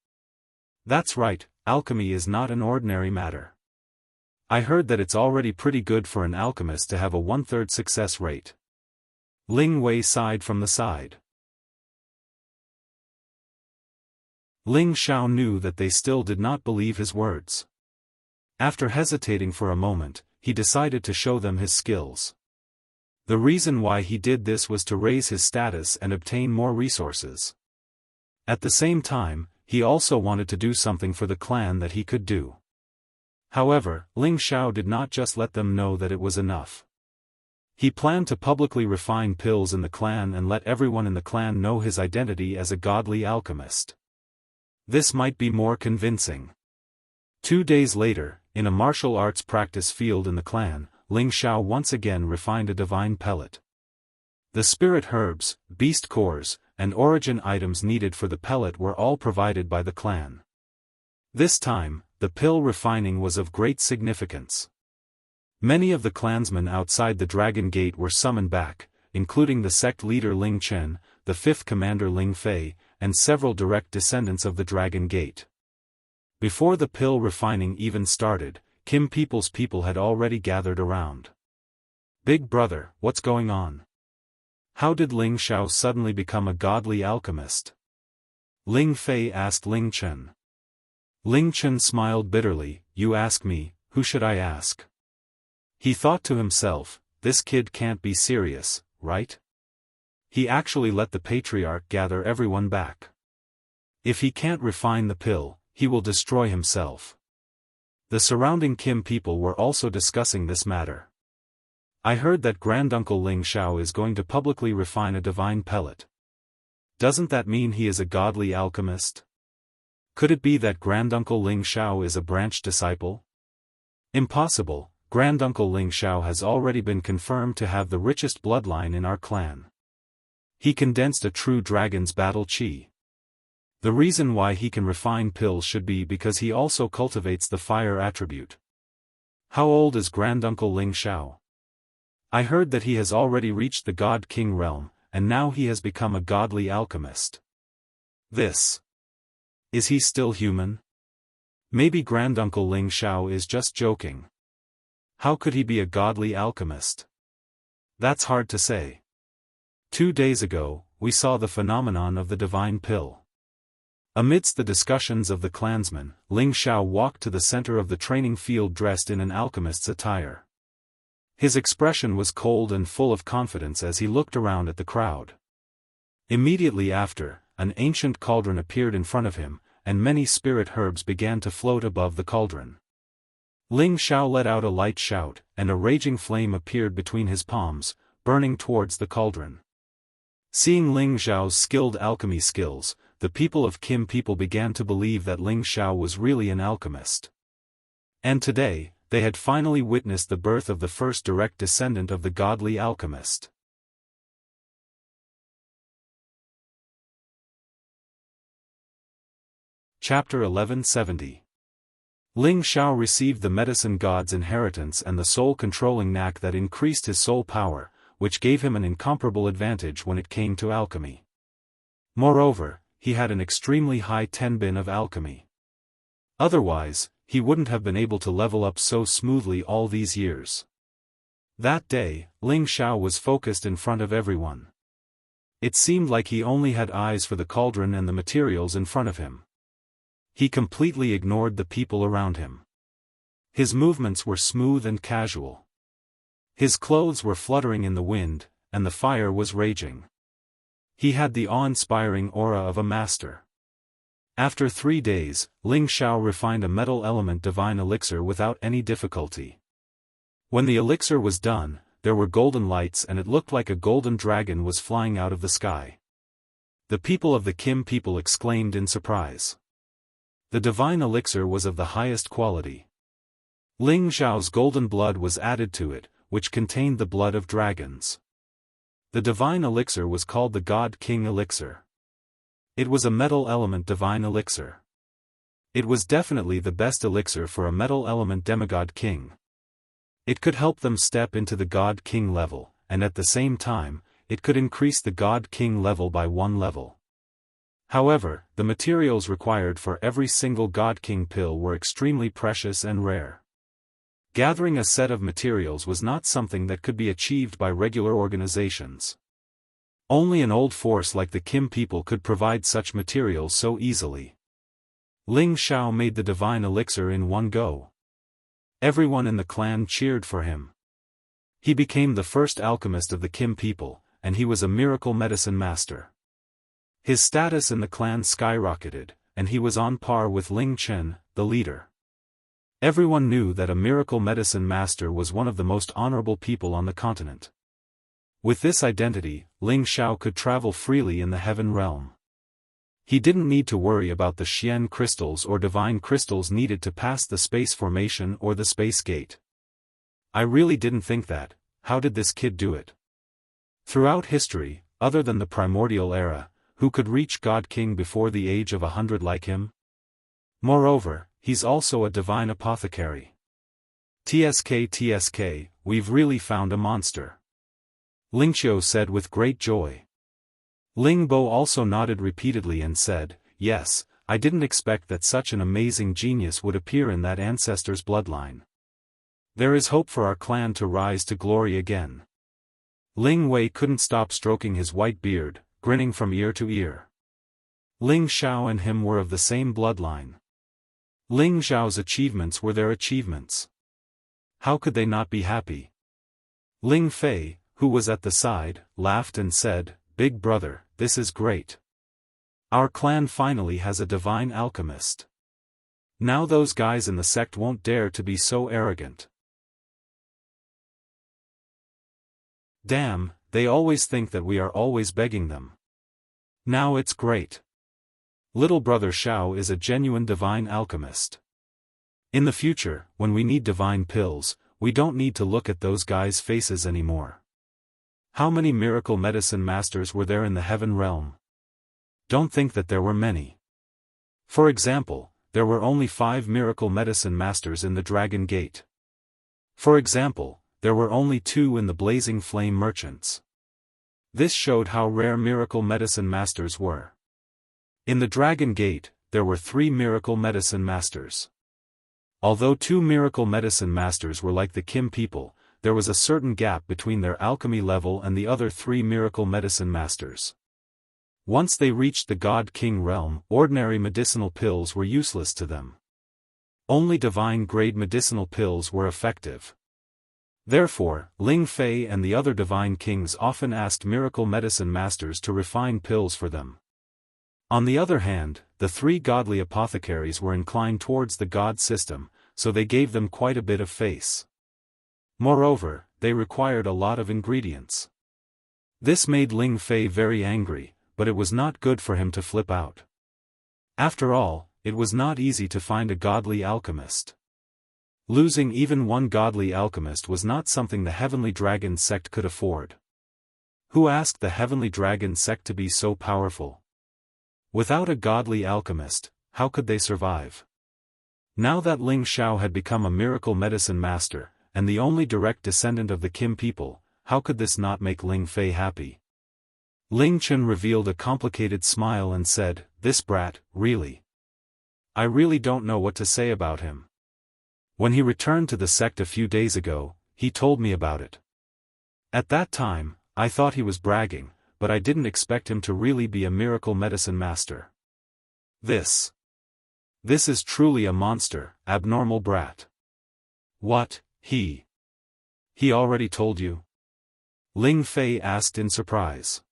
"That's right, alchemy is not an ordinary matter. I heard that it's already pretty good for an alchemist to have a 1/3 success rate." Ling Wei sighed from the side. Ling Xiao knew that they still did not believe his words. After hesitating for a moment, he decided to show them his skills. The reason why he did this was to raise his status and obtain more resources. At the same time, he also wanted to do something for the clan that he could do. However, Ling Xiao did not just let them know that it was enough. He planned to publicly refine pills in the clan and let everyone in the clan know his identity as a godly alchemist. This might be more convincing. 2 days later, in a martial arts practice field in the clan, Ling Xiao once again refined a divine pellet. The spirit herbs, beast cores, and origin items needed for the pellet were all provided by the clan. This time, the pill refining was of great significance. Many of the clansmen outside the Dragon Gate were summoned back, including the sect leader Ling Chen, the 5th commander Ling Fei, and several direct descendants of the Dragon Gate. Before the pill refining even started, Kim people's people had already gathered around. "Big brother, what's going on? How did Ling Xiao suddenly become a godly alchemist?" Ling Fei asked Ling Chen. Ling Chen smiled bitterly, "You ask me, who should I ask?" He thought to himself, this kid can't be serious, right? He actually let the patriarch gather everyone back. If he can't refine the pill, he will destroy himself. The surrounding Kim people were also discussing this matter. I heard that Granduncle Ling Xiao is going to publicly refine a divine pellet. Doesn't that mean he is a godly alchemist? Could it be that Granduncle Ling Xiao is a branch disciple? Impossible, Granduncle Ling Xiao has already been confirmed to have the richest bloodline in our clan. He condensed a true dragon's battle chi. The reason why he can refine pills should be because he also cultivates the fire attribute. How old is Granduncle Ling Xiao? I heard that he has already reached the God King realm, and now he has become a godly alchemist. Is he still human? Maybe Granduncle Ling Xiao is just joking. How could he be a godly alchemist? That's hard to say. 2 days ago, we saw the phenomenon of the divine pill. Amidst the discussions of the clansmen, Ling Xiao walked to the center of the training field dressed in an alchemist's attire. His expression was cold and full of confidence as he looked around at the crowd. Immediately after, an ancient cauldron appeared in front of him, and many spirit herbs began to float above the cauldron. Ling Xiao let out a light shout, and a raging flame appeared between his palms, burning towards the cauldron. Seeing Ling Xiao's skilled alchemy skills, the people of Kim people began to believe that Ling Xiao was really an alchemist. And today, they had finally witnessed the birth of the first direct descendant of the godly alchemist. Chapter 1170. Ling Xiao received the medicine god's inheritance and the soul-controlling knack that increased his soul power, which gave him an incomparable advantage when it came to alchemy. Moreover, he had an extremely high tenbin of alchemy. Otherwise, he wouldn't have been able to level up so smoothly all these years. That day, Ling Xiao was focused in front of everyone. It seemed like he only had eyes for the cauldron and the materials in front of him. He completely ignored the people around him. His movements were smooth and casual. His clothes were fluttering in the wind, and the fire was raging. He had the awe-inspiring aura of a master. After 3 days, Ling Xiao refined a metal element divine elixir without any difficulty. When the elixir was done, there were golden lights and it looked like a golden dragon was flying out of the sky. The people of the Kim people exclaimed in surprise. The divine elixir was of the highest quality. Ling Xiao's golden blood was added to it, which contained the blood of dragons. The divine elixir was called the God King elixir. It was a metal element divine elixir. It was definitely the best elixir for a metal element demigod king. It could help them step into the God King level, and at the same time, it could increase the God King level by 1 level. However, the materials required for every single God King pill were extremely precious and rare. Gathering a set of materials was not something that could be achieved by regular organizations. Only an old force like the Kim people could provide such materials so easily. Ling Xiao made the divine elixir in one go. Everyone in the clan cheered for him. He became the first alchemist of the Kim people, and he was a miracle medicine master. His status in the clan skyrocketed, and he was on par with Ling Chen, the leader. Everyone knew that a miracle medicine master was one of the most honorable people on the continent. With this identity, Ling Xiao could travel freely in the heaven realm. He didn't need to worry about the Xian crystals or divine crystals needed to pass the space formation or the space gate. I really didn't think that. How did this kid do it? Throughout history, other than the primordial era, who could reach God King before the age of 100 like him? Moreover, he's also a divine apothecary. TSK, we've really found a monster. Ling Qiu said with great joy. Ling Bo also nodded repeatedly and said, yes, I didn't expect that such an amazing genius would appear in that ancestor's bloodline. There is hope for our clan to rise to glory again. Ling Wei couldn't stop stroking his white beard, grinning from ear to ear. Ling Xiao and him were of the same bloodline. Ling Xiao's achievements were their achievements. How could they not be happy? Ling Fei, who was at the side, laughed and said, Big brother, this is great. Our clan finally has a divine alchemist. Now those guys in the sect won't dare to be so arrogant. Damn, they always think that we are always begging them. Now it's great. Little brother Xiao is a genuine divine alchemist. In the future, when we need divine pills, we don't need to look at those guys' faces anymore. How many miracle medicine masters were there in the heaven realm? Don't think that there were many. For example, there were only 5 miracle medicine masters in the Dragon Gate. For example, there were only 2 in the Blazing Flame Merchants. This showed how rare miracle medicine masters were. In the Dragon Gate, there were 3 miracle medicine masters. Although 2 miracle medicine masters were like the Kim people, there was a certain gap between their alchemy level and the other 3 miracle medicine masters. Once they reached the God King realm, ordinary medicinal pills were useless to them. Only divine-grade medicinal pills were effective. Therefore, Ling Fei and the other divine kings often asked miracle medicine masters to refine pills for them. On the other hand, the 3 godly apothecaries were inclined towards the god system, so they gave them quite a bit of face. Moreover, they required a lot of ingredients. This made Ling Fei very angry, but it was not good for him to flip out. After all, it was not easy to find a godly alchemist. Losing even one godly alchemist was not something the Heavenly Dragon sect could afford. Who asked the Heavenly Dragon sect to be so powerful? Without a godly alchemist, how could they survive? Now that Ling Xiao had become a miracle medicine master, and the only direct descendant of the Kim people, how could this not make Ling Fei happy? Ling Chen revealed a complicated smile and said, "This brat, really. I really don't know what to say about him. When he returned to the sect a few days ago, he told me about it. At that time, I thought he was bragging, but I didn't expect him to really be a miracle medicine master. This is truly a monster, abnormal brat." "What, he already told you?" Ling Fei asked in surprise.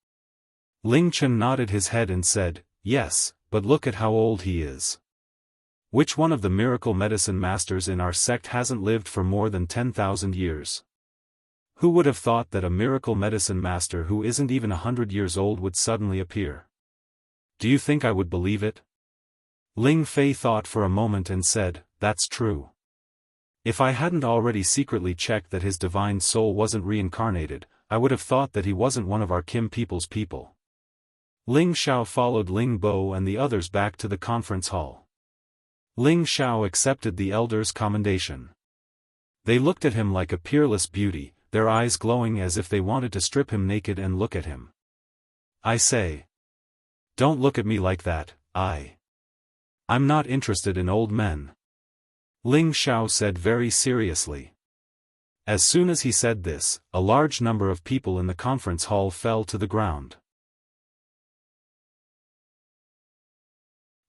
Ling Chen nodded his head and said, "Yes, but look at how old he is. Which one of the miracle medicine masters in our sect hasn't lived for more than 10,000 years? Who would have thought that a miracle medicine master who isn't even 100 years old would suddenly appear? Do you think I would believe it?" Ling Fei thought for a moment and said, "That's true. If I hadn't already secretly checked that his divine soul wasn't reincarnated, I would have thought that he wasn't one of our Kim people's people." Ling Xiao followed Ling Bo and the others back to the conference hall. Ling Xiao accepted the elders' commendation. They looked at him like a peerless beauty, their eyes glowing as if they wanted to strip him naked and look at him. "I say. Don't look at me like that, I'm not interested in old men," Ling Xiao said very seriously. As soon as he said this, a large number of people in the conference hall fell to the ground.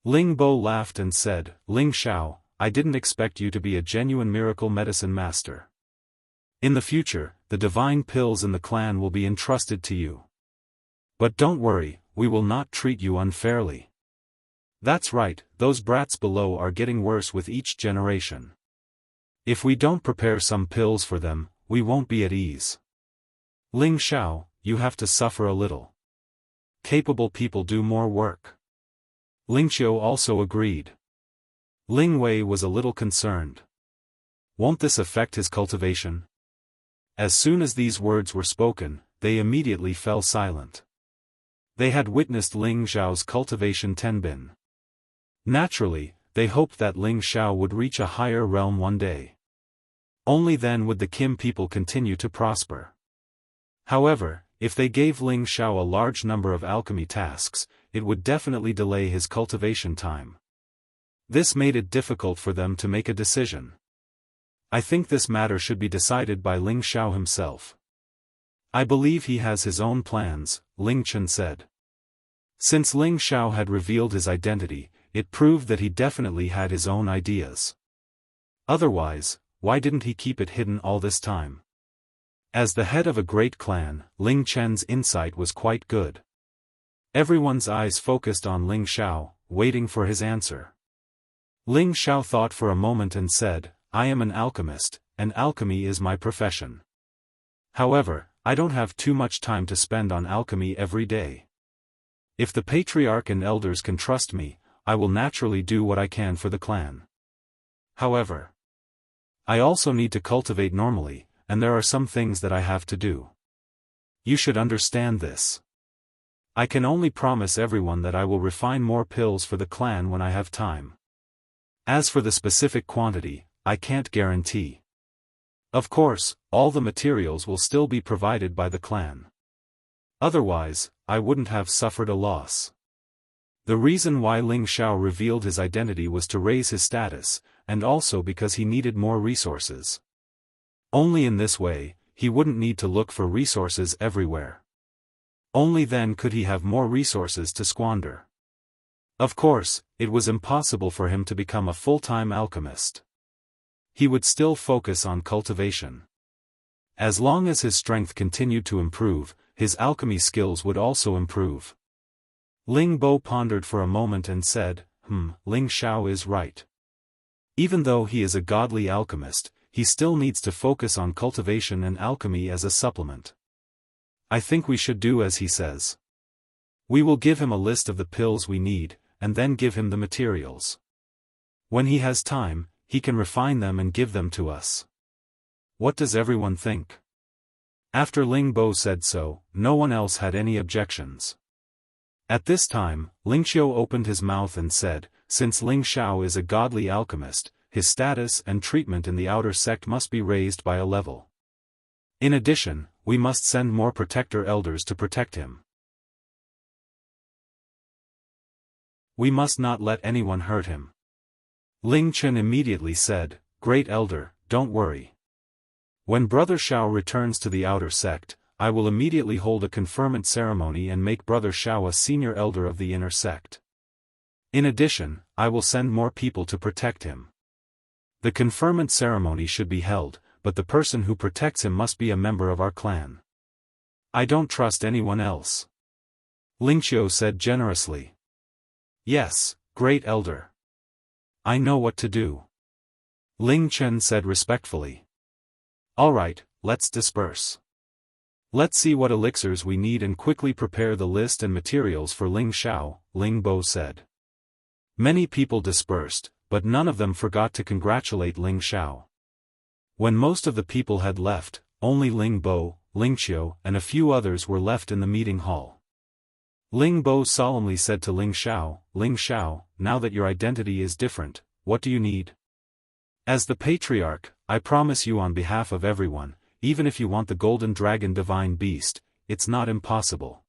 Ling Bo laughed and said, "Ling Xiao, I didn't expect you to be a genuine miracle medicine master. In the future, the divine pills in the clan will be entrusted to you. But don't worry, we will not treat you unfairly. That's right, those brats below are getting worse with each generation. If we don't prepare some pills for them, we won't be at ease. Ling Xiao, you have to suffer a little. Capable people do more work." Ling Qiu also agreed. Ling Wei was a little concerned. Won't this affect his cultivation? As soon as these words were spoken, they immediately fell silent. They had witnessed Ling Xiao's cultivation tenbin. Naturally, they hoped that Ling Xiao would reach a higher realm one day. Only then would the Kim people continue to prosper. However, if they gave Ling Xiao a large number of alchemy tasks, it would definitely delay his cultivation time. This made it difficult for them to make a decision. "I think this matter should be decided by Ling Xiao himself. I believe he has his own plans," Ling Chen said. Since Ling Xiao had revealed his identity, it proved that he definitely had his own ideas. Otherwise, why didn't he keep it hidden all this time? As the head of a great clan, Ling Chen's insight was quite good. Everyone's eyes focused on Ling Xiao, waiting for his answer. Ling Xiao thought for a moment and said, I am an alchemist, and alchemy is my profession. However, I don't have too much time to spend on alchemy every day. If the patriarch and elders can trust me, I will naturally do what I can for the clan. However, I also need to cultivate normally, and there are some things that I have to do. You should understand this. I can only promise everyone that I will refine more pills for the clan when I have time. As for the specific quantity, I can't guarantee. Of course, all the materials will still be provided by the clan. Otherwise, I wouldn't have suffered a loss. The reason why Ling Xiao revealed his identity was to raise his status, and also because he needed more resources. Only in this way, he wouldn't need to look for resources everywhere. Only then could he have more resources to squander. Of course, it was impossible for him to become a full-time alchemist. He would still focus on cultivation. As long as his strength continued to improve, his alchemy skills would also improve. Ling Bo pondered for a moment and said, Ling Xiao is right. Even though he is a godly alchemist, he still needs to focus on cultivation and alchemy as a supplement. I think we should do as he says. We will give him a list of the pills we need, and then give him the materials. When he has time, he can refine them and give them to us. What does everyone think? After Ling Bo said so, no one else had any objections. At this time, Ling Xiao opened his mouth and said, since Ling Xiao is a godly alchemist, his status and treatment in the outer sect must be raised by a level. In addition, we must send more protector elders to protect him. We must not let anyone hurt him. Ling Chen immediately said, Great Elder, don't worry. When Brother Xiao returns to the outer sect, I will immediately hold a conferment ceremony and make Brother Xiao a senior elder of the inner sect. In addition, I will send more people to protect him. The conferment ceremony should be held, but the person who protects him must be a member of our clan. I don't trust anyone else. Ling Xiao said generously. Yes, Great Elder. I know what to do. Ling Chen said respectfully. Alright, let's disperse. Let's see what elixirs we need and quickly prepare the list and materials for Ling Xiao, Ling Bo said. Many people dispersed, but none of them forgot to congratulate Ling Xiao. When most of the people had left, only Ling Bo, Ling Xiao, and a few others were left in the meeting hall. Ling Bo solemnly said to Ling Xiao, now that your identity is different, what do you need? As the Patriarch, I promise you on behalf of everyone, even if you want the Golden Dragon Divine Beast, it's not impossible.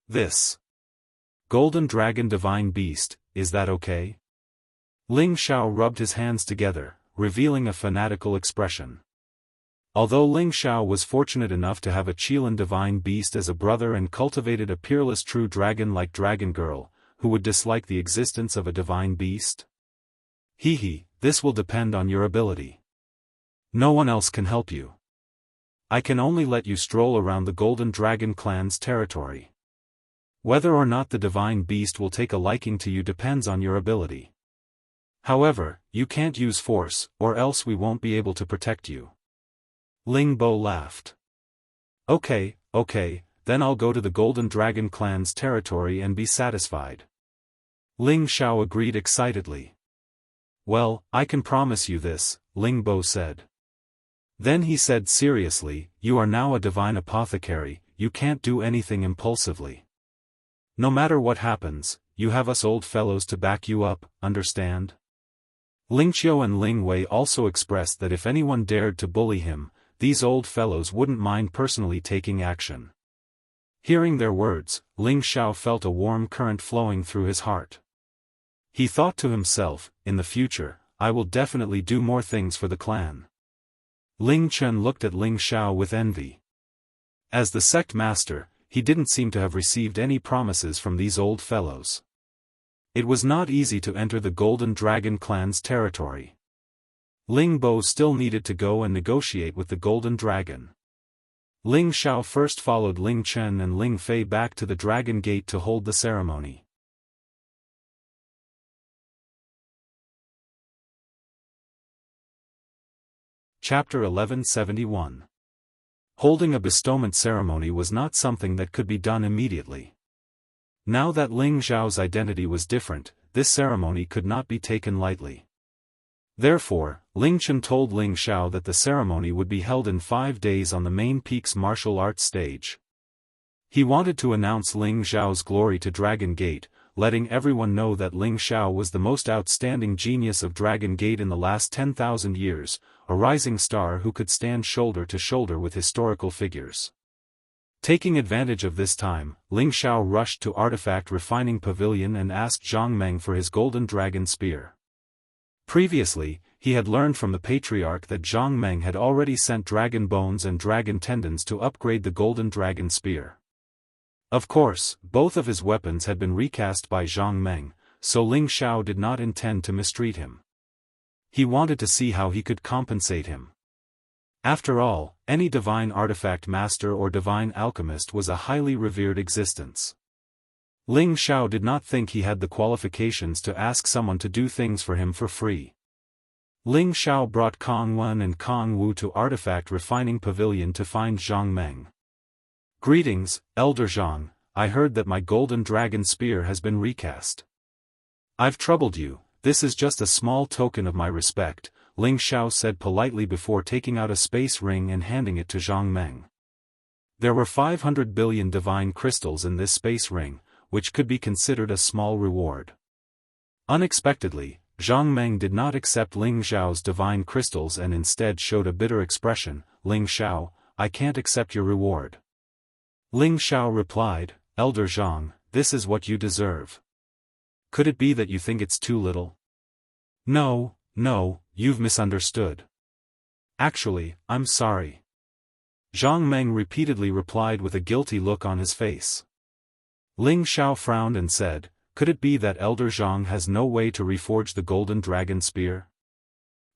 This Golden Dragon Divine Beast, is that okay? Ling Xiao rubbed his hands together, revealing a fanatical expression. Although Ling Xiao was fortunate enough to have a Qilin Divine Beast as a brother and cultivated a peerless true dragon like Dragon Girl, who would dislike the existence of a divine beast? This will depend on your ability. No one else can help you. I can only let you stroll around the Golden Dragon clan's territory. Whether or not the divine beast will take a liking to you depends on your ability. However, you can't use force, or else we won't be able to protect you. Ling Bo laughed. Okay, then I'll go to the Golden Dragon clan's territory and be satisfied. Ling Xiao agreed excitedly. Well, I can promise you this, Ling Bo said. Then he said seriously, you are now a divine apothecary, you can't do anything impulsively. No matter what happens, you have us old fellows to back you up, understand? Ling Xiao and Ling Wei also expressed that if anyone dared to bully him, these old fellows wouldn't mind personally taking action. Hearing their words, Ling Xiao felt a warm current flowing through his heart. He thought to himself, in the future, I will definitely do more things for the clan. Ling Chen looked at Ling Xiao with envy. As the sect master, he didn't seem to have received any promises from these old fellows. It was not easy to enter the Golden Dragon clan's territory. Ling Bo still needed to go and negotiate with the Golden Dragon. Ling Xiao first followed Ling Chen and Ling Fei back to the Dragon Gate to hold the ceremony. Chapter 1171. Holding a bestowment ceremony was not something that could be done immediately. Now that Ling Xiao's identity was different, this ceremony could not be taken lightly. Therefore, Ling Chen told Ling Xiao that the ceremony would be held in 5 days on the main peak's martial arts stage. He wanted to announce Ling Xiao's glory to Dragon Gate, letting everyone know that Ling Xiao was the most outstanding genius of Dragon Gate in the last 10,000 years, a rising star who could stand shoulder to shoulder with historical figures. Taking advantage of this time, Ling Xiao rushed to Artifact Refining Pavilion and asked Zhang Meng for his golden dragon spear. Previously, he had learned from the Patriarch that Zhang Meng had already sent dragon bones and dragon tendons to upgrade the golden dragon spear. Of course, both of his weapons had been recast by Zhang Meng, so Ling Xiao did not intend to mistreat him. He wanted to see how he could compensate him. After all, any divine artifact master or divine alchemist was a highly revered existence. Ling Xiao did not think he had the qualifications to ask someone to do things for him for free. Ling Xiao brought Kong Wen and Kong Wu to Artifact Refining Pavilion to find Zhang Meng. "Greetings, Elder Zhang, I heard that my golden dragon spear has been recast. I've troubled you, this is just a small token of my respect," Ling Xiao said politely before taking out a space ring and handing it to Zhang Meng. There were 500 billion divine crystals in this space ring, which could be considered a small reward. Unexpectedly, Zhang Meng did not accept Ling Xiao's divine crystals and instead showed a bitter expression. "Ling Xiao, I can't accept your reward." Ling Xiao replied, "Elder Zhang, this is what you deserve. Could it be that you think it's too little?" No, you've misunderstood. Actually, I'm sorry." Zhang Meng repeatedly replied with a guilty look on his face. Ling Xiao frowned and said, "Could it be that Elder Zhang has no way to reforge the golden dragon spear?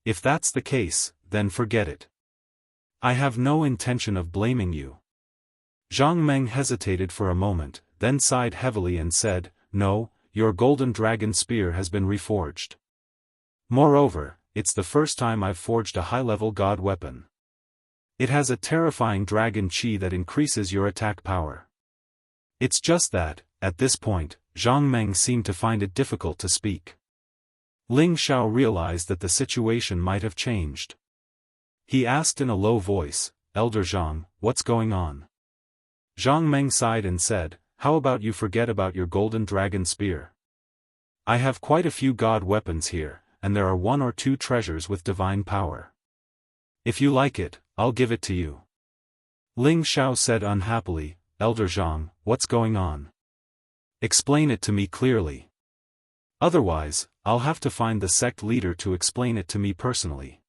If that's the case, then forget it. I have no intention of blaming you." Zhang Meng hesitated for a moment, then sighed heavily and said, "No, your golden dragon spear has been reforged. Moreover, it's the first time I've forged a high-level god weapon. It has a terrifying dragon chi that increases your attack power." It's just that, at this point, Zhang Meng seemed to find it difficult to speak. Ling Xiao realized that the situation might have changed. He asked in a low voice, "Elder Zhang, what's going on?" Zhang Meng sighed and said, "How about you forget about your golden dragon spear? I have quite a few god weapons here, and there are 1 or 2 treasures with divine power. If you like it, I'll give it to you." Ling Xiao said unhappily, "Elder Zhang, what's going on? Explain it to me clearly. Otherwise, I'll have to find the sect leader to explain it to me personally."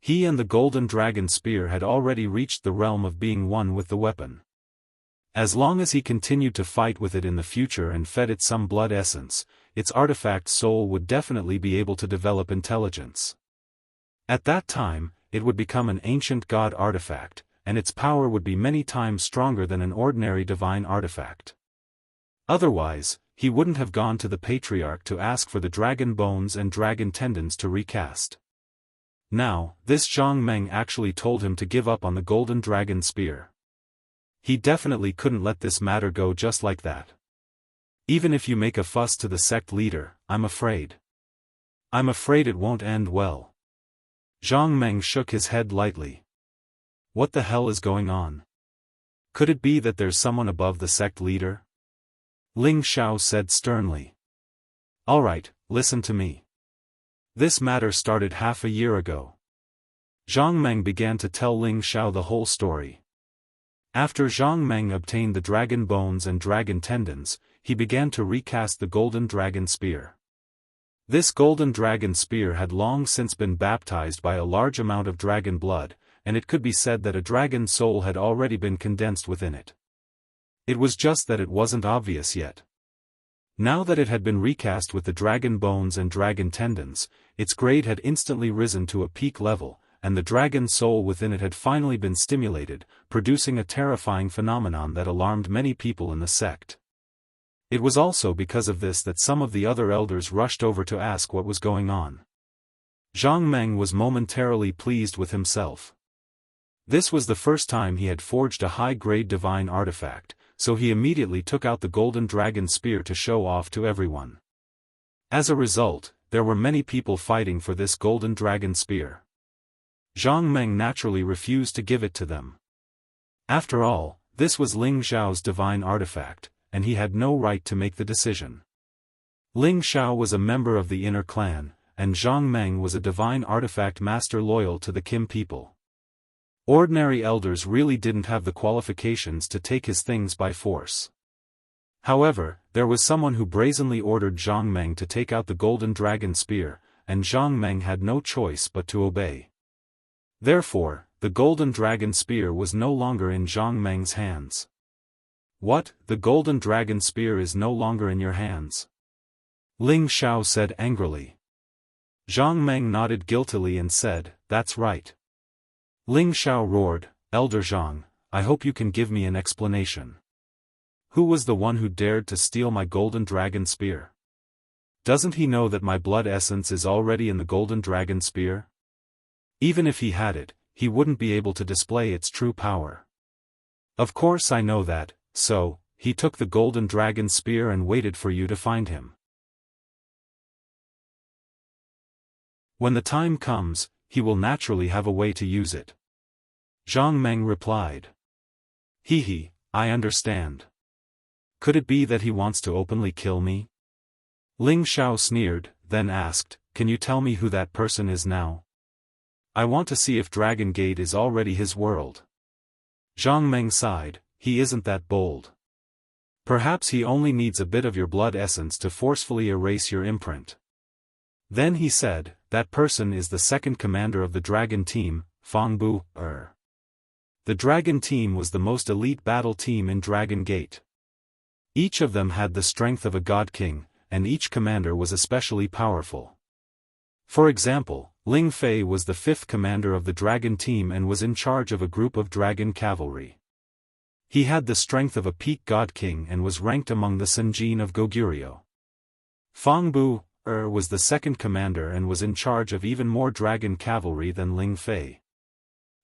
He and the golden dragon spear had already reached the realm of being one with the weapon. As long as he continued to fight with it in the future and fed it some blood essence, its artifact soul would definitely be able to develop intelligence. At that time, it would become an ancient god artifact, and its power would be many times stronger than an ordinary divine artifact. Otherwise, he wouldn't have gone to the Patriarch to ask for the dragon bones and dragon tendons to recast. Now, this Zhang Meng actually told him to give up on the golden dragon spear. He definitely couldn't let this matter go just like that. "Even if you make a fuss to the sect leader, I'm afraid it won't end well." Zhang Meng shook his head lightly. "What the hell is going on? Could it be that there's someone above the sect leader?" Ling Xiao said sternly. "Alright, listen to me. This matter started half a year ago." Zhang Meng began to tell Ling Xiao the whole story. After Zhang Meng obtained the dragon bones and dragon tendons, he began to recast the golden dragon spear. This golden dragon spear had long since been baptized by a large amount of dragon blood, and it could be said that a dragon soul had already been condensed within it. It was just that it wasn't obvious yet. Now that it had been recast with the dragon bones and dragon tendons, its grade had instantly risen to a peak level, and the dragon soul within it had finally been stimulated, producing a terrifying phenomenon that alarmed many people in the sect. It was also because of this that some of the other elders rushed over to ask what was going on. Zhang Meng was momentarily pleased with himself. This was the first time he had forged a high-grade divine artifact, so he immediately took out the golden dragon spear to show off to everyone. As a result, there were many people fighting for this golden dragon spear. Zhang Meng naturally refused to give it to them. After all, this was Ling Xiao's divine artifact, and he had no right to make the decision. Ling Xiao was a member of the inner clan, and Zhang Meng was a divine artifact master loyal to the Kim people. Ordinary elders really didn't have the qualifications to take his things by force. However, there was someone who brazenly ordered Zhang Meng to take out the golden dragon spear, and Zhang Meng had no choice but to obey. Therefore, the golden dragon spear was no longer in Zhang Meng's hands. What, the golden dragon spear is no longer in your hands? Ling Xiao said angrily. Zhang Meng nodded guiltily and said, that's right. Ling Xiao roared, Elder Zhang, I hope you can give me an explanation. Who was the one who dared to steal my golden dragon spear? Doesn't he know that my blood essence is already in the golden dragon spear? Even if he had it, he wouldn't be able to display its true power. Of course I know that, so, he took the golden dragon spear and waited for you to find him. When the time comes, he will naturally have a way to use it. Zhang Meng replied. He, I understand. Could it be that he wants to openly kill me? Ling Xiao sneered, then asked, can you tell me who that person is now? I want to see if Dragon Gate is already his world. Zhang Meng sighed, he isn't that bold. Perhaps he only needs a bit of your blood essence to forcefully erase your imprint. Then he said, that person is the second commander of the Dragon Team, Fang Bu. The Dragon Team was the most elite battle team in Dragon Gate. Each of them had the strength of a god king, and each commander was especially powerful. For example, Ling Fei was the fifth commander of the Dragon Team and was in charge of a group of dragon cavalry. He had the strength of a peak god king and was ranked among the Senjin of Goguryeo. Fang Bu was the second commander and was in charge of even more dragon cavalry than Ling Fei.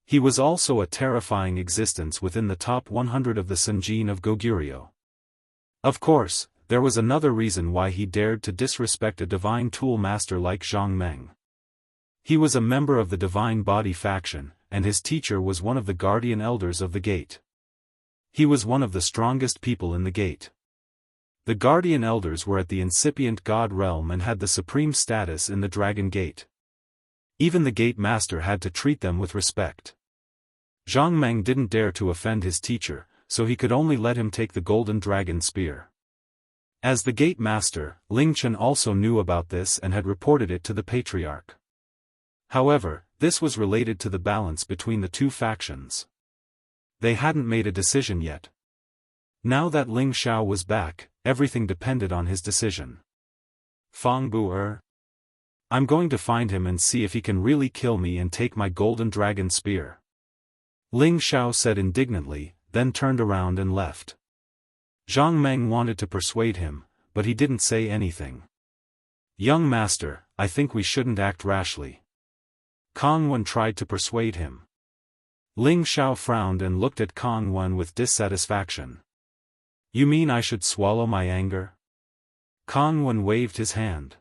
He was also a terrifying existence within the top 100 of the Senjin of Goguryeo. Of course, there was another reason why he dared to disrespect a divine tool master like Zhang Meng. He was a member of the Divine Body faction, and his teacher was one of the guardian elders of the gate. He was one of the strongest people in the gate. The guardian elders were at the incipient god realm and had the supreme status in the Dragon Gate. Even the gate master had to treat them with respect. Zhang Meng didn't dare to offend his teacher, so he could only let him take the golden dragon spear. As the gate master, Ling Chen also knew about this and had reported it to the patriarch. However, this was related to the balance between the two factions. They hadn't made a decision yet. Now that Ling Xiao was back, everything depended on his decision. Fang Bu. I'm going to find him and see if he can really kill me and take my golden dragon spear. Ling Xiao said indignantly, then turned around and left. Zhang Meng wanted to persuade him, but he didn't say anything. Young master, I think we shouldn't act rashly. Kong Wen tried to persuade him. Ling Xiao frowned and looked at Kong Wen with dissatisfaction. You mean I should swallow my anger? Kong Wen waved his hand.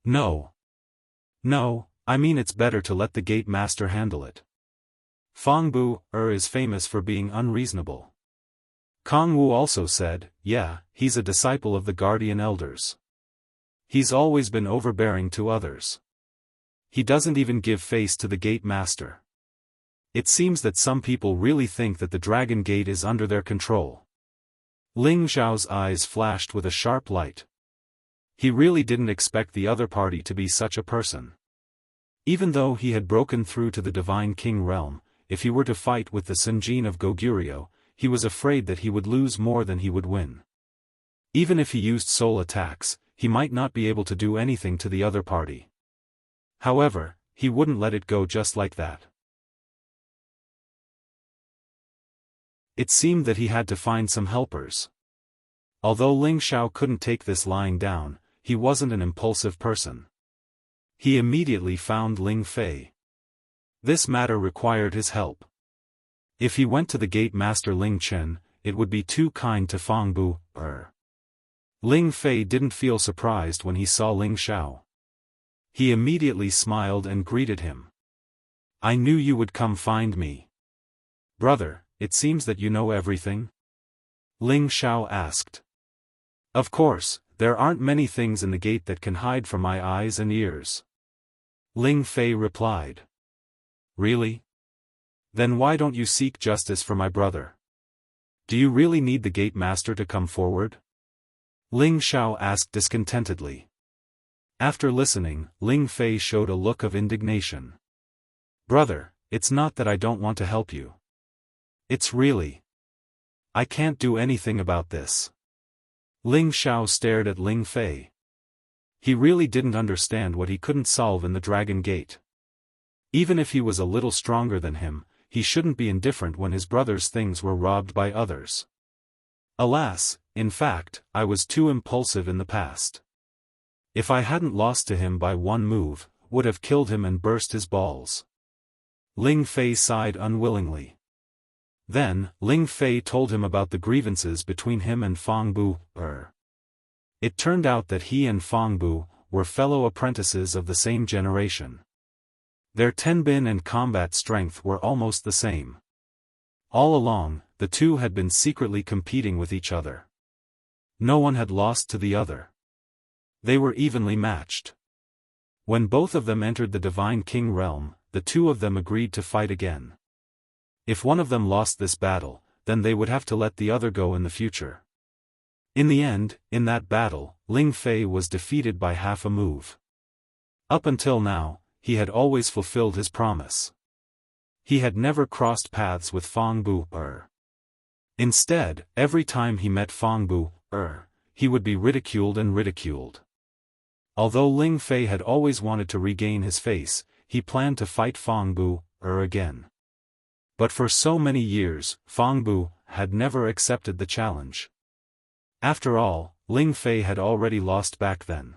No, I mean it's better to let the gate master handle it. Fang Bu is famous for being unreasonable. Kong Wu also said, yeah, he's a disciple of the guardian elders. He's always been overbearing to others. He doesn't even give face to the gate master. It seems that some people really think that the Dragon Gate is under their control. Ling Xiao's eyes flashed with a sharp light. He really didn't expect the other party to be such a person. Even though he had broken through to the Divine King realm, if he were to fight with the Senjin of Goguryeo, he was afraid that he would lose more than he would win. Even if he used soul attacks, he might not be able to do anything to the other party. However, he wouldn't let it go just like that. It seemed that he had to find some helpers. Although Ling Xiao couldn't take this lying down, he wasn't an impulsive person. He immediately found Ling Fei. This matter required his help. If he went to the gate master Ling Chen, it would be too kind to Fang Bu. Ling Fei didn't feel surprised when he saw Ling Xiao. He immediately smiled and greeted him. I knew you would come find me. Brother, it seems that you know everything? Ling Xiao asked. Of course, there aren't many things in the gate that can hide from my eyes and ears. Ling Fei replied. Really? Then why don't you seek justice for my brother? Do you really need the gate master to come forward? Ling Xiao asked discontentedly. After listening, Ling Fei showed a look of indignation. Brother, it's not that I don't want to help you. It's really. I can't do anything about this. Ling Xiao stared at Ling Fei. He really didn't understand what he couldn't solve in the Dragon Gate. Even if he was a little stronger than him, he shouldn't be indifferent when his brother's things were robbed by others. Alas, in fact, I was too impulsive in the past. If I hadn't lost to him by one move, would have killed him and burst his balls. Ling Fei sighed unwillingly. Then, Ling Fei told him about the grievances between him and Fang Bu. It turned out that he and Fang Bu were fellow apprentices of the same generation. Their tenbin and combat strength were almost the same. All along, the two had been secretly competing with each other. No one had lost to the other. They were evenly matched. When both of them entered the Divine King realm, the two of them agreed to fight again. If one of them lost this battle, then they would have to let the other go in the future. In the end, in that battle, Ling Fei was defeated by half a move. Up until now, he had always fulfilled his promise. He had never crossed paths with Fang Bu. Instead, every time he met Fang Bu, he would be ridiculed and ridiculed. Although Ling Fei had always wanted to regain his face, he planned to fight Fang Bu again. But for so many years, Fang Bu had never accepted the challenge. After all, Ling Fei had already lost back then.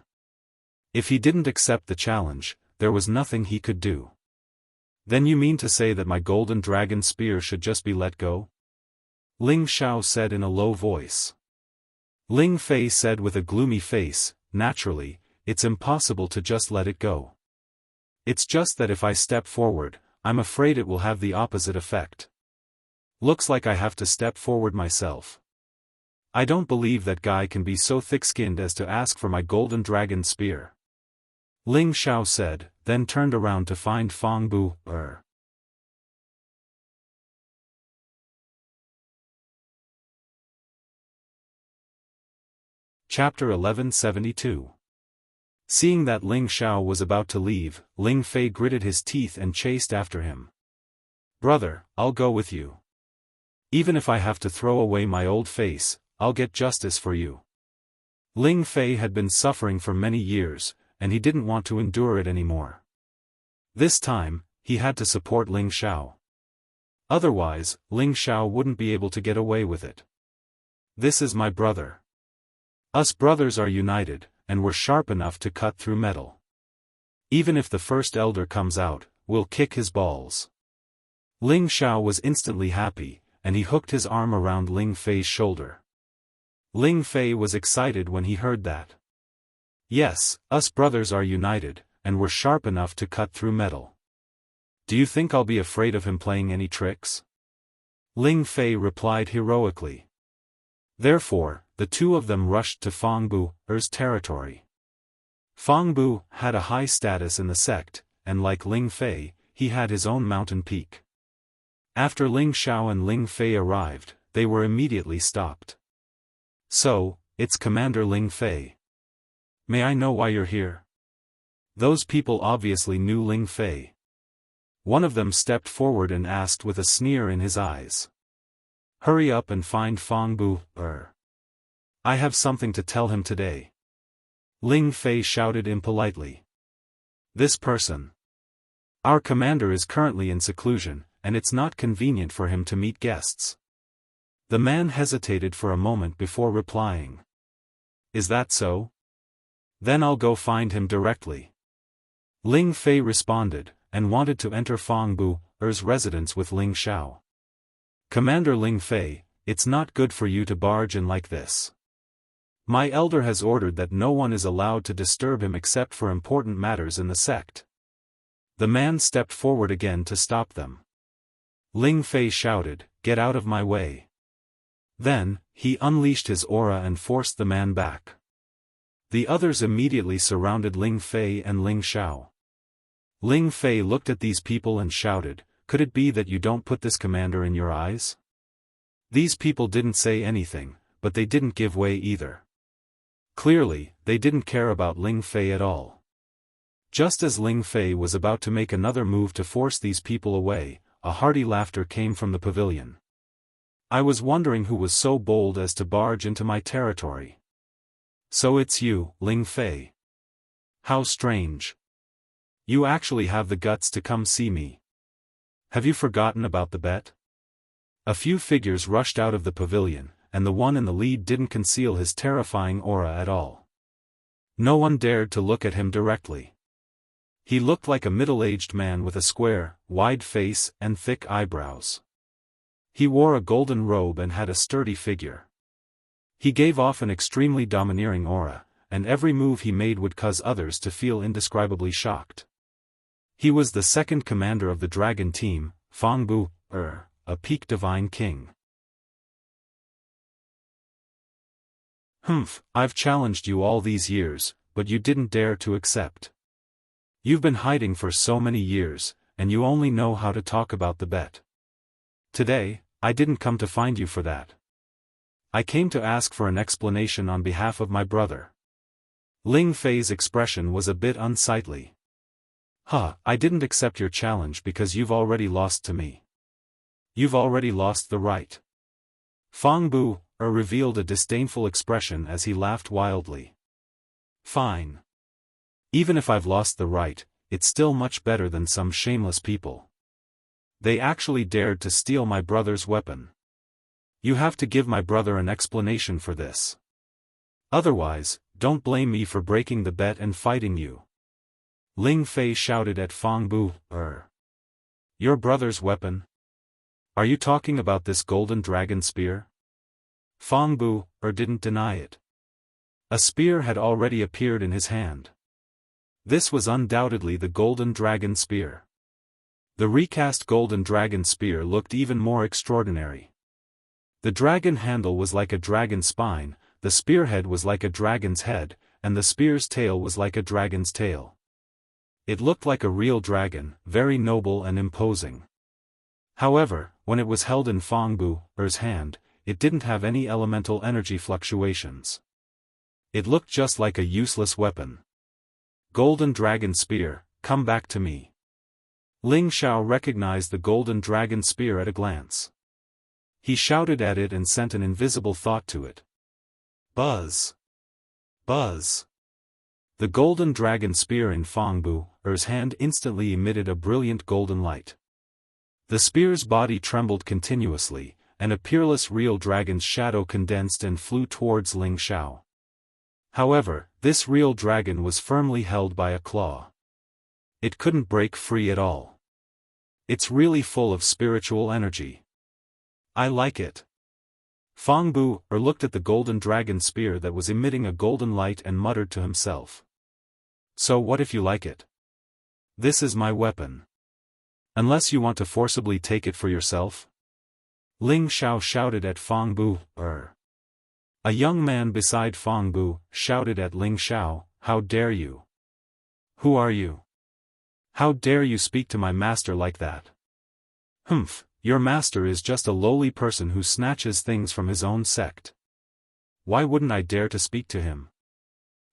If he didn't accept the challenge, there was nothing he could do. Then you mean to say that my golden dragon spear should just be let go? Ling Xiao said in a low voice. Ling Fei said with a gloomy face, naturally, it's impossible to just let it go. It's just that if I step forward, I'm afraid it will have the opposite effect. Looks like I have to step forward myself. I don't believe that guy can be so thick-skinned as to ask for my golden dragon spear. Ling Xiao said, then turned around to find Fang Bu. Chapter 1172. Seeing that Ling Xiao was about to leave, Ling Fei gritted his teeth and chased after him. Brother, I'll go with you. Even if I have to throw away my old face, I'll get justice for you. Ling Fei had been suffering for many years, and he didn't want to endure it anymore. This time, he had to support Ling Xiao. Otherwise, Ling Xiao wouldn't be able to get away with it. This is my brother. Us brothers are united, and we're sharp enough to cut through metal. Even if the first elder comes out, we'll kick his balls. Ling Xiao was instantly happy, and he hooked his arm around Ling Fei's shoulder. Ling Fei was excited when he heard that. Yes, us brothers are united, and we're sharp enough to cut through metal. Do you think I'll be afraid of him playing any tricks? Ling Fei replied heroically. Therefore, the two of them rushed to Fang Bu's territory. Fang Bu had a high status in the sect, and like Ling Fei, he had his own mountain peak. After Ling Xiao and Ling Fei arrived, they were immediately stopped. So, it's Commander Ling Fei. May I know why you're here? Those people obviously knew Ling Fei. One of them stepped forward and asked with a sneer in his eyes. Hurry up and find Fang Bu. I have something to tell him today. Ling Fei shouted impolitely. This person. Our commander is currently in seclusion, and it's not convenient for him to meet guests. The man hesitated for a moment before replying. Is that so? Then I'll go find him directly. Ling Fei responded, and wanted to enter Fang Bu-er's residence with Ling Xiao. Commander Ling Fei, it's not good for you to barge in like this. My elder has ordered that no one is allowed to disturb him except for important matters in the sect. The man stepped forward again to stop them. Ling Fei shouted, "Get out of my way." Then, he unleashed his aura and forced the man back. The others immediately surrounded Ling Fei and Ling Xiao. Ling Fei looked at these people and shouted, "Could it be that you don't put this commander in your eyes?" These people didn't say anything, but they didn't give way either. Clearly, they didn't care about Ling Fei at all. Just as Ling Fei was about to make another move to force these people away, a hearty laughter came from the pavilion. I was wondering who was so bold as to barge into my territory. So it's you, Ling Fei. How strange. You actually have the guts to come see me. Have you forgotten about the bet? A few figures rushed out of the pavilion, and the one in the lead didn't conceal his terrifying aura at all. No one dared to look at him directly. He looked like a middle-aged man with a square, wide face and thick eyebrows. He wore a golden robe and had a sturdy figure. He gave off an extremely domineering aura, and every move he made would cause others to feel indescribably shocked. He was the second commander of the dragon team, Fang Bu-er, a peak divine king. I've challenged you all these years, but you didn't dare to accept. You've been hiding for so many years, and you only know how to talk about the bet. Today, I didn't come to find you for that. I came to ask for an explanation on behalf of my brother. Ling Fei's expression was a bit unsightly. I didn't accept your challenge because you've already lost to me. You've already lost the right. Fang Bu-er revealed a disdainful expression as he laughed wildly. Fine. Even if I've lost the right, it's still much better than some shameless people. They actually dared to steal my brother's weapon. You have to give my brother an explanation for this. Otherwise, don't blame me for breaking the bet and fighting you. Ling Fei shouted at Fang Bu-er. Your brother's weapon? Are you talking about this golden dragon spear? Fang Bu-er didn't deny it. A spear had already appeared in his hand. This was undoubtedly the golden dragon spear. The recast golden dragon spear looked even more extraordinary. The dragon handle was like a dragon's spine, the spearhead was like a dragon's head, and the spear's tail was like a dragon's tail. It looked like a real dragon, very noble and imposing. However, when it was held in Fang Bu-er's hand, it didn't have any elemental energy fluctuations. It looked just like a useless weapon. Golden dragon spear, come back to me. Ling Xiao recognized the golden dragon spear at a glance. He shouted at it and sent an invisible thought to it. Buzz! Buzz! The golden dragon spear in Fang Bu-er's hand instantly emitted a brilliant golden light. The spear's body trembled continuously, and a peerless real dragon's shadow condensed and flew towards Ling Xiao. However, this real dragon was firmly held by a claw. It couldn't break free at all. It's really full of spiritual energy. I like it. Fang Bu-er looked at the golden dragon spear that was emitting a golden light and muttered to himself. So what if you like it? This is my weapon. Unless you want to forcibly take it for yourself? Ling Xiao shouted at Fang Bu-er. A young man beside Fang Bu shouted at Ling Xiao, how dare you? Who are you? How dare you speak to my master like that? Your master is just a lowly person who snatches things from his own sect. Why wouldn't I dare to speak to him?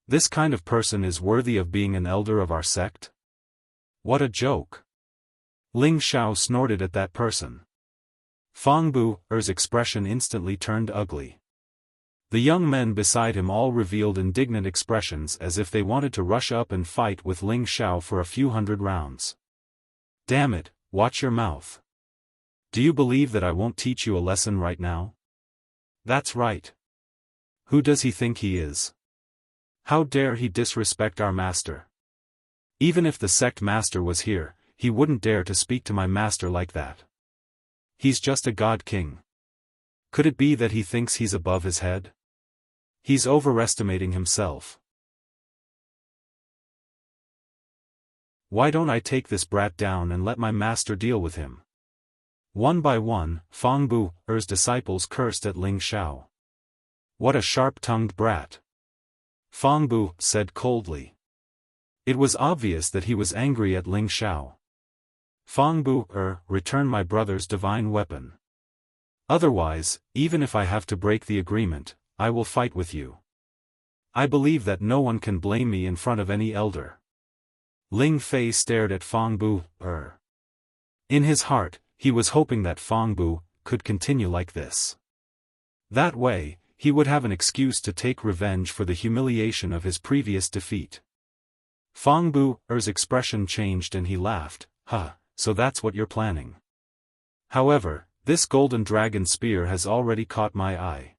This kind of person is worthy of being an elder of our sect? What a joke. Ling Xiao snorted at that person. Fang Bu-er's expression instantly turned ugly. The young men beside him all revealed indignant expressions as if they wanted to rush up and fight with Ling Xiao for a few hundred rounds. Damn it, watch your mouth. Do you believe that I won't teach you a lesson right now? That's right. Who does he think he is? How dare he disrespect our master? Even if the sect master was here, he wouldn't dare to speak to my master like that. He's just a god king. Could it be that he thinks he's above his head? He's overestimating himself. Why don't I take this brat down and let my master deal with him? One by one, Fang Bu-er's disciples cursed at Ling Xiao. What a sharp-tongued brat. Fang Bu said coldly. It was obvious that he was angry at Ling Xiao. Fang Bu-er, return my brother's divine weapon. Otherwise, even if I have to break the agreement, I will fight with you. I believe that no one can blame me in front of any elder. Ling Fei stared at Fang Bu-er. In his heart, he was hoping that Fang Bu could continue like this. That way, he would have an excuse to take revenge for the humiliation of his previous defeat. Fang Bu-er's expression changed and he laughed, so that's what you're planning. However, this golden dragon spear has already caught my eye.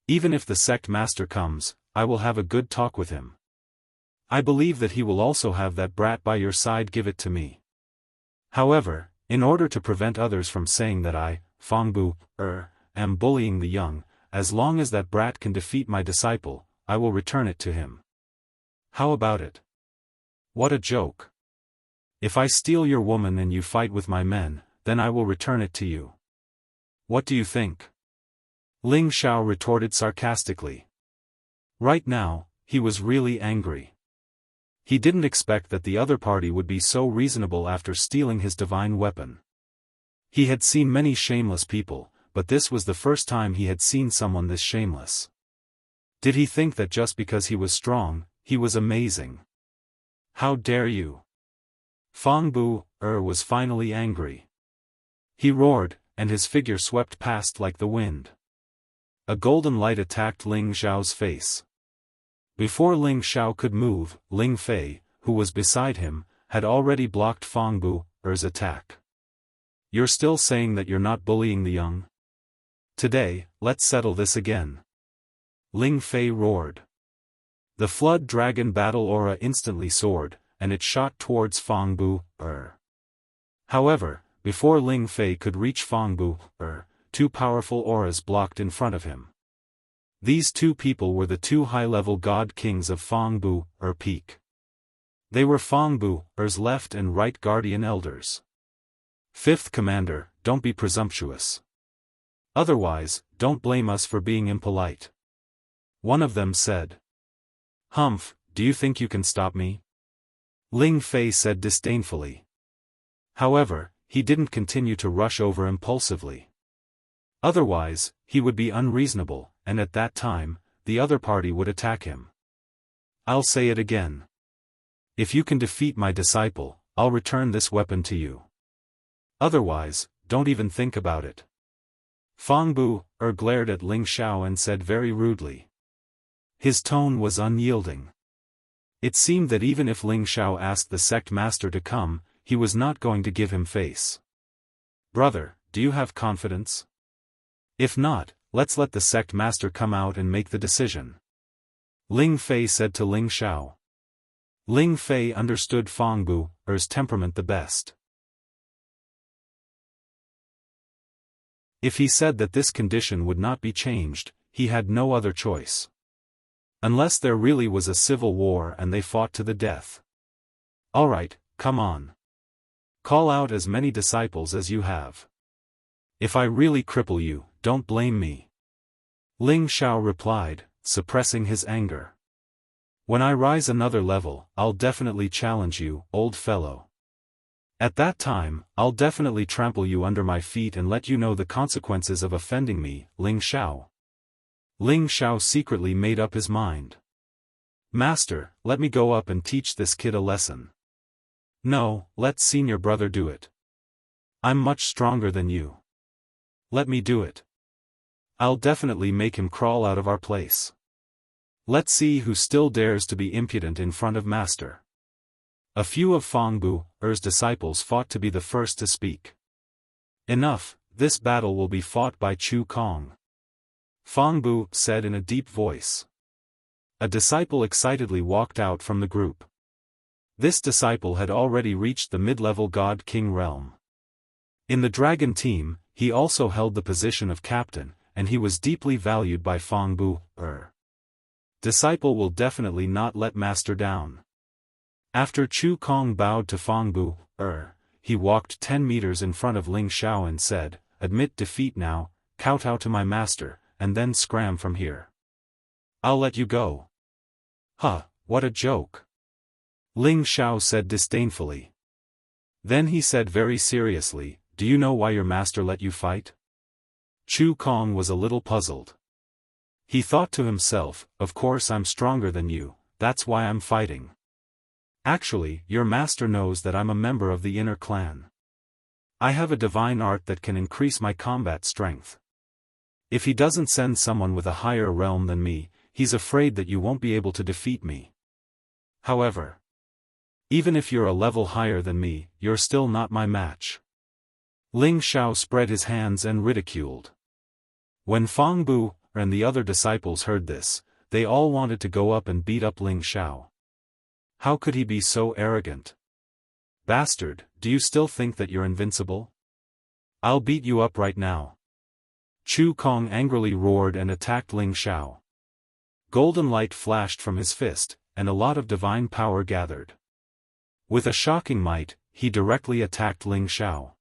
Even if the sect master comes, I will have a good talk with him. I believe that he will also have that brat by your side give it to me. However, in order to prevent others from saying that I, Fang Bu-er, am bullying the young, as long as that brat can defeat my disciple, I will return it to him. How about it? What a joke. If I steal your woman and you fight with my men, then I will return it to you. What do you think? Ling Xiao retorted sarcastically. Right now, he was really angry. He didn't expect that the other party would be so reasonable after stealing his divine weapon. He had seen many shameless people, but this was the first time he had seen someone this shameless. Did he think that just because he was strong, he was amazing? How dare you? Fang Bu-er was finally angry. He roared, and his figure swept past like the wind. A golden light attacked Ling Xiao's face. Before Ling Xiao could move, Ling Fei, who was beside him, had already blocked Fang Bu-er's attack. You're still saying that you're not bullying the young? Today, let's settle this again. Ling Fei roared. The flood dragon battle aura instantly soared, and it shot towards Fang Bu-er. However, before Ling Fei could reach Fang Bu-er, two powerful auras blocked in front of him. These two people were the two high-level god kings of Fang Bu-er Peak. They were Fang Bu-er's left and right guardian elders. Fifth Commander, don't be presumptuous. Otherwise, don't blame us for being impolite. One of them said. Humph, do you think you can stop me? Ling Fei said disdainfully. However, he didn't continue to rush over impulsively. Otherwise, he would be unreasonable, and at that time, the other party would attack him. I'll say it again. If you can defeat my disciple, I'll return this weapon to you. Otherwise, don't even think about it. Fang Bu-er glared at Ling Xiao and said very rudely. His tone was unyielding. It seemed that even if Ling Xiao asked the sect master to come, he was not going to give him face. Brother, do you have confidence? If not, let's let the sect master come out and make the decision. Ling Fei said to Ling Xiao. Ling Fei understood Fang Bu-er's temperament the best. If he said that this condition would not be changed, he had no other choice. Unless there really was a civil war and they fought to the death. Alright, come on. Call out as many disciples as you have. If I really cripple you, don't blame me. Ling Xiao replied, suppressing his anger. When I rise another level, I'll definitely challenge you, old fellow. At that time, I'll definitely trample you under my feet and let you know the consequences of offending me, Ling Xiao. Ling Xiao secretly made up his mind. Master, let me go up and teach this kid a lesson. No, let senior brother do it. I'm much stronger than you. Let me do it. I'll definitely make him crawl out of our place. Let's see who still dares to be impudent in front of Master. A few of Fang Bu-er's disciples fought to be the first to speak. Enough, this battle will be fought by Chu Kong. Fang Bu said in a deep voice. A disciple excitedly walked out from the group. This disciple had already reached the mid-level God-King realm. In the dragon team, he also held the position of captain, and he was deeply valued by Fang Bu. Disciple will definitely not let master down. After Chu Kong bowed to Fang Bu, he walked 10 meters in front of Ling Xiao and said, "Admit defeat now, kowtow to my master, and then scram from here. I'll let you go." "Huh, what a joke," Ling Xiao said disdainfully. Then he said very seriously, "Do you know why your master let you fight?" Chu Kong was a little puzzled. He thought to himself, "Of course I'm stronger than you, that's why I'm fighting. Actually, your master knows that I'm a member of the inner clan. I have a divine art that can increase my combat strength. If he doesn't send someone with a higher realm than me, he's afraid that you won't be able to defeat me. However, even if you're a level higher than me, you're still not my match." Ling Xiao spread his hands and ridiculed. When Fang Bu and the other disciples heard this, they all wanted to go up and beat up Ling Xiao. How could he be so arrogant? "Bastard, do you still think that you're invincible? I'll beat you up right now." Chu Kong angrily roared and attacked Ling Xiao. Golden light flashed from his fist, and a lot of divine power gathered. With a shocking might, he directly attacked Ling Xiao.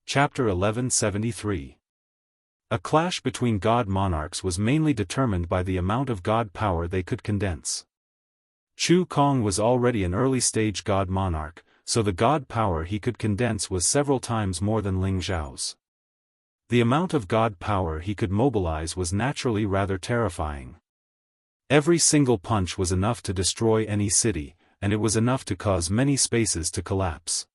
Chapter 1173. A clash between god monarchs was mainly determined by the amount of god power they could condense. Chu Kong was already an early-stage god monarch, so the god power he could condense was several times more than Ling Xiao's. The amount of god power he could mobilize was naturally rather terrifying. Every single punch was enough to destroy any city, and it was enough to cause many spaces to collapse.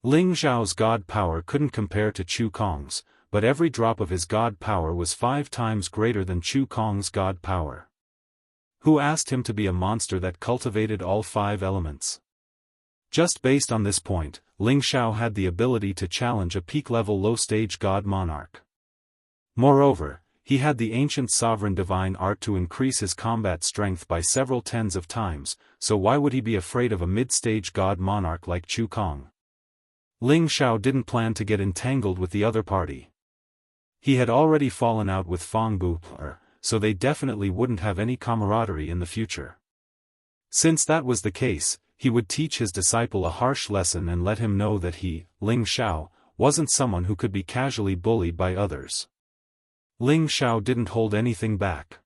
Ling Xiao's god power couldn't compare to Chu Kong's, but every drop of his god power was 5 times greater than Chu Kong's god power. Who asked him to be a monster that cultivated all 5 elements? Just based on this point, Ling Xiao had the ability to challenge a peak-level low-stage god monarch. Moreover, he had the ancient sovereign divine art to increase his combat strength by several tens of times, so why would he be afraid of a mid-stage god monarch like Chu Kong? Ling Xiao didn't plan to get entangled with the other party. He had already fallen out with Fang Bu, so they definitely wouldn't have any camaraderie in the future. Since that was the case, he would teach his disciple a harsh lesson and let him know that he, Ling Xiao, wasn't someone who could be casually bullied by others. Ling Xiao didn't hold anything back.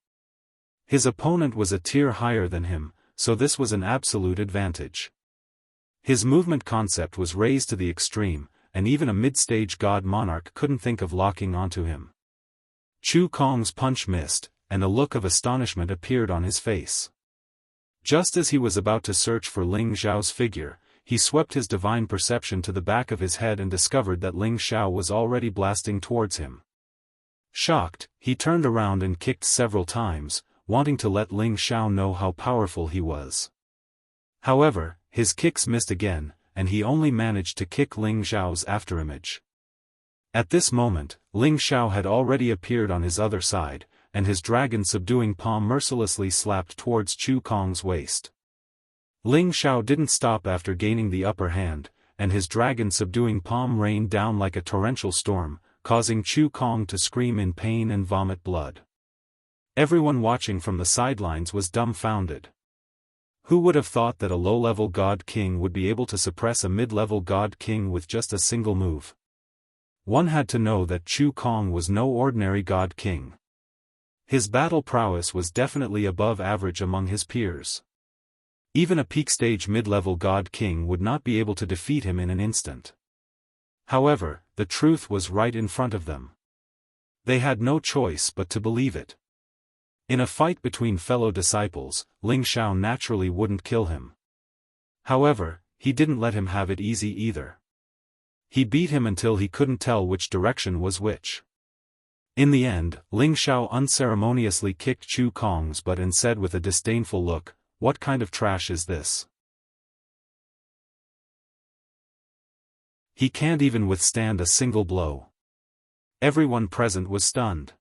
His opponent was a tier higher than him, so this was an absolute advantage. His movement concept was raised to the extreme, and even a mid-stage god monarch couldn't think of locking onto him. Chu Kong's punch missed, and a look of astonishment appeared on his face. Just as he was about to search for Ling Xiao's figure, he swept his divine perception to the back of his head and discovered that Ling Xiao was already blasting towards him. Shocked, he turned around and kicked several times, wanting to let Ling Xiao know how powerful he was. However, his kicks missed again, and he only managed to kick Ling Xiao's afterimage. At this moment, Ling Xiao had already appeared on his other side, and his dragon-subduing palm mercilessly slapped towards Chu Kong's waist. Ling Xiao didn't stop after gaining the upper hand, and his dragon-subduing palm rained down like a torrential storm, causing Chu Kong to scream in pain and vomit blood. Everyone watching from the sidelines was dumbfounded. Who would have thought that a low-level God King would be able to suppress a mid-level God King with just a single move? One had to know that Chu Kong was no ordinary God King. His battle prowess was definitely above average among his peers. Even a peak-stage mid-level God King would not be able to defeat him in an instant. However, the truth was right in front of them. They had no choice but to believe it. In a fight between fellow disciples, Ling Xiao naturally wouldn't kill him. However, he didn't let him have it easy either. He beat him until he couldn't tell which direction was which. In the end, Ling Xiao unceremoniously kicked Chu Kong's butt and said with a disdainful look, "What kind of trash is this? He can't even withstand a single blow." Everyone present was stunned.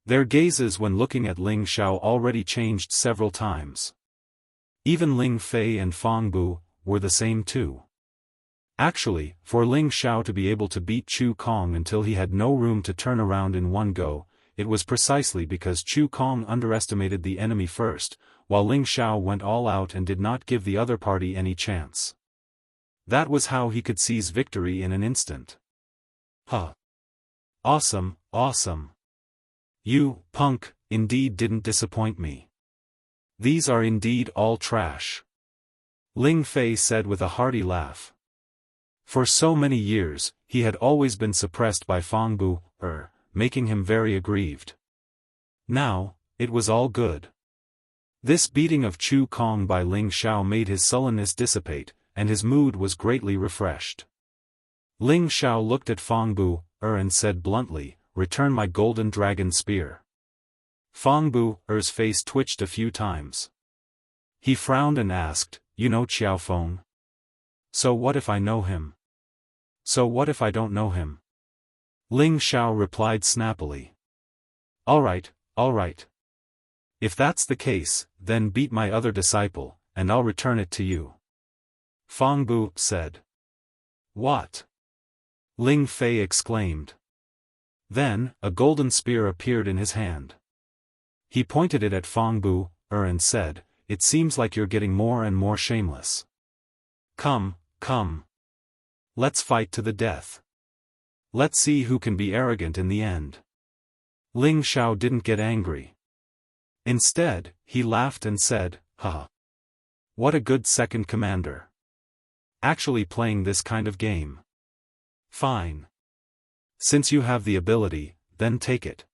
Their gazes when looking at Ling Xiao already changed several times. Even Ling Fei and Fang Bu were the same too. Actually, for Ling Xiao to be able to beat Chu Kong until he had no room to turn around in one go, it was precisely because Chu Kong underestimated the enemy first, while Ling Xiao went all out and did not give the other party any chance. That was how he could seize victory in an instant. Huh. Awesome, awesome. You, punk, indeed didn't disappoint me. These are indeed all trash. Ling Fei said with a hearty laugh. For so many years, he had always been suppressed by Fang Bu, making him very aggrieved. Now, it was all good. This beating of Chu Kong by Ling Xiao made his sullenness dissipate, and his mood was greatly refreshed. Ling Xiao looked at Fang Bu, and said bluntly, "Return my golden dragon spear." Fang Bu's face twitched a few times. He frowned and asked, "You know Qiao Feng? So what if I know him? So what if I don't know him?" Ling Xiao replied snappily. All right. If that's the case, then beat my other disciple, and I'll return it to you. Fang Bu said. What? Ling Fei exclaimed. Then, a golden spear appeared in his hand. He pointed it at Fang Bu, and said, "It seems like you're getting more and more shameless. Come. Let's fight to the death. Let's see who can be arrogant in the end." Ling Xiao didn't get angry. Instead, he laughed and said, "Haha. What a good second commander. Actually playing this kind of game. Fine. Since you have the ability, then take it.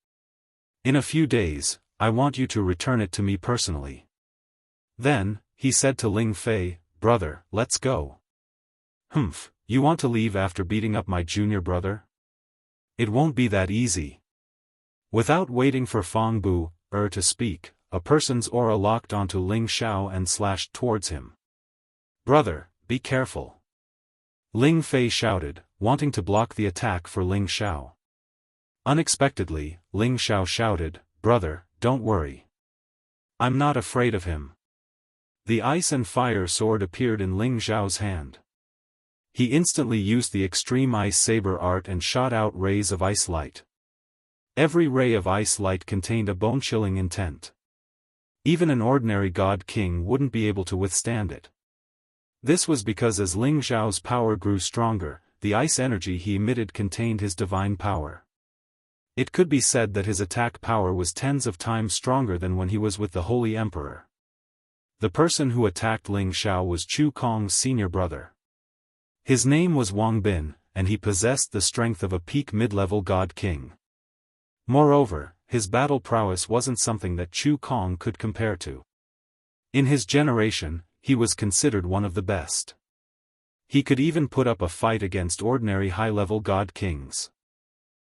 In a few days, I want you to return it to me personally." Then, he said to Ling Fei, "Brother, let's go." "Humph, you want to leave after beating up my junior brother? It won't be that easy." Without waiting for Fang Bu to speak, a person's aura locked onto Ling Xiao and slashed towards him. "Brother, be careful!" Ling Fei shouted, wanting to block the attack for Ling Xiao. Unexpectedly, Ling Xiao shouted, "Brother, don't worry. I'm not afraid of him." The ice and fire sword appeared in Ling Xiao's hand. He instantly used the extreme ice saber art and shot out rays of ice light. Every ray of ice light contained a bone-chilling intent. Even an ordinary god king wouldn't be able to withstand it. This was because as Ling Xiao's power grew stronger, the ice energy he emitted contained his divine power. It could be said that his attack power was tens of times stronger than when he was with the Holy Emperor. The person who attacked Ling Xiao was Chu Kong's senior brother. His name was Wang Bin, and he possessed the strength of a peak mid-level god king. Moreover, his battle prowess wasn't something that Chu Kong could compare to. In his generation, he was considered one of the best. He could even put up a fight against ordinary high-level god kings.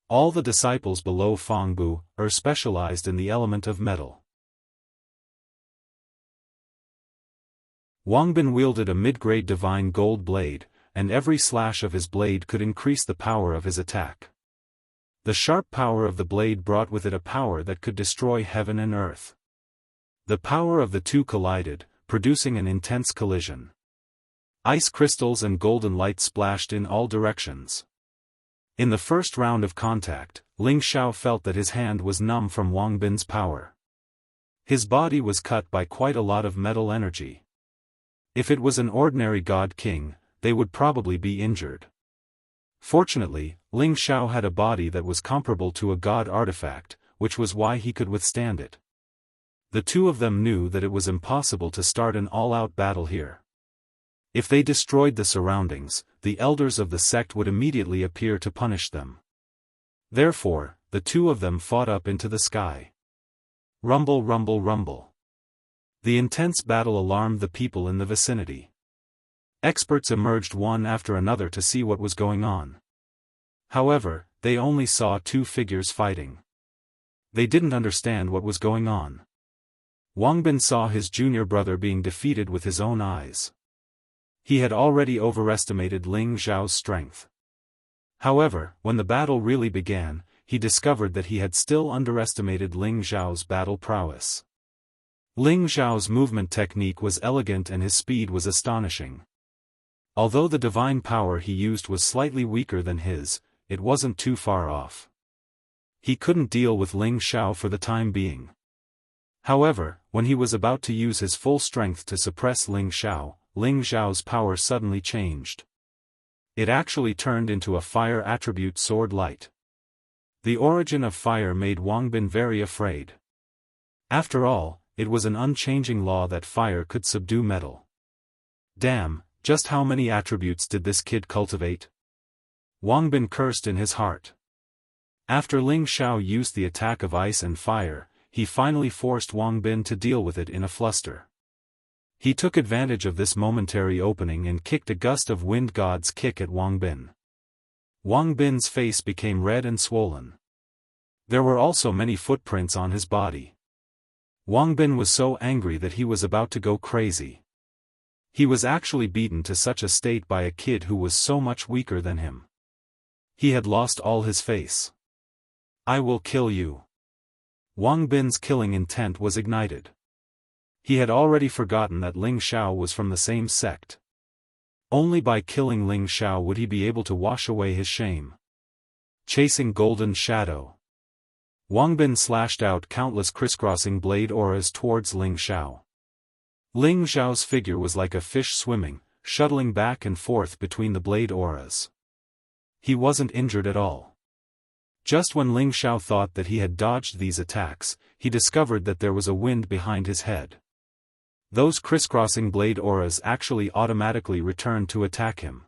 All the disciples below Fang Bu specialized in the element of metal. Wang Bin wielded a mid-grade divine gold blade, and every slash of his blade could increase the power of his attack. The sharp power of the blade brought with it a power that could destroy heaven and earth. The power of the two collided, producing an intense collision. Ice crystals and golden light splashed in all directions. In the first round of contact, Ling Xiao felt that his hand was numb from Wang Bin's power. His body was cut by quite a lot of metal energy. If it was an ordinary god king, they would probably be injured. Fortunately, Ling Xiao had a body that was comparable to a god artifact, which was why he could withstand it. The two of them knew that it was impossible to start an all-out battle here. If they destroyed the surroundings, the elders of the sect would immediately appear to punish them. Therefore, the two of them fought up into the sky. Rumble, rumble, rumble. The intense battle alarmed the people in the vicinity. Experts emerged one after another to see what was going on. However, they only saw two figures fighting. They didn't understand what was going on. Wang Bin saw his junior brother being defeated with his own eyes. He had already overestimated Ling Xiao's strength. However, when the battle really began, he discovered that he had still underestimated Ling Xiao's battle prowess. Ling Xiao's movement technique was elegant and his speed was astonishing. Although the divine power he used was slightly weaker than his, it wasn't too far off. He couldn't deal with Ling Xiao for the time being. However, when he was about to use his full strength to suppress Ling Xiao's power suddenly changed. It actually turned into a fire attribute sword light. The origin of fire made Wang Bin very afraid. After all, it was an unchanging law that fire could subdue metal. Damn, just how many attributes did this kid cultivate? Wang Bin cursed in his heart. After Ling Xiao used the attack of ice and fire, he finally forced Wang Bin to deal with it in a fluster. He took advantage of this momentary opening and kicked a gust of wind god's kick at Wang Bin. Wang Bin's face became red and swollen. There were also many footprints on his body. Wang Bin was so angry that he was about to go crazy. He was actually beaten to such a state by a kid who was so much weaker than him. He had lost all his face. I will kill you. Wang Bin's killing intent was ignited. He had already forgotten that Ling Xiao was from the same sect. Only by killing Ling Xiao would he be able to wash away his shame. Chasing Golden Shadow. Wang Bin slashed out countless crisscrossing blade auras towards Ling Xiao. Ling Xiao's figure was like a fish swimming, shuttling back and forth between the blade auras. He wasn't injured at all. Just when Ling Xiao thought that he had dodged these attacks, he discovered that there was a wind behind his head. Those crisscrossing blade auras actually automatically returned to attack him.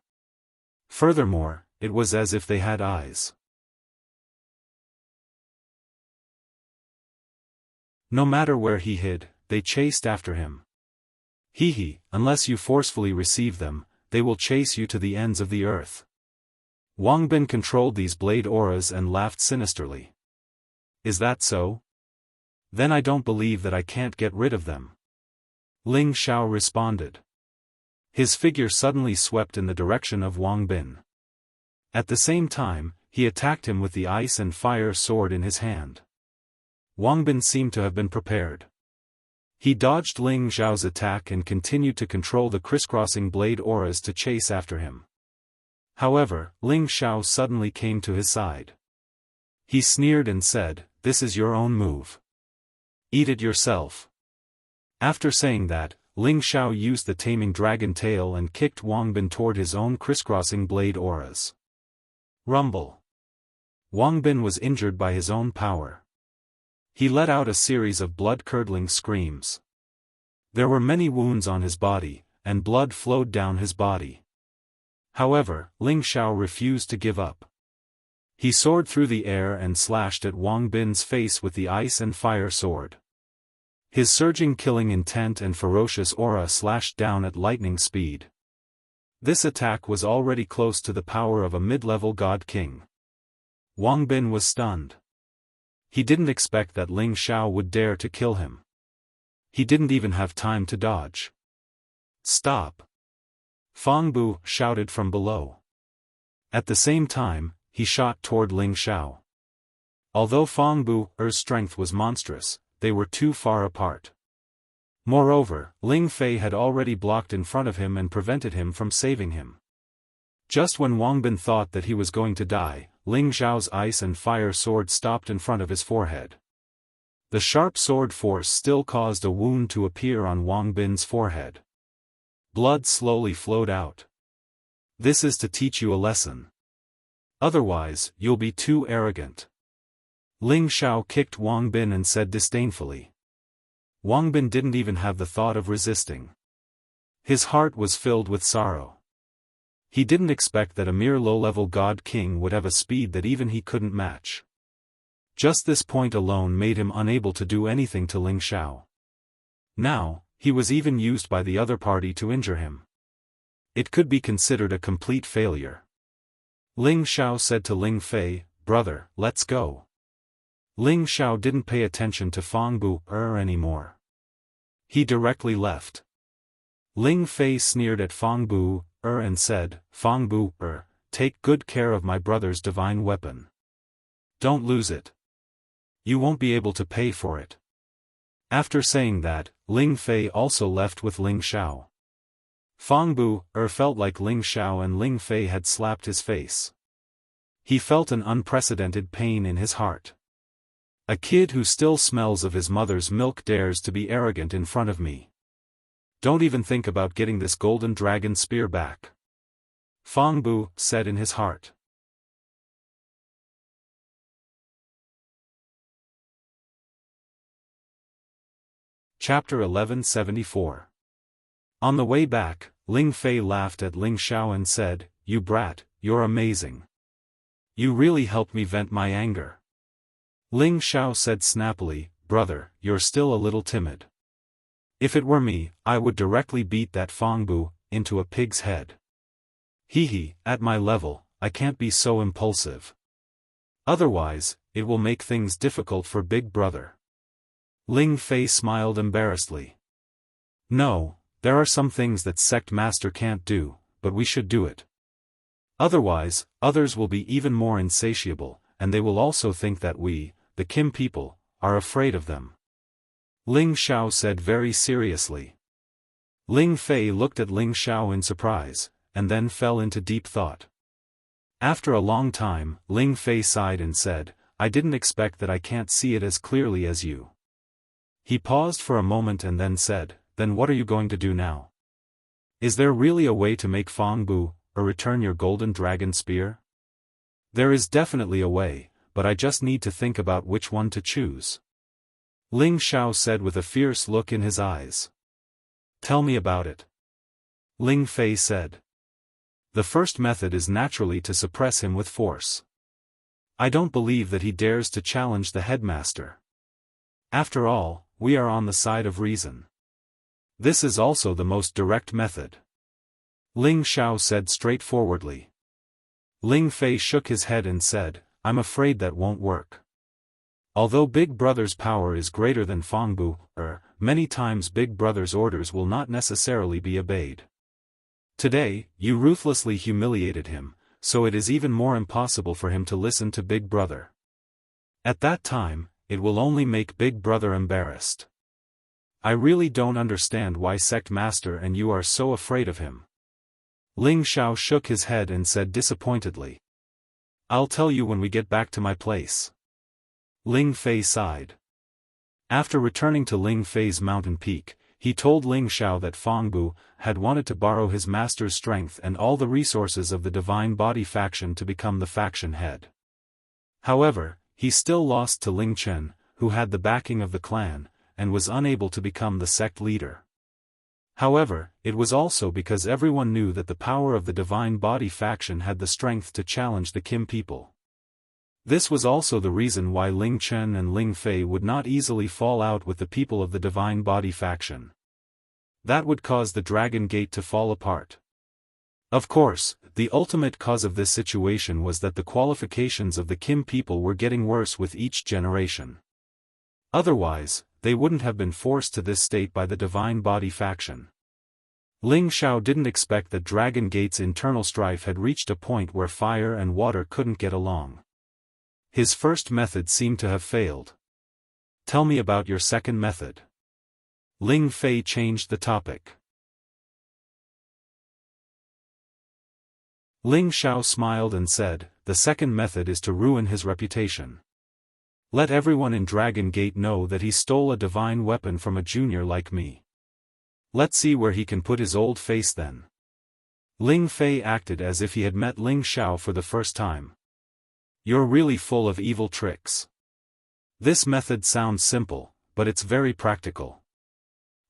Furthermore, it was as if they had eyes. No matter where he hid, they chased after him. Hee, unless you forcefully receive them, they will chase you to the ends of the earth. Wang Bin controlled these blade auras and laughed sinisterly. Is that so? Then I don't believe that I can't get rid of them. Ling Xiao responded. His figure suddenly swept in the direction of Wang Bin. At the same time, he attacked him with the ice and fire sword in his hand. Wang Bin seemed to have been prepared. He dodged Ling Xiao's attack and continued to control the crisscrossing blade auras to chase after him. However, Ling Xiao suddenly came to his side. He sneered and said, "This is your own move. Eat it yourself." After saying that, Ling Xiao used the taming dragon tail and kicked Wang Bin toward his own crisscrossing blade auras. Rumble. Wang Bin was injured by his own power. He let out a series of blood-curdling screams. There were many wounds on his body, and blood flowed down his body. However, Ling Xiao refused to give up. He soared through the air and slashed at Wang Bin's face with the ice and fire sword. His surging killing intent and ferocious aura slashed down at lightning speed. This attack was already close to the power of a mid-level god king. Wang Bin was stunned. He didn't expect that Ling Xiao would dare to kill him. He didn't even have time to dodge. Stop! Fang Bu shouted from below. At the same time, he shot toward Ling Xiao. Although Fang Bu's strength was monstrous, they were too far apart. Moreover, Ling Fei had already blocked in front of him and prevented him from saving him. Just when Wang Bin thought that he was going to die, Ling Xiao's ice and fire sword stopped in front of his forehead. The sharp sword force still caused a wound to appear on Wang Bin's forehead. Blood slowly flowed out. This is to teach you a lesson. Otherwise, you'll be too arrogant. Ling Xiao kicked Wang Bin and said disdainfully. Wang Bin didn't even have the thought of resisting. His heart was filled with sorrow. He didn't expect that a mere low-level god king would have a speed that even he couldn't match. Just this point alone made him unable to do anything to Ling Xiao. Now, he was even used by the other party to injure him. It could be considered a complete failure. Ling Xiao said to Ling Fei, "Brother, let's go." Ling Xiao didn't pay attention to Fang Bu anymore. He directly left. Ling Fei sneered at Fang Bu and said, "Fang Bu take good care of my brother's divine weapon. Don't lose it. You won't be able to pay for it. After saying that, Ling Fei also left with Ling Xiao. Fang Bu felt like Ling Xiao and Ling Fei had slapped his face. He felt an unprecedented pain in his heart. A kid who still smells of his mother's milk dares to be arrogant in front of me. Don't even think about getting this golden dragon spear back. Fang Bu said in his heart. Chapter 1174. On the way back, Ling Fei laughed at Ling Xiao and said, "You brat, you're amazing. You really helped me vent my anger." Ling Xiao said snappily, "Brother, you're still a little timid. If it were me, I would directly beat that Fang Bu into a pig's head. Hee, at my level, I can't be so impulsive. Otherwise, it will make things difficult for Big Brother." Ling Fei smiled embarrassedly. "No, there are some things that sect master can't do, but we should do it. Otherwise, others will be even more insatiable, and they will also think that we, the Kim people, are afraid of them." Ling Xiao said very seriously. Ling Fei looked at Ling Xiao in surprise, and then fell into deep thought. After a long time, Ling Fei sighed and said, "I didn't expect that I can't see it as clearly as you." He paused for a moment and then said, "Then what are you going to do now? Is there really a way to make Fang Bu return your golden dragon spear?" "There is definitely a way, but I just need to think about which one to choose," Ling Xiao said with a fierce look in his eyes. "Tell me about it," Ling Fei said. "The first method is naturally to suppress him with force. I don't believe that he dares to challenge the headmaster. After all, we are on the side of reason. This is also the most direct method," Ling Xiao said straightforwardly. Ling Fei shook his head and said, "I'm afraid that won't work. Although Big Brother's power is greater than Fang Bu, many times Big Brother's orders will not necessarily be obeyed. Today, you ruthlessly humiliated him, so it is even more impossible for him to listen to Big Brother. At that time, it will only make Big Brother embarrassed. I really don't understand why Sect Master and you are so afraid of him." Ling Xiao shook his head and said disappointedly, "I'll tell you when we get back to my place." Ling Fei sighed. After returning to Ling Fei's mountain peak, he told Ling Xiao that Fang Bu had wanted to borrow his master's strength and all the resources of the Divine Body faction to become the faction head. However, he still lost to Ling Chen, who had the backing of the clan, and was unable to become the sect leader. However, it was also because everyone knew that the power of the Divine Body faction had the strength to challenge the Kim people. This was also the reason why Ling Chen and Ling Fei would not easily fall out with the people of the Divine Body faction. That would cause the Dragon Gate to fall apart. Of course, the ultimate cause of this situation was that the qualifications of the Kim people were getting worse with each generation. Otherwise, they wouldn't have been forced to this state by the Divine Body faction. Ling Xiao didn't expect that Dragon Gate's internal strife had reached a point where fire and water couldn't get along. His first method seemed to have failed. "Tell me about your second method." Ling Fei changed the topic. Ling Xiao smiled and said, "The second method is to ruin his reputation. Let everyone in Dragon Gate know that he stole a divine weapon from a junior like me. Let's see where he can put his old face then." Ling Fei acted as if he had met Ling Xiao for the first time. "You're really full of evil tricks. This method sounds simple, but it's very practical.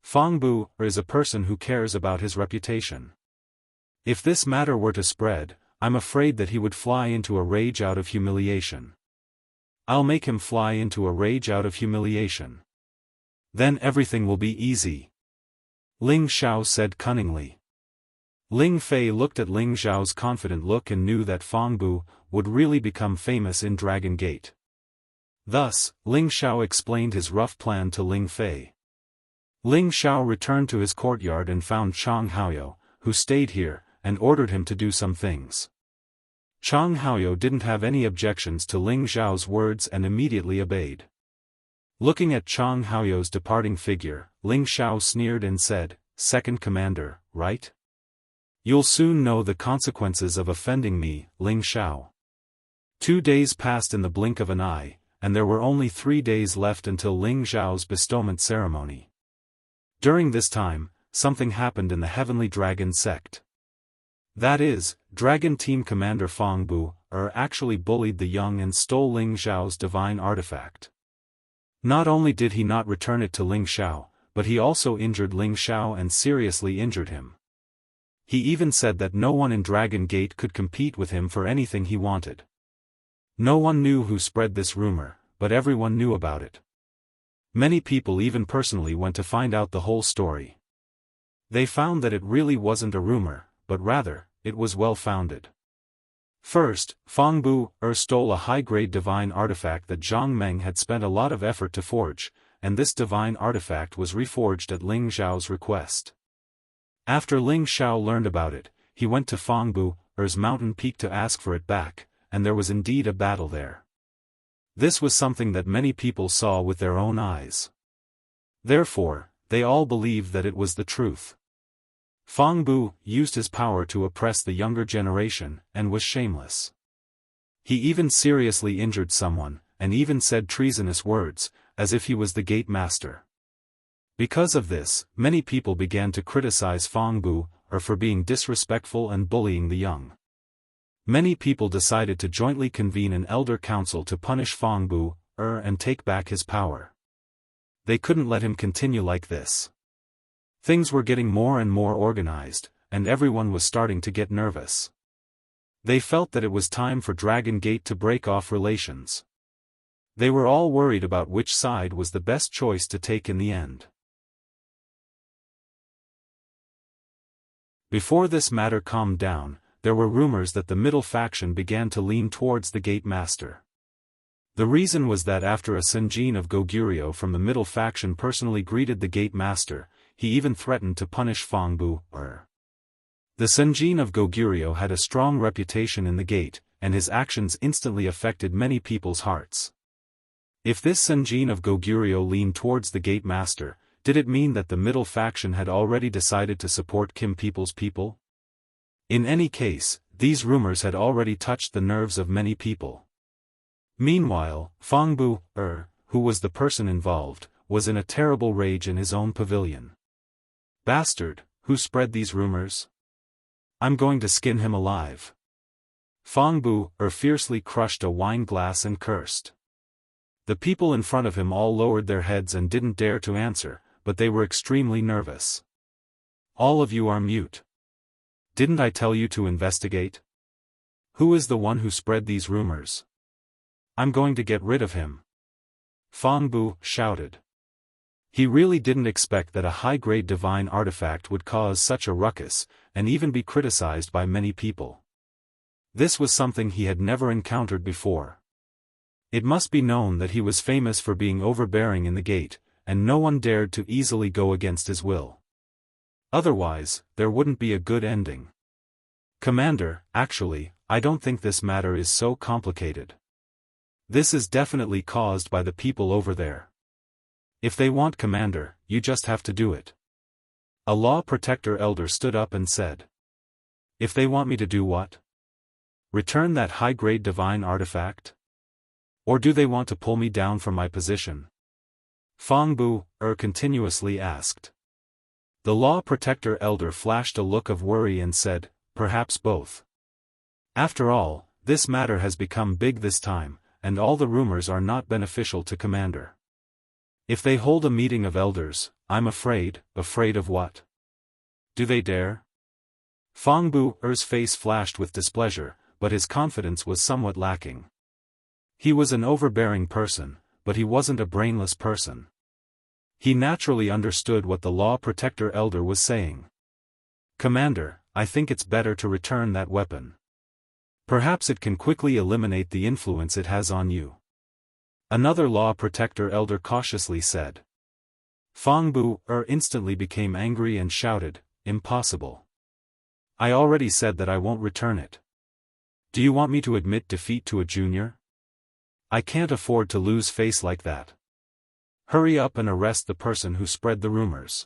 Fang Bu is a person who cares about his reputation. If this matter were to spread, I'm afraid that he would fly into a rage out of humiliation. I'll make him fly into a rage out of humiliation. Then everything will be easy," Ling Xiao said cunningly. Ling Fei looked at Ling Xiao's confident look and knew that Fang Bu would really become famous in Dragon Gate. Thus, Ling Xiao explained his rough plan to Ling Fei. Ling Xiao returned to his courtyard and found Chang Haoyao, who stayed here, and ordered him to do some things. Chang Haoyou didn't have any objections to Ling Zhao's words and immediately obeyed. Looking at Chang Haoyou's departing figure, Ling Zhao sneered and said, "Second commander, right? You'll soon know the consequences of offending me, Ling Zhao." 2 days passed in the blink of an eye, and there were only 3 days left until Ling Zhao's bestowment ceremony. During this time, something happened in the Heavenly Dragon sect. That is, Dragon Team Commander Fang Bu actually bullied the young and stole Ling Zhao's divine artifact. Not only did he not return it to Ling Zhao, but he also injured Ling Zhao and seriously injured him. He even said that no one in Dragon Gate could compete with him for anything he wanted. No one knew who spread this rumor, but everyone knew about it. Many people even personally went to find out the whole story. They found that it really wasn't a rumor, but rather, it was well-founded. First, Fang Bu stole a high-grade divine artifact that Zhang Meng had spent a lot of effort to forge, and this divine artifact was reforged at Ling Zhao's request. After Ling Zhao learned about it, he went to Fang Bu's mountain peak to ask for it back, and there was indeed a battle there. This was something that many people saw with their own eyes. Therefore, they all believed that it was the truth. Fang Bu used his power to oppress the younger generation, and was shameless. He even seriously injured someone, and even said treasonous words, as if he was the gate master. Because of this, many people began to criticize Fang Bu for being disrespectful and bullying the young. Many people decided to jointly convene an elder council to punish Fang Bu and take back his power. They couldn't let him continue like this. Things were getting more and more organized, and everyone was starting to get nervous. They felt that it was time for Dragon Gate to break off relations. They were all worried about which side was the best choice to take in the end. Before this matter calmed down, there were rumors that the middle faction began to lean towards the Gate Master. The reason was that after a Senjin of Goguryeo from the middle faction personally greeted the Gate Master, he even threatened to punish Fang Bu. The Senjin of Goguryeo had a strong reputation in the gate, and his actions instantly affected many people's hearts. If this Senjin of Goguryeo leaned towards the Gate Master, did it mean that the middle faction had already decided to support Kim People's people? In any case, these rumors had already touched the nerves of many people. Meanwhile, Fang Bu, who was the person involved, was in a terrible rage in his own pavilion. "Bastard, who spread these rumors? I'm going to skin him alive." Fang Bu fiercely crushed a wine glass and cursed. The people in front of him all lowered their heads and didn't dare to answer, but they were extremely nervous. "All of you are mute. Didn't I tell you to investigate? Who is the one who spread these rumors? I'm going to get rid of him," Fang Bu shouted. He really didn't expect that a high-grade divine artifact would cause such a ruckus, and even be criticized by many people. This was something he had never encountered before. It must be known that he was famous for being overbearing in the gate, and no one dared to easily go against his will. Otherwise, there wouldn't be a good ending. "Commander, actually, I don't think this matter is so complicated. This is definitely caused by the people over there. If they want Commander, you just have to do it." A Law Protector Elder stood up and said. "If they want me to do what? Return that high-grade divine artifact? Or do they want to pull me down from my position?" Fang Bu continuously asked. The Law Protector Elder flashed a look of worry and said, "Perhaps both. After all, this matter has become big this time, and all the rumors are not beneficial to Commander. If they hold a meeting of elders, I'm afraid of what? Do they dare?" Fang Bu's face flashed with displeasure, but his confidence was somewhat lacking. He was an overbearing person, but he wasn't a brainless person. He naturally understood what the Law Protector Elder was saying. "Commander, I think it's better to return that weapon. Perhaps it can quickly eliminate the influence it has on you," another Law Protector Elder cautiously said. Fang Bu instantly became angry and shouted, "Impossible. I already said that I won't return it. Do you want me to admit defeat to a junior? I can't afford to lose face like that. Hurry up and arrest the person who spread the rumors.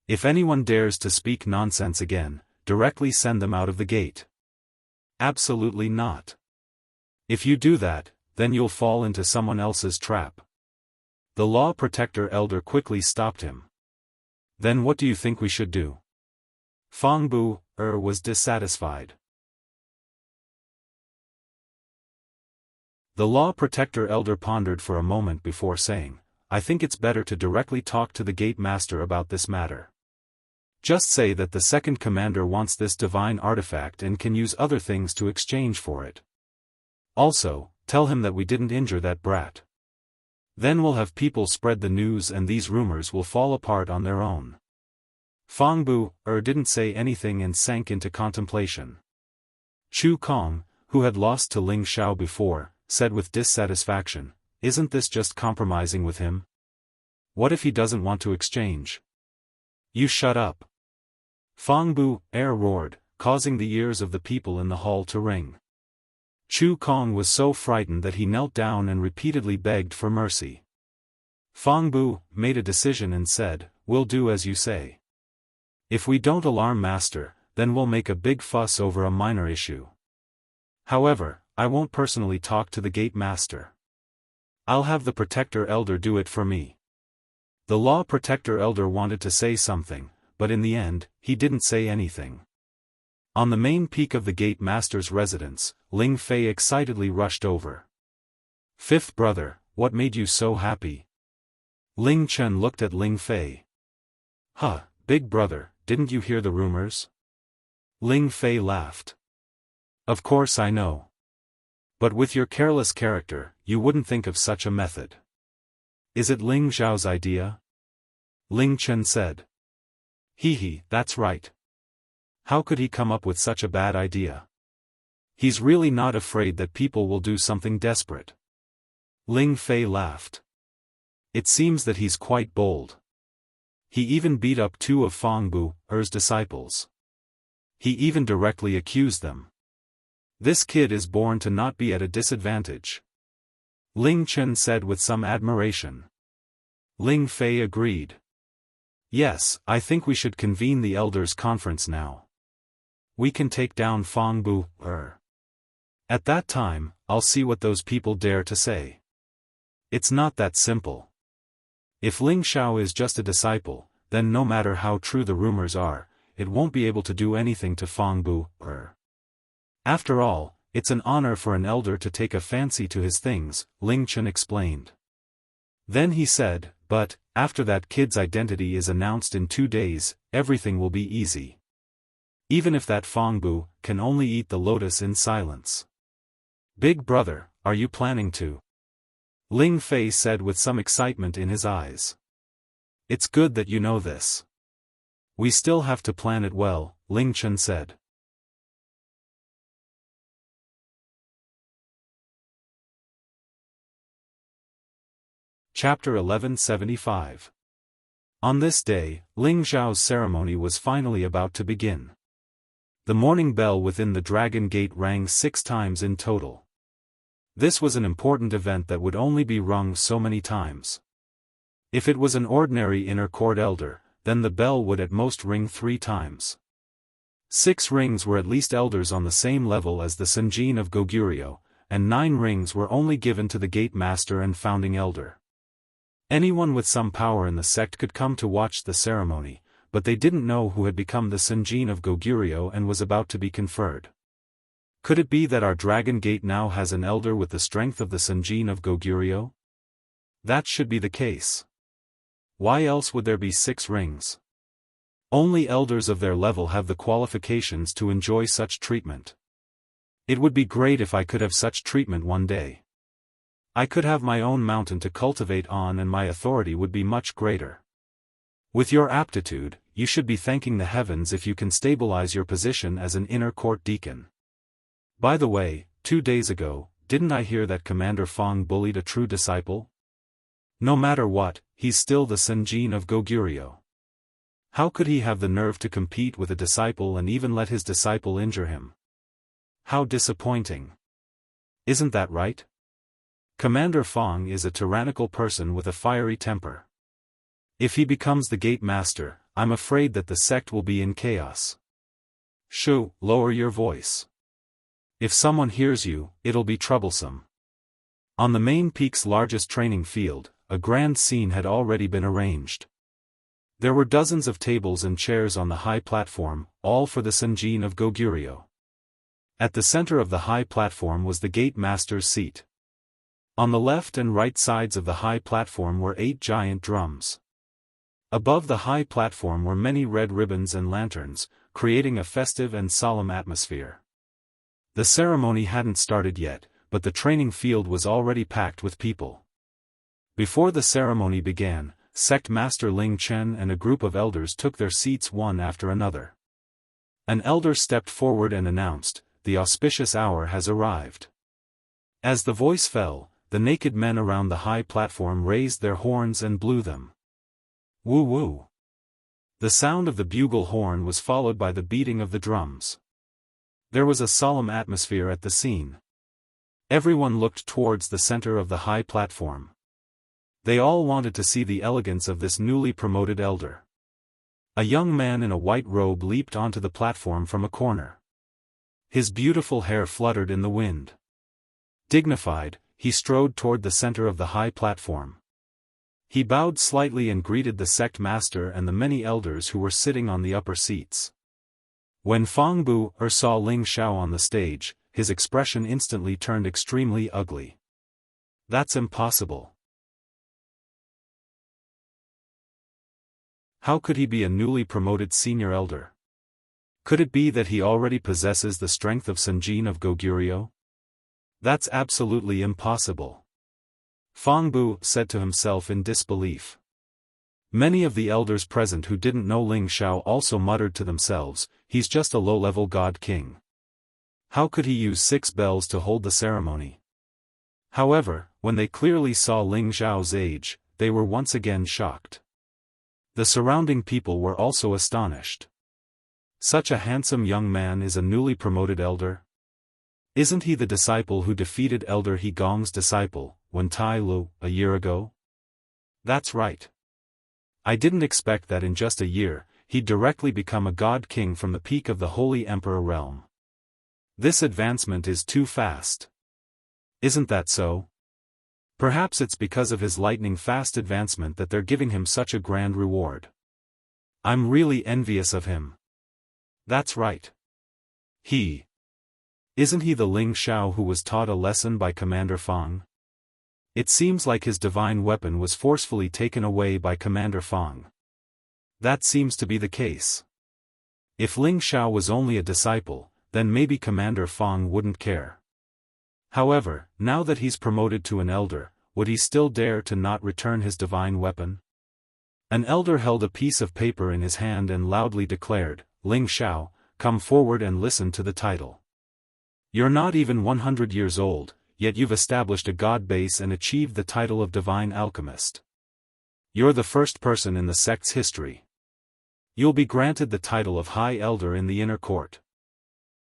If anyone dares to speak nonsense again, directly send them out of the gate. Absolutely not. If you do that, then you'll fall into someone else's trap. The law protector elder quickly stopped him. Then what do you think we should do? Fang Bu was dissatisfied. The law protector elder pondered for a moment before saying, I think it's better to directly talk to the gate master about this matter. Just say that the second commander wants this divine artifact and can use other things to exchange for it. Also, tell him that we didn't injure that brat. Then we'll have people spread the news and these rumors will fall apart on their own. Fang Bu didn't say anything and sank into contemplation. Chu Kong, who had lost to Ling Xiao before, said with dissatisfaction, isn't this just compromising with him? What if he doesn't want to exchange? You shut up. Fang Bu roared, causing the ears of the people in the hall to ring. Chu Kong was so frightened that he knelt down and repeatedly begged for mercy. Fang Bu made a decision and said, we'll do as you say. If we don't alarm Master, then we'll make a big fuss over a minor issue. However, I won't personally talk to the gate master. I'll have the protector elder do it for me. The law protector elder wanted to say something, but in the end, he didn't say anything. On the main peak of the gate master's residence, Ling Fei excitedly rushed over. Fifth brother, what made you so happy? Ling Chen looked at Ling Fei. Big brother, didn't you hear the rumors? Ling Fei laughed. Of course I know. But with your careless character, you wouldn't think of such a method. Is it Ling Zhao's idea? Ling Chen said. That's right. How could he come up with such a bad idea? He's really not afraid that people will do something desperate. Ling Fei laughed. It seems that he's quite bold. He even beat up 2 of Fang Bu's disciples. He even directly accused them. This kid is born to not be at a disadvantage. Ling Chen said with some admiration. Ling Fei agreed. Yes, I think we should convene the elders' conference now. We can take down Fang Bu. At that time, I'll see what those people dare to say. It's not that simple. If Ling Xiao is just a disciple, then no matter how true the rumors are, it won't be able to do anything to Fang Bu. After all, it's an honor for an elder to take a fancy to his things, Ling Chen explained. Then he said, but, after that kid's identity is announced in 2 days, everything will be easy. Even if that Fang Bu can only eat the lotus in silence. Big brother, are you planning to? Ling Fei said with some excitement in his eyes. It's good that you know this. We still have to plan it well, Ling Chen said. Chapter 1175. On this day, Ling Zhao's ceremony was finally about to begin. The morning bell within the Dragon Gate rang 6 times in total. This was an important event that would only be rung so many times. If it was an ordinary inner court elder, then the bell would at most ring 3 times. 6 rings were at least elders on the same level as the Senjin of Goguryeo, and 9 rings were only given to the gate master and founding elder. Anyone with some power in the sect could come to watch the ceremony, but they didn't know who had become the Senjin of Goguryeo and was about to be conferred. Could it be that our Dragon Gate now has an elder with the strength of the Senjin of Goguryeo? That should be the case. Why else would there be 6 rings? Only elders of their level have the qualifications to enjoy such treatment. It would be great if I could have such treatment one day. I could have my own mountain to cultivate on and my authority would be much greater. With your aptitude, you should be thanking the heavens if you can stabilize your position as an inner court deacon. By the way, 2 days ago, didn't I hear that Commander Fang bullied a true disciple? No matter what, he's still the Senjin of Goguryeo. How could he have the nerve to compete with a disciple and even let his disciple injure him? How disappointing. Isn't that right? Commander Fong is a tyrannical person with a fiery temper. If he becomes the gate master, I'm afraid that the sect will be in chaos. Shoo, lower your voice. If someone hears you, it'll be troublesome. On the main peak's largest training field, a grand scene had already been arranged. There were dozens of tables and chairs on the high platform, all for the Senjin of Goguryeo. At the center of the high platform was the gate master's seat. On the left and right sides of the high platform were 8 giant drums. Above the high platform were many red ribbons and lanterns, creating a festive and solemn atmosphere. The ceremony hadn't started yet, but the training field was already packed with people. Before the ceremony began, Sect Master Ling Chen and a group of elders took their seats one after another. An elder stepped forward and announced, "The auspicious hour has arrived." As the voice fell, the naked men around the high platform raised their horns and blew them. Woo-woo. The sound of the bugle horn was followed by the beating of the drums. There was a solemn atmosphere at the scene. Everyone looked towards the center of the high platform. They all wanted to see the elegance of this newly promoted elder. A young man in a white robe leaped onto the platform from a corner. His beautiful hair fluttered in the wind. Dignified, he strode toward the center of the high platform. He bowed slightly and greeted the sect master and the many elders who were sitting on the upper seats. When Fong Bu saw Ling Xiao on the stage, his expression instantly turned extremely ugly. That's impossible. How could he be a newly promoted senior elder? Could it be that he already possesses the strength of Senjin of Goguryeo? That's absolutely impossible. Fong Bu said to himself in disbelief. Many of the elders present who didn't know Ling Xiao also muttered to themselves, "He's just a low-level god king. How could he use 6 bells to hold the ceremony?" However, when they clearly saw Ling Xiao's age, they were once again shocked. The surrounding people were also astonished. Such a handsome young man is a newly promoted elder? Isn't he the disciple who defeated Elder He Gong's disciple, Wen Tai Lu, a year ago? That's right. I didn't expect that in just a year, he'd directly become a god king from the peak of the Holy Emperor realm. This advancement is too fast. Isn't that so? Perhaps it's because of his lightning-fast advancement that they're giving him such a grand reward. I'm really envious of him. That's right. Isn't he the Ling Xiao who was taught a lesson by Commander Fong? It seems like his divine weapon was forcefully taken away by Commander Fong. That seems to be the case. If Ling Xiao was only a disciple, then maybe Commander Fong wouldn't care. However, now that he's promoted to an elder, would he still dare to not return his divine weapon? An elder held a piece of paper in his hand and loudly declared, "Ling Xiao, come forward and listen to the title. You're not even 100 years old, yet you've established a god base and achieved the title of Divine Alchemist. You're the first person in the sect's history. You'll be granted the title of High Elder in the Inner Court.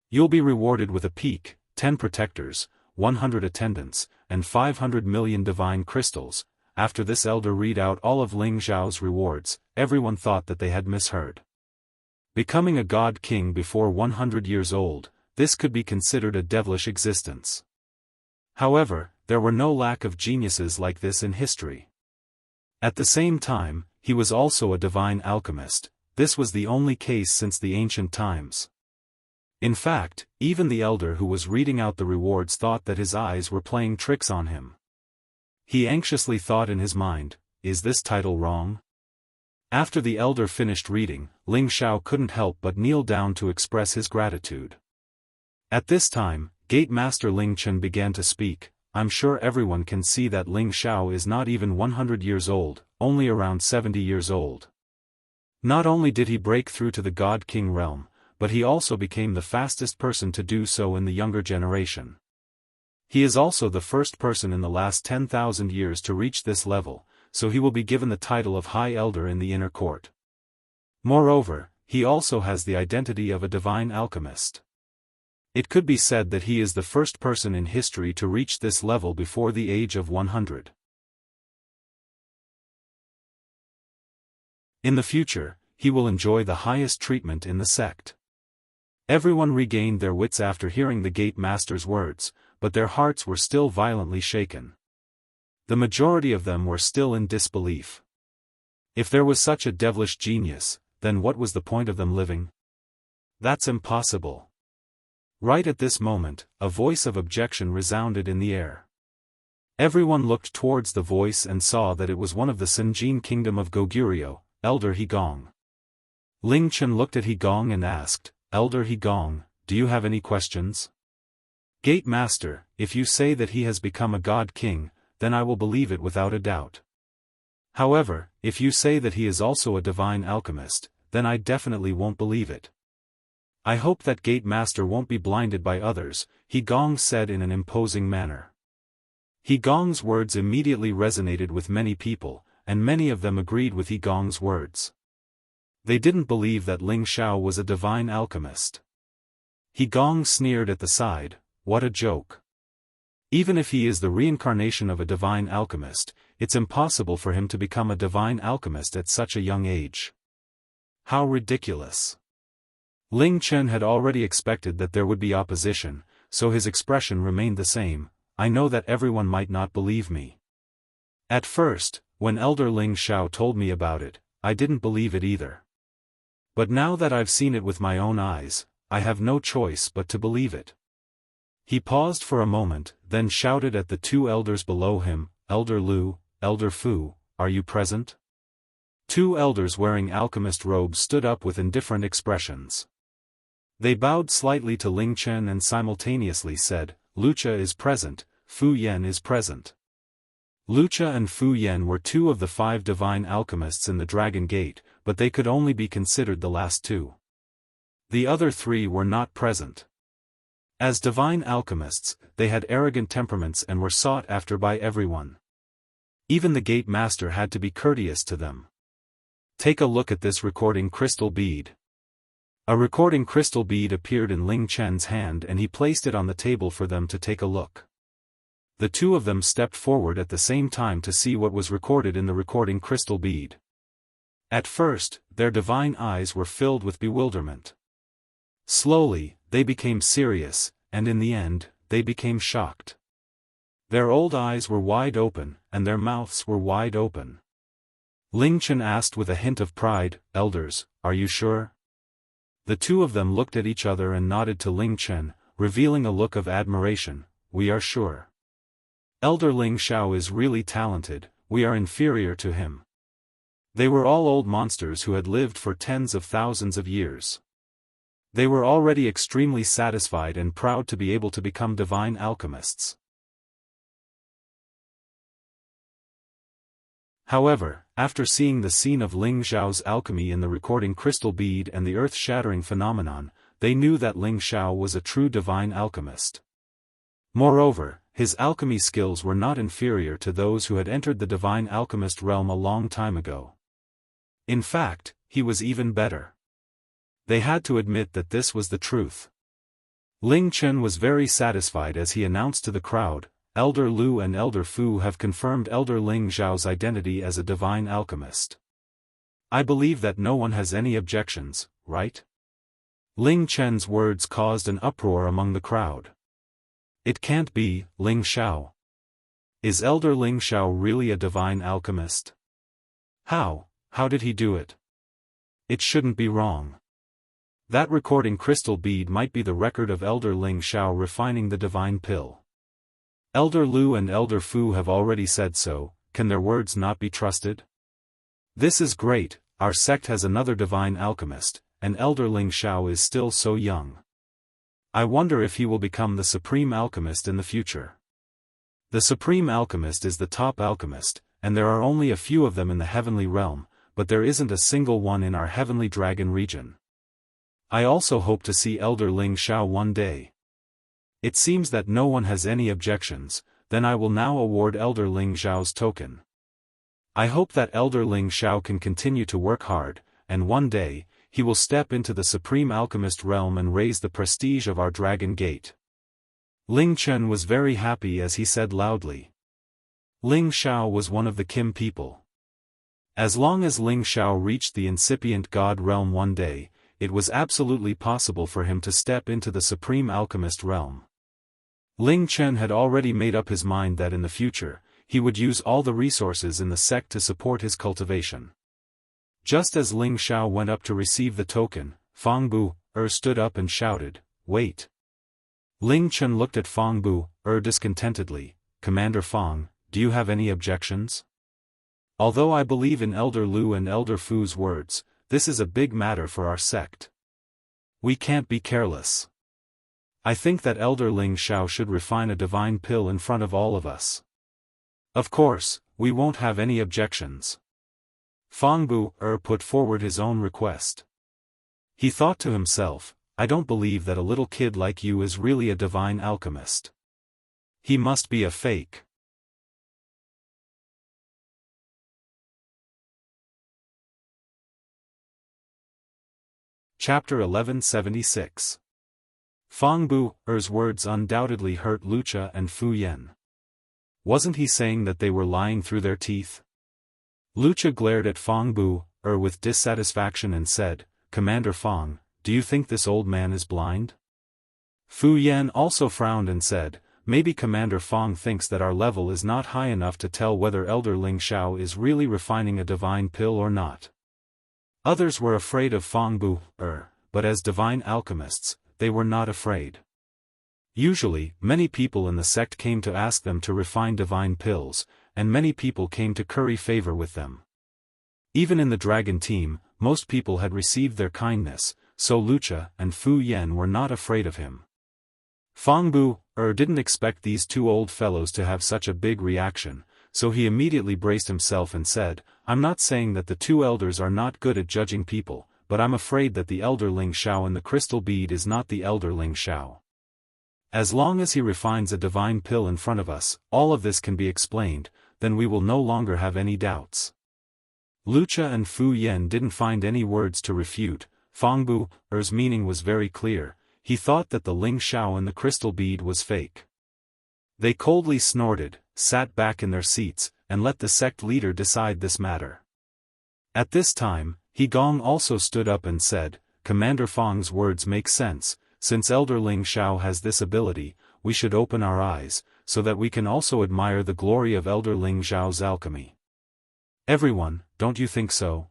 You'll be rewarded with a peak, 10 protectors, 100 attendants, and 500 million divine crystals." After this elder read out all of Ling Xiao's rewards, everyone thought that they had misheard. Becoming a god king before 100 years old, this could be considered a devilish existence. However, there were no lack of geniuses like this in history. At the same time, he was also a divine alchemist. This was the only case since the ancient times. In fact, even the elder who was reading out the rewards thought that his eyes were playing tricks on him. He anxiously thought in his mind, "Is this title wrong?" After the elder finished reading, Ling Xiao couldn't help but kneel down to express his gratitude. At this time, Gate Master Ling Chen began to speak. "I'm sure everyone can see that Ling Xiao is not even 100 years old, only around 70 years old. Not only did he break through to the God King realm, but he also became the fastest person to do so in the younger generation. He is also the first person in the last 10,000 years to reach this level, so he will be given the title of High Elder in the Inner Court. Moreover, he also has the identity of a divine alchemist. It could be said that he is the first person in history to reach this level before the age of 100. In the future, he will enjoy the highest treatment in the sect. Everyone regained their wits after hearing the Gate Master's words, but their hearts were still violently shaken. The majority of them were still in disbelief. If there was such a devilish genius, then what was the point of them living? That's impossible. Right at this moment, a voice of objection resounded in the air. Everyone looked towards the voice and saw that it was one of the Sinjin kingdom of Goguryeo, Elder Hegong. Ling Chen looked at Hegong and asked, "Elder Hegong, do you have any questions?" "Gate Master, if you say that he has become a god king, then I will believe it without a doubt. However, if you say that he is also a divine alchemist, then I definitely won't believe it." "I hope that Gate Master won't be blinded by others," Hegong said in an imposing manner. Hegong's words immediately resonated with many people, and many of them agreed with Hegong's words. They didn't believe that Ling Xiao was a divine alchemist. Hegong sneered at the side, "What a joke. Even if he is the reincarnation of a divine alchemist, it's impossible for him to become a divine alchemist at such a young age. How ridiculous." Ling Chen had already expected that there would be opposition, so his expression remained the same. "I know that everyone might not believe me. At first, when Elder Ling Xiao told me about it, I didn't believe it either. But now that I've seen it with my own eyes, I have no choice but to believe it." He paused for a moment, then shouted at the two elders below him, "Elder Lu, Elder Fu, are you present?" Two elders wearing alchemist robes stood up with indifferent expressions. They bowed slightly to Ling Chen and simultaneously said, "Lucha is present, Fu Yan is present." Lucha and Fu Yan were two of the 5 divine alchemists in the Dragon Gate, but they could only be considered the last two. The other 3 were not present. As divine alchemists, they had arrogant temperaments and were sought after by everyone. Even the Gate Master had to be courteous to them. Take a look at this recording crystal bead. A recording crystal bead appeared in Ling Chen's hand and he placed it on the table for them to take a look. The two of them stepped forward at the same time to see what was recorded in the recording crystal bead. At first, their divine eyes were filled with bewilderment. Slowly, they became serious, and in the end, they became shocked. Their old eyes were wide open, and their mouths were wide open. Ling Chen asked with a hint of pride, "Elders, are you sure?" The two of them looked at each other and nodded to Ling Chen, revealing a look of admiration. "We are sure. Elder Ling Xiao is really talented, we are inferior to him." They were all old monsters who had lived for tens of thousands of years. They were already extremely satisfied and proud to be able to become divine alchemists. However, after seeing the scene of Ling Xiao's alchemy in the recording crystal bead and the earth-shattering phenomenon, they knew that Ling Xiao was a true divine alchemist. Moreover, his alchemy skills were not inferior to those who had entered the divine alchemist realm a long time ago. In fact, he was even better. They had to admit that this was the truth. Ling Chen was very satisfied as he announced to the crowd, "Elder Lu and Elder Fu have confirmed Elder Ling Xiao's identity as a divine alchemist. I believe that no one has any objections, right?" Ling Chen's words caused an uproar among the crowd. "It can't be, Ling Xiao. Is Elder Ling Xiao really a divine alchemist? How did he do it? It shouldn't be wrong. That recording crystal bead might be the record of Elder Ling Xiao refining the divine pill. Elder Lu and Elder Fu have already said so, can their words not be trusted? This is great, our sect has another divine alchemist, and Elder Ling Xiao is still so young. I wonder if he will become the supreme alchemist in the future. The supreme alchemist is the top alchemist, and there are only a few of them in the heavenly realm, but there isn't a single one in our heavenly dragon region. I also hope to see Elder Ling Xiao one day. It seems that no one has any objections, then I will now award Elder Ling Xiao's token. I hope that Elder Ling Xiao can continue to work hard, and one day, he will step into the supreme alchemist realm and raise the prestige of our Dragon Gate. Ling Chen was very happy as he said loudly. Ling Xiao was one of the Kim people. As long as Ling Xiao reached the incipient God realm one day, it was absolutely possible for him to step into the supreme alchemist realm. Ling Chen had already made up his mind that in the future, he would use all the resources in the sect to support his cultivation. Just as Ling Xiao went up to receive the token, Fang Bu stood up and shouted, "Wait!" Ling Chen looked at Fang Bu discontentedly. "Commander Fang, do you have any objections? Although I believe in Elder Lu and Elder Fu's words, this is a big matter for our sect. We can't be careless. I think that Elder Ling Xiao should refine a divine pill in front of all of us. Of course, we won't have any objections." Fang Bu put forward his own request. He thought to himself, "I don't believe that a little kid like you is really a divine alchemist. He must be a fake." Chapter 1176. Fang Bu's words undoubtedly hurt Lucha and Fu Yan. Wasn't he saying that they were lying through their teeth? Lucha glared at Fang Bu with dissatisfaction and said, "Commander Fang, do you think this old man is blind?" Fu Yan also frowned and said, "Maybe Commander Fang thinks that our level is not high enough to tell whether Elder Ling Xiao is really refining a divine pill or not." Others were afraid of Fang Bu but as divine alchemists, they were not afraid. Usually, many people in the sect came to ask them to refine divine pills, and many people came to curry favor with them. Even in the dragon team, most people had received their kindness, so Lucha and Fu Yan were not afraid of him. Fang Bu didn't expect these two old fellows to have such a big reaction, so he immediately braced himself and said, "I'm not saying that the two elders are not good at judging people, but I'm afraid that the Elder Ling Xiao in the crystal bead is not the Elder Ling Xiao. As long as he refines a divine pill in front of us, all of this can be explained, then we will no longer have any doubts." Lucha and Fu Yan didn't find any words to refute. Fang Bu's meaning was very clear. He thought that the Ling Xiao in the crystal bead was fake. They coldly snorted, sat back in their seats, and let the sect leader decide this matter. At this time, He Gong also stood up and said, "Commander Fang's words make sense. Since Elder Ling Xiao has this ability, we should open our eyes, so that we can also admire the glory of Elder Ling Xiao's alchemy. Everyone, don't you think so?"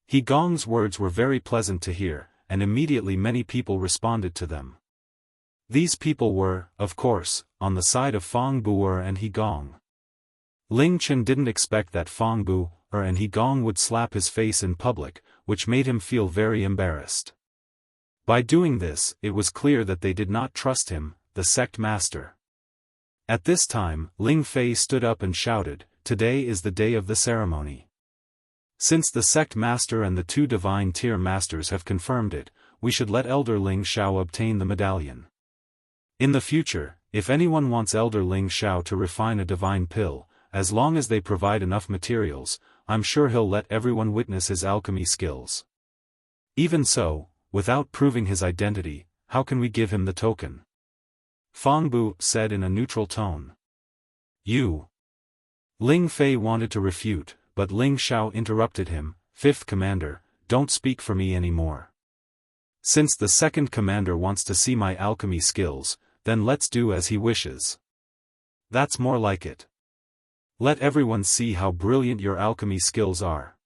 He Gong's words were very pleasant to hear, and immediately many people responded to them. These people were, of course, on the side of Fang Bu and He Gong. Ling Chen didn't expect that Fang Bu and He Gong would slap his face in public, which made him feel very embarrassed. By doing this, it was clear that they did not trust him, the sect master. At this time, Ling Fei stood up and shouted, "Today is the day of the ceremony. Since the sect master and the two divine tier masters have confirmed it, we should let Elder Ling Xiao obtain the medallion. In the future, if anyone wants Elder Ling Xiao to refine a divine pill, as long as they provide enough materials, I'm sure he'll let everyone witness his alchemy skills. Even so, without proving his identity, how can we give him the token?" Fang Bu said in a neutral tone. "You." Ling Fei wanted to refute, but Ling Xiao interrupted him, "Fifth commander, don't speak for me anymore. Since the second commander wants to see my alchemy skills, then let's do as he wishes. That's more like it. Let everyone see how brilliant your alchemy skills are."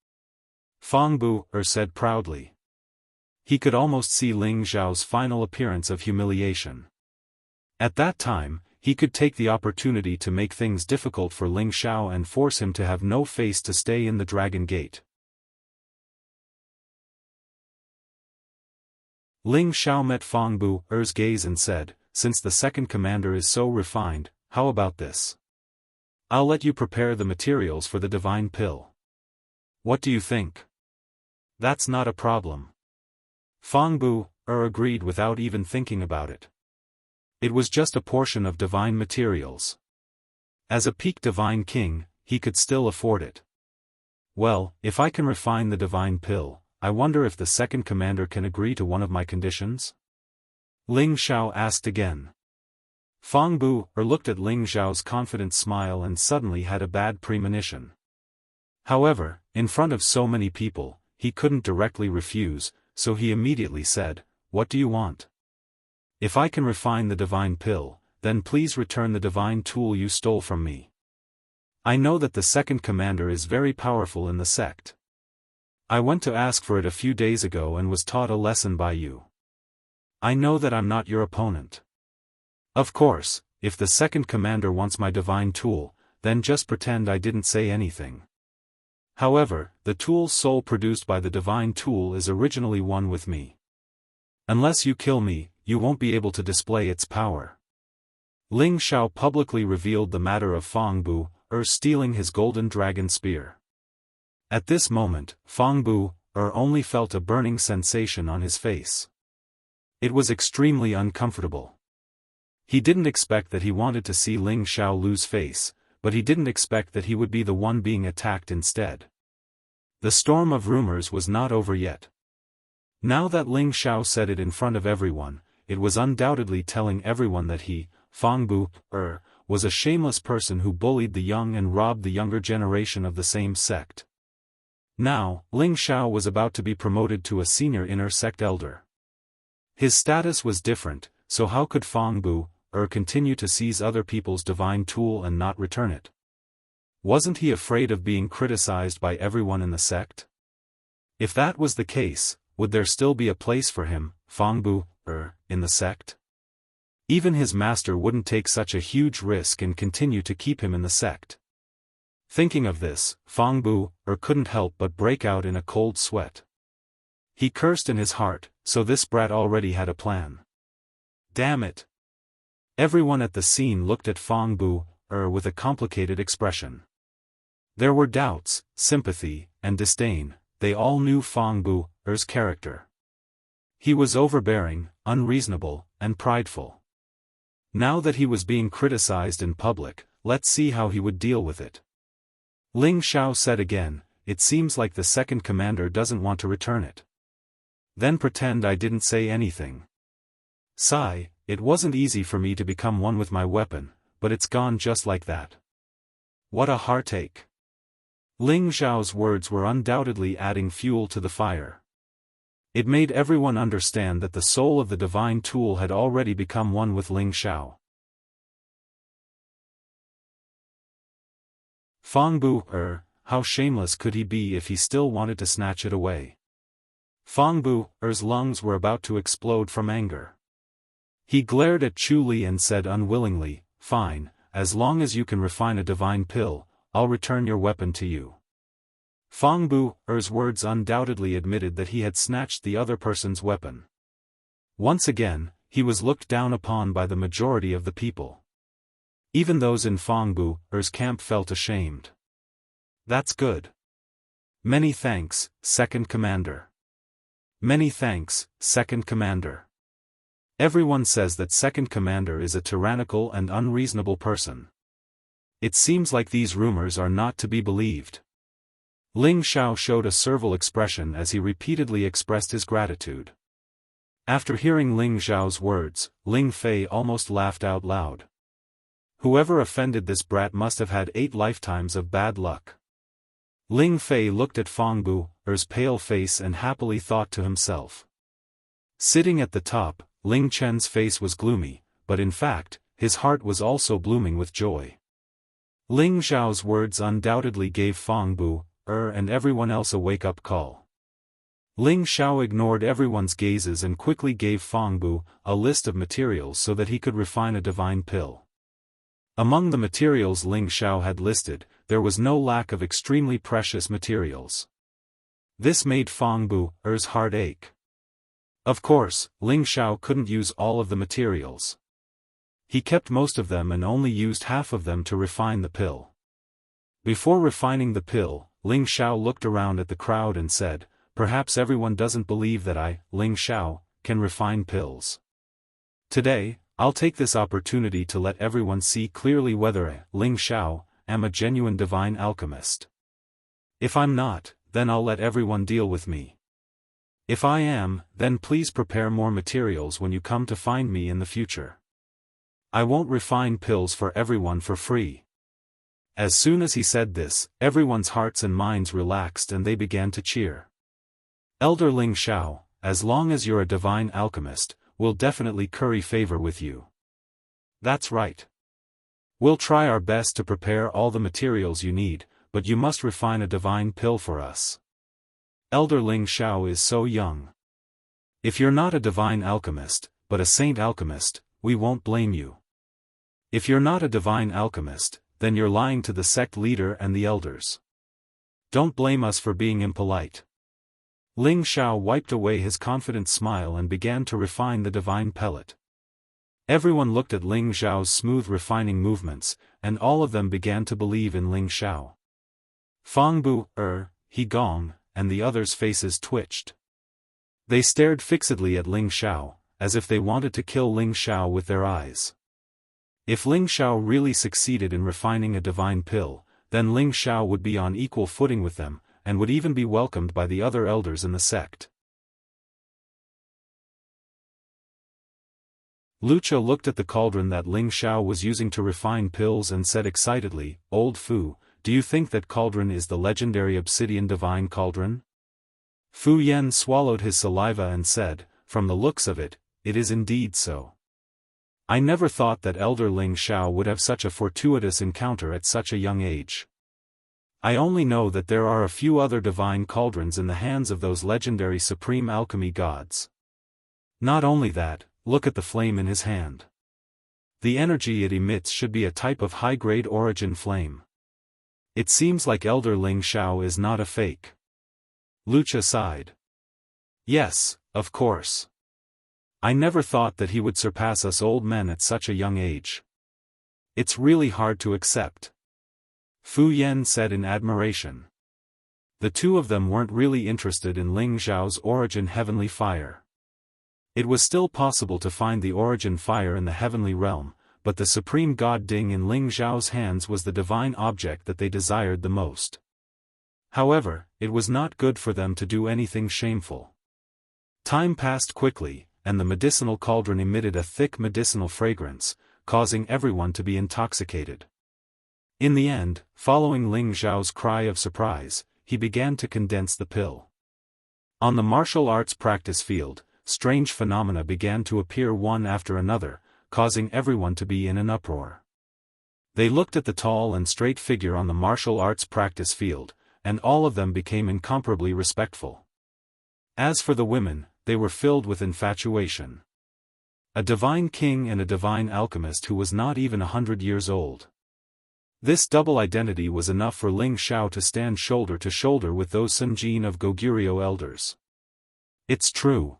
Fang Bu said proudly. He could almost see Ling Xiao's final appearance of humiliation. At that time, he could take the opportunity to make things difficult for Ling Xiao and force him to have no face to stay in the Dragon Gate. Ling Xiao met Fang Bu's gaze and said, "Since the second commander is so refined, how about this? I'll let you prepare the materials for the divine pill. What do you think?" "That's not a problem." Fang Bu agreed without even thinking about it. It was just a portion of divine materials. As a peak divine king, he could still afford it. "Well, if I can refine the divine pill, I wonder if the second commander can agree to one of my conditions? Ling Xiao asked again. Fang Bu looked at Ling Xiao's confident smile and suddenly had a bad premonition. However, in front of so many people, he couldn't directly refuse, so he immediately said, "What do you want? If I can refine the divine pill, then please return the divine tool you stole from me. I know that the second commander is very powerful in the sect. I went to ask for it a few days ago and was taught a lesson by you. I know that I'm not your opponent. Of course, if the second commander wants my divine tool, then just pretend I didn't say anything. However, the tool's soul produced by the divine tool is originally one with me. Unless you kill me, you won't be able to display its power." Ling Xiao publicly revealed the matter of Fang Bu stealing his golden dragon spear. At this moment, Fang Bu only felt a burning sensation on his face. It was extremely uncomfortable. He didn't expect that he wanted to see Ling Xiao lose face, but he didn't expect that he would be the one being attacked instead. The storm of rumors was not over yet. Now that Ling Xiao said it in front of everyone, it was undoubtedly telling everyone that he, Fang Bu, was a shameless person who bullied the young and robbed the younger generation of the same sect. Now, Ling Xiao was about to be promoted to a senior inner sect elder. His status was different, so how could Fang Bu continue to seize other people's divine tool and not return it? Wasn't he afraid of being criticized by everyone in the sect? If that was the case, would there still be a place for him, Fang Bu, in the sect? Even his master wouldn't take such a huge risk and continue to keep him in the sect. Thinking of this, Fang Bu couldn't help but break out in a cold sweat. He cursed in his heart, so this brat already had a plan. Damn it! Everyone at the scene looked at Fang Bu with a complicated expression. There were doubts, sympathy, and disdain. They all knew Fang Bu's character. He was overbearing, unreasonable, and prideful. Now that he was being criticized in public, let's see how he would deal with it. Ling Xiao said again, "It seems like the second commander doesn't want to return it. Then pretend I didn't say anything. Sigh, it wasn't easy for me to become one with my weapon, but it's gone just like that. What a heartache." Ling Xiao's words were undoubtedly adding fuel to the fire. It made everyone understand that the soul of the divine tool had already become one with Ling Xiao. Fang Bu, how shameless could he be if he still wanted to snatch it away? Fang Bu's lungs were about to explode from anger. He glared at Chu Li and said unwillingly, "Fine, as long as you can refine a divine pill, I'll return your weapon to you." Fang Bu's words undoubtedly admitted that he had snatched the other person's weapon. Once again, he was looked down upon by the majority of the people. Even those in Fang Bu's camp felt ashamed. That's good. Many thanks, Second Commander. Many thanks, Second Commander. Everyone says that Second Commander is a tyrannical and unreasonable person. It seems like these rumors are not to be believed. Ling Xiao showed a servile expression as he repeatedly expressed his gratitude. After hearing Ling Xiao's words, Ling Fei almost laughed out loud. Whoever offended this brat must have had 8 lifetimes of bad luck. Ling Fei looked at Fang Bu's pale face and happily thought to himself. Sitting at the top, Ling Chen's face was gloomy, but in fact, his heart was also blooming with joy. Ling Xiao's words undoubtedly gave Fang Bu and everyone else a wake-up call. Ling Xiao ignored everyone's gazes and quickly gave Fang Bu a list of materials so that he could refine a divine pill. Among the materials Ling Xiao had listed, there was no lack of extremely precious materials. This made Fang Bu's heart ache. Of course, Ling Xiao couldn't use all of the materials. He kept most of them and only used half of them to refine the pill. Before refining the pill, Ling Xiao looked around at the crowd and said, "Perhaps everyone doesn't believe that I, Ling Xiao, can refine pills. Today, I'll take this opportunity to let everyone see clearly whether I, Ling Xiao, am a genuine divine alchemist. If I'm not, then I'll let everyone deal with me." If I am, then please prepare more materials when you come to find me in the future. I won't refine pills for everyone for free. As soon as he said this, everyone's hearts and minds relaxed and they began to cheer. Elder Ling Xiao, as long as you're a divine alchemist, we'll definitely curry favor with you. That's right. We'll try our best to prepare all the materials you need, but you must refine a divine pill for us. Elder Ling Xiao is so young. If you're not a divine alchemist, but a saint alchemist, we won't blame you. If you're not a divine alchemist, then you're lying to the sect leader and the elders. Don't blame us for being impolite. Ling Xiao wiped away his confident smile and began to refine the divine pellet. Everyone looked at Ling Xiao's smooth refining movements, and all of them began to believe in Ling Xiao. Fangbu, He Gong, and the others' faces twitched. They stared fixedly at Ling Xiao, as if they wanted to kill Ling Xiao with their eyes. If Ling Xiao really succeeded in refining a divine pill, then Ling Xiao would be on equal footing with them, and would even be welcomed by the other elders in the sect. Lucha looked at the cauldron that Ling Xiao was using to refine pills and said excitedly, "Old Fu, do you think that cauldron is the legendary obsidian divine cauldron?" Fu Yan swallowed his saliva and said, "From the looks of it, it is indeed so. I never thought that Elder Ling Xiao would have such a fortuitous encounter at such a young age. I only know that there are a few other divine cauldrons in the hands of those legendary supreme alchemy gods. Not only that, look at the flame in his hand. The energy it emits should be a type of high-grade origin flame. It seems like Elder Ling Xiao is not a fake." Lucha sighed. "Yes, of course. I never thought that he would surpass us old men at such a young age. It's really hard to accept," Fu Yan said in admiration. The two of them weren't really interested in Ling Xiao's origin heavenly fire. It was still possible to find the origin fire in the heavenly realm, but the supreme god Ding in Ling Xiao's hands was the divine object that they desired the most. However, it was not good for them to do anything shameful. Time passed quickly, and the medicinal cauldron emitted a thick medicinal fragrance, causing everyone to be intoxicated. In the end, following Ling Xiao's cry of surprise, he began to condense the pill. On the martial arts practice field, strange phenomena began to appear one after another, causing everyone to be in an uproar. They looked at the tall and straight figure on the martial arts practice field, and all of them became incomparably respectful. As for the women, they were filled with infatuation. A divine king and a divine alchemist who was not even 100 years old. This double identity was enough for Ling Xiao to stand shoulder to shoulder with those Sunjin of Goguryeo elders. It's true.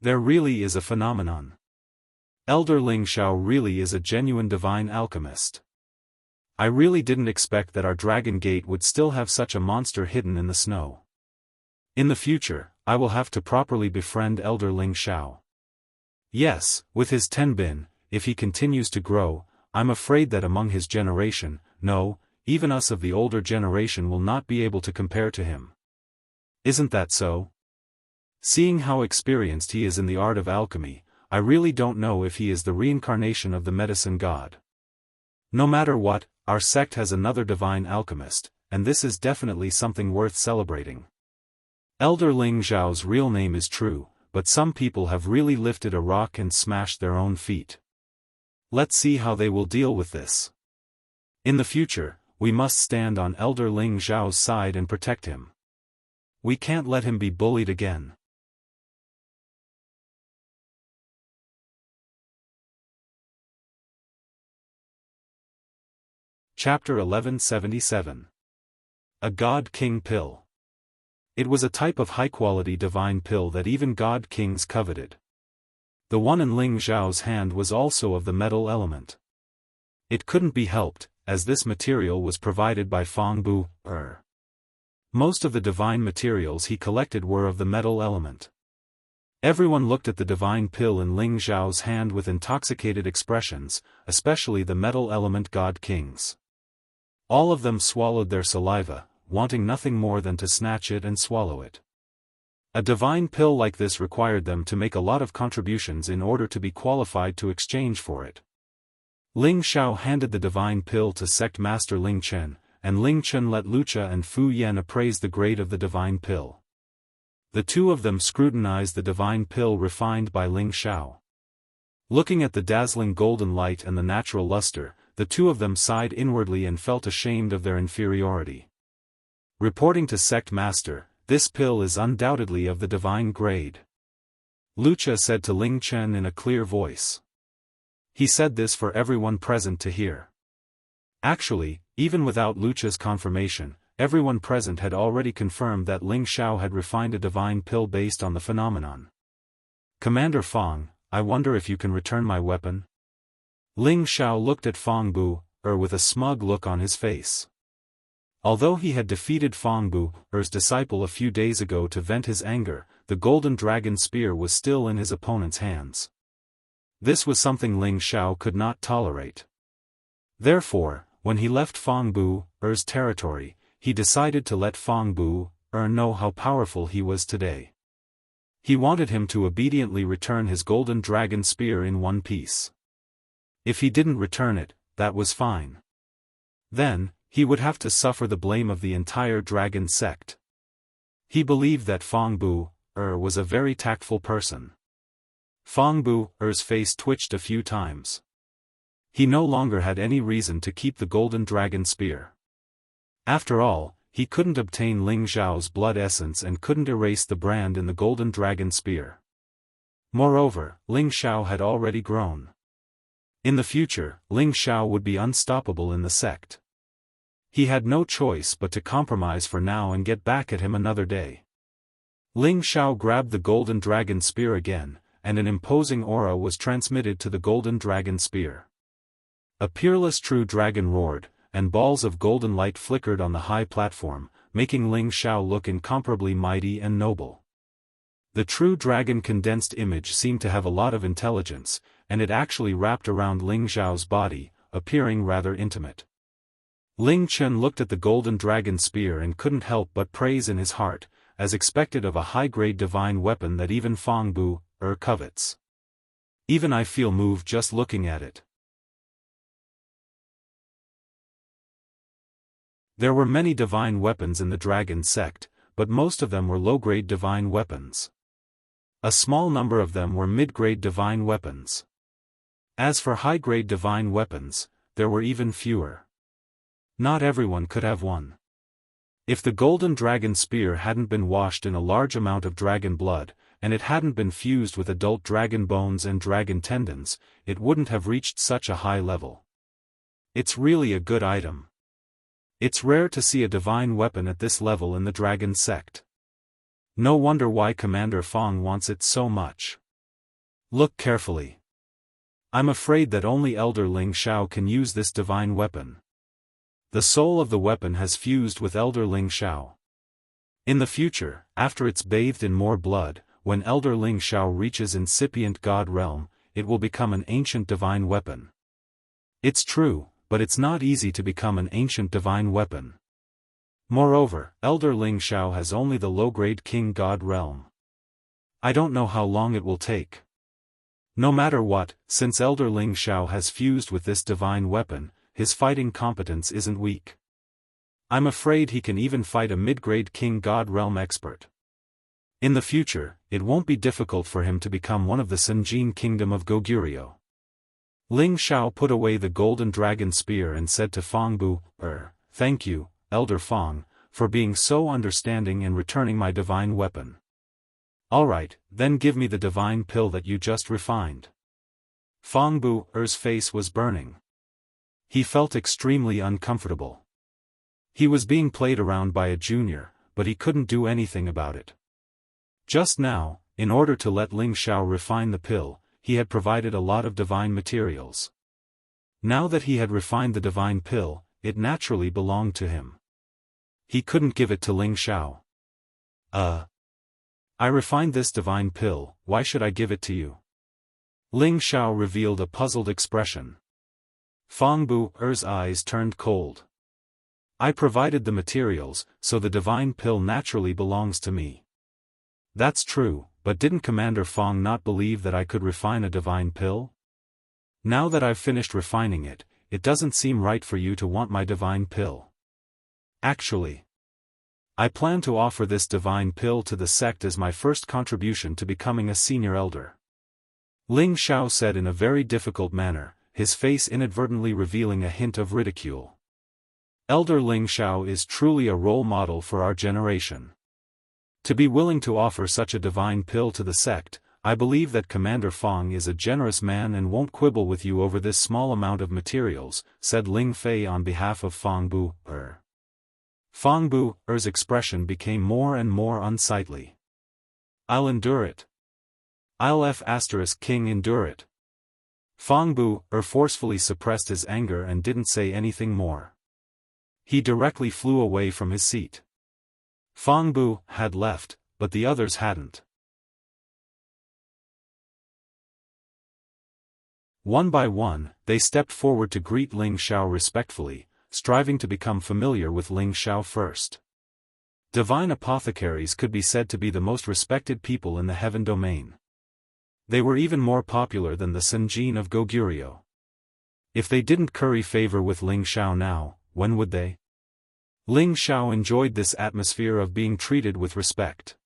There really is a phenomenon. Elder Ling Xiao really is a genuine divine alchemist. I really didn't expect that our Dragon Gate would still have such a monster hidden in the snow. In the future, I will have to properly befriend Elder Ling Xiao. Yes, with his tenbin, if he continues to grow, I'm afraid that among his generation, no, even us of the older generation will not be able to compare to him. Isn't that so? Seeing how experienced he is in the art of alchemy, I really don't know if he is the reincarnation of the medicine god. No matter what, our sect has another divine alchemist, and this is definitely something worth celebrating. Elder Ling Xiao's real name is true, but some people have really lifted a rock and smashed their own feet. Let's see how they will deal with this. In the future, we must stand on Elder Ling Xiao's side and protect him. We can't let him be bullied again. Chapter 1177. A God King Pill. It was a type of high-quality divine pill that even God Kings coveted. The one in Ling Xiao's hand was also of the metal element. It couldn't be helped, as this material was provided by Fangbu. Most of the divine materials he collected were of the metal element. Everyone looked at the divine pill in Ling Xiao's hand with intoxicated expressions, especially the metal element God Kings. All of them swallowed their saliva, wanting nothing more than to snatch it and swallow it. A divine pill like this required them to make a lot of contributions in order to be qualified to exchange for it. Ling Xiao handed the divine pill to sect master Ling Chen, and Ling Chen let Lucha and Fu Yan appraise the grade of the divine pill. The two of them scrutinized the divine pill refined by Ling Xiao. Looking at the dazzling golden light and the natural luster, the two of them sighed inwardly and felt ashamed of their inferiority. Reporting to sect master, "This pill is undoubtedly of the divine grade," Lucha said to Ling Chen in a clear voice. He said this for everyone present to hear. Actually, even without Lucha's confirmation, everyone present had already confirmed that Ling Xiao had refined a divine pill based on the phenomenon. "Commander Fong, I wonder if you can return my weapon?" Ling Xiao looked at Fong Bu, with a smug look on his face. Although he had defeated Fong Bu-er's disciple a few days ago to vent his anger, the golden dragon spear was still in his opponent's hands. This was something Ling Xiao could not tolerate. Therefore, when he left Fong Bu-er's territory, he decided to let Fong Bu-er know how powerful he was today. He wanted him to obediently return his golden dragon spear in one piece. If he didn't return it, that was fine. Then, he would have to suffer the blame of the entire dragon sect. He believed that Fong Bu-er was a very tactful person. Fong Bu-er's face twitched a few times. He no longer had any reason to keep the golden dragon spear. After all, he couldn't obtain Ling Xiao's blood essence and couldn't erase the brand in the golden dragon spear. Moreover, Ling Xiao had already grown. In the future, Ling Xiao would be unstoppable in the sect. He had no choice but to compromise for now and get back at him another day. Ling Xiao grabbed the golden dragon spear again, and an imposing aura was transmitted to the golden dragon spear. A peerless true dragon roared, and balls of golden light flickered on the high platform, making Ling Xiao look incomparably mighty and noble. The true dragon condensed image seemed to have a lot of intelligence, and it actually wrapped around Ling Xiao's body, appearing rather intimate. Ling Chen looked at the golden dragon spear and couldn't help but praise in his heart, as expected of a high-grade divine weapon that even Fong Bu-er covets. Even I feel moved just looking at it. There were many divine weapons in the dragon sect, but most of them were low-grade divine weapons. A small number of them were mid-grade divine weapons. As for high-grade divine weapons, there were even fewer. Not everyone could have one. If the golden dragon spear hadn't been washed in a large amount of dragon blood, and it hadn't been fused with adult dragon bones and dragon tendons, it wouldn't have reached such a high level. It's really a good item. It's rare to see a divine weapon at this level in the dragon sect. No wonder why Commander Fong wants it so much. Look carefully. I'm afraid that only Elder Ling Xiao can use this divine weapon. The soul of the weapon has fused with Elder Ling Xiao. In the future, after it's bathed in more blood, when Elder Ling Xiao reaches incipient God realm, it will become an ancient divine weapon. It's true, but it's not easy to become an ancient divine weapon. Moreover, Elder Ling Xiao has only the low-grade King God realm. I don't know how long it will take. No matter what, since Elder Ling Xiao has fused with this divine weapon, his fighting competence isn't weak. I'm afraid he can even fight a mid-grade King God realm expert. In the future, it won't be difficult for him to become one of the Senjin kingdom of Goguryeo. Ling Xiao put away the golden dragon spear and said to Fong Bu-er, "Thank you, Elder Fong, for being so understanding and returning my divine weapon. Alright, then give me the divine pill that you just refined." Fong Bu-er's face was burning. He felt extremely uncomfortable. He was being played around by a junior, but he couldn't do anything about it. Just now, in order to let Ling Xiao refine the pill, he had provided a lot of divine materials. Now that he had refined the divine pill, it naturally belonged to him. He couldn't give it to Ling Xiao. I refined this divine pill, why should I give it to you? Ling Xiao revealed a puzzled expression. Fong Bu-er's eyes turned cold. I provided the materials, so the divine pill naturally belongs to me. That's true, but didn't Commander Fong not believe that I could refine a divine pill? Now that I've finished refining it, it doesn't seem right for you to want my divine pill. Actually, I plan to offer this divine pill to the sect as my first contribution to becoming a senior elder. Ling Xiao said in a very difficult manner, his face inadvertently revealing a hint of ridicule. Elder Ling Xiao is truly a role model for our generation. To be willing to offer such a divine pill to the sect, I believe that Commander Fong is a generous man and won't quibble with you over this small amount of materials, said Ling Fei on behalf of Fong Bu-er. Fong Bu-er's expression became more and more unsightly. I'll endure it. I'll King endure it. Fong Bu-er forcefully suppressed his anger and didn't say anything more. He directly flew away from his seat. Fong Bu had left, but the others hadn't. One by one, they stepped forward to greet Ling Xiao respectfully, striving to become familiar with Ling Xiao first. Divine apothecaries could be said to be the most respected people in the heaven domain. They were even more popular than the Senjin of Goguryeo. If they didn't curry favor with Ling Xiao now, when would they? Ling Xiao enjoyed this atmosphere of being treated with respect.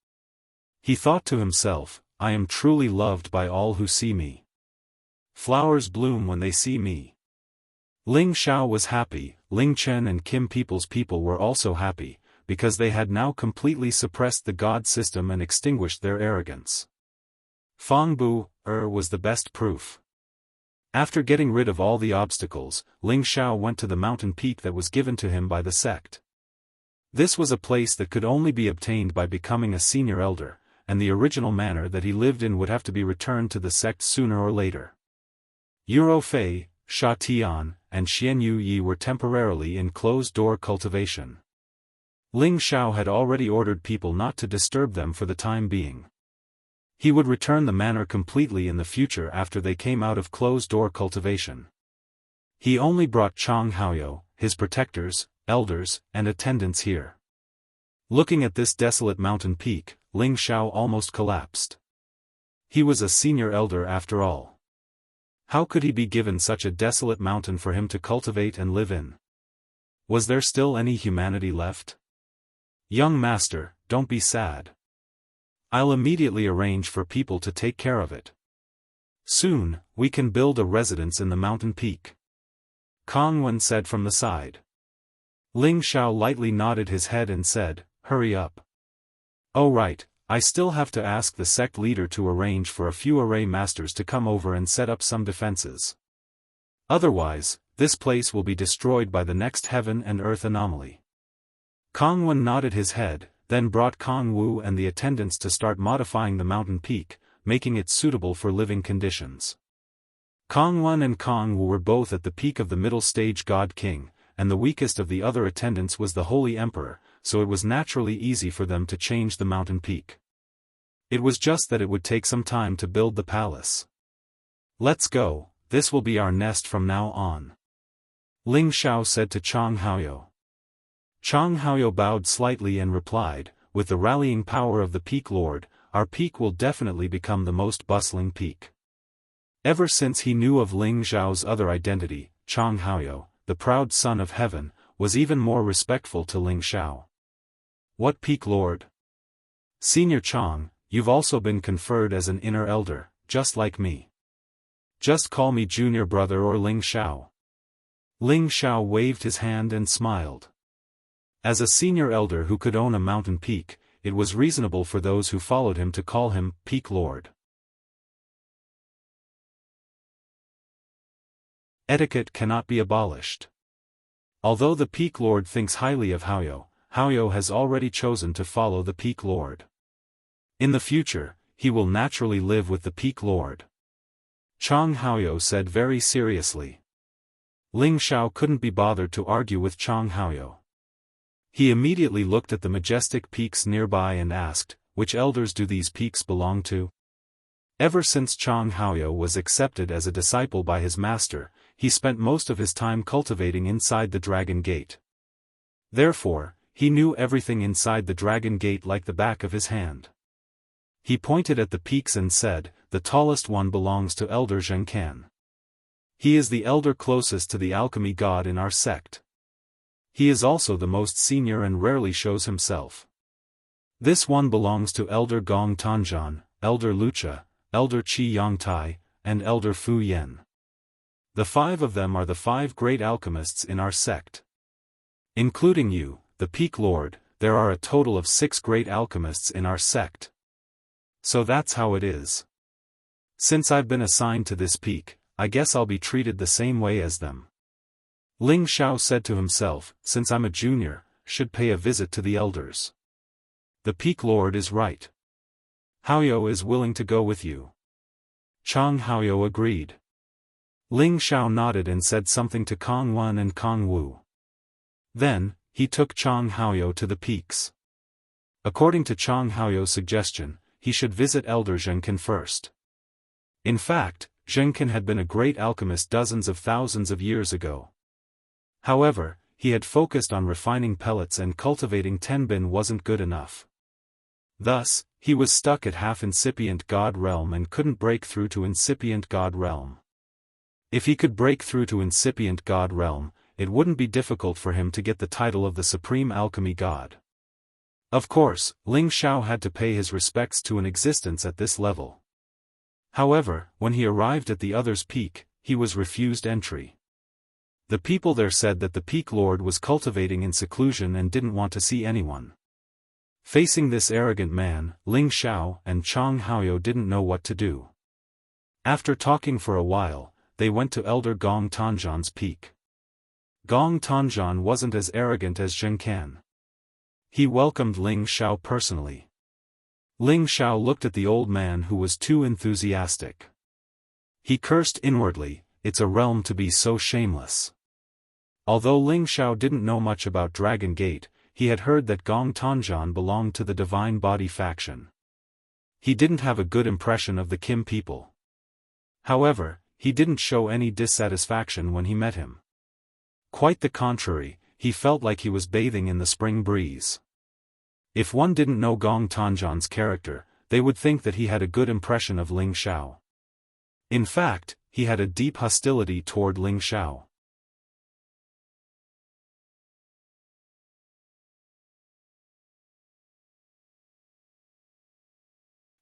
He thought to himself, I am truly loved by all who see me. Flowers bloom when they see me. Ling Xiao was happy. Ling Chen and Kim People's people were also happy, because they had now completely suppressed the god system and extinguished their arrogance. Fong Bu-er was the best proof. After getting rid of all the obstacles, Ling Xiao went to the mountain peak that was given to him by the sect. This was a place that could only be obtained by becoming a senior elder, and the original manor that he lived in would have to be returned to the sect sooner or later. Yuro Fei, Sha Tian, and Xian Yu Yi were temporarily in closed-door cultivation. Ling Xiao had already ordered people not to disturb them for the time being. He would return the manor completely in the future after they came out of closed-door cultivation. He only brought Chang Haoyou, his protectors, elders, and attendants here. Looking at this desolate mountain peak, Ling Xiao almost collapsed. He was a senior elder after all. How could he be given such a desolate mountain for him to cultivate and live in? Was there still any humanity left? Young master, don't be sad. I'll immediately arrange for people to take care of it. Soon, we can build a residence in the mountain peak. Kong Wen said from the side. Ling Xiao lightly nodded his head and said, hurry up. Oh right, I still have to ask the sect leader to arrange for a few array masters to come over and set up some defenses. Otherwise, this place will be destroyed by the next heaven and earth anomaly. Kong Wen nodded his head, then brought Kong Wu and the attendants to start modifying the mountain peak, making it suitable for living conditions. Kong Wen and Kong Wu were both at the peak of the middle stage God King, and the weakest of the other attendants was the Holy Emperor, so it was naturally easy for them to change the mountain peak. It was just that it would take some time to build the palace. Let's go, this will be our nest from now on. Ling Xiao said to Chang Haoyou. Chang Haoyou bowed slightly and replied, with the rallying power of the Peak Lord, our peak will definitely become the most bustling peak. Ever since he knew of Ling Xiao's other identity, Chang Haoyou, the proud son of heaven, was even more respectful to Ling Xiao. What Peak Lord? Senior Chang, you've also been conferred as an inner elder, just like me. Just call me junior brother or Ling Xiao. Ling Xiao waved his hand and smiled. As a senior elder who could own a mountain peak, it was reasonable for those who followed him to call him Peak Lord. Etiquette cannot be abolished. Although the Peak Lord thinks highly of Haoyou, Haoyou has already chosen to follow the Peak Lord. In the future, he will naturally live with the Peak Lord. Chang Haoyou said very seriously. Ling Xiao couldn't be bothered to argue with Chang Haoyou. He immediately looked at the majestic peaks nearby and asked, which elders do these peaks belong to? Ever since Chang Haoyou was accepted as a disciple by his master, he spent most of his time cultivating inside the Dragon Gate. Therefore, he knew everything inside the Dragon Gate like the back of his hand. He pointed at the peaks and said, "The tallest one belongs to Elder Zhengkan. He is the elder closest to the alchemy god in our sect. He is also the most senior and rarely shows himself. This one belongs to Elder Gong Tanzhan, Elder Lucha, Elder Qi Yongtai, and Elder Fu Yen. The 5 of them are the 5 great alchemists in our sect. Including you, the Peak Lord, there are a total of 6 great alchemists in our sect. So that's how it is. Since I've been assigned to this peak, I guess I'll be treated the same way as them." Ling Xiao said to himself, "Since I'm a junior, should pay a visit to the elders. The Peak Lord is right. Haoyou is willing to go with you." Chang Haoyou agreed. Ling Xiao nodded and said something to Kong Wen and Kong Wu. Then, he took Chang Haoyou to the peaks. According to Chang Haoyou's suggestion, he should visit Elder Zhengkan first. In fact, Zhengkan had been a great alchemist dozens of thousands of years ago. However, he had focused on refining pellets and cultivating tenbin wasn't good enough. Thus, he was stuck at half-incipient God realm and couldn't break through to incipient God realm. If he could break through to incipient God realm, it wouldn't be difficult for him to get the title of the Supreme Alchemy God. Of course, Ling Xiao had to pay his respects to an existence at this level. However, when he arrived at the other's peak, he was refused entry. The people there said that the Peak Lord was cultivating in seclusion and didn't want to see anyone. Facing this arrogant man, Ling Xiao and Chang Haoyou didn't know what to do. After talking for a while, they went to Elder Gong Tanzhan's peak. Gong Tanzhan wasn't as arrogant as Zhengkan. He welcomed Ling Xiao personally. Ling Xiao looked at the old man who was too enthusiastic. He cursed inwardly, "It's a realm to be so shameless." Although Ling Xiao didn't know much about Dragon Gate, he had heard that Gong Tanzhan belonged to the Divine Body faction. He didn't have a good impression of the Kim people. However, he didn't show any dissatisfaction when he met him. Quite the contrary, he felt like he was bathing in the spring breeze. If one didn't know Gong Tanzhan's character, they would think that he had a good impression of Ling Xiao. In fact, he had a deep hostility toward Ling Xiao.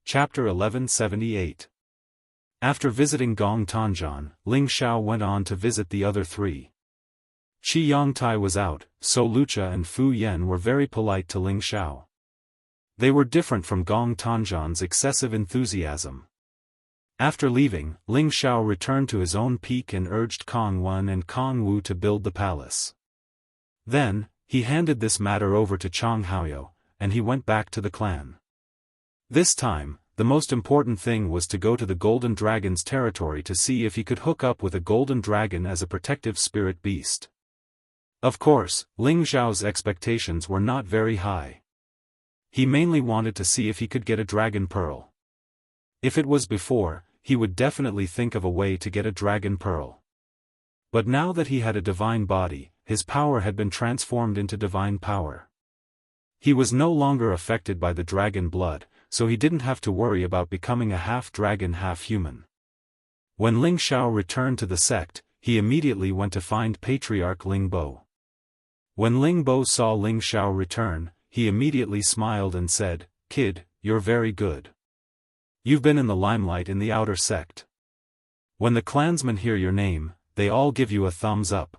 Chapter 1178. After visiting Gong Tanzhan, Ling Xiao went on to visit the other 3. Qi Yongtai was out, so Lucha and Fu Yen were very polite to Ling Xiao. They were different from Gong Tanzhan's excessive enthusiasm. After leaving, Ling Xiao returned to his own peak and urged Kong Wen and Kong Wu to build the palace. Then, he handed this matter over to Chang Haoyou, and he went back to the clan. This time, the most important thing was to go to the Golden Dragon's territory to see if he could hook up with a Golden Dragon as a protective spirit beast. Of course, Ling Xiao's expectations were not very high. He mainly wanted to see if he could get a Dragon Pearl. If it was before, he would definitely think of a way to get a Dragon Pearl. But now that he had a divine body, his power had been transformed into divine power. He was no longer affected by the dragon blood, so he didn't have to worry about becoming a half-dragon half-human. When Ling Xiao returned to the sect, he immediately went to find Patriarch Ling Bo. When Ling Bo saw Ling Xiao return, he immediately smiled and said, "Kid, you're very good. You've been in the limelight in the outer sect. When the clansmen hear your name, they all give you a thumbs up."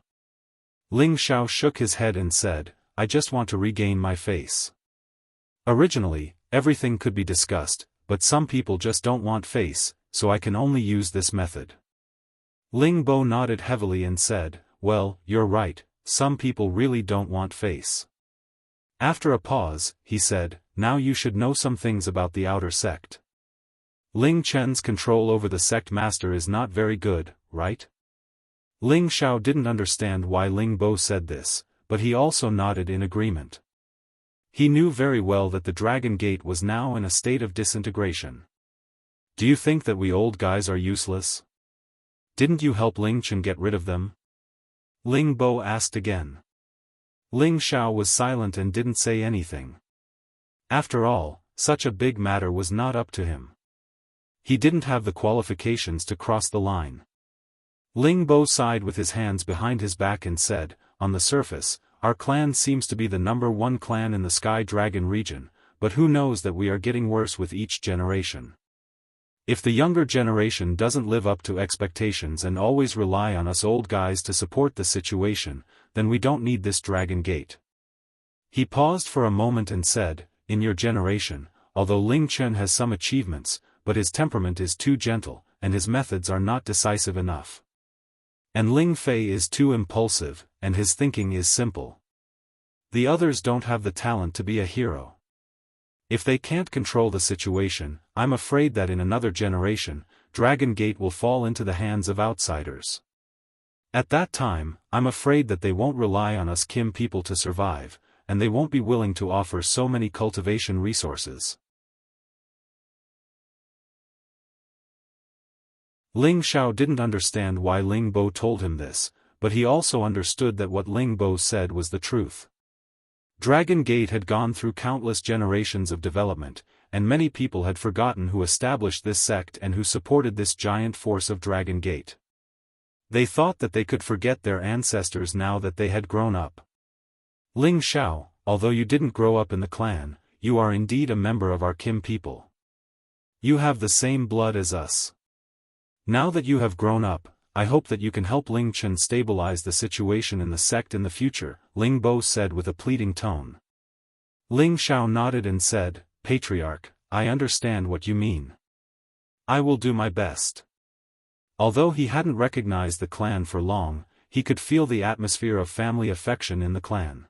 Ling Xiao shook his head and said, "I just want to regain my face." Originally, everything could be discussed, but some people just don't want face, so I can only use this method. Ling Bo nodded heavily and said, "Well, you're right, some people really don't want face." After a pause, he said, "Now you should know some things about the outer sect. Ling Chen's control over the sect master is not very good, right?" Ling Xiao didn't understand why Ling Bo said this, but he also nodded in agreement. He knew very well that the Dragon Gate was now in a state of disintegration. "Do you think that we old guys are useless? Didn't you help Ling Chen get rid of them?" Ling Bo asked again. Ling Xiao was silent and didn't say anything. After all, such a big matter was not up to him. He didn't have the qualifications to cross the line. Ling Bo sighed with his hands behind his back and said, "On the surface, our clan seems to be the #1 clan in the Sky Dragon region, but who knows that we are getting worse with each generation. If the younger generation doesn't live up to expectations and always rely on us old guys to support the situation, then we don't need this Dragon Gate." He paused for a moment and said, "In your generation, although Ling Chen has some achievements, but his temperament is too gentle, and his methods are not decisive enough. And Ling Fei is too impulsive, and his thinking is simple. The others don't have the talent to be a hero. If they can't control the situation, I'm afraid that in another generation, Dragon Gate will fall into the hands of outsiders. At that time, I'm afraid that they won't rely on us Kim people to survive, and they won't be willing to offer so many cultivation resources." Ling Xiao didn't understand why Ling Bo told him this, but he also understood that what Ling Bo said was the truth. Dragon Gate had gone through countless generations of development, and many people had forgotten who established this sect and who supported this giant force of Dragon Gate. They thought that they could forget their ancestors now that they had grown up. "Ling Xiao, although you didn't grow up in the clan, you are indeed a member of our Kim people. You have the same blood as us. Now that you have grown up, I hope that you can help Ling Chen stabilize the situation in the sect in the future," Ling Bo said with a pleading tone. Ling Xiao nodded and said, "Patriarch, I understand what you mean. I will do my best." Although he hadn't recognized the clan for long, he could feel the atmosphere of family affection in the clan.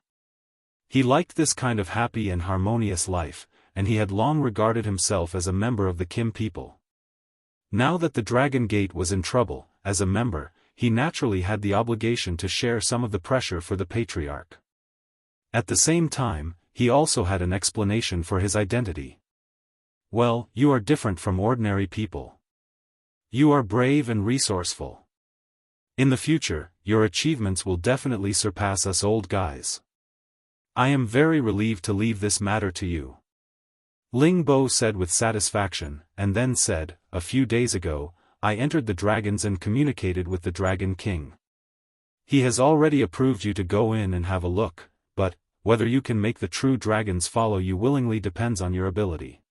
He liked this kind of happy and harmonious life, and he had long regarded himself as a member of the Kim people. Now that the Dragon Gate was in trouble, as a member, he naturally had the obligation to share some of the pressure for the Patriarch. At the same time, he also had an explanation for his identity. "Well, you are different from ordinary people. You are brave and resourceful. In the future, your achievements will definitely surpass us old guys. I am very relieved to leave this matter to you," Ling Bo said with satisfaction, and then said, "A few days ago, I entered the dragons and communicated with the Dragon King. He has already approved you to go in and have a look, but, whether you can make the true dragons follow you willingly depends on your ability.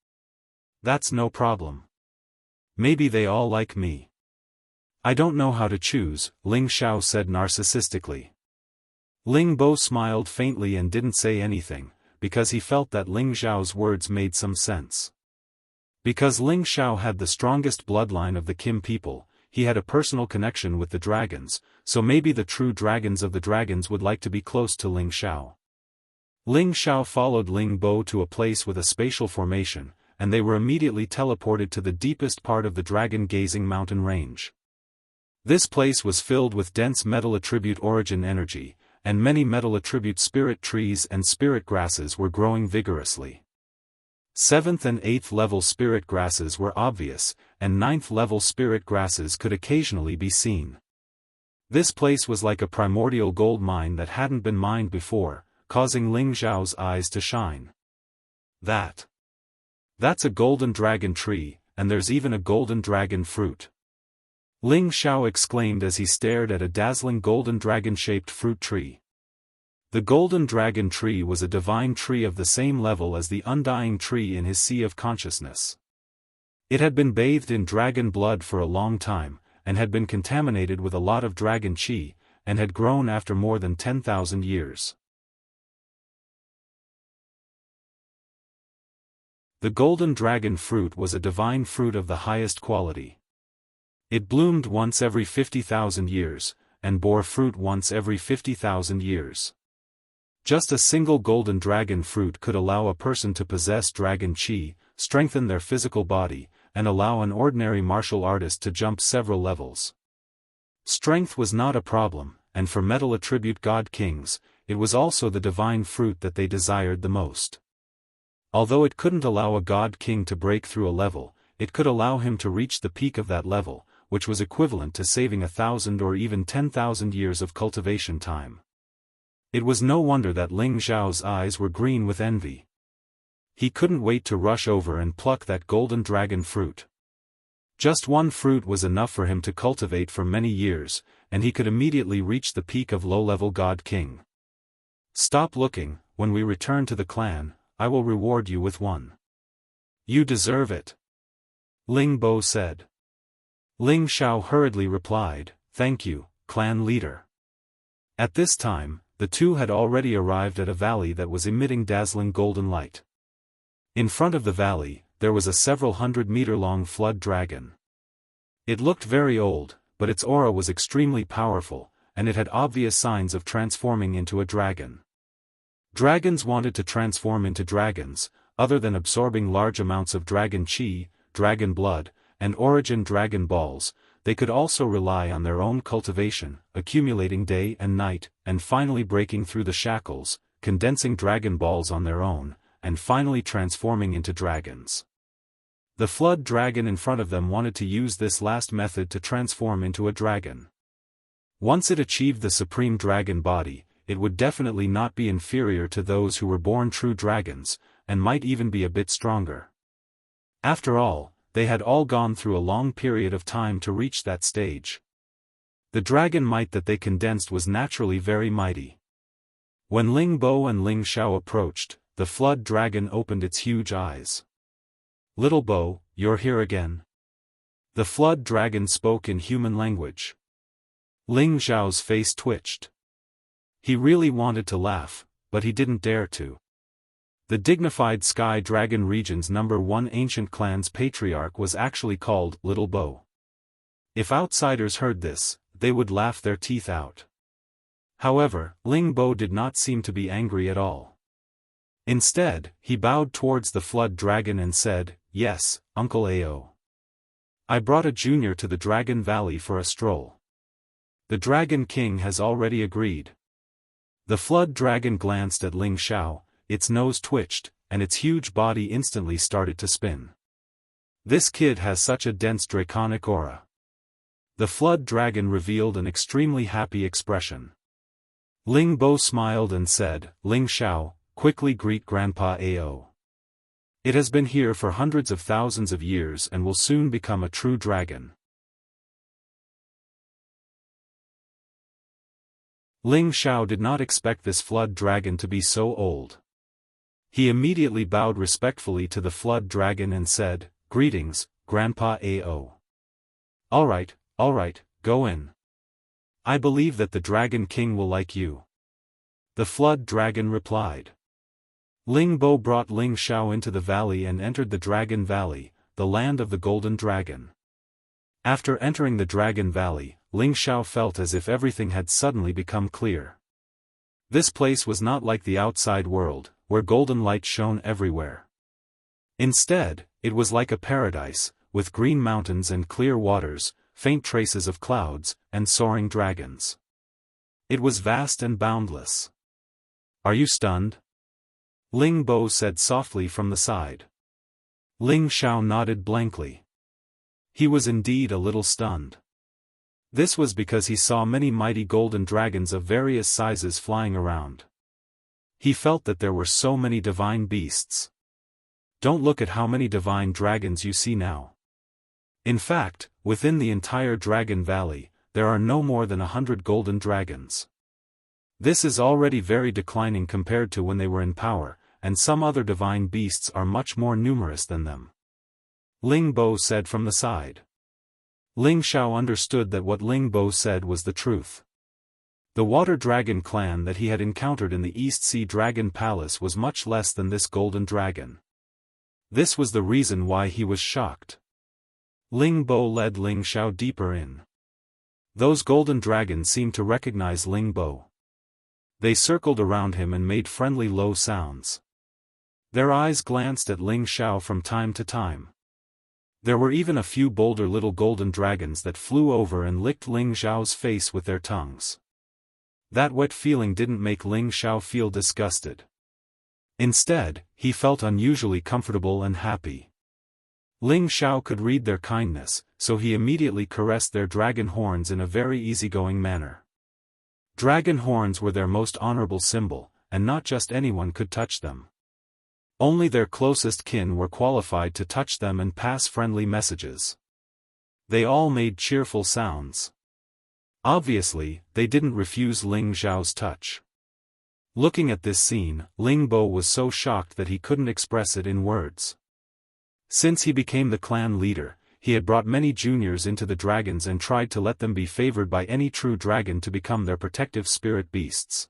That's no problem. Maybe they all like me. I don't know how to choose," Ling Xiao said narcissistically. Ling Bo smiled faintly and didn't say anything, because he felt that Ling Xiao's words made some sense. Because Ling Xiao had the strongest bloodline of the Kim people, he had a personal connection with the dragons, so maybe the true dragons of the dragons would like to be close to Ling Xiao. Ling Xiao followed Ling Bo to a place with a spatial formation, and they were immediately teleported to the deepest part of the dragon-gazing mountain range. This place was filled with dense metal attribute origin energy, and many metal attribute spirit trees and spirit grasses were growing vigorously. 7th and 8th level spirit grasses were obvious, and 9th level spirit grasses could occasionally be seen. This place was like a primordial gold mine that hadn't been mined before, causing Ling Xiao's eyes to shine. That's a golden dragon tree, and there's even a golden dragon fruit," Ling Xiao exclaimed as he stared at a dazzling golden dragon-shaped fruit tree. The golden dragon tree was a divine tree of the same level as the undying tree in his sea of consciousness. It had been bathed in dragon blood for a long time, and had been contaminated with a lot of dragon qi, and had grown after more than 10,000 years. The golden dragon fruit was a divine fruit of the highest quality. It bloomed once every 50,000 years, and bore fruit once every 50,000 years. Just a single golden dragon fruit could allow a person to possess dragon qi, strengthen their physical body, and allow an ordinary martial artist to jump several levels. Strength was not a problem, and for metal attribute god kings, it was also the divine fruit that they desired the most. Although it couldn't allow a god king to break through a level, it could allow him to reach the peak of that level, which was equivalent to saving 1,000 or even 10,000 years of cultivation time. It was no wonder that Ling Xiao's eyes were green with envy. He couldn't wait to rush over and pluck that golden dragon fruit. Just one fruit was enough for him to cultivate for many years, and he could immediately reach the peak of low-level God King. Stop looking. When we return to the clan, I will reward you with one. You deserve it. Ling Bo said. Ling Xiao hurriedly replied, Thank you, clan leader. At this time, the two had already arrived at a valley that was emitting dazzling golden light. In front of the valley, there was a several hundred-meter-long flood dragon. It looked very old, but its aura was extremely powerful, and it had obvious signs of transforming into a dragon. Dragons wanted to transform into dragons, other than absorbing large amounts of dragon chi, dragon blood, and origin dragon balls. They could also rely on their own cultivation, accumulating day and night, and finally breaking through the shackles, condensing dragon balls on their own, and finally transforming into dragons. The flood dragon in front of them wanted to use this last method to transform into a dragon. Once it achieved the supreme dragon body, it would definitely not be inferior to those who were born true dragons, and might even be a bit stronger. After all, they had all gone through a long period of time to reach that stage. The dragon might that they condensed was naturally very mighty. When Ling Bo and Ling Xiao approached, the flood dragon opened its huge eyes. Little Bo, you're here again? The flood dragon spoke in human language. Ling Xiao's face twitched. He really wanted to laugh, but he didn't dare to. The dignified Sky Dragon Region's #1 ancient clan's patriarch was actually called Little Bo. If outsiders heard this, they would laugh their teeth out. However, Ling Bo did not seem to be angry at all. Instead, he bowed towards the flood dragon and said, Yes, Uncle Ao. I brought a junior to the Dragon Valley for a stroll. The Dragon King has already agreed. The flood dragon glanced at Ling Xiao, its nose twitched, and its huge body instantly started to spin. This kid has such a dense draconic aura. The flood dragon revealed an extremely happy expression. Ling Bo smiled and said, Ling Xiao, quickly greet Grandpa Ao. It has been here for hundreds of thousands of years and will soon become a true dragon. Ling Xiao did not expect this flood dragon to be so old. He immediately bowed respectfully to the flood dragon and said, Greetings, Grandpa Ao. Alright, go in. I believe that the Dragon King will like you. The flood dragon replied. Ling Bo brought Ling Xiao into the valley and entered the Dragon Valley, the land of the Golden Dragon. After entering the Dragon Valley, Ling Xiao felt as if everything had suddenly become clear. This place was not like the outside world, where golden light shone everywhere. Instead, it was like a paradise, with green mountains and clear waters, faint traces of clouds, and soaring dragons. It was vast and boundless. Are you stunned? Ling Bo said softly from the side. Ling Xiao nodded blankly. He was indeed a little stunned. This was because he saw many mighty golden dragons of various sizes flying around. He felt that there were so many divine beasts. Don't look at how many divine dragons you see now. In fact, within the entire Dragon Valley, there are no more than 100 golden dragons. This is already very declining compared to when they were in power, and some other divine beasts are much more numerous than them. Ling Bo said from the side. Ling Xiao understood that what Ling Bo said was the truth. The Water Dragon clan that he had encountered in the East Sea Dragon Palace was much less than this golden dragon. This was the reason why he was shocked. Ling Bo led Ling Xiao deeper in. Those golden dragons seemed to recognize Ling Bo. They circled around him and made friendly low sounds. Their eyes glanced at Ling Xiao from time to time. There were even a few bolder little golden dragons that flew over and licked Ling Xiao's face with their tongues. That wet feeling didn't make Ling Xiao feel disgusted. Instead, he felt unusually comfortable and happy. Ling Xiao could read their kindness, so he immediately caressed their dragon horns in a very easygoing manner. Dragon horns were their most honorable symbol, and not just anyone could touch them. Only their closest kin were qualified to touch them and pass friendly messages. They all made cheerful sounds. Obviously, they didn't refuse Ling Zhao's touch. Looking at this scene, Ling Bo was so shocked that he couldn't express it in words. Since he became the clan leader, he had brought many juniors into the dragons and tried to let them be favored by any true dragon to become their protective spirit beasts.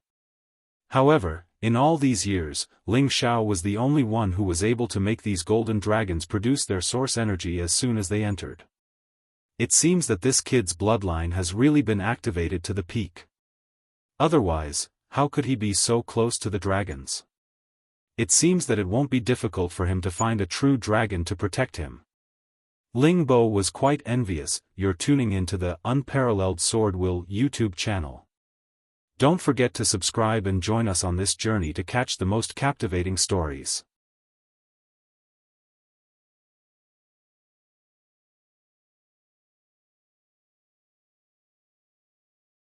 However, in all these years, Ling Xiao was the only one who was able to make these golden dragons produce their source energy as soon as they entered. It seems that this kid's bloodline has really been activated to the peak. Otherwise, how could he be so close to the dragons? It seems that it won't be difficult for him to find a true dragon to protect him. Ling Bo was quite envious. You're tuning into the Unparalleled SwordWill YouTube channel. Don't forget to subscribe and join us on this journey to catch the most captivating stories.